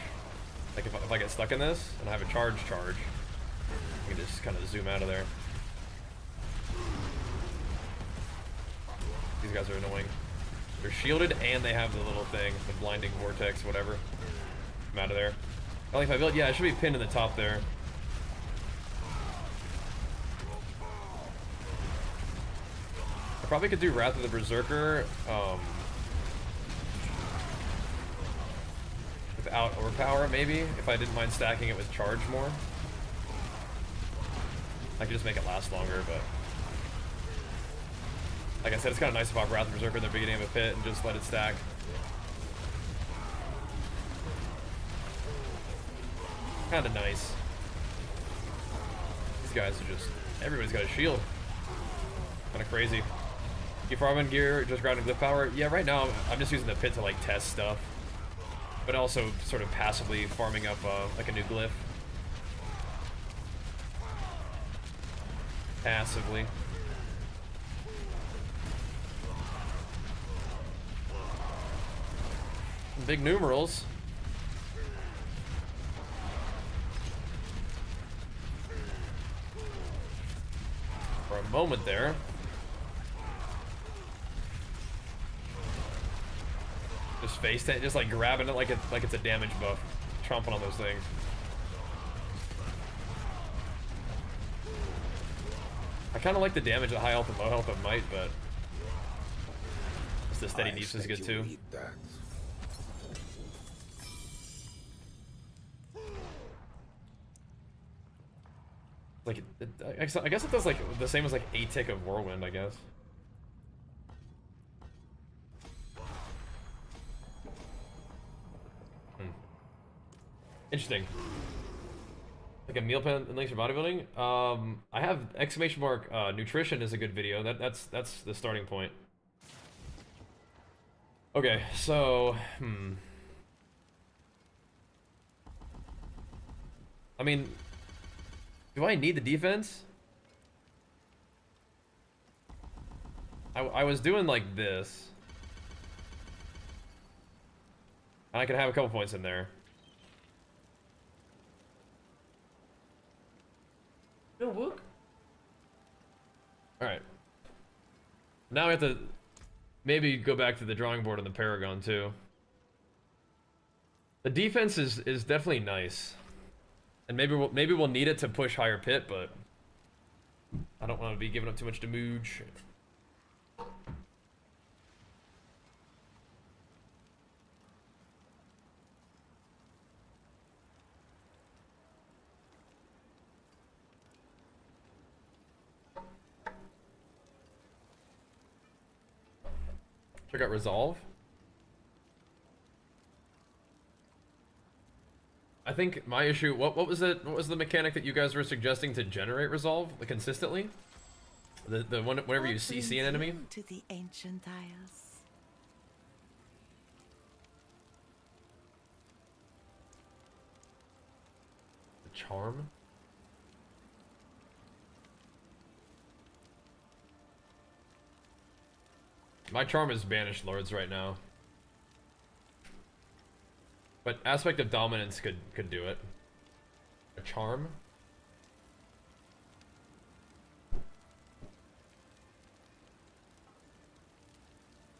Like if I get stuck in this and I have a charge, I can just kind of zoom out of there. These guys are annoying. They're shielded and they have the little thing, the blinding vortex, whatever. I'm out of there. I like my build. Yeah, it should be pinned in the top there. I probably could do Wrath of the Berserker without overpower, maybe, if I didn't mind stacking it with charge more. I could just make it last longer, but like I said, it's kind of nice to pop Wrath of Berserker in the beginning of a pit and just let it stack. Kind of nice. These guys are just, everybody's got a shield. Kind of crazy. You farming gear, just grinding glyph power? Yeah, right now I'm just using the pit to like test stuff, but also sort of passively farming up like a new glyph. Passively. Big numerals. For a moment there. Just face it, just like grabbing it like it's a damage buff, chomping on those things. I kind of like the damage at high health and low health of Might, but the steady deeps is good too. Like, I guess it does like the same as like a tick of Whirlwind, I guess. Interesting. Like a meal plan and links for bodybuilding. I have exclamation mark nutrition is a good video. That's the starting point. Okay, so I mean, do I need the defense? I was doing like this, and I could have a couple points in there. No wook. All right. Now we have to maybe go back to the drawing board on the Paragon too. The defense is definitely nice, and maybe we'll need it to push higher pit, but I don't want to be giving up too much damage. Check out Resolve. I think my issue, what was it? What was the mechanic that you guys were suggesting to generate Resolve consistently? The one whenever you CC an enemy? To the ancient isles. The charm? My charm is Banished Lords right now. But Aspect of Dominance could do it. A charm?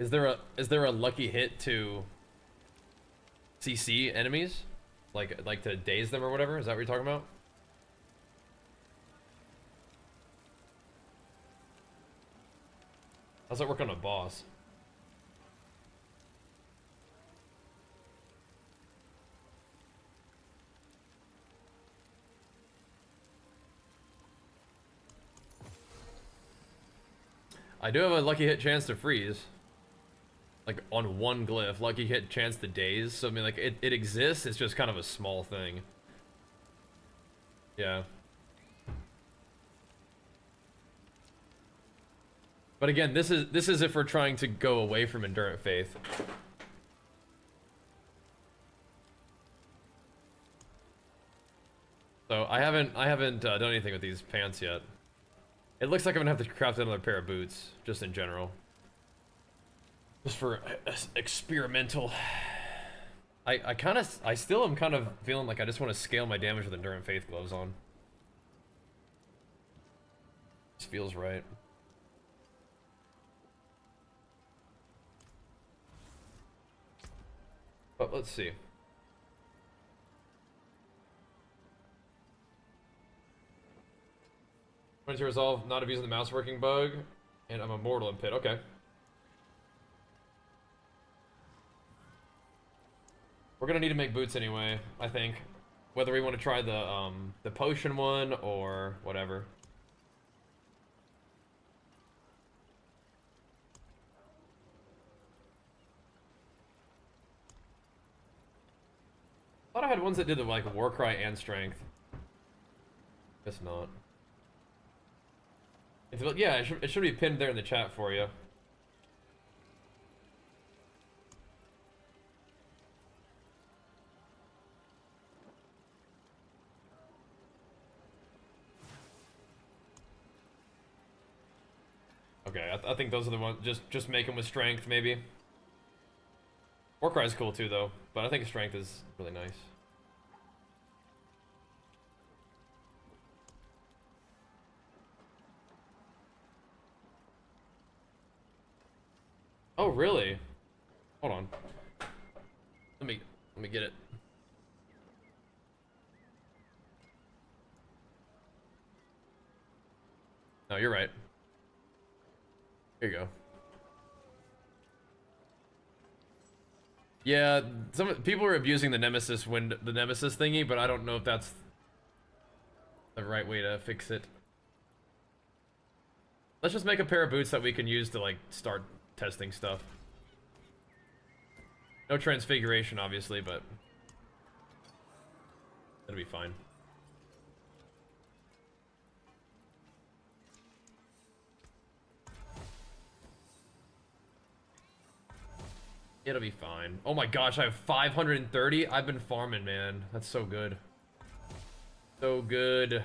Is there a lucky hit to CC enemies? Like to daze them or whatever? Is that what you're talking about? How's that work on a boss? I do have a lucky hit chance to freeze. Like, on one glyph. Lucky hit chance to daze. So, I mean, like, it exists. It's just kind of a small thing. Yeah. But again, this is if we're trying to go away from Endurant Faith. So I haven't done anything with these pants yet. It looks like I'm gonna have to craft another pair of boots, just in general. Just for experimental. I still am kind of feeling like I just want to scale my damage with Endurant Faith gloves on. This feels right. But let's see. Trying to resolve not abusing the mouse working bug, and I'm immortal in pit. Okay. We're gonna need to make boots anyway, I think. Whether we want to try the potion one or whatever. I thought I had ones that did the like Warcry and strength. Guess not. Yeah, it should be pinned there in the chat for you. Okay, I think those are the ones. Just make them with strength, maybe. Warcry is cool too, though, but I think strength is really nice. Oh, really? Hold on. Let me get it. No, you're right. Here you go. Yeah, some people are abusing the Nemesis thingy, but I don't know if that's the right way to fix it. Let's just make a pair of boots that we can use to like start testing stuff. No transfiguration, obviously, but it'll be fine. It'll be fine. Oh my gosh, I have 530. I've been farming, man. That's so good. So good.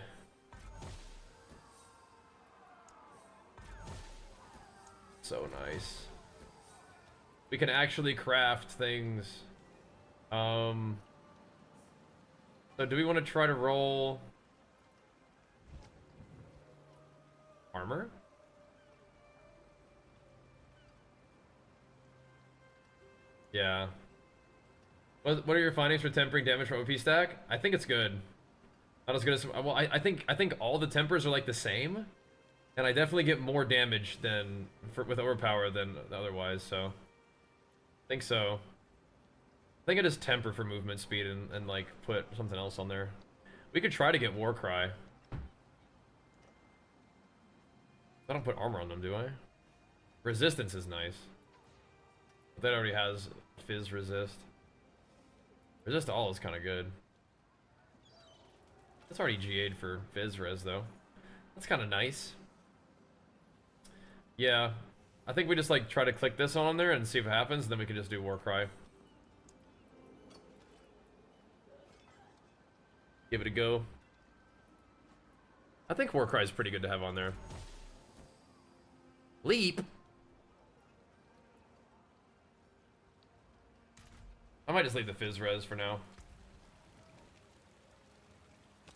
So nice. We can actually craft things. So do we want to try to roll armor? Yeah. What are your findings for tempering damage from OP stack? I think it's good. Not as good as well. I think all the tempers are like the same, and I definitely get more damage than with overpower than otherwise. So I think so. I think I just temper for movement speed and like put something else on there. We could try to get Warcry. I don't put armor on them, do I? Resistance is nice. But that already has Fizz resist. Resist all is kind of good. It's already GA'd for Fizz res though. That's kind of nice. Yeah, I think we just like try to click this on there and see if it happens, then we can just do Warcry. Give it a go. I think Warcry is pretty good to have on there. Leap. I might just leave the Fizz res for now.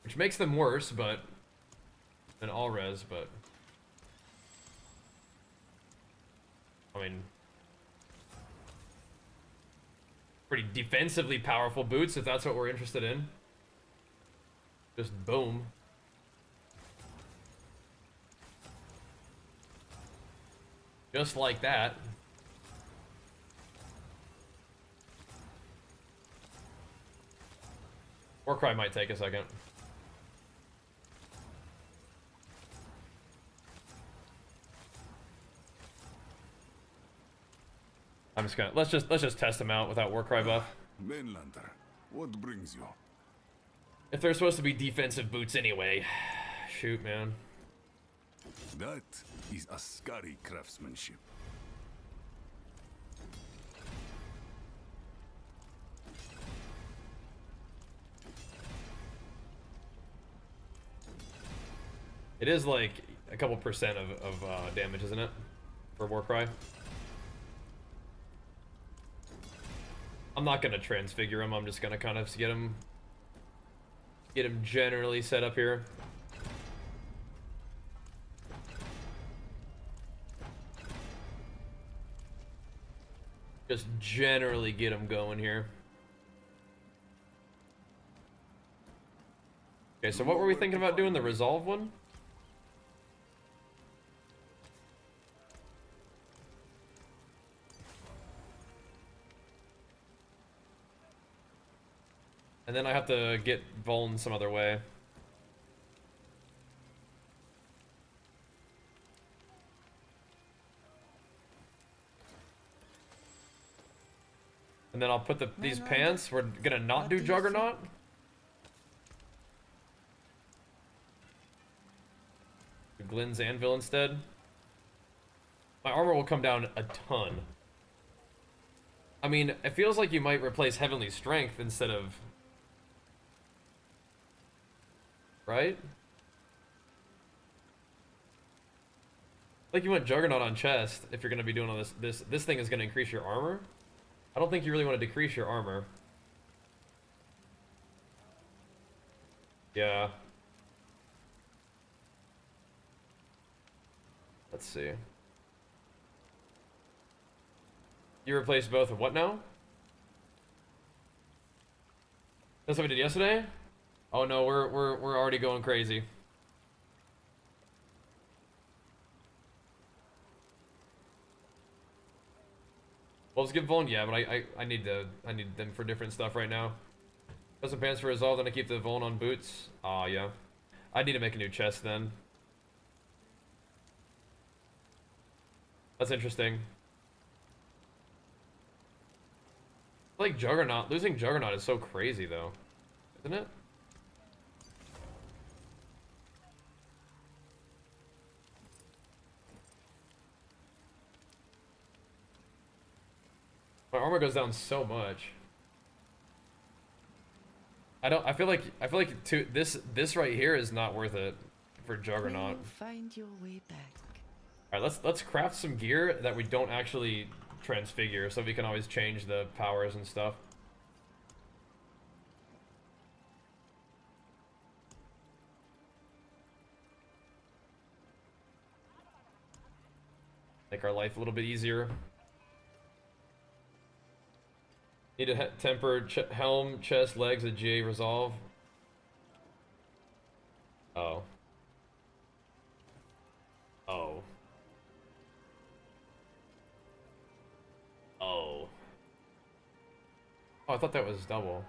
Which makes them worse, but than all res, but I mean pretty defensively powerful boots if that's what we're interested in. Just boom. Just like that. Warcry might take a second. I'm just gonna let's just test him out without Warcry buff. Mainlander, what brings you? If they're supposed to be defensive boots anyway. Shoot, man. That is Ascari craftsmanship. It is like a couple percent of damage, isn't it? For Warcry. I'm not gonna transfigure him. I'm just gonna kind of get him generally set up here. Just generally get him going here. Okay, so what were we thinking about doing? The resolve one? And then I have to get Vuln some other way. And then I'll put these pants. We're gonna not do Juggernaut. Do Glenn's Anvil instead. My armor will come down a ton. I mean, it feels like you might replace Heavenly Strength instead of... Right? Like you want Juggernaut on chest if you're gonna be doing all this. This thing is gonna increase your armor. I don't think you really want to decrease your armor. Yeah. Let's see. You replaced both of what now? That's what we did yesterday? Oh no, we're already going crazy. Well, let's give Vuln, yeah, but I need them for different stuff right now. Custom pants for resolve, then I keep the Vuln on boots. Ah, yeah. I need to make a new chest then. That's interesting. Like Juggernaut, losing Juggernaut is so crazy though, isn't it? My armor goes down so much. I feel like this right here is not worth it for Juggernaut. Find your way back. All right, let's craft some gear that we don't actually transfigure, so we can always change the powers and stuff. Make our life a little bit easier. Need a tempered helm, chest, legs, a GA resolve. Oh. Oh. Oh. Oh, I thought that was double.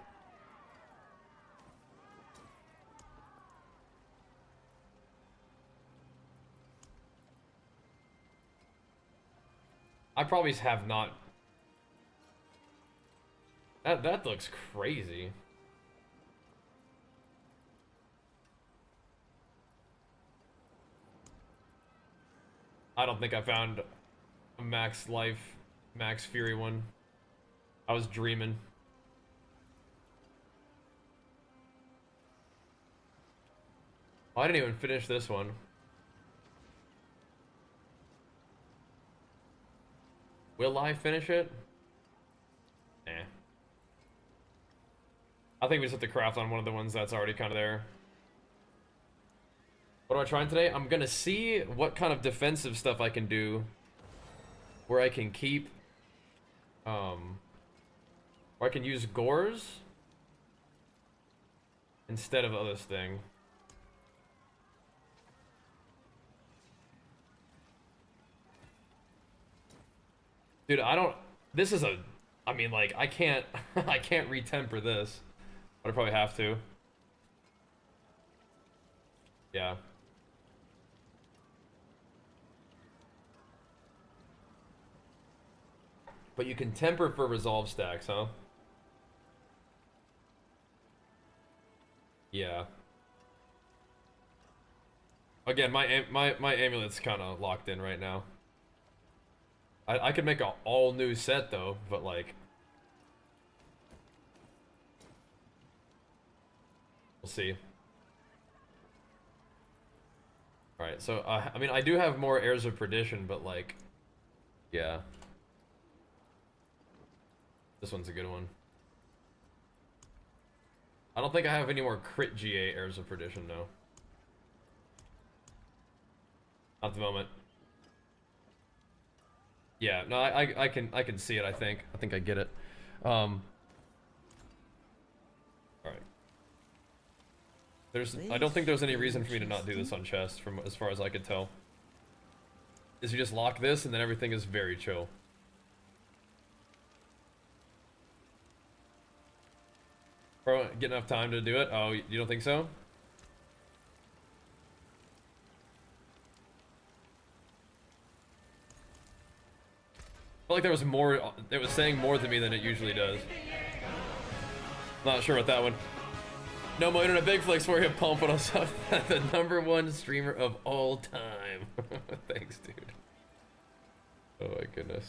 I probably have not. That looks crazy. I don't think I found a max life, max fury one. I was dreaming. Oh, I didn't even finish this one. Will I finish it? Eh. I think we just have to craft on one of the ones that's already kind of there. What am I trying today? I'm gonna see what kind of defensive stuff I can do where I can keep where I can use gores instead of this thing. Dude, this is I mean, like, I can't I can't retemper this. But I probably have to. Yeah. But you can temper for resolve stacks, huh? Yeah. Again, my amulet's kind of locked in right now. I could make an all new set though, but like, we'll see. All right, so I mean, I do have more Heirs of Perdition, but like, yeah, this one's a good one. I don't think I have any more crit GA Heirs of Perdition, no. Not at the moment. Yeah, no, I can see it. I think I get it. All right. I don't think there's any reason for me to not do this on chest, from as far as I could tell. Is you just lock this and then everything is very chill. Bro, get enough time to do it? Oh, you don't think so? I felt like there was more, it was saying more to me than it usually does. Not sure about that one. No, my internet big flex for you, pumping us up. The #1 streamer of all time. Thanks, dude. Oh my goodness.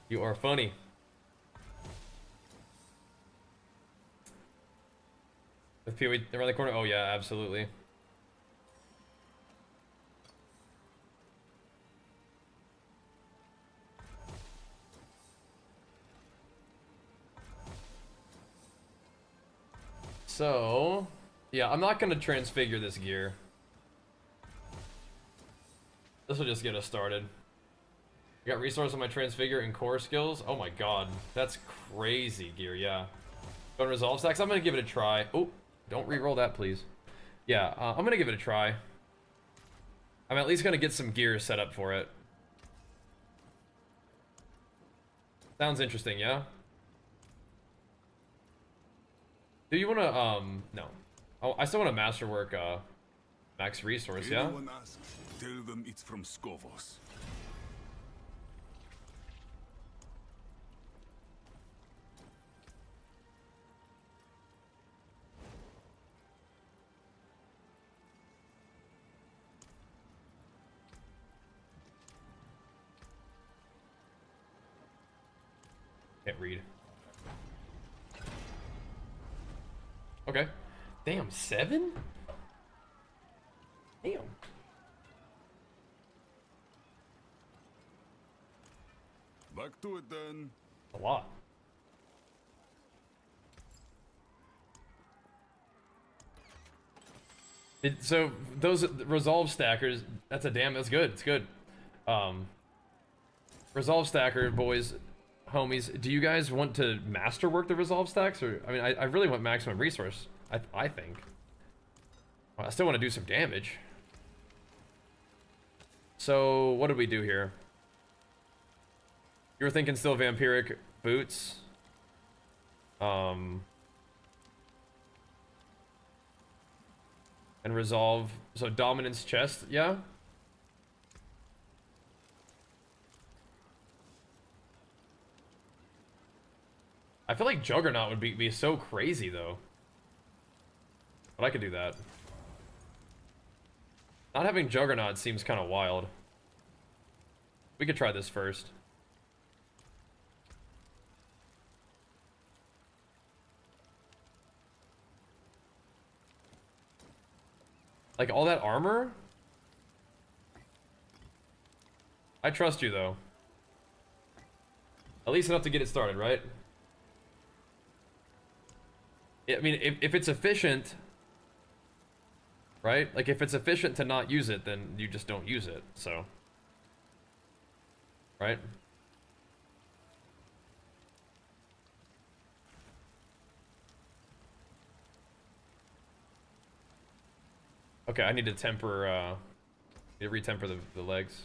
You are funny. With Pee-wee around the corner? Oh yeah, absolutely. So, yeah, I'm not gonna transfigure this gear. This will just get us started. I got resource on my transfigure and core skills. Oh my god, that's crazy gear, yeah. Going resolve stacks, I'm gonna give it a try. Oh, don't re-roll that, please. Yeah, I'm gonna give it a try. I'm at least gonna get some gear set up for it. Sounds interesting, yeah? Do you wanna, no. Oh, I still want to masterwork, max resource, yeah? Anyone asks, tell them it's from Skovos. Can't read. Okay. Damn, 7? Damn. Back to it then. A lot. So those resolve stackers, that's good. It's good. Resolve stacker boys, homies, do you guys want to masterwork the resolve stacks? Or I mean, I really want maximum resource. I think. Well, I still want to do some damage. So what did we do here? You were thinking still vampiric boots. And resolve. So dominance chest, yeah. I feel like Juggernaut would be so crazy though. But I could do that. Not having Juggernaut seems kind of wild. We could try this first. Like all that armor? I trust you though. At least enough to get it started, right? I mean, if it's efficient, right? Like, if it's efficient to not use it, then you just don't use it, so. Right? Okay, I need to temper, need to retemper the legs.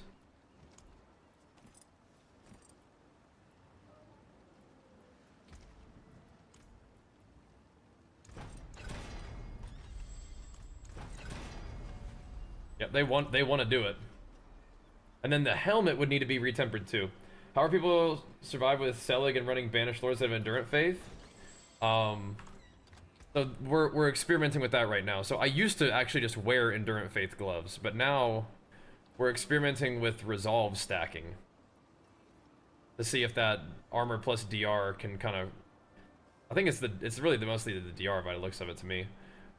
They want to do it. And then the helmet would need to be retempered too. How are people survive with Selig and running Banished Lords that have Endurant Faith? So we're experimenting with that right now. So I used to actually just wear Endurant Faith gloves, but now we're experimenting with Resolve stacking to see if that armor plus DR can kind of. I think it's really mostly the DR by the looks of it to me,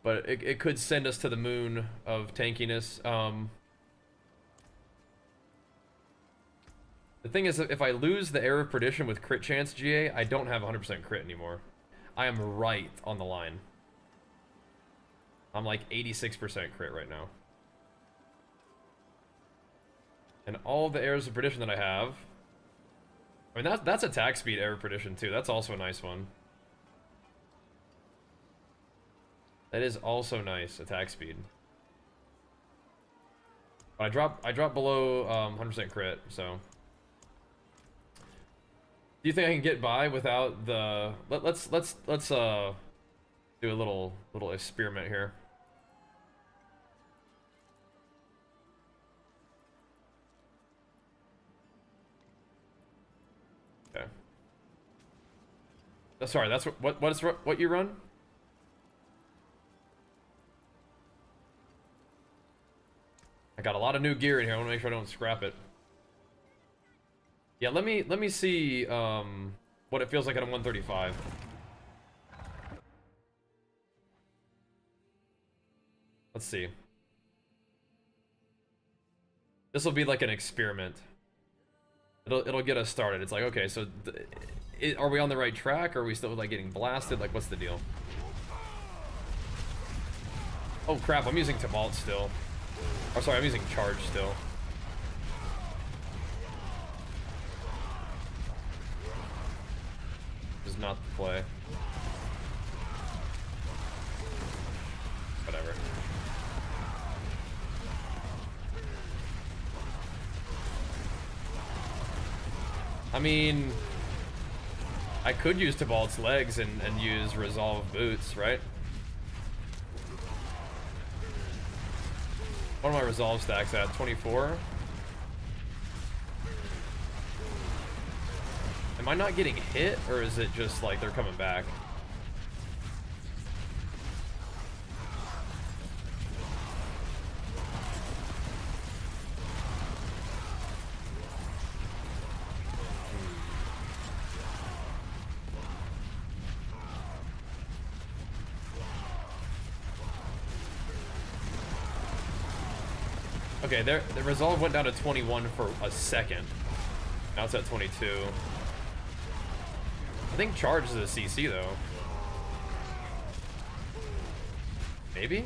but it could send us to the moon of tankiness. The thing is, if I lose the Air of Perdition with crit chance GA, I don't have 100% crit anymore. I am right on the line. I'm like 86% crit right now. And all the Airs of Perdition that I have... I mean, that's attack speed Air of Perdition too. That's also a nice one. That is also nice, attack speed. But I drop below 100% crit, so... Do you think I can get by without the... Let's do a little experiment here. Okay. Oh, sorry, that's what you run? I got a lot of new gear in here. I want to make sure I don't scrap it. Yeah, let me see what it feels like at a 135. Let's see. This will be like an experiment. It'll get us started. It's like, okay, so are we on the right track? Or are we still like getting blasted? Like, what's the deal? Oh crap! I'm using Tumult still. Oh, sorry, I'm using Charge still. Is not the play. Whatever. I mean, I could use Tibalt's legs and use Resolve boots, right? What are my Resolve stacks at? 24? Am I not getting hit, or is it just like they're coming back? Okay, the Resolve went down to 21 for a second. Now it's at 22. I think Charge is a CC though. Maybe?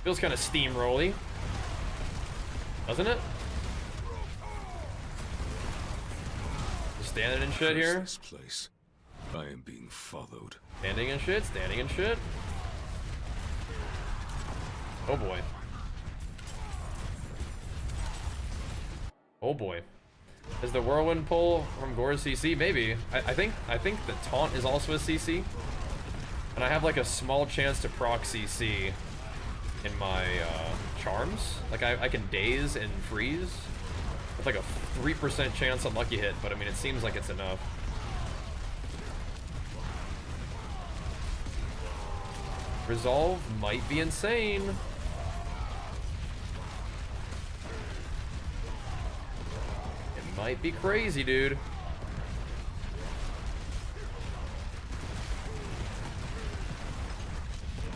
Feels kind of steamrolly, doesn't it? Just standing and shit here. This place. I am being followed. Standing and shit, standing and shit. Oh boy. Oh boy. Is the whirlwind pull from Gore's CC? Maybe. I think the taunt is also a CC. And I have like a small chance to proc CC in my charms. Like I can daze and freeze. With like a 3% chance on lucky hit, but I mean it seems like it's enough. Resolve might be insane. It might be crazy, dude.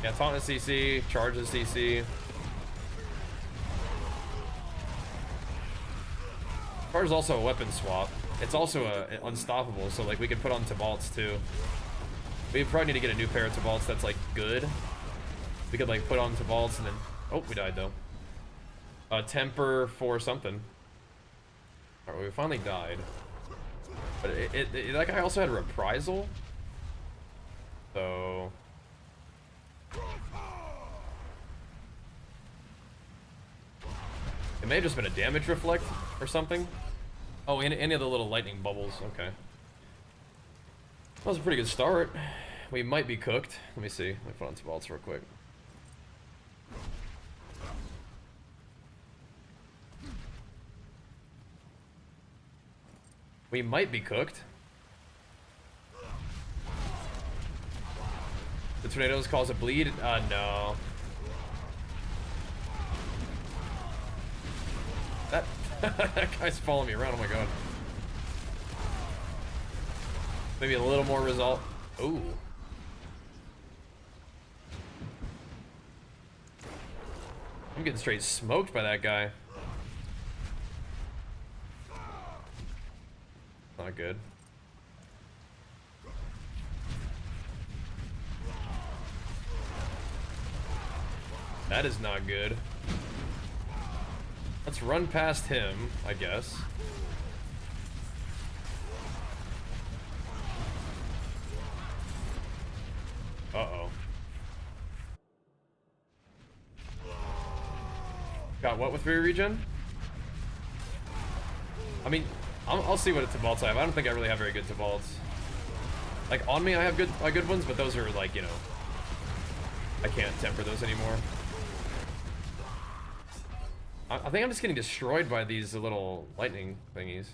Yeah, taunt is CC, charge is CC. Charge is also a weapon swap. It's also unstoppable, so like we could put on Tibalt's too. We probably need to get a new pair of Tibalt's that's like good. We could like put on Tibalt's and then... Oh, we died though. Temper for something. Alright, we finally died. But that guy also had a reprisal. So... It may have just been a damage reflect or something. Oh, any of the little lightning bubbles. Okay. That was a pretty good start. We might be cooked. Let me see. Let me put on some bolts real quick. We might be cooked. The tornadoes cause a bleed? No. That, that guy's following me around, oh my god. Maybe a little more result. Ooh. I'm getting straight smoked by that guy. Not good. That is not good. Let's run past him, I guess. Uh-oh. Got what with rear regen? I mean, I'll see what Tibalts I have. I don't think I really have very good Tibalts. Like, on me I have good ones, but those are like, you know, I can't temper those anymore. I think I'm just getting destroyed by these little lightning thingies.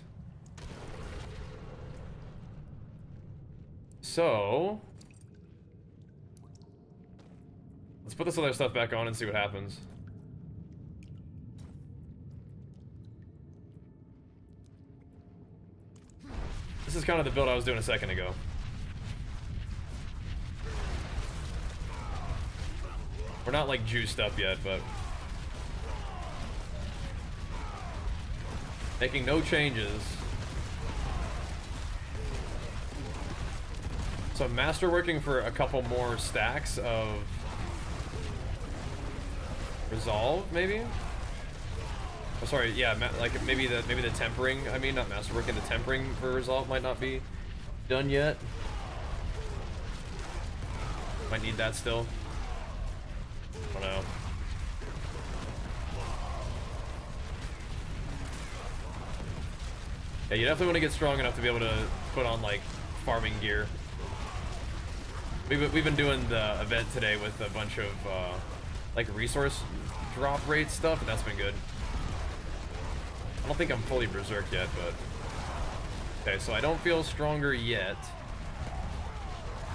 So let's put this other stuff back on and see what happens. This is kind of the build I was doing a second ago. We're not like juiced up yet, but making no changes. So I'm masterworking for a couple more stacks of resolve, maybe? Oh, sorry, yeah, like maybe the tempering. I mean, not masterworking. The tempering for resolve might not be done yet. Might need that still. I don't know. Yeah, you definitely want to get strong enough to be able to put on like farming gear. We've been doing the event today with a bunch of like resource drop rate stuff, and that's been good. I don't think I'm fully berserk yet, but okay. So I don't feel stronger yet,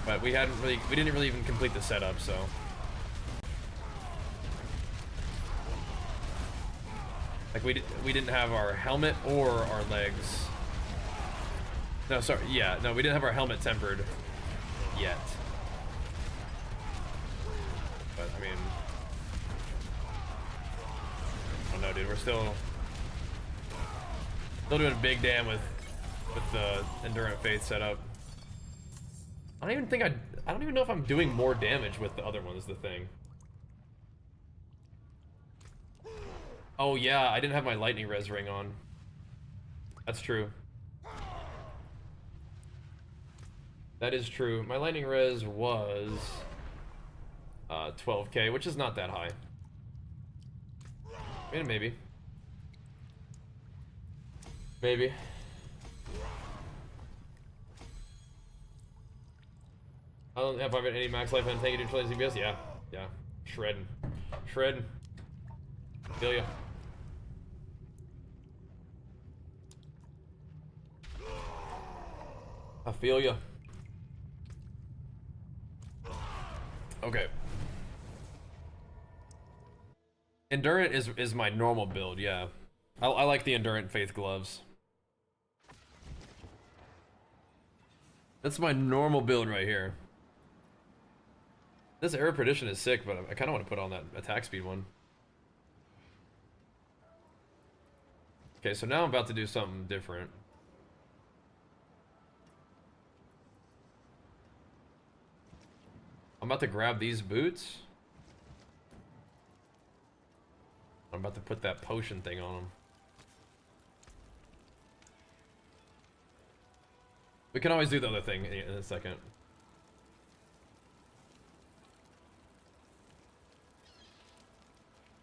but we didn't really even complete the setup, so. Like we didn't have our helmet or our legs. No, sorry. Yeah, no, we didn't have our helmet tempered yet. But I mean, I don't know, dude. We're still doing big damn with the Endurant Faith setup. I don't even know if I'm doing more damage with the other one is the thing. Oh yeah, I didn't have my lightning res ring on. That's true. That is true. My lightning res was 12k, which is not that high. I mean, maybe. Maybe. I don't have any max life and take it to CBS. Yeah, yeah. Shredding. Shredding. Feel ya. I feel ya. Okay. Endurant is my normal build, yeah. I like the Endurant Faith gloves. That's my normal build right here. This Air of Perdition is sick, but I kind of want to put on that attack speed one. Okay, so now I'm about to do something different. I'm about to grab these boots. I'm about to put that potion thing on them. We can always do the other thing in a second.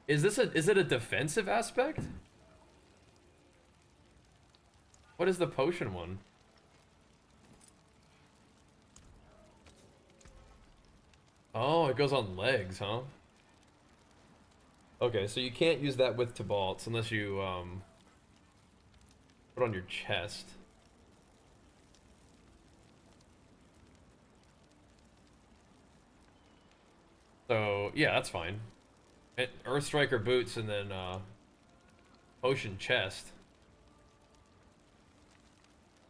Is it a defensive aspect? What is the potion one? Oh, it goes on legs, huh? Okay, so you can't use that with Tibalts unless you put it on your chest. So yeah, that's fine. Earthstriker boots and then potion chest.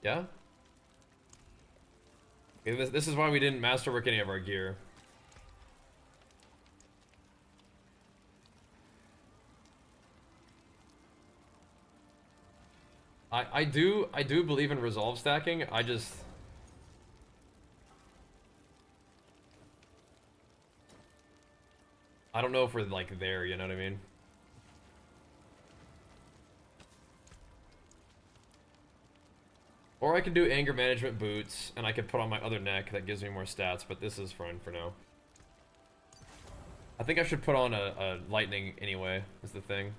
Yeah. Okay, this is why we didn't masterwork any of our gear. I do believe in resolve stacking. I don't know if we're like there, you know what I mean? Or I could do anger management boots and I could put on my other neck that gives me more stats, but this is fine for now. I think I should put on a lightning anyway, is the thing.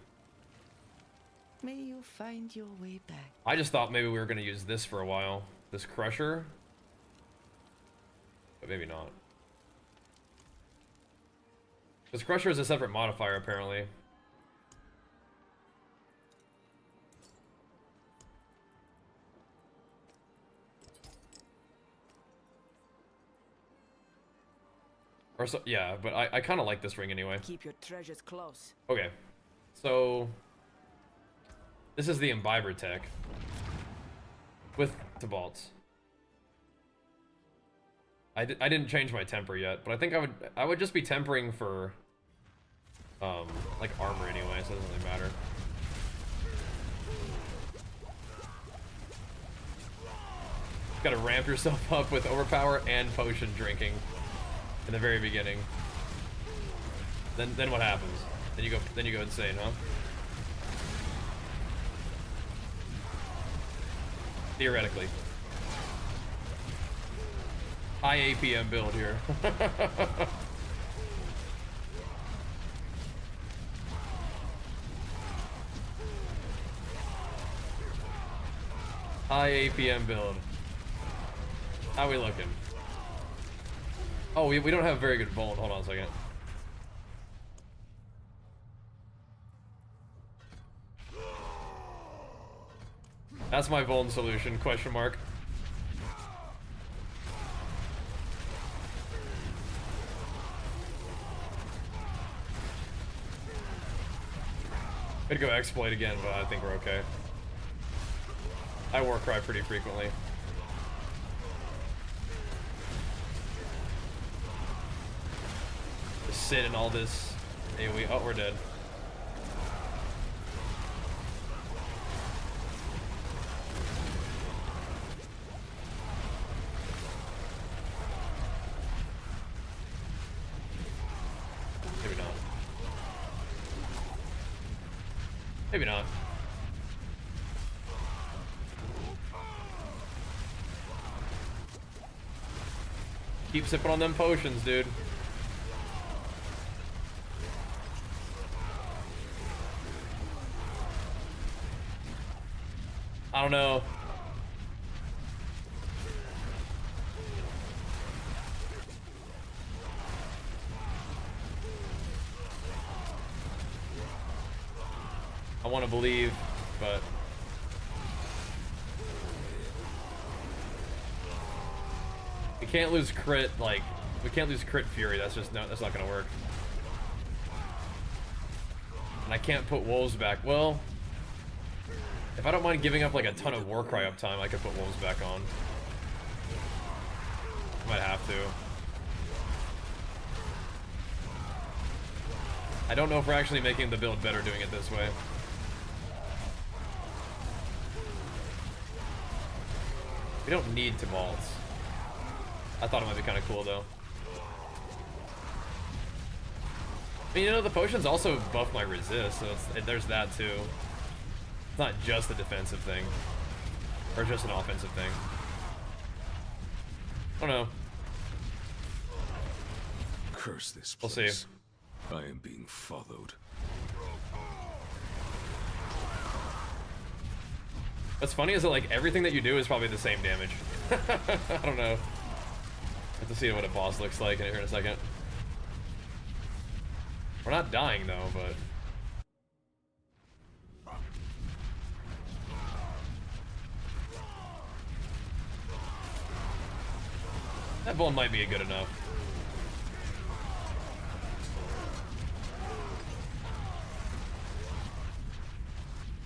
May you find your way back. I just thought maybe we were gonna use this for a while. This crusher. But maybe not. This crusher is a separate modifier, apparently. Or so, yeah, but I kind of like this ring anyway. Keep your treasures close. Okay, so this is the Imbiber tech with Tibalts. I didn't change my temper yet, but I think I would just be tempering for like armor anyway, so it doesn't really matter. Gotta ramp yourself up with overpower and potion drinking in the very beginning. Then what happens? Then you go insane, huh? Theoretically. High APM build here. High APM build. How we looking? Oh, we don't have very good Volt. Hold on a second. That's my Volt solution, question mark. Could go exploit again, but I think we're okay. I Warcry pretty frequently. Just sit in all this AoE. Oh, we're dead. Maybe not. Maybe not. Keep sipping on them potions, dude. I don't know. I want to believe, but we can't lose crit, like, we can't lose crit fury. That's just no, that's not gonna work. And I can't put wolves back. Well, if I don't mind giving up like a ton of Warcry uptime, I could put wolves back on. Might have to. I don't know if we're actually making the build better doing it this way. We don't need Tibalts. I thought it might be kind of cool though. I mean, you know, the potions also buff my resist, so there's that too. It's not just a defensive thing. Or just an offensive thing. I don't know. Curse this We'll place. see. I am being followed. What's funny is that like everything that you do is probably the same damage. I don't know. Have to see what a boss looks like in here in a second. We're not dying though, but that bone might be good enough.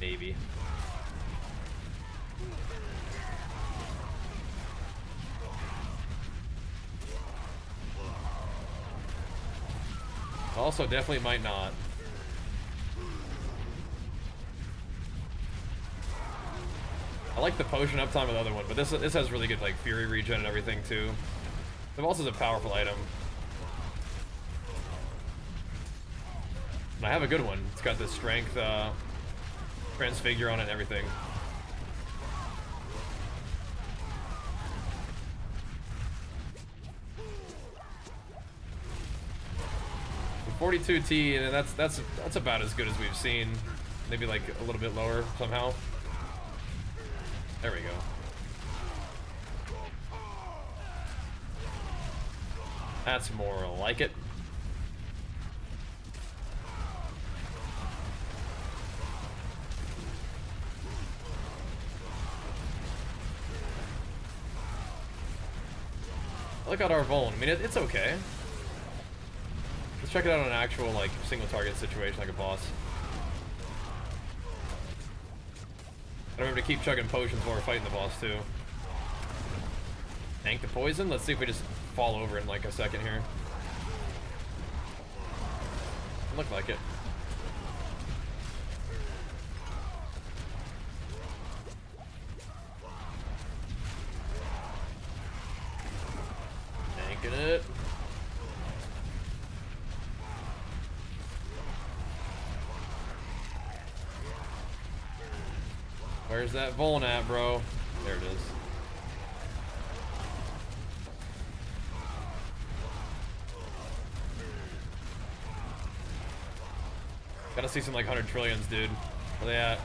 Maybe. Also, definitely might not. I like the potion uptime of the other one, but this has really good like fury regen and everything too. The Vault is a powerful item. And I have a good one. It's got the strength transfigure on it and everything. 42T, and that's about as good as we've seen. Maybe like a little bit lower somehow. There we go. That's more like it. I look at our Vuln. I mean, it's okay. Let's check it out on an actual, like, single target situation, like a boss. I remember to keep chugging potions while we're fighting the boss, too. Tank the poison? Let's see if we just fall over in, like, a second here. Look like it. Tanking it. Where's that Vuln at, bro? There it is. Gotta see some like 100 trillions, dude. Where they at?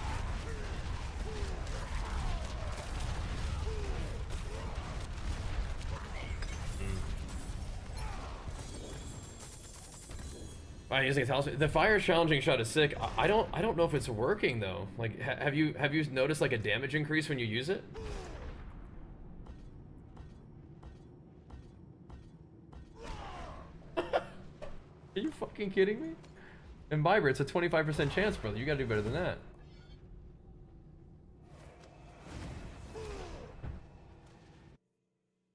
I'm using a talisman. The fire challenging shot is sick. I don't know if it's working though. Like, have you noticed like a damage increase when you use it? Are you fucking kidding me? Imbiber, it's a 25% chance, brother. You gotta do better than that.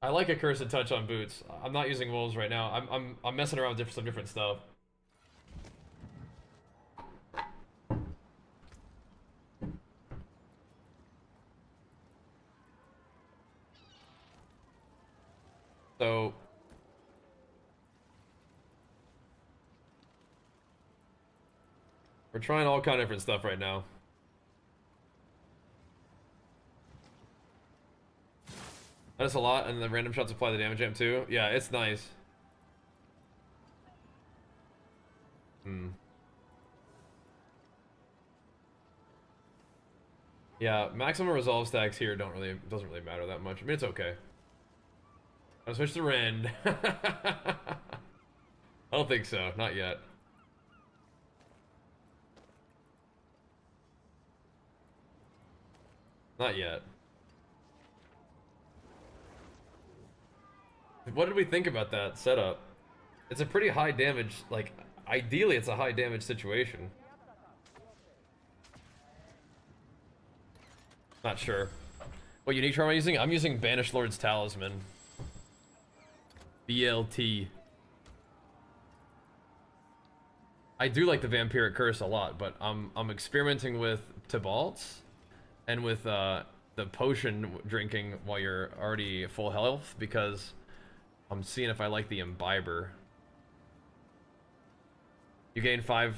I like a cursed touch on boots. I'm not using wolves right now. I'm messing around with some different stuff. So we're trying all kind of different stuff right now. That is a lot, and the random shots apply the damage amp too. Yeah, it's nice. Yeah, maximum resolve stacks here doesn't really matter that much. I mean, it's okay. I'll switch to Rend. I don't think so. Not yet. Not yet. What did we think about that setup? It's a pretty high damage, like, ideally it's a high damage situation. Not sure. What unique charm am I using? I'm using Banished Lord's Talisman. BLT. I do like the Vampiric Curse a lot, but I'm experimenting with Tibalt's and with the potion drinking while you're already full health, because I'm seeing if I like the Imbiber. You gain 5%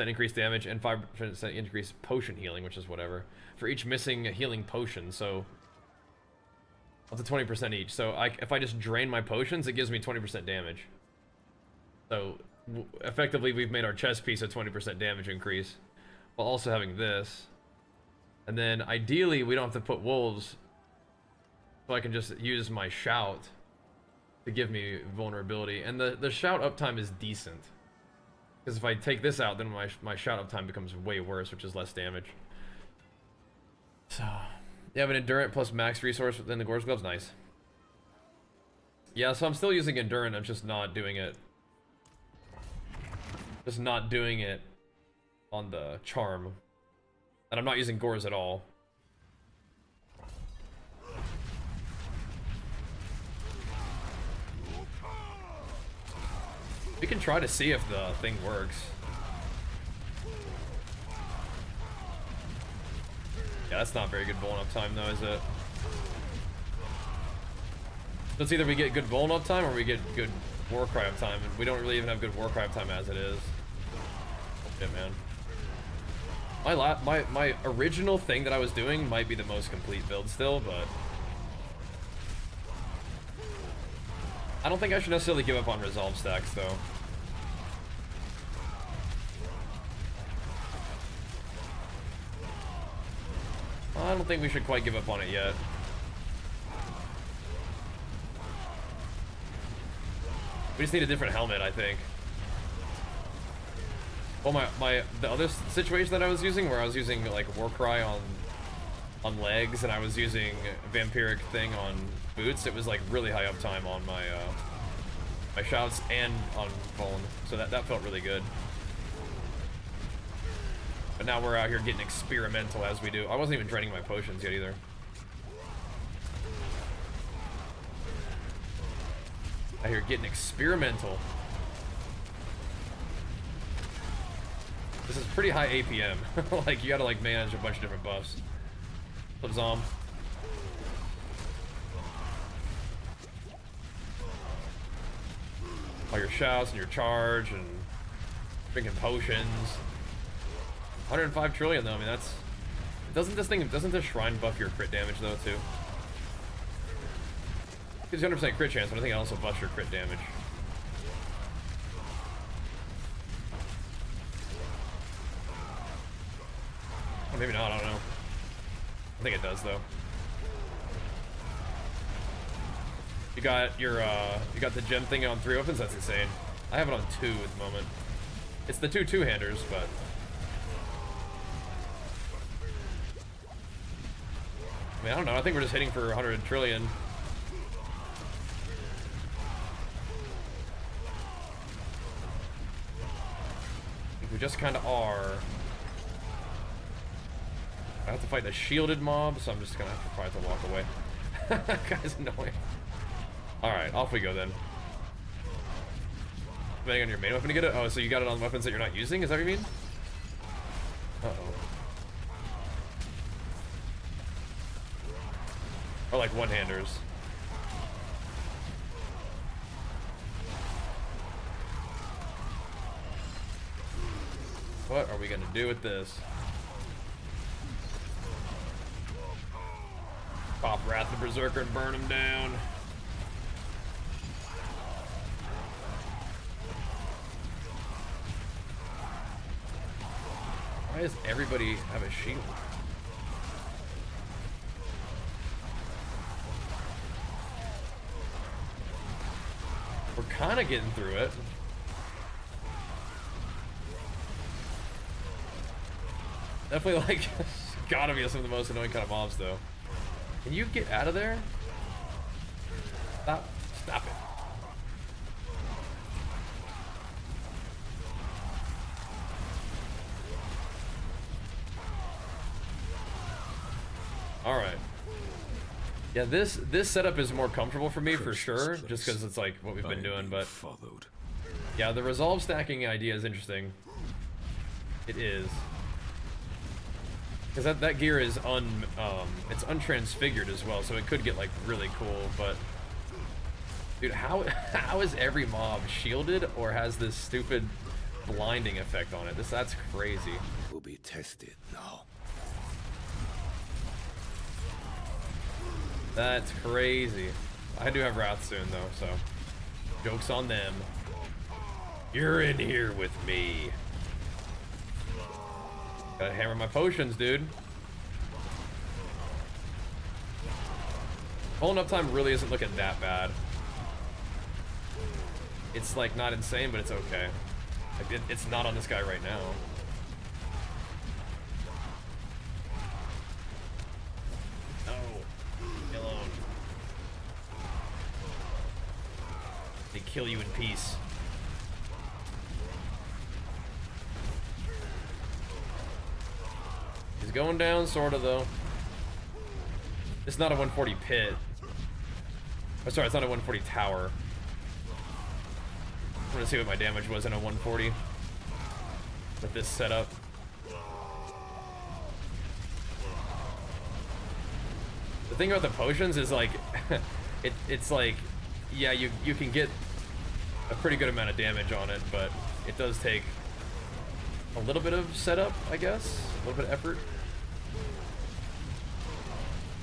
increased damage and 5% increased potion healing, which is whatever, for each missing healing potion. So up to 20% each. So if I just drain my potions, it gives me 20% damage. So effectively, we've made our chest piece a 20% damage increase, while also having this. And then ideally, we don't have to put wolves, so I can just use my shout to give me vulnerability. And the shout uptime is decent. Because if I take this out, then my shout up time becomes way worse, which is less damage. So, you have an Endurant plus max resource within the Gore's Gloves? Nice. Yeah, so I'm still using Endurant, I'm just not doing it. Just not doing it on the Charm. And I'm not using Gores at all. We can try to see if the thing works. Yeah, that's not very good vuln up time though, is it? So it's either we get good vuln up time or we get good Warcry up time. And we don't really even have good Warcry up time as it is. Shit, man. My original thing that I was doing might be the most complete build still, but I don't think I should necessarily give up on resolve stacks though. I don't think we should quite give up on it yet. We just need a different helmet, I think. Well, the other situation that I was using, where I was using like Warcry on legs, and I was using Vampiric thing on boots, it was like really high uptime on my my shouts and on Vuln, so that felt really good. But now we're out here getting experimental as we do. I wasn't even draining my potions yet either. Out here getting experimental. This is pretty high APM. Like, you gotta like manage a bunch of different buffs. What's up, Zom? All your shouts and your charge and drinking potions. 105 trillion though, I mean that's... Doesn't this shrine buff your crit damage though too? Gives you 100% crit chance, but I think it also buffs your crit damage. Or maybe not, I don't know. I think it does though. You got your you got the gem thing on 3 opens? That's insane. I have it on 2 at the moment. It's the 2 two-handers, but I mean, I don't know. I think we're just hitting for 100 trillion. I think we just kind of are. I have to fight the shielded mob, so I'm just gonna have to probably have to walk away. That guy's annoying. Alright, off we go then. Depending on your main weapon to get it? Oh, so you got it on weapons that you're not using? Is that what you mean? Uh-oh. Or like one-handers. What are we gonna do with this? Pop Wrath the Berserker and burn him down. Why does everybody have a shield? We're kind of getting through it. Definitely like gotta be some of the most annoying kind of mobs though. Can you get out of there? Stop it. All right. Yeah, this setup is more comfortable for me for sure, just because it's like what we've been doing. But yeah, the resolve stacking idea is interesting. It is, because that gear is it's untransfigured as well, so it could get like really cool. But dude, how is every mob shielded or has this stupid blinding effect on it? That's crazy. Will be tested now. That's crazy. I do have Wrath soon though, so joke's on them. You're in here with me. Gotta hammer my potions, dude. Pulling up time really isn't looking that bad. It's like not insane, but it's okay. Like, it's not on this guy right now. No. Leave me alone. They kill you in peace. He's going down, sorta, though. It's not a 140 pit. Oh, sorry, it's not a 140 tower. I'm gonna see what my damage was in a 140 with this setup. The thing about the potions is like, it's like, yeah, you can get a pretty good amount of damage on it, but it does take a little bit of setup, I guess, a little bit of effort.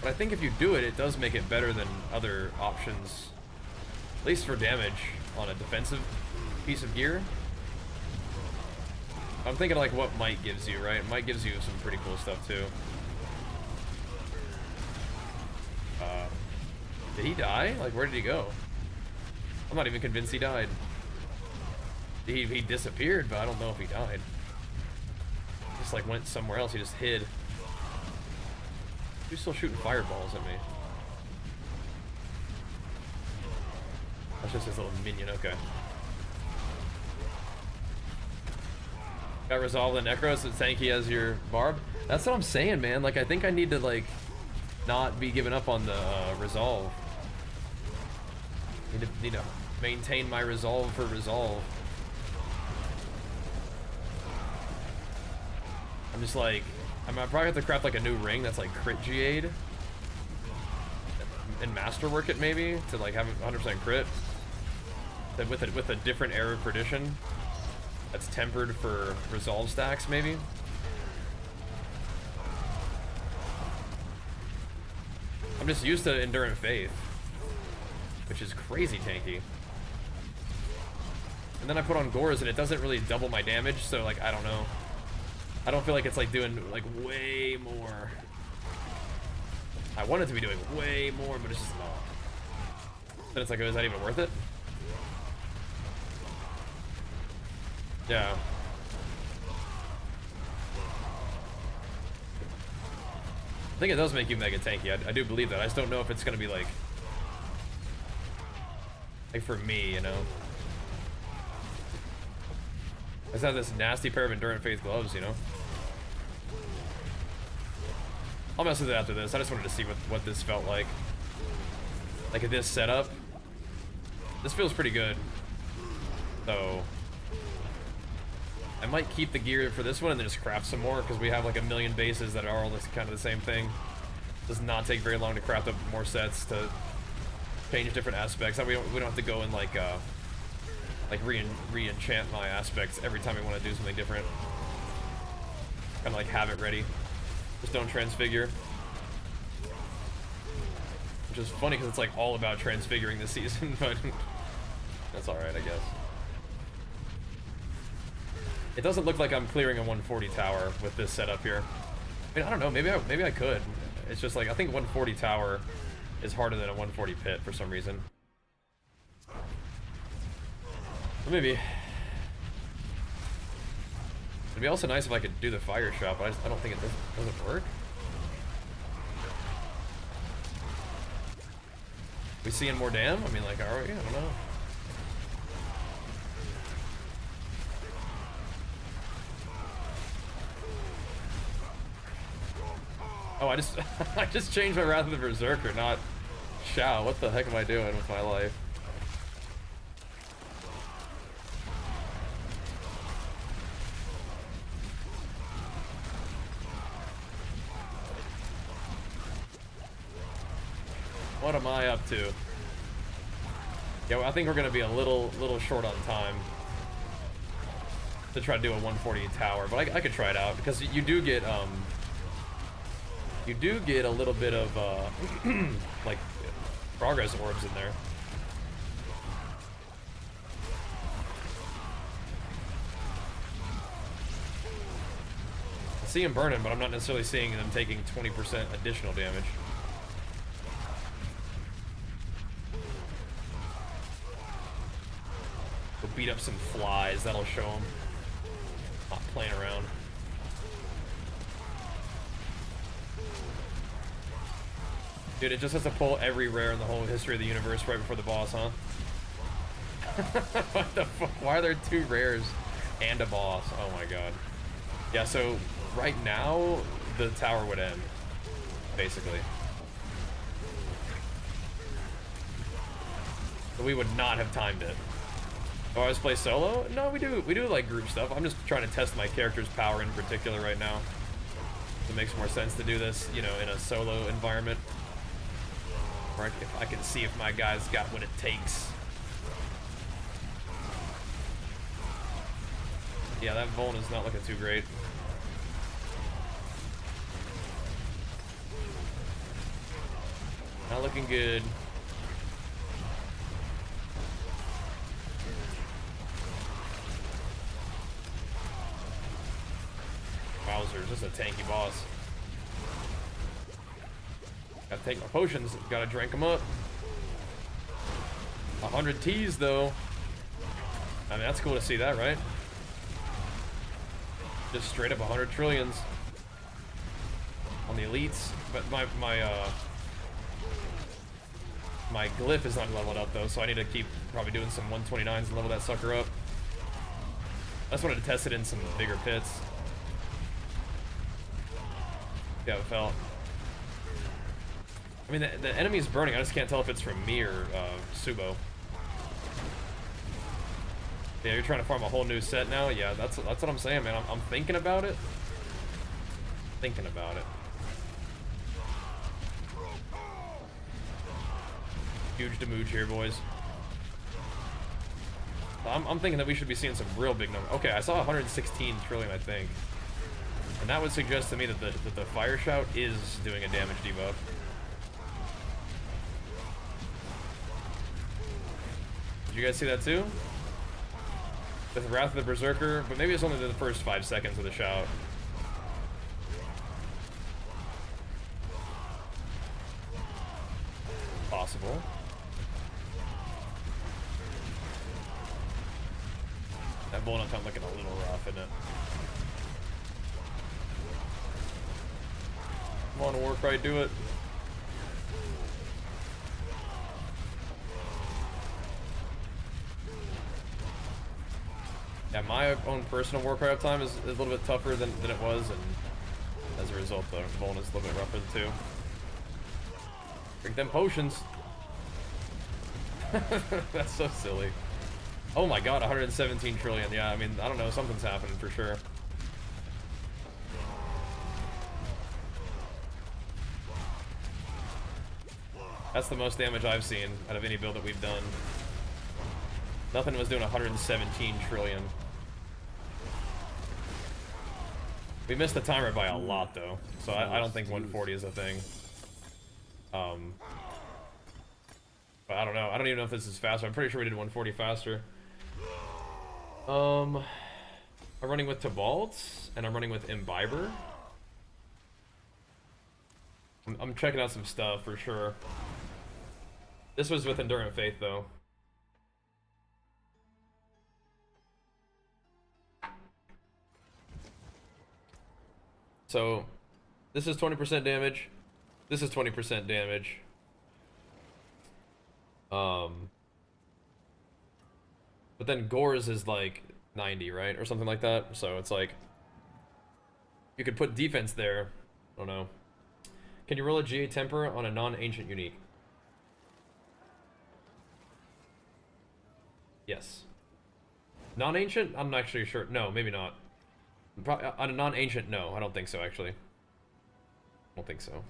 But I think if you do it, it does make it better than other options, at least for damage on a defensive piece of gear. I'm thinking like what Might gives you, right? Might gives you some pretty cool stuff too. Did he die? Like, where did he go? I'm not even convinced he died. He disappeared, but I don't know if he died. Just like went somewhere else. He just hid. He's still shooting fireballs at me. That's just his little minion. Okay. Got resolve the necro so tanky as your barb. That's what I'm saying, man. Like, I think I need to like not be giving up on the resolve. Need to maintain my resolve for resolve. I'm just like, I probably have to craft like a new ring that's like crit Jade and masterwork it maybe to like have 100% crit. Then with a different era of perdition that's tempered for resolve stacks maybe. I'm just used to Endurant Faith, which is crazy tanky. And then I put on Gores and it doesn't really double my damage, so like I don't know. I don't feel like it's like doing like way more. I want it to be doing way more, but it's just not. Then it's like, oh, is that even worth it? Yeah. I think it does make you mega tanky. I do believe that. I just don't know if it's gonna be like for me, you know. I just have this nasty pair of Endurant Faith gloves, you know. I'll mess with it after this. I just wanted to see what this felt like. Like at this setup. This feels pretty good. So I might keep the gear for this one and then just craft some more because we have like a million bases that are all this kind of the same thing. Does not take very long to craft up more sets to change different aspects. We don't have to go and like re-enchant my aspects every time we want to do something different. Kind of like have it ready. Just don't transfigure. Which is funny because it's like all about transfiguring this season, but that's alright, I guess. It doesn't look like I'm clearing a 140 tower with this setup here. I mean, I don't know, maybe I could. It's just like, I think 140 tower is harder than a 140 pit for some reason. Maybe. It'd be also nice if I could do the fire shot, but I don't think it doesn't work. We seeing more dam? I mean, like, are we? I don't know. Oh, I just changed my Wrath of the Berserker, not Shao. What the heck am I doing with my life? What am I up to? Yeah, well, I think we're gonna be a little short on time to try to do a 140 tower, but I could try it out because you do get a little bit of like progress orbs in there. I see them burning, but I'm not necessarily seeing them taking 20% additional damage. Go beat up some flies, that'll show them. playing around. Dude, it just has to pull every rare in the whole history of the universe right before the boss, huh? What the fuck? Why are there 2 rares and a boss? Oh my god. Yeah, so right now, the tower would end, basically. So we would not have timed it. Do I always play solo? No, we do like group stuff. I'm just trying to test my character's power in particular right now. It makes more sense to do this, you know, in a solo environment. Where if I can see if my guy's got what it takes. Yeah, that Vuln is not looking too great. Not looking good. Wowzers, this is a tanky boss. Gotta take my potions, gotta drink them up. 100 T's though. I mean, that's cool to see that, right? Just straight up 100 trillions on the elites. But my glyph is not leveled up though, so I need to keep probably doing some 129s and level that sucker up. I just wanted to test it in some bigger pits. See how it felt. I mean, the enemy is burning. I just can't tell if it's from me or Subo. Yeah, you're trying to farm a whole new set now? Yeah, that's what I'm saying, man. I'm thinking about it. Thinking about it. Huge demooge here, boys. I'm thinking that we should be seeing some real big numbers. Okay, I saw 116 trillion, I think. And that would suggest to me that the Fire Shout is doing a damage debuff. Did you guys see that too? With Wrath of the Berserker, but maybe it's only the first 5 seconds of the shout. Possible. That bullet on time looking a little rough, isn't it? Come on, Warcry, do it. Yeah, my own personal Warcry uptime is a little bit tougher than it was, and as a result, the Vuln is a little bit rougher too. Drink them potions. That's so silly. Oh my god, 117 trillion. Yeah, I mean, I don't know, something's happening for sure. That's the most damage I've seen out of any build that we've done. Nothing was doing 117 trillion. We missed the timer by a lot, though, so I don't think 140 is a thing. But I don't know. I don't even know if this is faster. I'm pretty sure we did 140 faster. I'm running with Tibalt's, and I'm running with Imbiber. I'm checking out some stuff for sure. This was with Enduring Faith, though. So, this is 20% damage. This is 20% damage. But then Gore's is like 90, right? Or something like that. So it's like, you could put defense there. I don't know. Can you roll a GA temper on a non-ancient unique? Yes. Non-ancient? I'm not actually sure. No, maybe not. Probably, on a non-ancient, no. I don't think so, actually. I don't think so.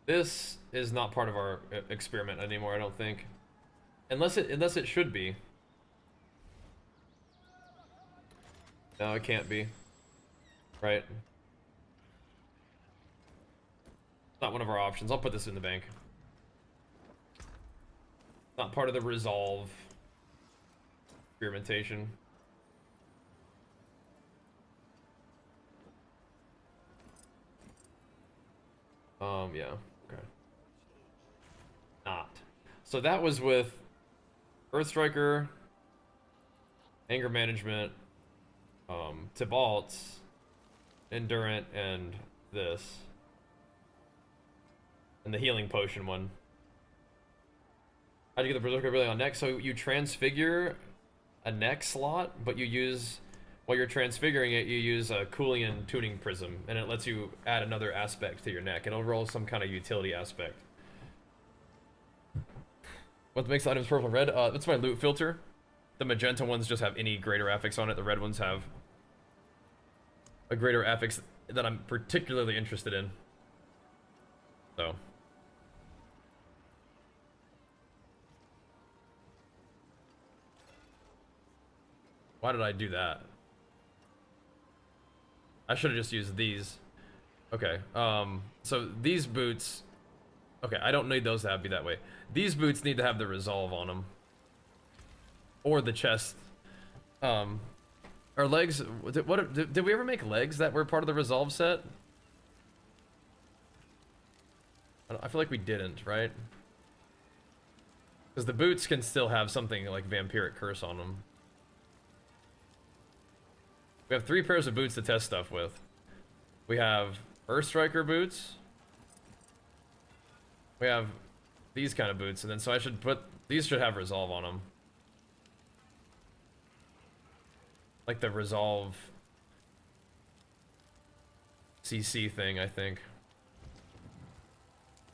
This is not part of our experiment anymore, I don't think. Unless it should be. No, it can't be. Right? Not one of our options. I'll put this in the bank. Not part of the resolve experimentation. Yeah. Okay. Not. So that was with Earth Striker, Anger Management, Tibalt's, Endurant, and this. And the Healing Potion one. How'd you get the Berserker ability on neck? So you transfigure a neck slot, but you use, while you're transfiguring it, you use a cooling and tuning prism, and it lets you add another aspect to your neck. It'll roll some kind of utility aspect. What makes the items purple and red? That's my loot filter. The magenta ones just have any greater affix on it. The red ones have a greater affix that I'm particularly interested in. So. Why did I do that? I should have just used these. Okay, so these boots... Okay, I don't need those to be that way. These boots need to have the resolve on them. Or the chest. Our legs... Did we ever make legs that were part of the resolve set? I feel like we didn't, right? Because the boots can still have something like Vampiric Curse on them. We have 3 pairs of boots to test stuff with. We have Earth Striker boots. We have these kind of boots, and then so I should put... These should have resolve on them. Like the resolve CC thing, I think.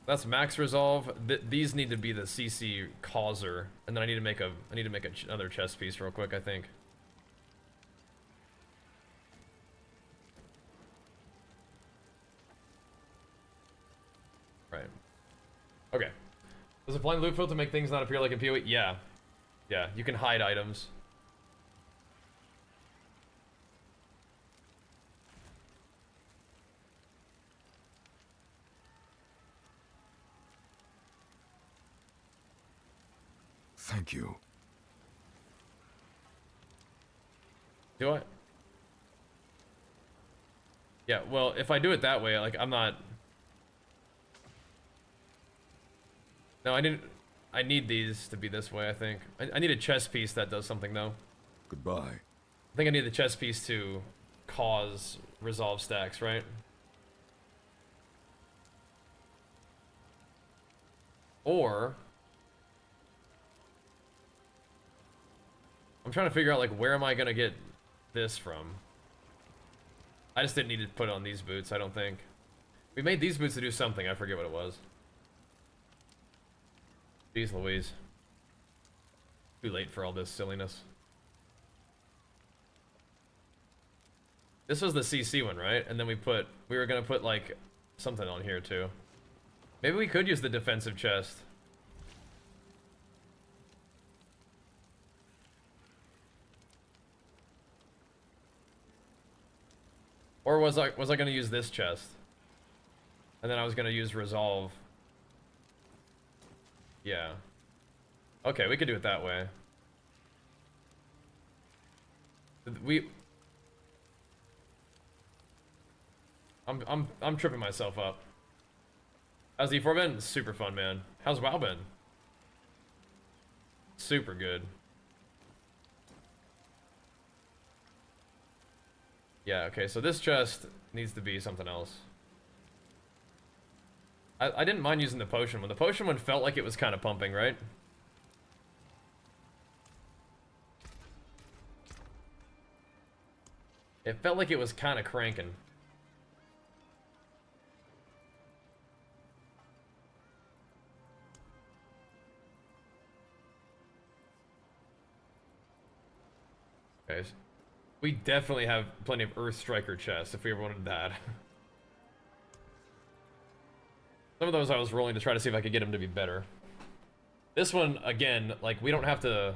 That's max resolve. These need to be the CC causer, and then I need to make another chest piece real quick, I think. Right. Okay. Does applying loot filter make things not appear like in PoE? Yeah. Yeah, you can hide items. Thank you. Do I? Yeah, well, if I do it that way, like, I'm not... No, I need these to be this way, I think. I need a chest piece that does something, though. Goodbye. I think I need the chest piece to cause resolve stacks, right? Or... I'm trying to figure out, like, where am I gonna get this from? I just didn't need to put on these boots, I don't think. We made these boots to do something, I forget what it was. Jeez Louise. Too late for all this silliness. This was the CC one, right? And then we were gonna put, like, something on here, too. Maybe we could use the defensive chest. Or was I gonna use this chest? And then I was gonna use resolve. Yeah. Okay, we could do it that way. I'm tripping myself up. How's E4 been? Super fun, man. How's WoW been? Super good. Yeah, okay, so this chest needs to be something else. I didn't mind using the potion one. The potion one felt like it was kind of pumping, right? It felt like it was kind of cranking. Okay. We definitely have plenty of Earth Striker chests if we ever wanted that. Some of those I was rolling to try to see if I could get them to be better. This one, again, like, we don't have to...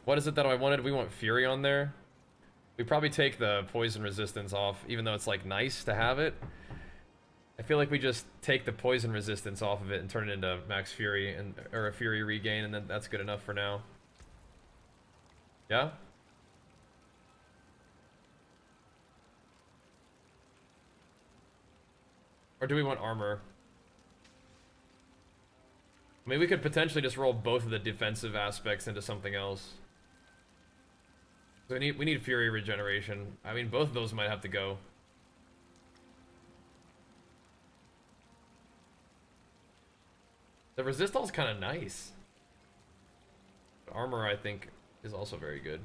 What is it that I wanted? We want Fury on there. We probably take the poison resistance off, even though it's, like, nice to have it. I feel like we just take the poison resistance off of it and turn it into max Fury, or a Fury regain, and then that's good enough for now. Yeah? Or do we want armor? I mean, we could potentially just roll both of the defensive aspects into something else. So we need Fury regeneration. I mean, both of those might have to go. The resistance is kind of nice. Armor, I think, is also very good.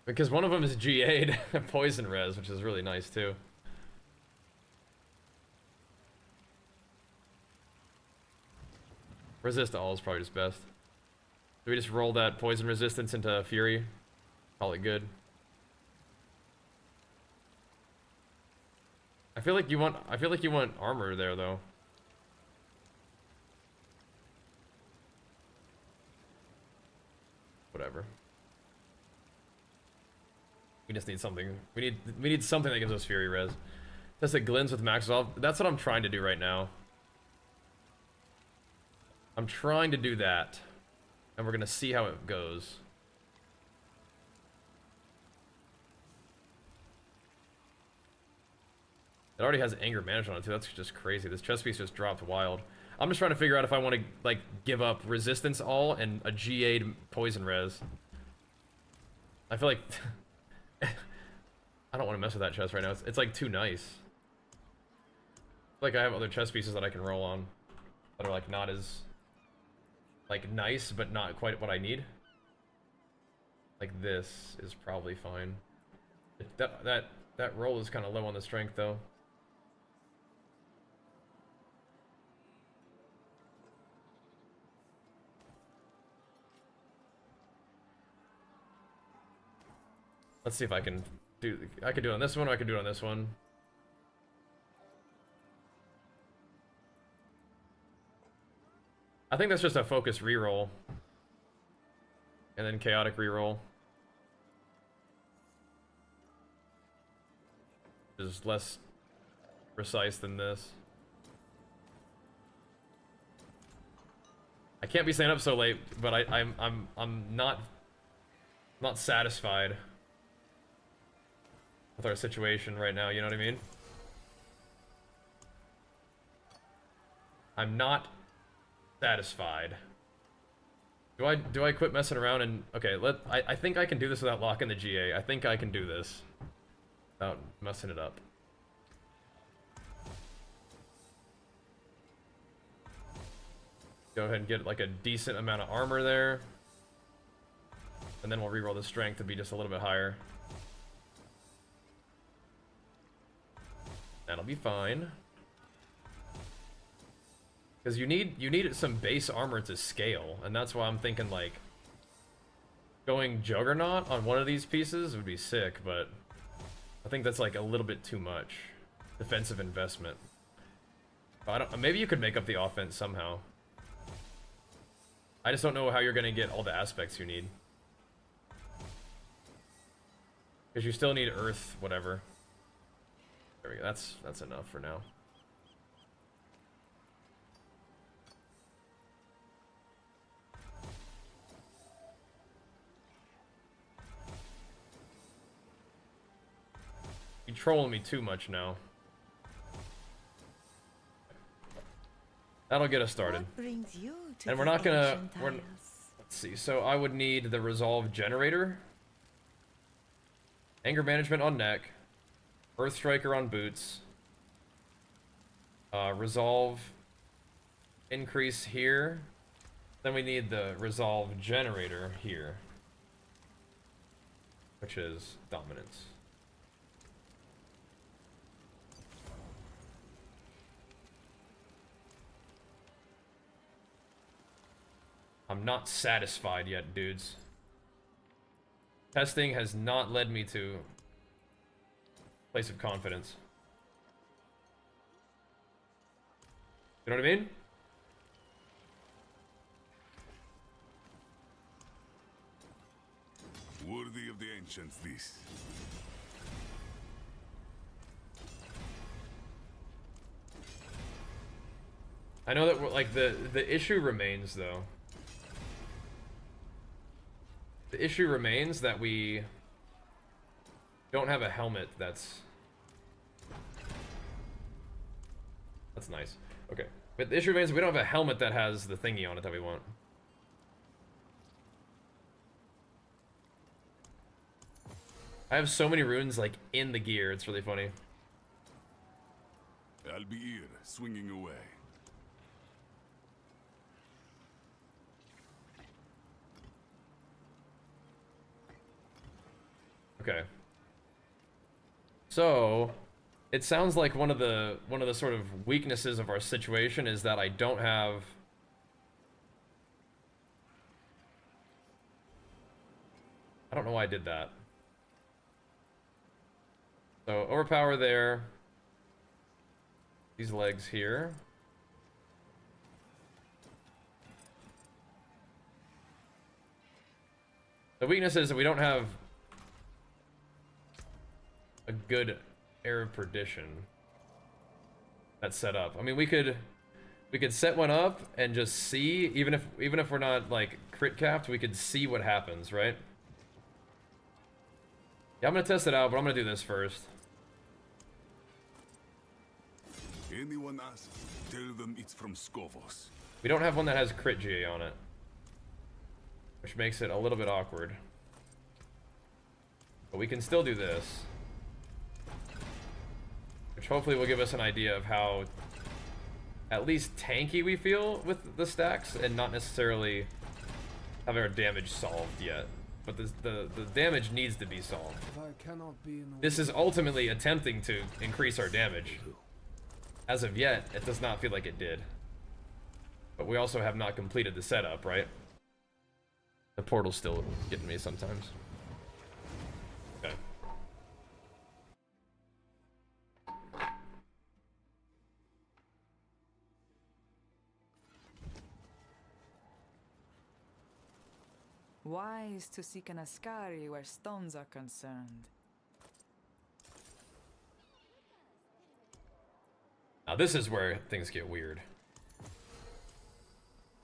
Because one of them is GA'd poison res, which is really nice too. Resist all is probably just best. Do we just roll that poison resistance into Fury? Call it good. I feel like you want armor there though. Whatever. We just need something. We need something that gives us Fury res. Test it glins with max resolve. That's what I'm trying to do right now. I'm trying to do that. And we're gonna see how it goes. It already has anger management on it too. That's just crazy. This chest piece just dropped wild. I'm just trying to figure out if I want to like give up resistance all and a GA'd poison res. I feel like I don't want to mess with that chest right now. It's like too nice. Like I have other chest pieces that I can roll on that are like not as like nice, but not quite what I need. Like this is probably fine. That roll is kind of low on the strength though. Let's see if I can do. I could do it on this one, or I could do it on this one. I think that's just a focus reroll, and then chaotic reroll. Is less precise than this. I can't be staying up so late, but I'm not satisfied with our situation right now, you know what I mean? I'm not satisfied. Do I quit messing around and okay, I think I can do this without locking the GA. I think I can do this without messing it up. Go ahead and get like a decent amount of armor there. And then we'll reroll the strength to be just a little bit higher. That'll be fine. Because you need some base armor to scale, and that's why I'm thinking like going Juggernaut on one of these pieces would be sick, but I think that's like a little bit too much defensive investment. Maybe you could make up the offense somehow. I just don't know how you're gonna get all the aspects you need. Because you still need earth, whatever. There we go. That's enough for now. You're trolling me too much now. That'll get us started. What brings you to and we're the not gonna. ancient We're, isles? let's see. So I would need the resolve generator, anger management on neck, earth striker on boots, resolve increase here. Then we need the resolve generator here, which is dominance. I'm not satisfied yet, dudes. Testing has not led me to a place of confidence. You know what I mean? Worthy of the ancients, this. I know that we're, like the issue remains though. The issue remains that we don't have a helmet that's nice. Okay. But the issue remains we don't have a helmet that has the thingy on it that we want. I have so many runes like in the gear, it's really funny. I'll be here, swinging away. Okay. So, it sounds like one of the sort of weaknesses of our situation is that I don't have I don't know why I did that. So, overpower there. These legs here. The weakness is that we don't have a good air of perdition that's set up. I mean, we could set one up and just see, even if we're not like crit capped, we could see what happens, right? Yeah, I'm gonna test it out, but I'm gonna do this first. Anyone asks, tell them it's from Skovos. We don't have one that has crit GA on it, which makes it a little bit awkward. But we can still do this, which hopefully will give us an idea of how at least tanky we feel with the stacks, and not necessarily have our damage solved yet. But the damage needs to be solved. This is ultimately attempting to increase our damage. As of yet, it does not feel like it did. But we also have not completed the setup, right? The portal's still getting me sometimes. Okay. Wise to seek an Ascari where stones are concerned. Now this is where things get weird.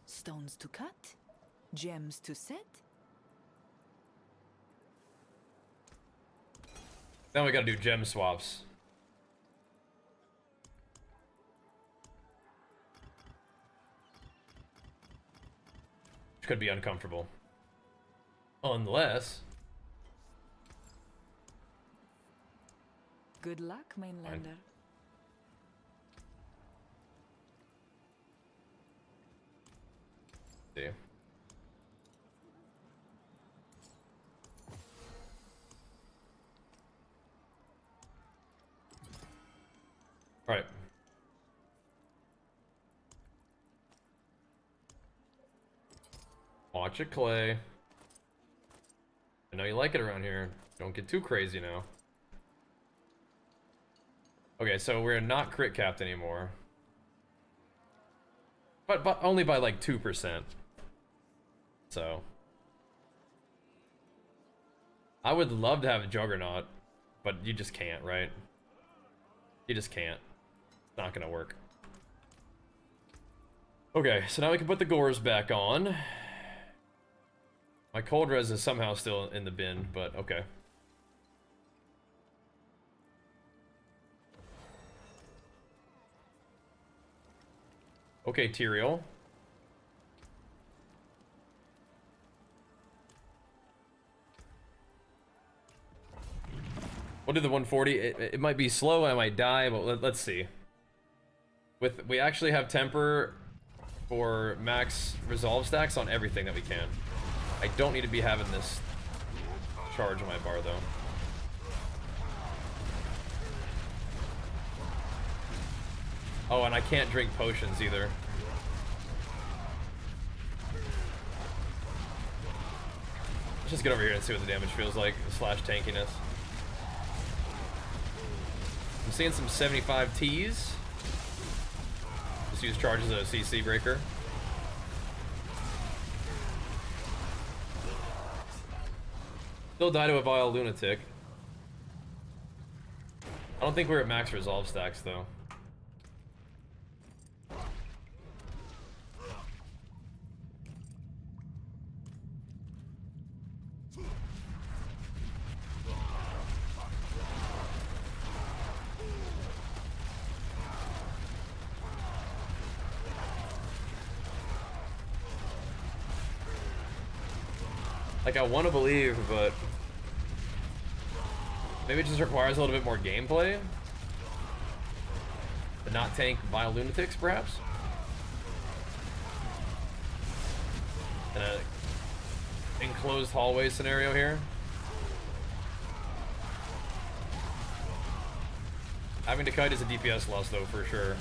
Stones to cut? Gems to set? Now we gotta do gem swaps. Which could be uncomfortable. Unless... Good luck, mainlander. See. All right. Watch it, Clay. I know you like it around here. Don't get too crazy now. Okay, so we're not crit capped anymore. But only by like 2%. So I would love to have a Juggernaut, but you just can't, right? You just can't. It's not gonna work. Okay, so now we can put the gores back on. My cold res is somehow still in the bin, but okay. Okay, Tyrael. We'll do the 140. It might be slow, I might die, but let's see. We actually have temper for max resolve stacks on everything that we can. I don't need to be having this charge on my bar though. Oh, and I can't drink potions either. Let's just get over here and see what the damage feels like, slash tankiness. I'm seeing some 75 Ts. Just use charge as a CC breaker. Still die to a vile lunatic. I don't think we're at max resolve stacks though. Like, I want to believe, but maybe it just requires a little bit more gameplay. But not tank vile lunatics, perhaps? In a enclosed hallway scenario here. Having to kite is a DPS loss, though, for sure.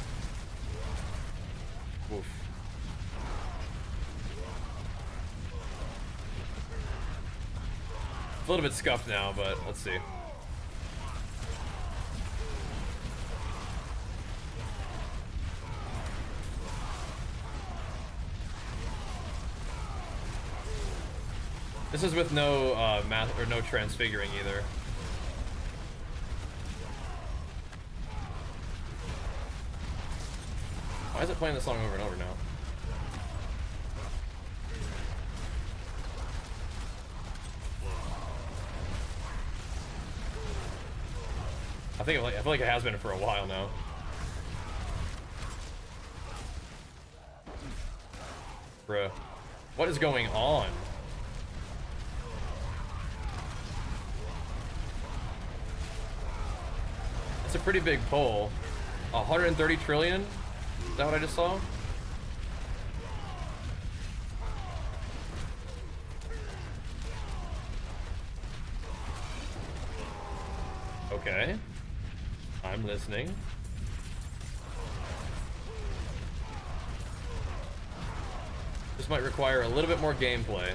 Oof. It's a little bit scuffed now, but let's see. This is with no math or no transfiguring either. Why is it playing this song over and over now? I feel like it has been for a while now. Bruh. What is going on? It's a pretty big pull. 130 trillion? Is that what I just saw? Okay. I'm listening. This might require a little bit more gameplay.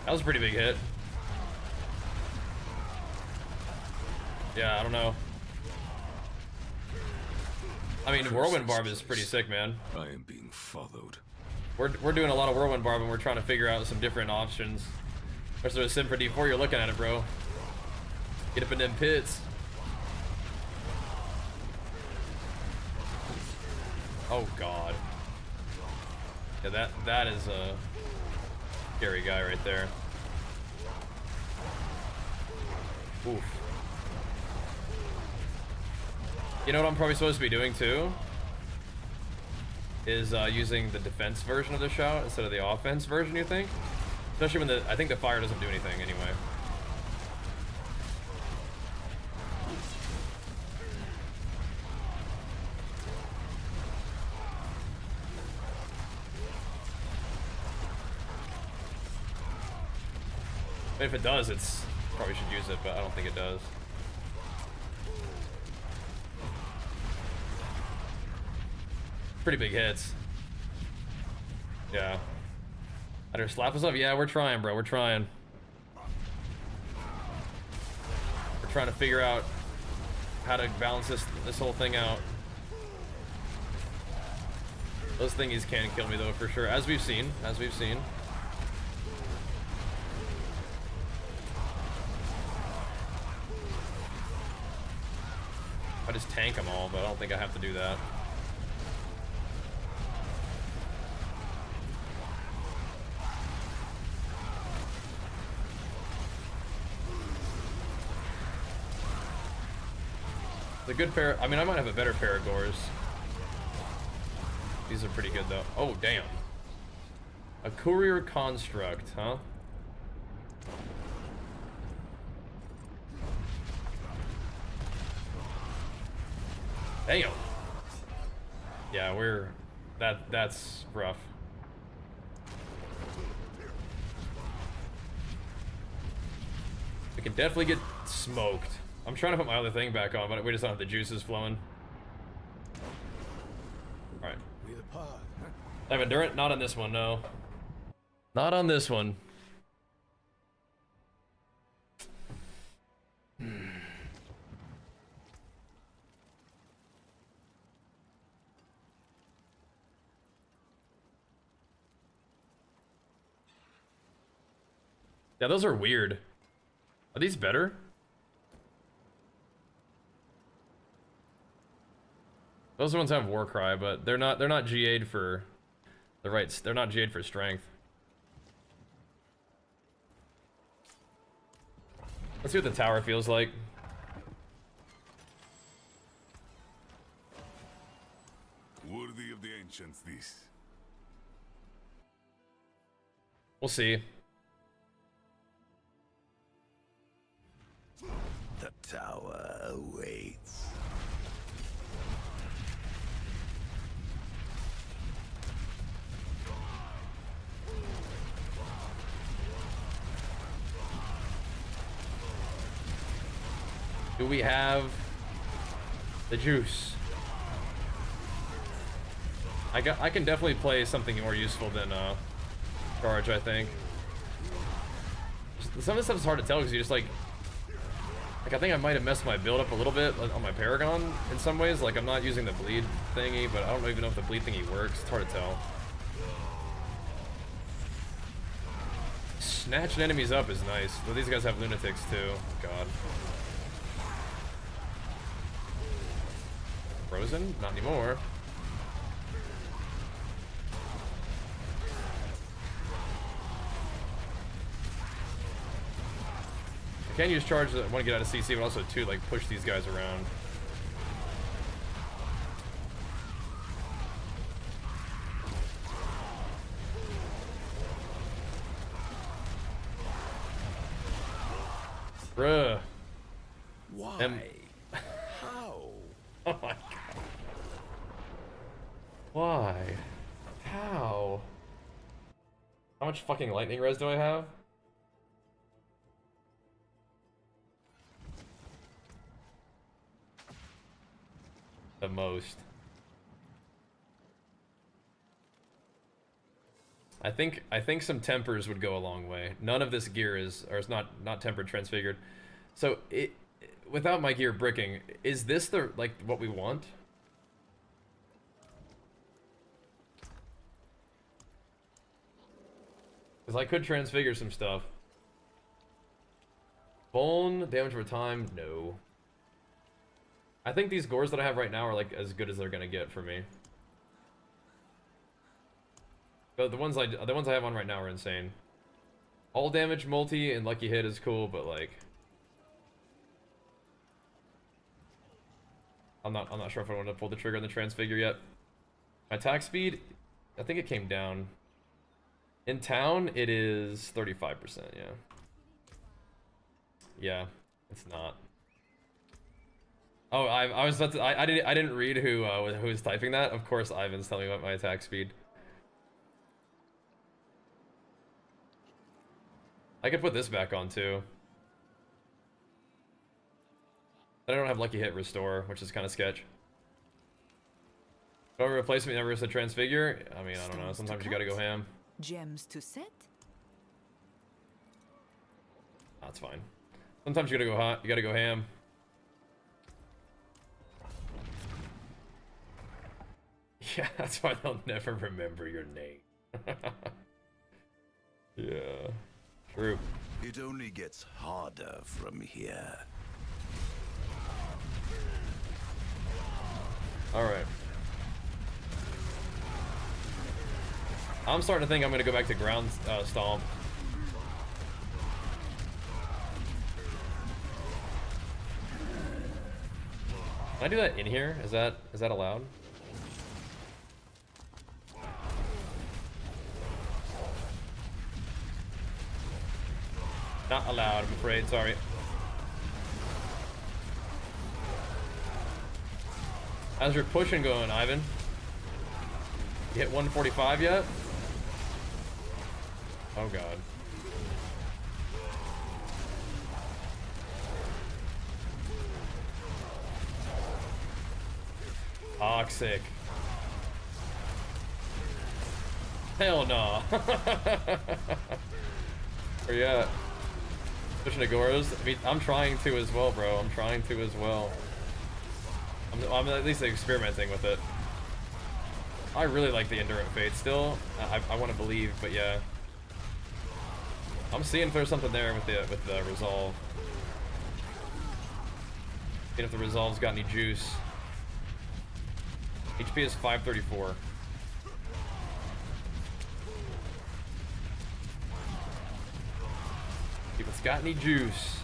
That was a pretty big hit. Yeah, I don't know. I mean, Whirlwind Barb is pretty sick, man. I am being followed. We're doing a lot of Whirlwind Barb and we're trying to figure out some different options. There's a sim for D4, you're looking at it, bro. Get up in them pits. Oh god. Yeah, that is a scary guy right there. Oof. You know what I'm probably supposed to be doing too? Is using the defense version of the shout instead of the offense version, you think? Especially when I think the fire doesn't do anything anyway. If it does, it's probably should use it, but I don't think it does. Pretty big hits. Yeah. I just slap us up. Yeah, we're trying, bro. We're trying. We're trying to figure out how to balance this whole thing out. Those thingies can kill me though, for sure. As we've seen. As we've seen. I just tank them all, but I don't think I have to do that. The good pair. I mean, I might have a better pair of Gores. These are pretty good though. Oh damn. A courier construct, huh? Damn. Yeah, that's rough. We can definitely get smoked. I'm trying to put my other thing back on, but we just don't have the juices flowing. Alright. I have Endurant? Not on this one, no. Not on this one. Yeah, those are weird. Are these better? Those ones have Warcry, but they're not GA'd for the rights. They're not GA'd for strength. Let's see what the tower feels like. mentions this. We'll see. The tower awaits. Do we have the juice? I can definitely play something more useful than charge, I think. Some of this stuff's hard to tell because you just like I think I might have messed my build up a little bit on my Paragon in some ways. Like I'm not using the bleed thingy, but I don't even know if the bleed thingy works. It's hard to tell. Snatching enemies up is nice. Though these guys have lunatics too. God. Frozen? Not anymore. I can use charge that I want to get out of CC, but also to like push these guys around. Bruh. Why? How? Oh my god. Why? How? How much fucking lightning res do I have? The most. I think some tempers would go a long way. None of this gear is not tempered transfigured. So it without my gear bricking, is this the like what we want? Because I could transfigure some stuff. Bone damage over time, no. I think these gores that I have right now are like as good as they're gonna get for me. But the ones I have on right now are insane. All damage multi and lucky hit is cool, but like I'm not sure if I want to pull the trigger on the transfigure yet. My attack speed, I think it came down. In town, it is 35%. Yeah. Yeah, it's not. Oh, I was about to, I didn't read who was typing that. Of course, Ivan's telling me about my attack speed. I could put this back on too. I don't have lucky hit restore, which is kind of sketch. Whoever replacement never is a transfigure. I mean, I don't know. Sometimes you gotta go ham. Gems to set. That's fine. Sometimes you gotta go hot. You gotta go ham. Yeah, that's why they'll never remember your name. Yeah, true. It only gets harder from here. All right. I'm starting to think I'm gonna go back to ground stomp. Can I do that in here? Is that allowed? Not allowed, I'm afraid. Sorry. How's your pushing going, Ivan? You hit 145 yet? Oh god. Toxic. Hell no. Where you at? Pushing Agoras? I mean, I'm trying to as well, bro. I'm trying to as well. I'm at least experimenting with it. I really like the Endurant Fate still. I want to believe, but yeah. I'm seeing if there's something there with the Resolve. Seeing if the Resolve's got any juice. HP is 534. If it's got any juice.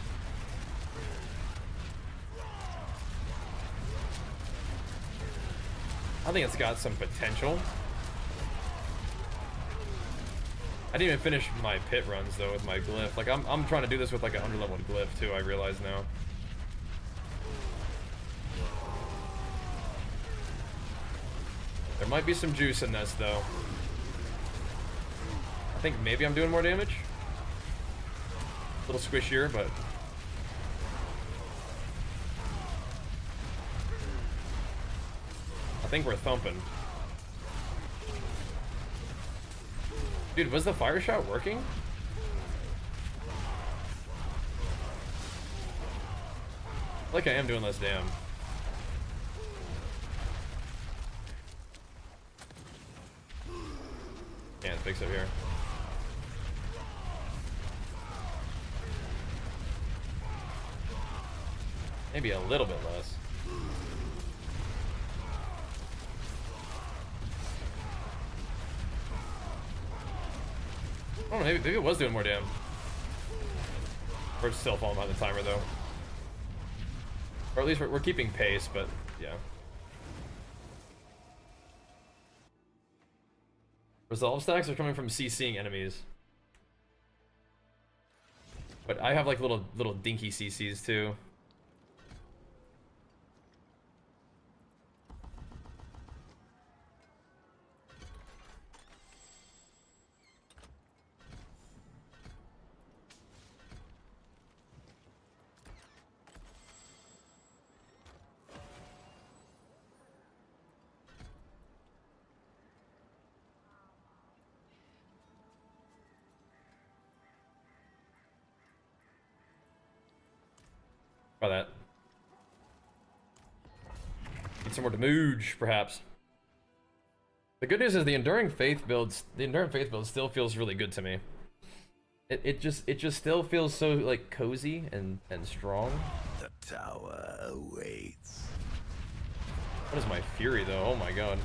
I think it's got some potential. I didn't even finish my pit runs though with my glyph. Like I'm trying to do this with like an underleveled glyph too, I realize now. There might be some juice in this though. I think maybe I'm doing more damage. A little squishier, but I think we're thumping. Dude, was the fire shot working? Like I am doing less damn. Can't fix it here. Maybe a little bit less. I don't know, maybe it was doing more damn. We're still falling behind the timer though. Or at least we're keeping pace, but yeah. Resolve stacks are coming from CCing enemies. But I have like little dinky CCs too. Try that. Need some more damage, perhaps. The good news is the enduring faith build still feels really good to me. It just still feels so like cozy and strong. The tower awaits. What is my fury though? Oh my god.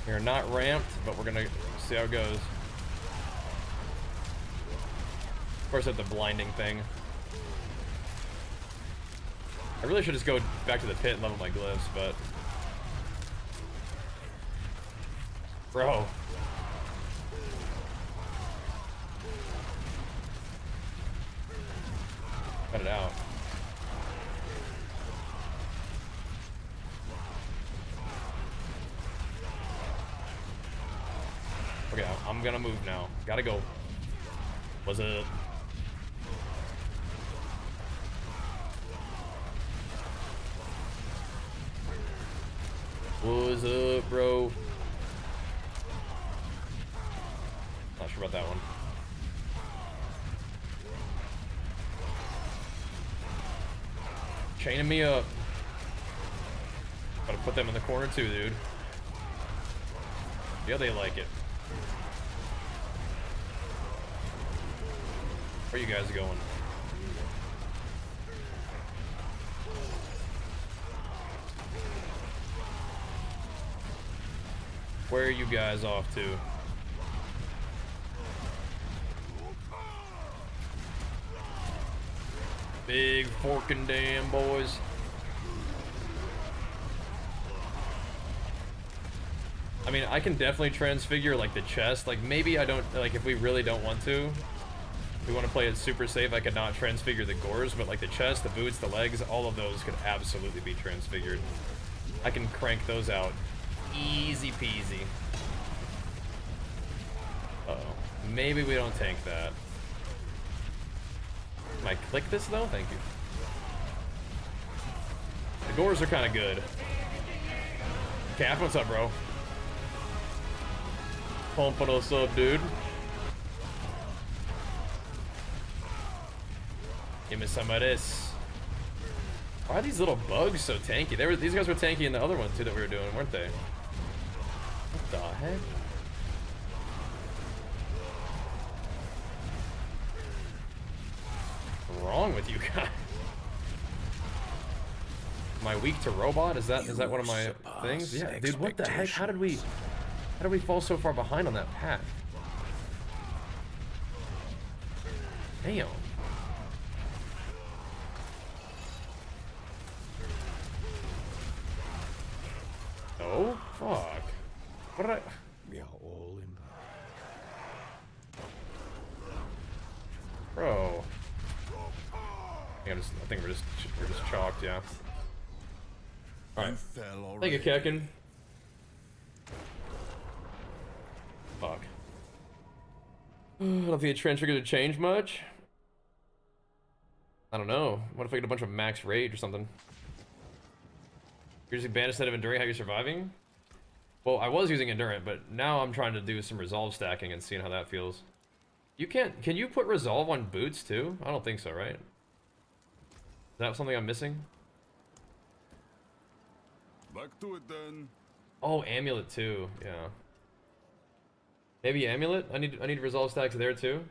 We're not ramped, but we're gonna see how it goes. Of course, I have the blinding thing. I really should just go back to the pit and level my glyphs, but... Bro. Cut it out. Okay, I'm gonna move now. Gotta go. What's up? What's up, bro? Not sure about that one. Chaining me up. Gotta put them in the corner too, dude. Yeah, they like it. Where you guys going? Where are you guys off to? Big forking dam, boys. I mean, I can definitely transfigure like the chest. Like maybe I don't, like if we really don't want to. We want to play it super safe. I could not transfigure the gores, but like the chest, the boots, the legs, all of those could absolutely be transfigured. I can crank those out. Easy peasy. Uh-oh. Maybe we don't tank that. Can I click this though? Thank you. The gores are kind of good. Cap, what's up, bro? Pumping us up, dude. Give me some of this. Why are these little bugs so tanky? These guys were tanky in the other one too that we were doing, weren't they? What the heck? What's wrong with you guys? Am I weak to robot? Is that one of my things? Yeah, dude, what the heck? How did we fall so far behind on that path? Damn. Oh, fuck. What did I... We are all in. Bro. I think we're just chalked, yeah. Alright. Thank you, Kekin. Fuck. I don't think the trend trigger to change much. I don't know. What if I get a bunch of max rage or something? You're using bandit instead of enduring, how you're surviving? Well, I was using endurance, but now I'm trying to do some resolve stacking and seeing how that feels. You can't... Can you put resolve on boots too? I don't think so, right? Is that something I'm missing? Back to it then. Oh, amulet too. Yeah. Maybe amulet? I need resolve stacks there too.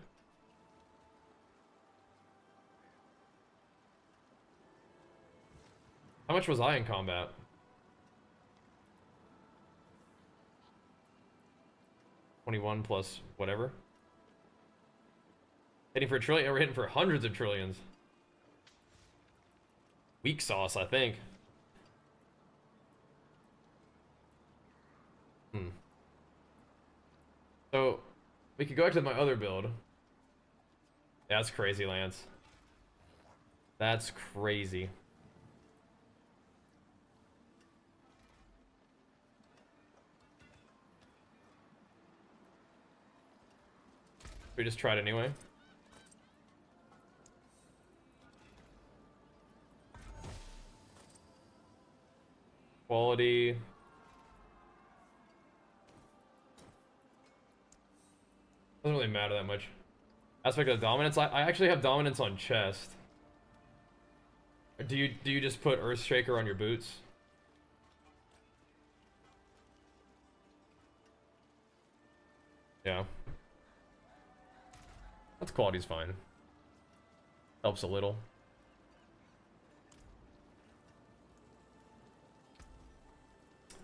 How much was I in combat? $21 plus whatever. Hitting for a trillion, we're hitting for hundreds of trillions. Weak sauce, I think. So, we could go back to my other build. That's crazy, Lance. That's crazy. We just tried anyway. Quality. Doesn't really matter that much. Aspect of dominance. I actually have dominance on chest. Do you just put Earthshaker on your boots? Yeah. That's quality's fine. Helps a little.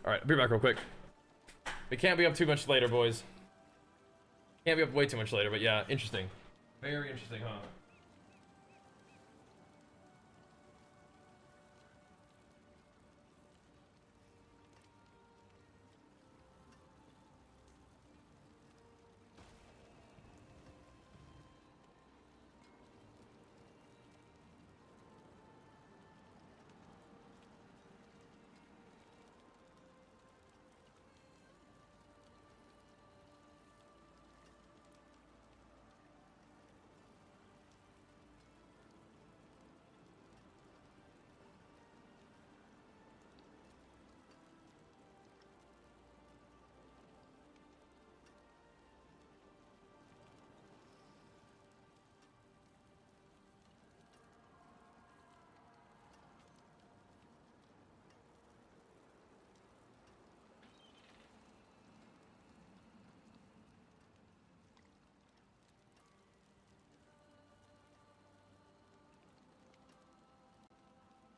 Alright, I'll be back real quick. We can't be up too much later, boys. Can't be up way too much later, but yeah, interesting. Very interesting, huh?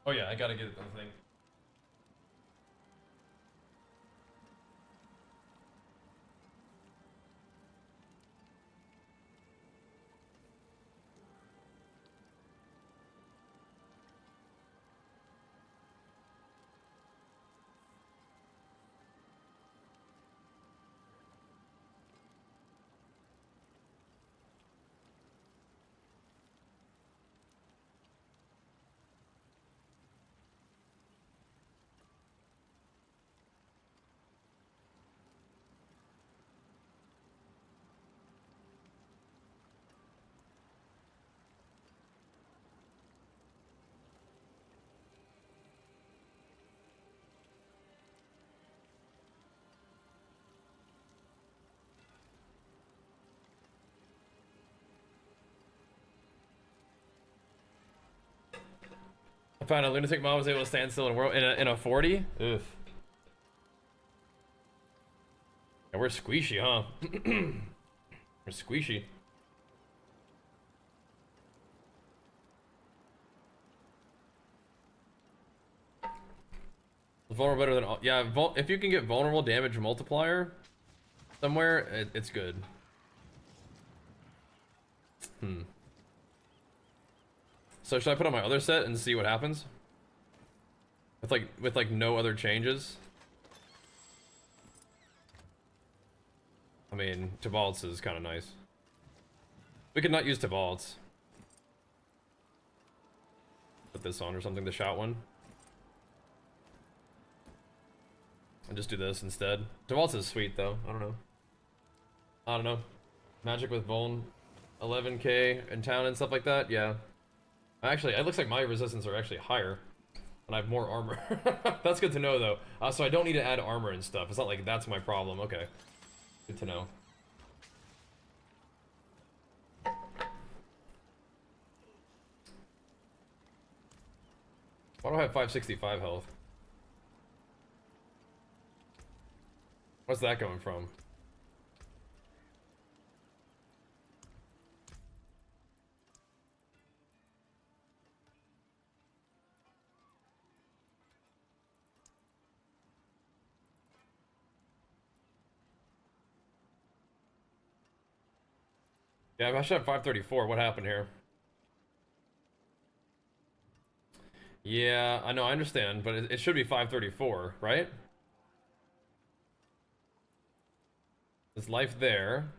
Oh yeah, I gotta get the thing. I found a lunatic mob was able to stand still in a 40. Ugh. Yeah, we're squishy, huh? We're squishy. vulnerable better than all? Yeah, if you can get vulnerable damage multiplier somewhere, it's good. So should I put on my other set and see what happens? With like no other changes? I mean, Tibalt's is kind of nice. We could not use Tibalt's. Put this on or something, the shout one. And just do this instead. Tibalt's is sweet though. I don't know. Magic with Vuln, 11k in town and stuff like that. Yeah. Actually, it looks like my resistance are actually higher, and I have more armor. That's good to know though. So I don't need to add armor and stuff. It's not like that's my problem. Okay. Good to know. Why do I have 565 health? What's that coming from? Yeah, I should have 534. What happened here? Yeah, I know, I understand, but it should be 534, right? There's life there.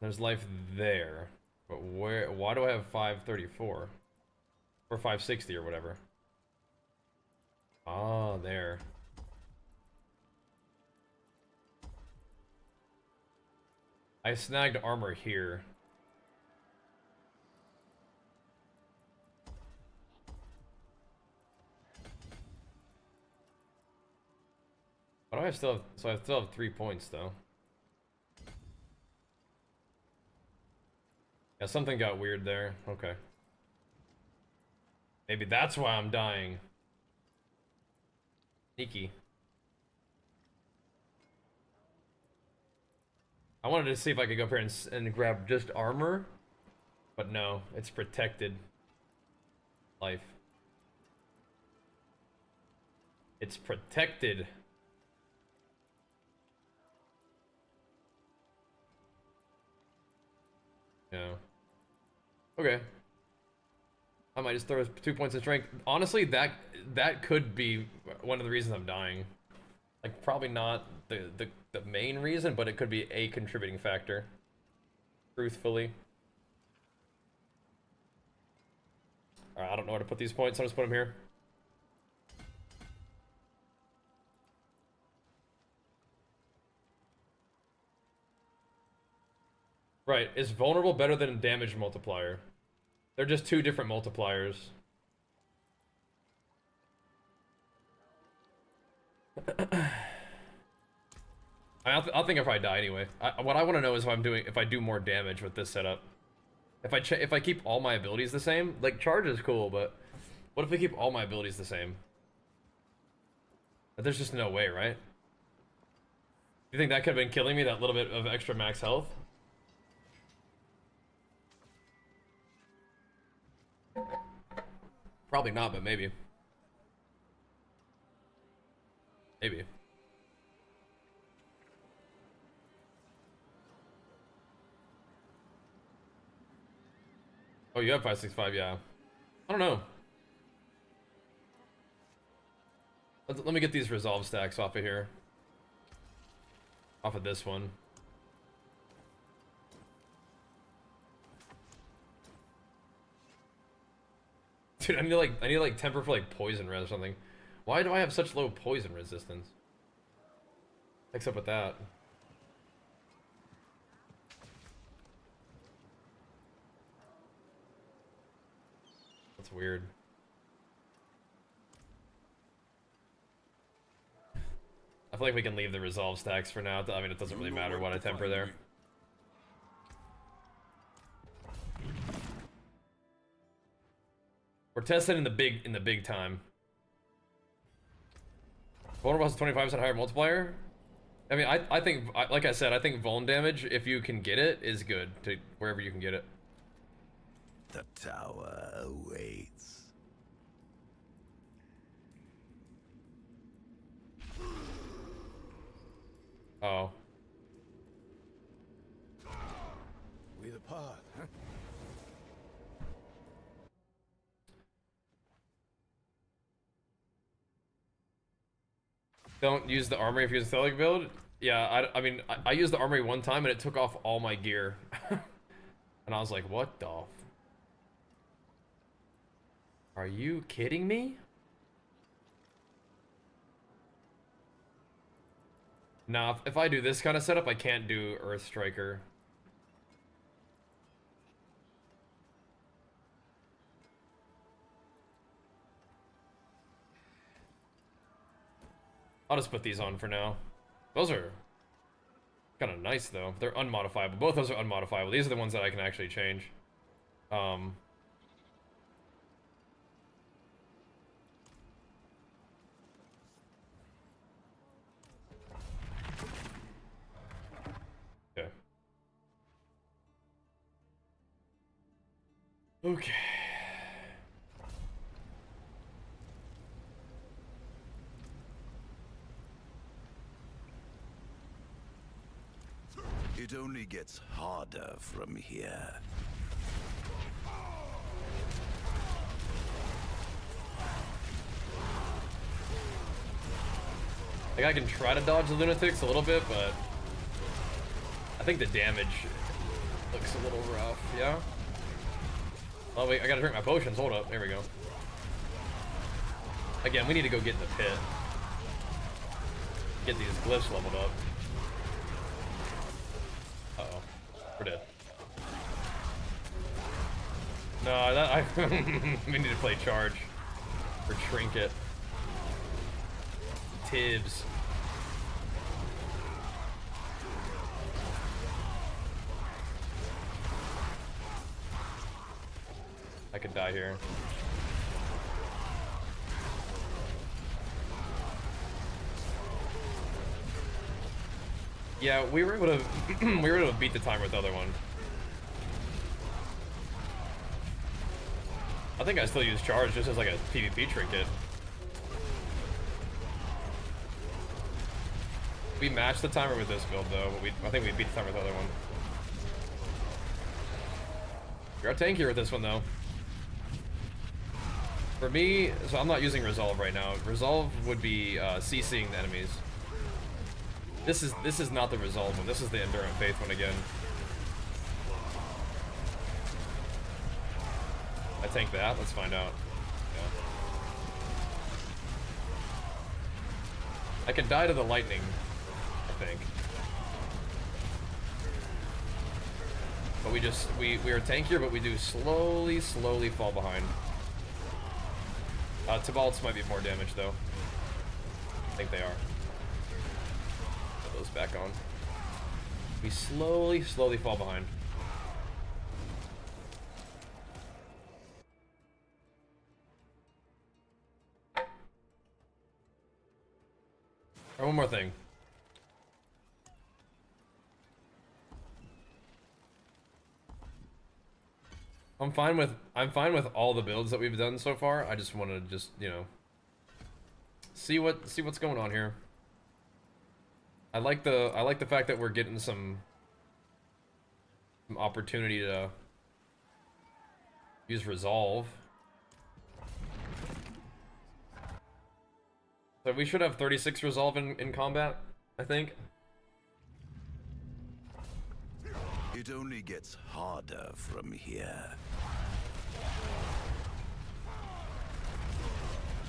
There's life there. But why do I have 534? Or 560 or whatever. Ah, there. I snagged armor here. Why do I still have, so I still have 3 points though. Yeah, something got weird there. Okay. Maybe that's why I'm dying. Sneaky. I wanted to see if I could go up here and grab just armor, but no, it's protected life. It's protected. Yeah. Okay. I might just throw 2 points of strength. Honestly, that could be one of the reasons I'm dying. Like, probably not the main reason, but it could be a contributing factor. Truthfully. Alright, I don't know where to put these points, so I'll just put them here. Right, is vulnerable better than damage multiplier? They're just two different multipliers. I'll think if I die anyway. What I want to know is if I do more damage with this setup. If I keep all my abilities the same, like charge is cool, but what if I keep all my abilities the same? But there's just no way, right? You think that could have been killing me, that little bit of extra max health? Probably not, but maybe. Maybe. Oh, you have 565, yeah. I don't know. Let me get these resolve stacks off of here. Off of this one. Dude, I need like temper for like poison res or something. Why do I have such low poison resistance? What's up with that? That's weird. I feel like we can leave the resolve stacks for now. I mean, it doesn't really matter what I temper there. We're testing in the big time. Vulnerable has 25% higher multiplier. I mean, I think, like I said, I think vuln damage, if you can get it, is good to wherever you can get it. The tower awaits. Oh. With a path, huh? Don't use the armory if you use a Thelic build? Yeah, I mean, I used the armory one time and it took off all my gear. And I was like, what the... Are you kidding me? Nah, if I do this kind of setup, I can't do Earth Striker. I'll just put these on for now. Those are kind of nice, though. They're unmodifiable. Both those are unmodifiable. These are the ones that I can actually change. Okay. Okay. It only gets harder from here. Like, I can try to dodge the lunatics a little bit, but I think the damage looks a little rough, yeah? Oh wait, I gotta drink my potions, hold up, there we go. Again, we need to go get in the pit. Get these glyphs leveled up. Uh-oh, we're dead. No, that we need to play charge. Or trinket. Tibbs. I could die here. Yeah, we were able to we were able to beat the timer with the other one. I think I still use charge just as like a PvP trinket. We matched the timer with this build though, but I think we beat the timer with the other one. We are tankier with this one though. For me, so I'm not using Resolve right now. Resolve would be CCing the enemies. This is not the Resolve one. This is the Endurant Faith one again. I tank that. Let's find out. Yeah. I can die to the lightning, I think. But we are tankier, but we do slowly fall behind. Tibalts might be more damage though. I think they are. Put those back on. We slowly fall behind. Alright, one more thing. I'm fine with all the builds that we've done so far. I just want to you know, see what's going on here. I like the fact that we're getting some opportunity to use Resolve. So we should have 36 Resolve in combat, I think. It only gets harder from here.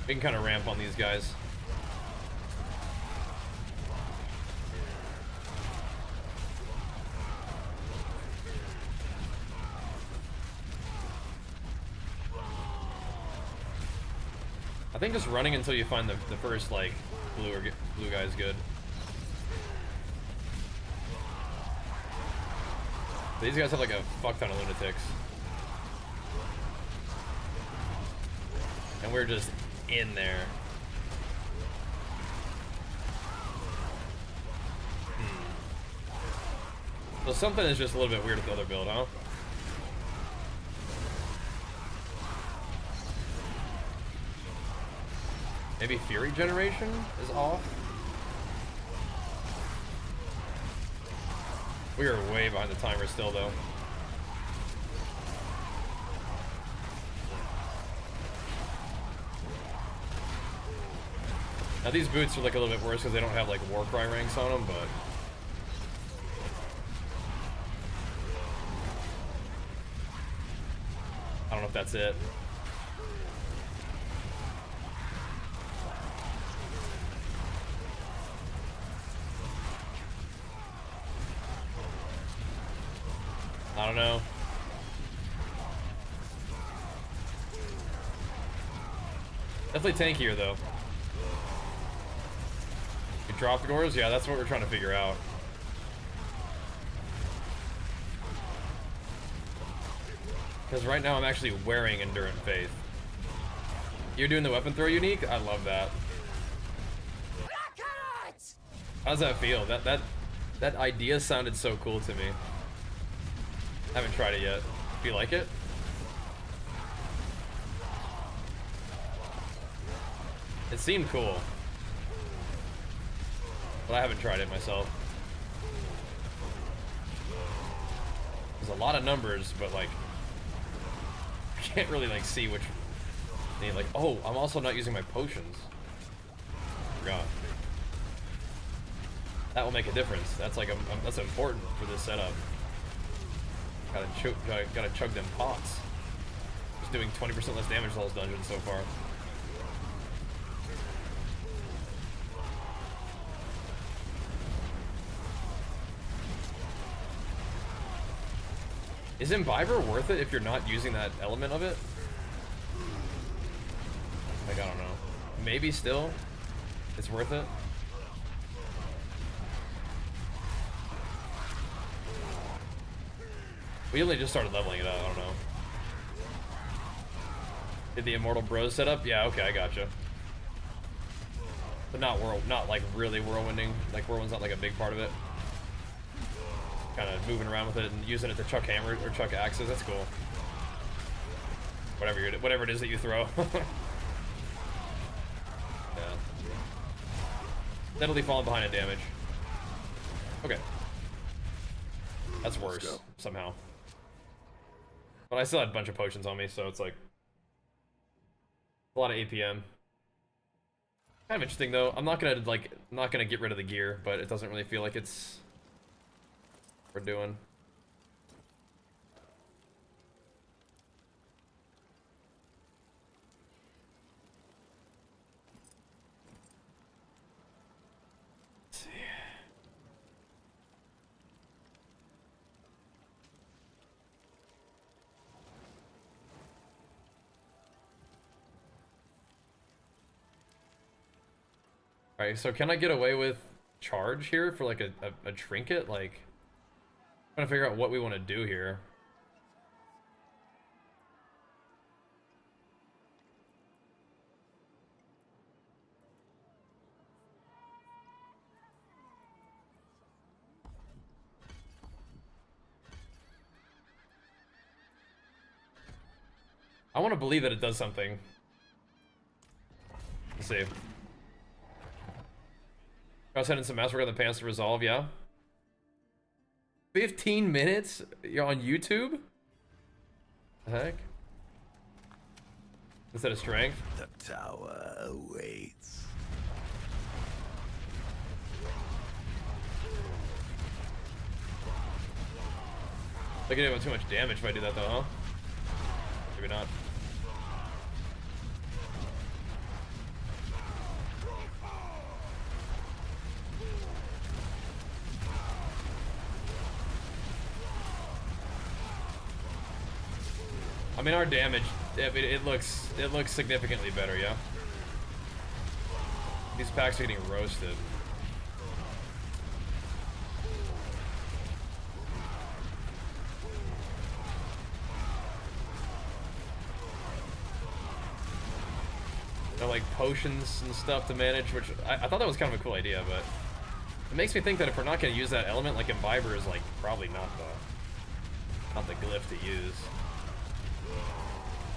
We can kind of ramp on these guys. I think just running until you find the first like blue guy is good. These guys have like a fuck ton of lunatics. And we're just in there. So something is just a little bit weird with the other build, huh? Maybe Fury Generation is off? We are way behind the timer still, though. Now these boots are like a little bit worse because they don't have like Warcry ranks on them, but I don't know if that's it. I don't know. Definitely tankier though. You drop the gores? Yeah, that's what we're trying to figure out. Because right now I'm actually wearing Endurant Faith. You're doing the weapon throw unique? I love that. How's that feel? That idea sounded so cool to me. Haven't tried it yet. Do you like it? It seemed cool. But I haven't tried it myself. There's a lot of numbers, but like I can't really like see which like, oh, I'm also not using my potions. Forgot. That will make a difference. That's like that's important for this setup. Gotta chug them pots. Just doing 20% less damage to all those dungeons so far. Is Imbiber worth it if you're not using that element of it? Like, I don't know. Maybe still. It's worth it. We only just started leveling it up, I don't know. Did the Immortal Bros setup? Yeah, okay, I gotcha. But not like really whirlwinding. Like whirlwind's not like a big part of it. Kind of moving around with it and using it to chuck hammers or chuck axes, that's cool. Whatever it is that you throw. Yeah. Steadily falling behind in damage. Okay. That's worse, somehow. But I still had a bunch of potions on me, so it's like a lot of APM. Kind of interesting though. I'm not gonna get rid of the gear, but it doesn't really feel like it's what we're doing. Let's see. Alright, so can I get away with charge here for like a trinket? Like, I'm trying to figure out what we want to do here. I want to believe that it does something. Let's see. I was sending some mouse work on the pants to resolve, yeah. 15 minutes? You're on YouTube? The heck? Instead of strength? The tower awaits. I can do too much damage if I do that though, huh? Maybe not. I mean, our damage, it looks significantly better, yeah. These packs are getting roasted. They're like potions and stuff to manage, which I thought that was kind of a cool idea, but it makes me think that if we're not going to use that element, like Imbiber is like probably not the glyph to use.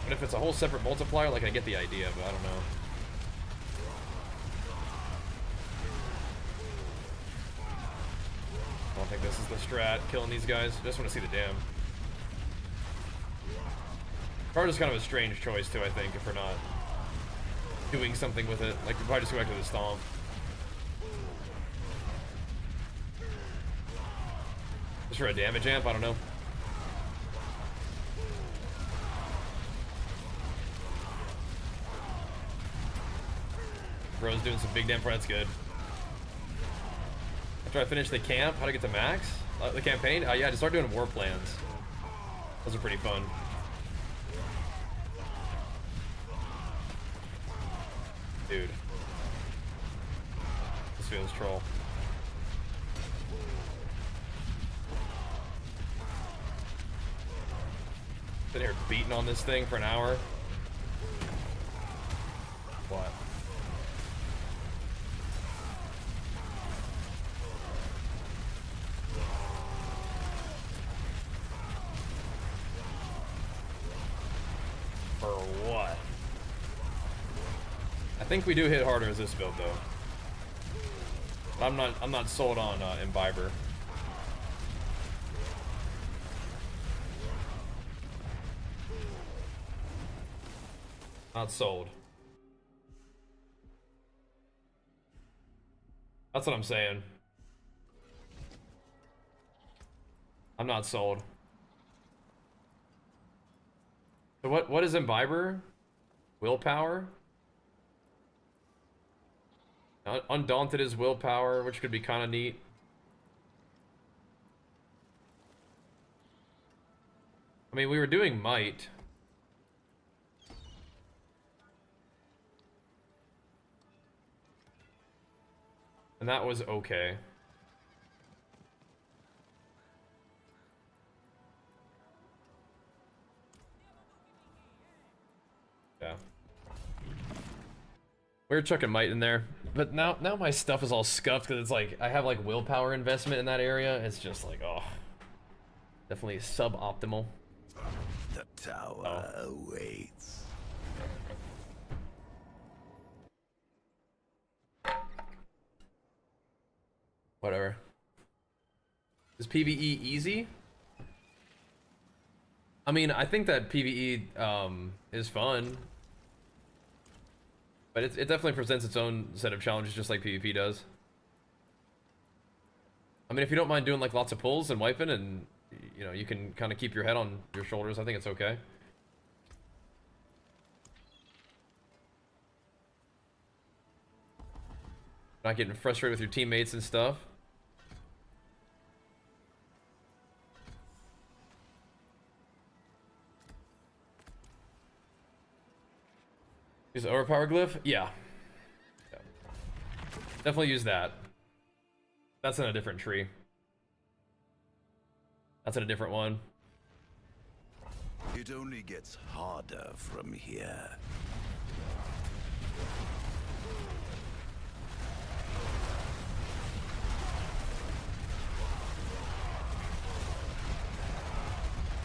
But if it's a whole separate multiplier, like I get the idea, but I don't know. I don't think this is the strat, killing these guys. I just want to see the dam. Card is kind of a strange choice too, I think, if we're not doing something with it. Like, we probably just go back to the stomp. Just for a damage amp, I don't know. Bro's doing some big damage, that's good. After I finish the camp, how to get to max? The campaign? Yeah, just start doing war plans. Those are pretty fun. Dude. This feels troll. Sitting here beating on this thing for an hour. What? For what? I think we do hit harder as this build though. I'm not sold on Imbiber. Not sold. That's what I'm saying. I'm not sold. So what is Imbiber? Willpower? Undaunted is willpower, which could be kind of neat. I mean, we were doing might. And that was okay. Yeah. We were chucking might in there. But now my stuff is all scuffed because it's like I have like willpower investment in that area. It's just like, oh, definitely suboptimal. The tower awaits. Whatever. Is PvE easy? I mean, I think that PvE is fun. But it definitely presents its own set of challenges, just like PvP does. I mean, if you don't mind doing like lots of pulls and wiping, and you know, you can kind of keep your head on your shoulders, I think it's okay. Not getting frustrated with your teammates and stuff. Use overpower glyph? Yeah. Definitely use that. That's in a different tree. That's in a different one. It only gets harder from here.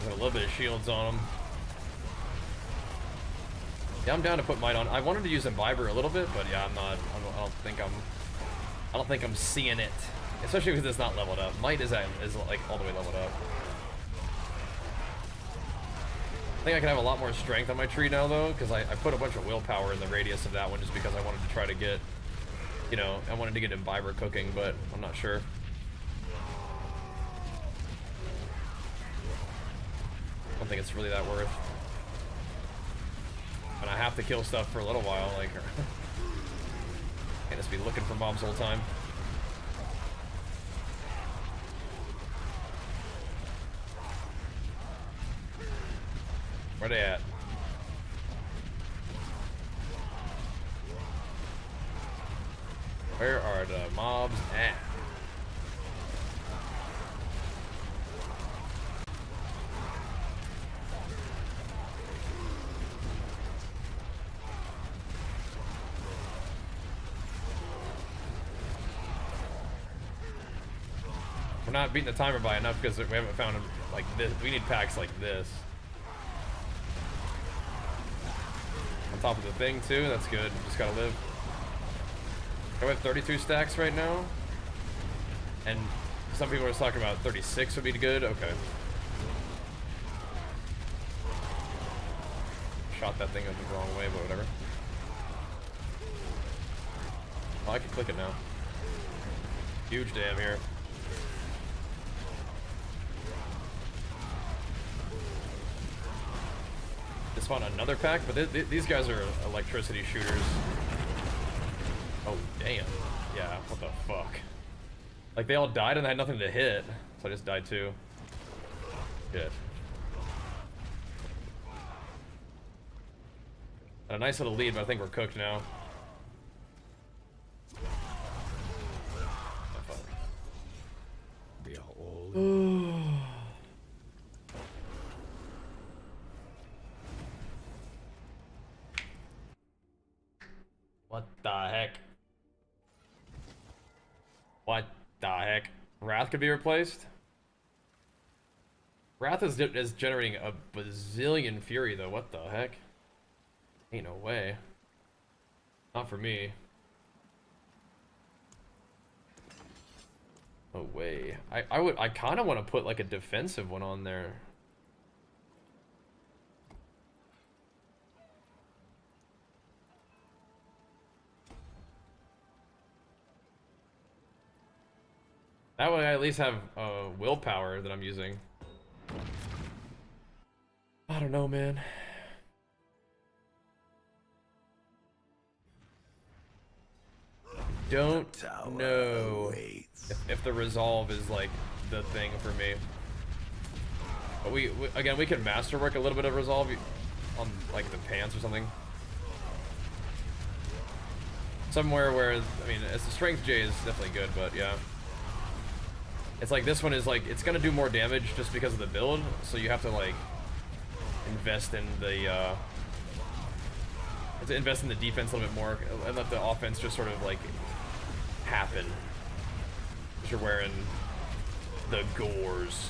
Got a little bit of shields on them. Yeah, I'm down to put might on. I wanted to use Imbiber a little bit, but yeah, I'm not. I don't think I'm seeing it, especially because it's not leveled up. Might is like all the way leveled up. I think I can have a lot more strength on my tree now though, because I put a bunch of willpower in the radius of that one just because I wanted to try to get, you know, I wanted to get Imbiber cooking, but I'm not sure. I don't think it's really that worth. And I have to kill stuff for a little while, like, can't just be looking for mobs the whole time. Where they at? Where are the mobs at? We're not beating the timer by enough because we haven't found them like this. We need packs like this. On top of the thing too, that's good. Just gotta live. I have 32 stacks right now. And some people are talking about 36 would be good. Okay. Shot that thing the wrong way, but whatever. Oh, I can click it now. Huge dam here. Just spawned another pack, but these guys are electricity shooters. Oh, damn. Yeah, what the fuck? Like, they all died and I had nothing to hit, so I just died too. Good. And a nice little lead, but I think we're cooked now. Oh, fuck. They are all. What the heck? What the heck? Wrath could be replaced? Wrath is generating a bazillion fury though. What the heck? Ain't no way. Not for me. No way. I kind of want to put like a defensive one on there. That way I at least have willpower that I'm using. I don't know, man. Don't know if the resolve is like the thing for me. But we again, we can masterwork a little bit of resolve on like the pants or something. Somewhere where, I mean, as the strength J is definitely good, but yeah. It's like this one is like, it's gonna do more damage just because of the build, so you have to like invest in the defense a little bit more and let the offense just sort of like happen. Because you're wearing the gores.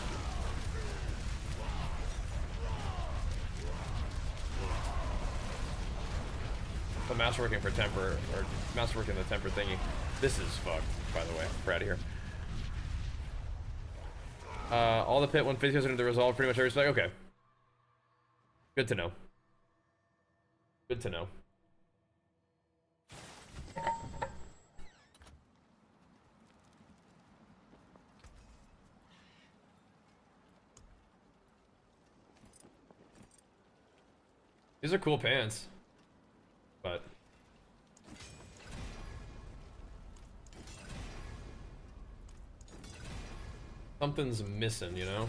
The masterworking for temper, or masterworking the temper thingy. This is fucked, by the way. We're out of here. All the pit 150 goes into the resolve, pretty much every spec. Okay. Good to know. Good to know. These are cool pants. But something's missing, you know?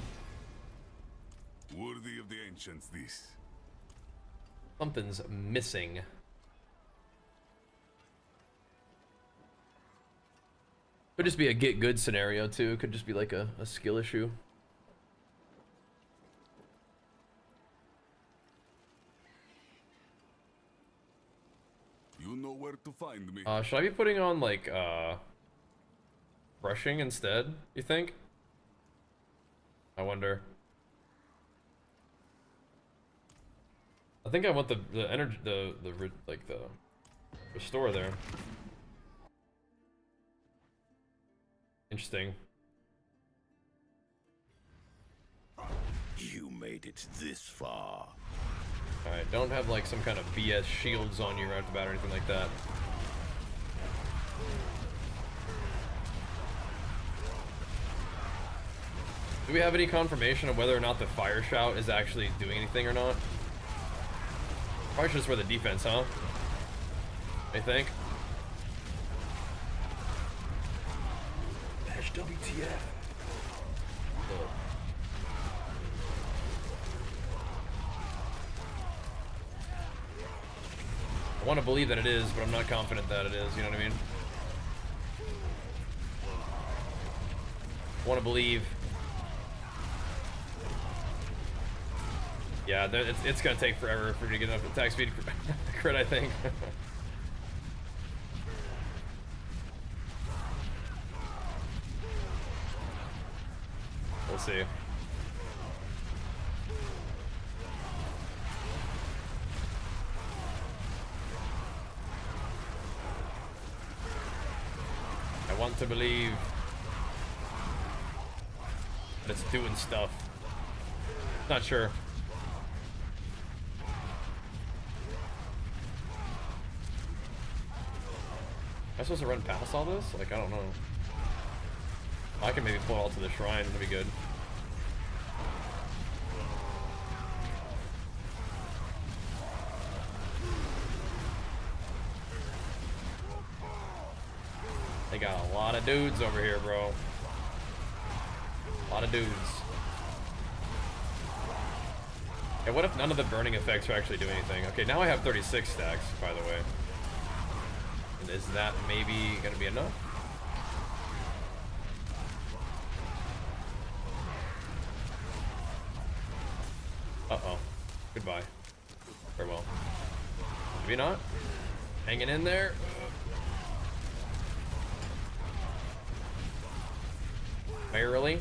Worthy of the ancients, this. Something's missing. Could just be a get good scenario too. Could just be like a skill issue. You know where to find me. Should I be putting on like brushing instead, you think? I wonder. I think I want the energy, like the restore there. Interesting. You made it this far. Alright, don't have like some kind of BS shields on you right off the bat or anything like that. Do we have any confirmation of whether or not the fire shout is actually doing anything or not? Probably just for the defense, huh? I think. WTF. I want to believe that it is, but I'm not confident that it is, you know what I mean? I want to believe. Yeah, it's going to take forever for me to get enough attack speed crit, I think. We'll see. I want to believe. But it's doing stuff. Not sure. Am I supposed to run past all this? Like, I don't know. I can maybe pull it all to the shrine. That'd be good. They got a lot of dudes over here, bro. A lot of dudes. Yeah, what if none of the burning effects are actually doing anything? Okay, now I have 36 stacks, by the way. And is that maybe gonna be enough? Uh-oh. Goodbye. Farewell. Maybe not? Hanging in there? Barely.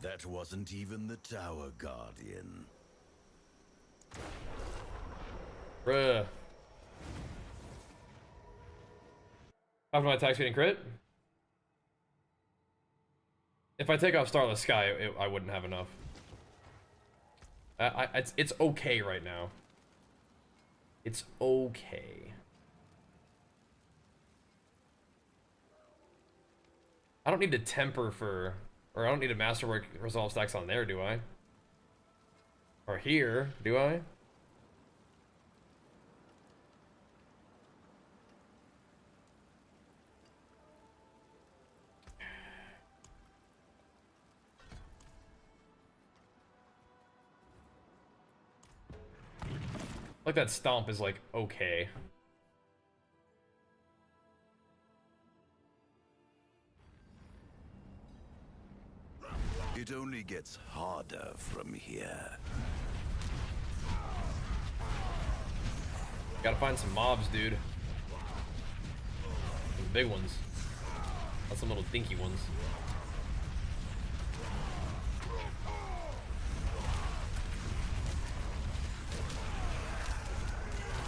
That wasn't even the Tower Guardian. Bruh. After my attack speed and crit? If I take off Starless Sky, I wouldn't have enough. It's okay right now. It's okay. I don't need to temper for, or I don't need a Masterwork Resolve stacks on there, do I? Or here, do I? Like that stomp is like okay. It only gets harder from here. Gotta find some mobs, dude. Some big ones. Not some little dinky ones.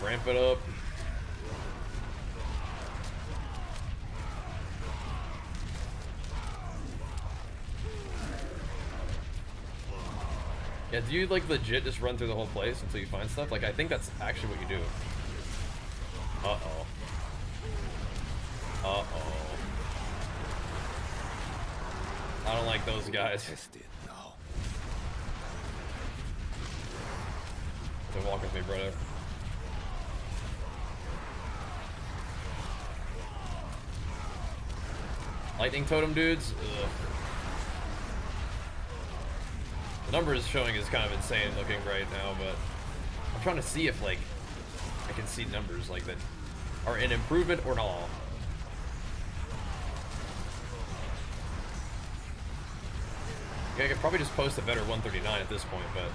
Ramp it up. Yeah, do you like legit just run through the whole place until you find stuff? Like, I think that's actually what you do. Uh-oh. Uh-oh. I don't like those guys. Don't walk with me, brother. Lightning totem dudes? Ugh. The numbers showing is kind of insane looking right now, but I'm trying to see if, like, I can see numbers like that are an improvement or not. Okay, I could probably just post a better 139 at this point, but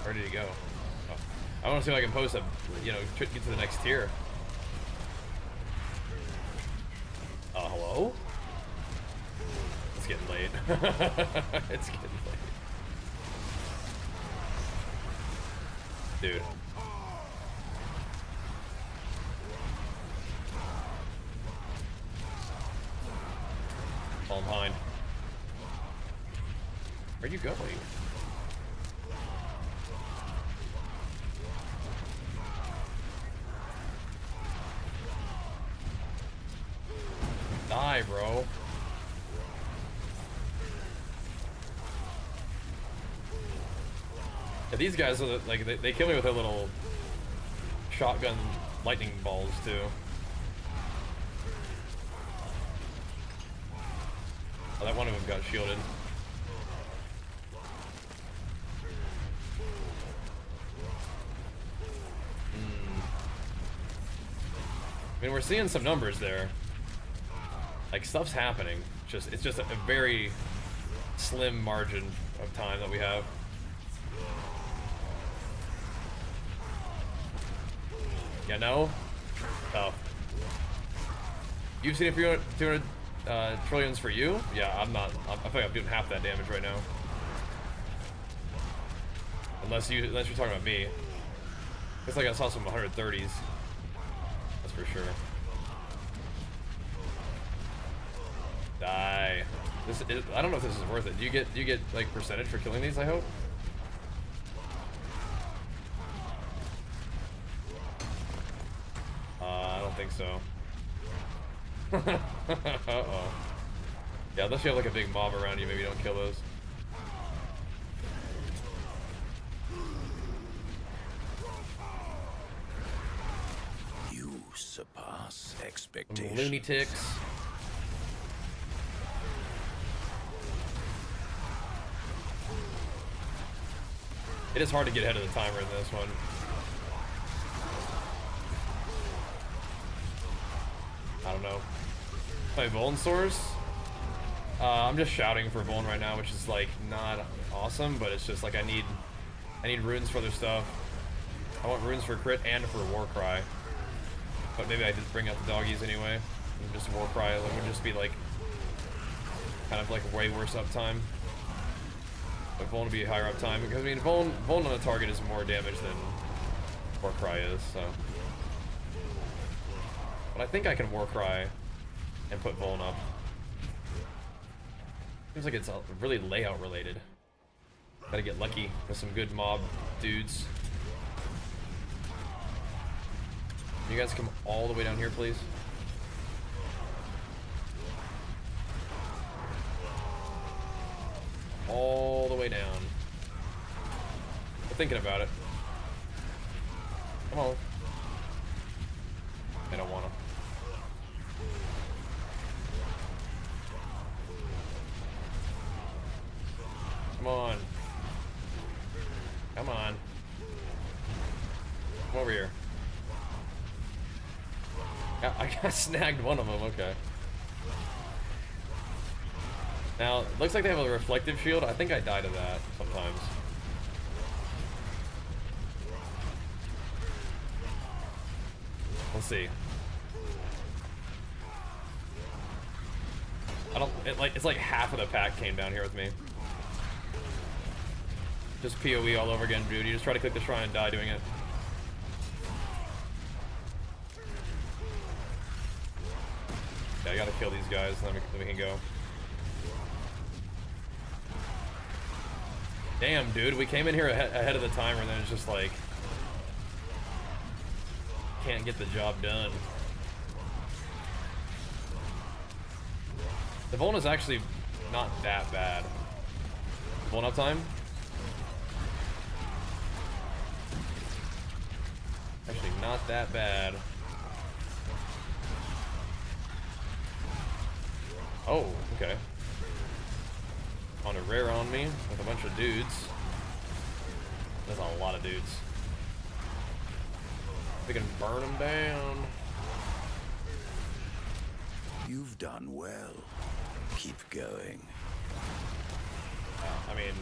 where did he go? Oh. I want to see if I can post a, you know, get to the next tier. Hello? It's getting late. It's getting late. Dude. Fall behind. Where are you going? Die, bro. Yeah, these guys are the, like they kill me with their little shotgun lightning balls too. Oh, that one of them got shielded. I mean, we're seeing some numbers there. Like, stuff's happening. It's just a very slim margin of time that we have. Yeah, no? Oh. You've seen a few 200 trillions for you? Yeah, I'm not. I feel like I'm doing half that damage right now. Unless you're talking about me. Looks like I saw some 130s. That's for sure. Die. This is, I don't know if this is worth it. Do you get like percentage for killing these? I hope. I don't think so. Uh-oh. Yeah, unless you have like a big mob around you, maybe don't kill those. You surpass expectations. Lunatics. It is hard to get ahead of the timer in this one. I don't know. My Vuln source? I'm just shouting for Vuln right now, which is like not awesome, but it's just like I need runes for other stuff. I want runes for crit and for Warcry. But maybe I just bring out the doggies anyway. And just Warcry would just be like kind of like way worse uptime. But Vuln would be higher uptime because I mean Vuln on a target is more damage than Warcry is, so. But I think I can Warcry and put Vuln up. Seems like it's really layout related. Gotta get lucky with some good mob dudes. You guys come all the way down here, please. All the way down. We're thinking about it. Come on. I don't wanna. Come on. Come on. Come over here. Yeah, I got snagged one of them, okay. Now, it looks like they have a reflective shield. I think I die to that sometimes. Let's see. It's like half of the pack came down here with me. Just PoE all over again, dude. You just try to click the shrine and die doing it. Yeah, I gotta kill these guys, then we can go. Damn, dude, we came in here ahead of the timer, and then it's just like... Can't get the job done. The Vuln is actually not that bad. Vuln uptime? Actually not that bad. Oh, okay. On a rare on me with a bunch of dudes. That's a lot of dudes. We can burn them down. You've done well. Keep going. I mean,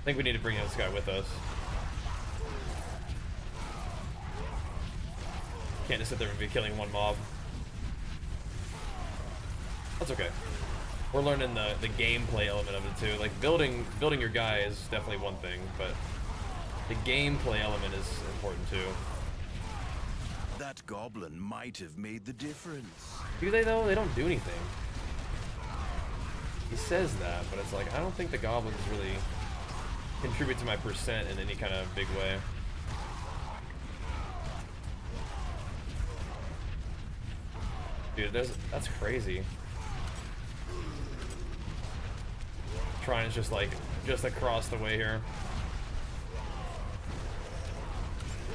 I think we need to bring this guy with us. Can't just sit there and be killing one mob. That's okay. We're learning the gameplay element of it too. Like building your guy is definitely one thing, but the gameplay element is important too. That goblin might have made the difference. Do they though? They don't do anything. He says that, but it's like I don't think the goblins really contribute to my percent in any kind of big way. Dude, that's crazy. Shrine is just like across the way here.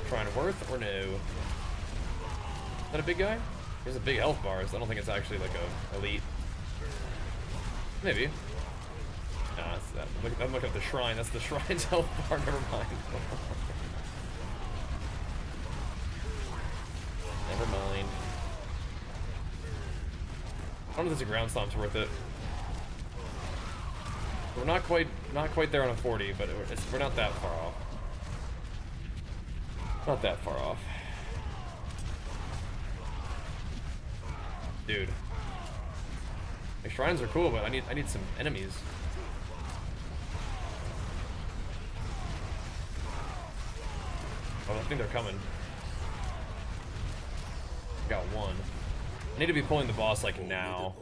Shrine worth or no? Is that a big guy? He has a big health bar, so I don't think it's actually like a elite. Maybe. Nah, it's that. I'm looking at the shrine. That's the shrine's health bar. Never mind. Never mind. I don't know if this ground stomp's worth it. We're not quite there on a 40, but we're not that far off. Not that far off. Dude. The shrines are cool, but I need some enemies. Oh, I think they're coming. out one. I need to be pulling the boss like now.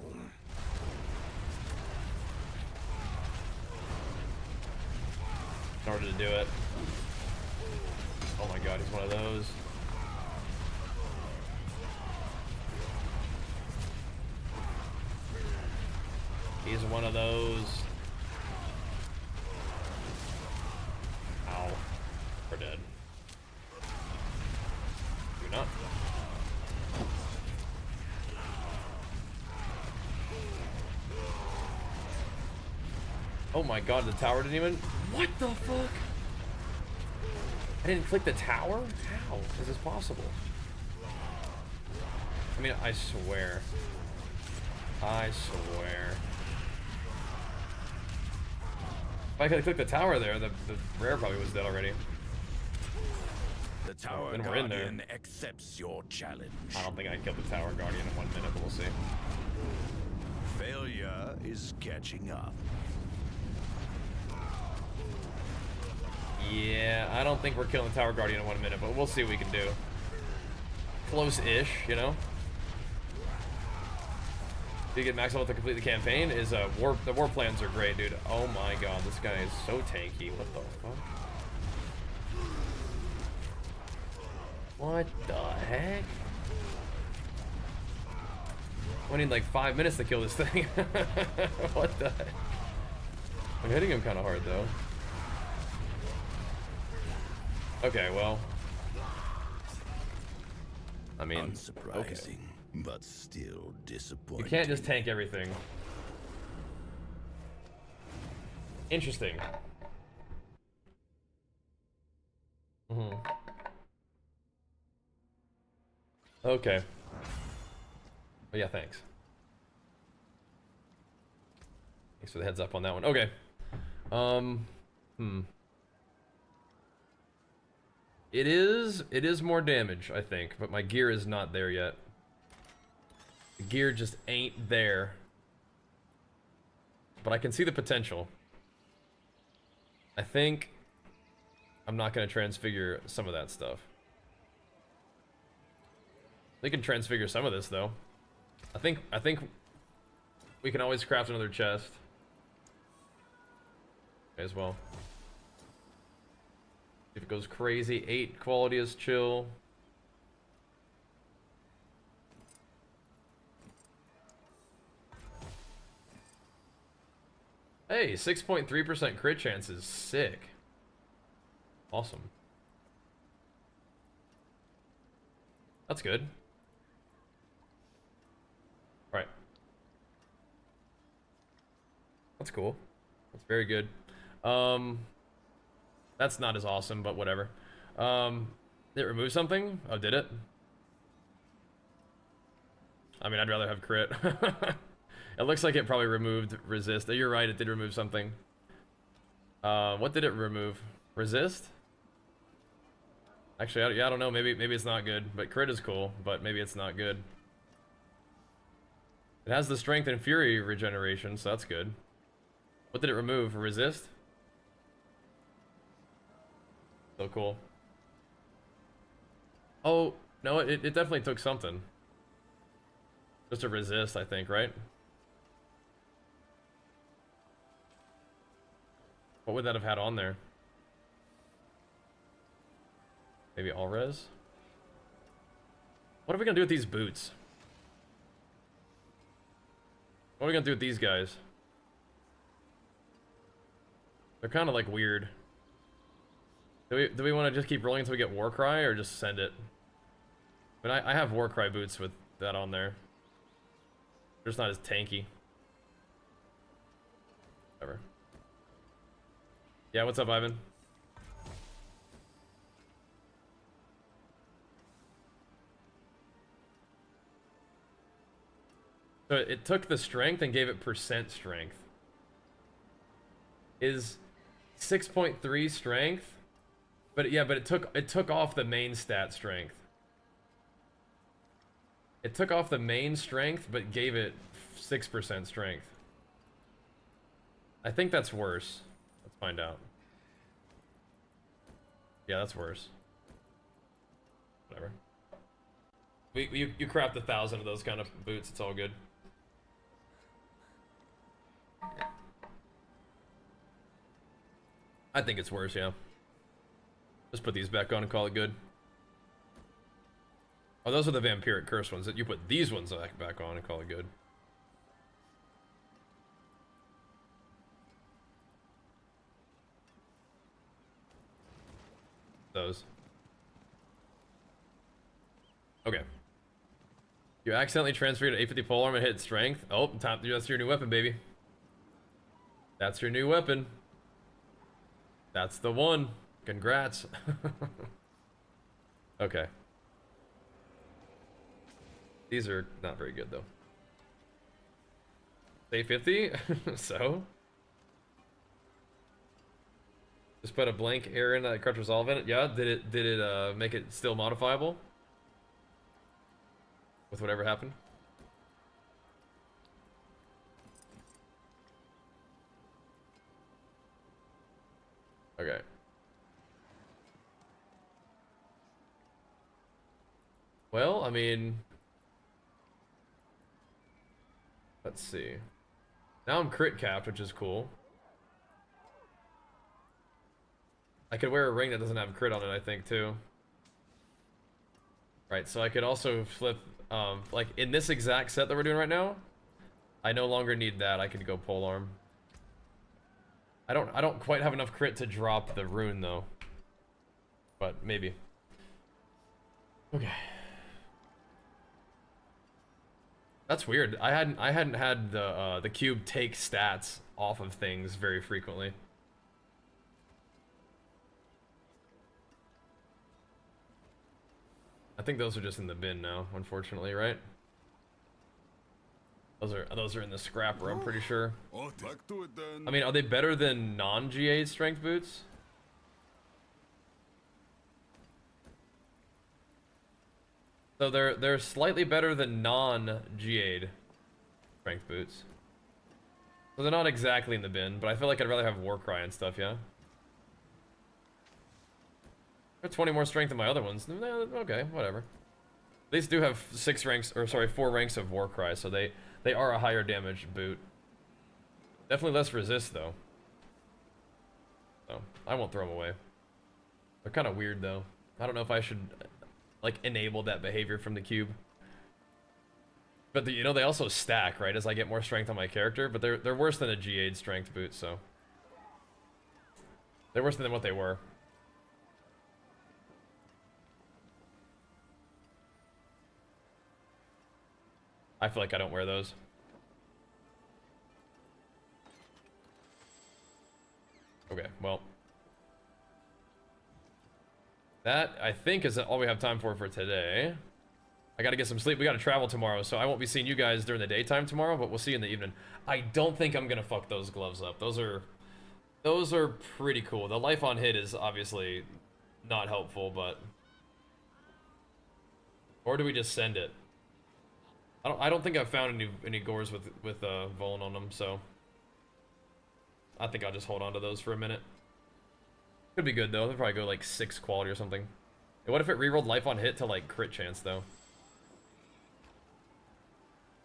In order to do it. Oh my god, he's one of those. He's one of those. Ow. We're dead. You're not. Oh my god, the tower didn't even... What the fuck? I didn't click the tower? How is this possible? I mean, I swear. I swear. If I could have clicked the tower there, the rare probably was dead already. The Tower Then we're in there. Guardian accepts your challenge. I don't think I killed the Tower Guardian in 1 minute, but we'll see. Failure is catching up. Yeah, I don't think we're killing the Tower Guardian in 1 minute, but we'll see what we can do. Close-ish, you know? You get max level to complete the campaign is the war plans are great, dude. Oh my god, this guy is so tanky. What the fuck? What the heck? I need like 5 minutes to kill this thing. What the heck? I'm hitting him kind of hard though. Okay, well. I mean, unsurprising, okay. But still disappointing. You can't just tank everything. Interesting. Okay. Oh yeah, thanks. Thanks for the heads up on that one. Okay. It is more damage, I think, but my gear is not there yet. The gear just ain't there. But I can see the potential. I think I'm not going to transfigure some of that stuff. We can transfigure some of this though. I think we can always craft another chest as well. If it goes crazy, 8 quality is chill. Hey, 6.3% crit chance is sick. Awesome. That's good. Right. That's cool. That's very good. That's not as awesome, but whatever. Did it remove something? Oh, did it? I mean, I'd rather have crit. It looks like it probably removed resist. You're right, it did remove something. What did it remove? Resist? Actually, I don't know. Maybe it's not good. But crit is cool, but maybe it's not good. It has the strength and fury regeneration, so that's good. What did it remove? Resist? So cool. Oh, no, it definitely took something. Just a resist, I think, right? What would that have had on there? Maybe all res? What are we gonna do with these boots? What are we gonna do with these guys? They're kind of like weird. Do we want to just keep rolling until we get Warcry, or just send it? I mean, I have Warcry boots with that on there. They're just not as tanky. Whatever. Yeah, what's up, Ivan? So it took the strength and gave it percent strength. Is 6.3 strength? But yeah, but it took off the main stat strength. It took off the main strength, but gave it 6% strength. I think that's worse. Let's find out. Yeah, that's worse. Whatever. You craft 1,000 of those kind of boots. It's all good. I think it's worse, yeah. Just put these back on and call it good. Oh, those are the vampiric curse ones. That you put these ones back on and call it good. Those. Okay. You accidentally transferred to 850 polearm and hit strength. Oh, that's your new weapon, baby. That's your new weapon. That's the one. Congrats. Okay. These are not very good though. Say 50? So? Just put a blank error in that corrupt resolve in it. Yeah, did it make it still modifiable? With whatever happened? Okay. Well, I mean, let's see. Now I'm crit capped, which is cool. I could wear a ring that doesn't have crit on it, I think, too. Right, so I could also flip, like, in this exact set that we're doing right now, I no longer need that. I could go polearm. I don't quite have enough crit to drop the rune, though. But, maybe. Okay. That's weird. I hadn't had the cube take stats off of things very frequently. I think those are just in the bin now, unfortunately, right? Those are in the scrapper, I'm pretty sure. Back to it then. I mean, are they better than non-GA strength boots? So they're slightly better than non-GA'd strength boots. So they're not exactly in the bin, but I feel like I'd rather have Warcry and stuff, yeah? They're 20 more strength than my other ones. Okay, whatever. These do have 4 ranks of Warcry, so they are a higher damage boot. Definitely less resist, though. So, I won't throw them away. They're kind of weird, though. I don't know if I should, like, enable that behavior from the cube. But, you know, they also stack, right, as I get more strength on my character. But they're worse than a GA'd strength boot, so. They're worse than what they were. I feel like I don't wear those. Okay, well. That, I think, is all we have time for today. I gotta get some sleep. We gotta travel tomorrow, so I won't be seeing you guys during the daytime tomorrow, but we'll see you in the evening. I don't think I'm gonna fuck those gloves up. Those are pretty cool. The life on hit is obviously not helpful, but... Or do we just send it? I don't think I've found any gores with Vuln on them, so... I think I'll just hold on to those for a minute. Could be good, though. They'll probably go, like, 6 quality or something. Hey, what if it rerolled life on hit to, like, crit chance, though?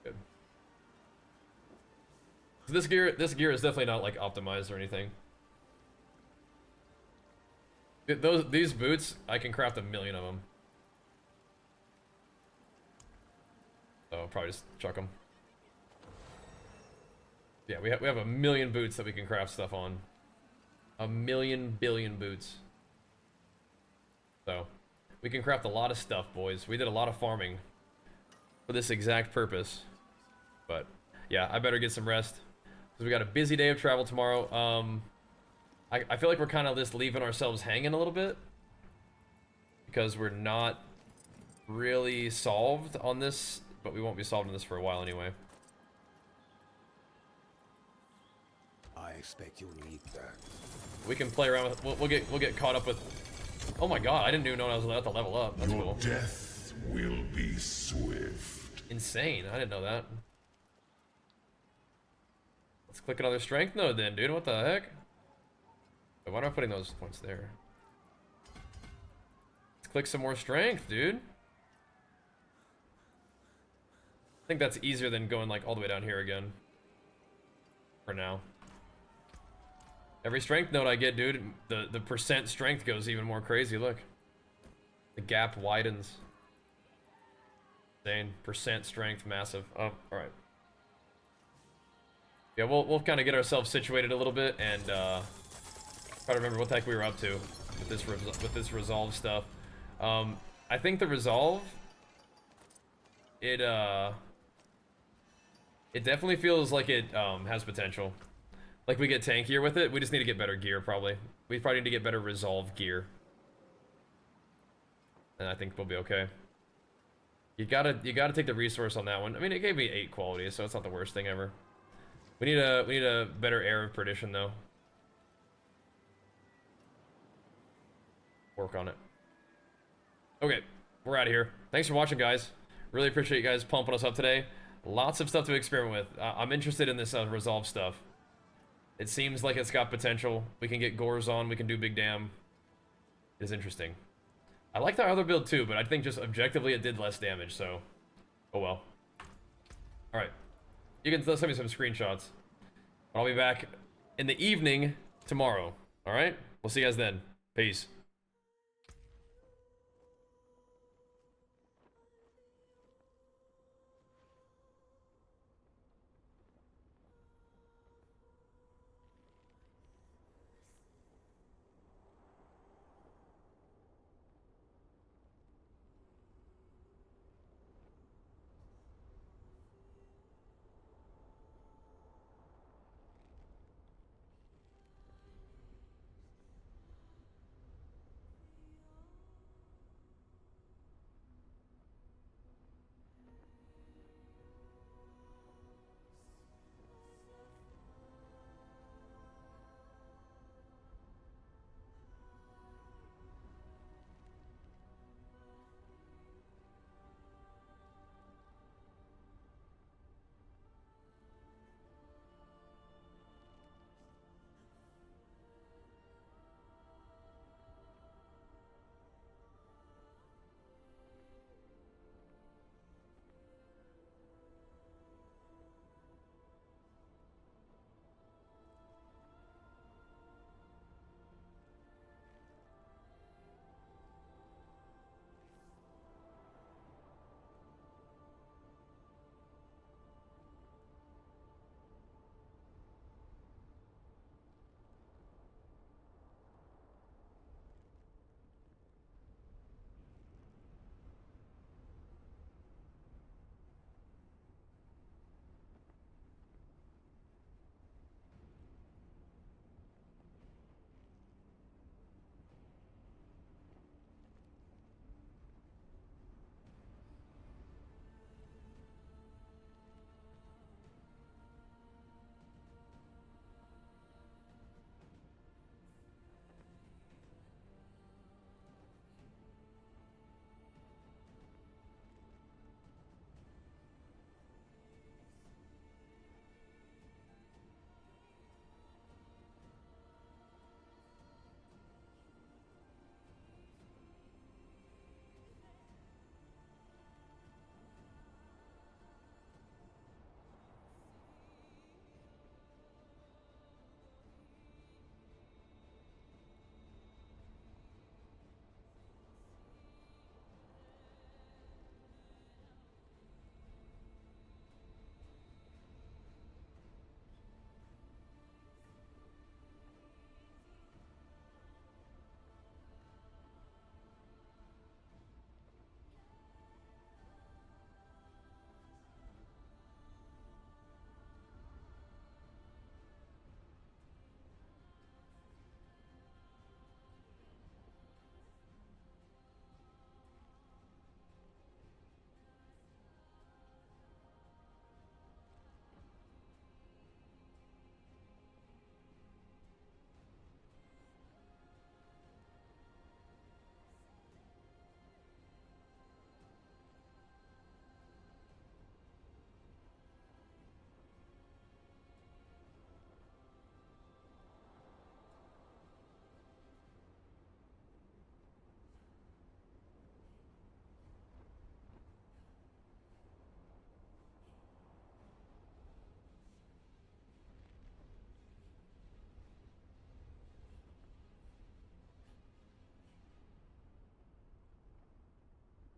Good. So this gear is definitely not, like, optimized or anything. These boots, I can craft 1,000,000 of them. So I'll probably just chuck them. Yeah, we have 1,000,000 boots that we can craft stuff on. 1,000,000 billion boots. So we can craft a lot of stuff, boys. We did a lot of farming for this exact purpose. But yeah, I better get some rest because we got a busy day of travel tomorrow. I feel like we're kind of just leaving ourselves hanging a little bit because we're not really solved on this. But we won't be solving this for a while anyway. I expect you'll need that. We can play around with. We'll get caught up with. Oh my god! I didn't even know I was allowed to level up. That's Your cool. death will be swift. Insane! I didn't know that. Let's click another strength node then, dude. What the heck? Wait, why am I putting those points there? Let's click some more strength, dude. think that's easier than going like all the way down here again. For now. Every strength note I get, dude, the percent strength goes even more crazy. Look. The gap widens. Insane. Percent strength, massive. Oh, alright. Yeah, we'll kind of get ourselves situated a little bit and try to remember what the heck we were up to with this resolve stuff. I think the resolve, it definitely feels like it has potential. Like we get tankier with it. We just need to get better gear, probably. We probably need to get better resolve gear. And I think we'll be okay. You gotta take the resource on that one. I mean, it gave me 8 quality, so it's not the worst thing ever. We need a better air of perdition though. Work on it. Okay, we're out of here. Thanks for watching, guys. Really appreciate you guys pumping us up today. Lots of stuff to experiment with. I'm interested in this resolve stuff. It seems like it's got potential. We can get gores on. We can do big dam. It is interesting. I liked our other build too, but I think just objectively it did less damage, so... Oh well. Alright. You can send me some screenshots. I'll be back in the evening tomorrow. Alright? We'll see you guys then. Peace.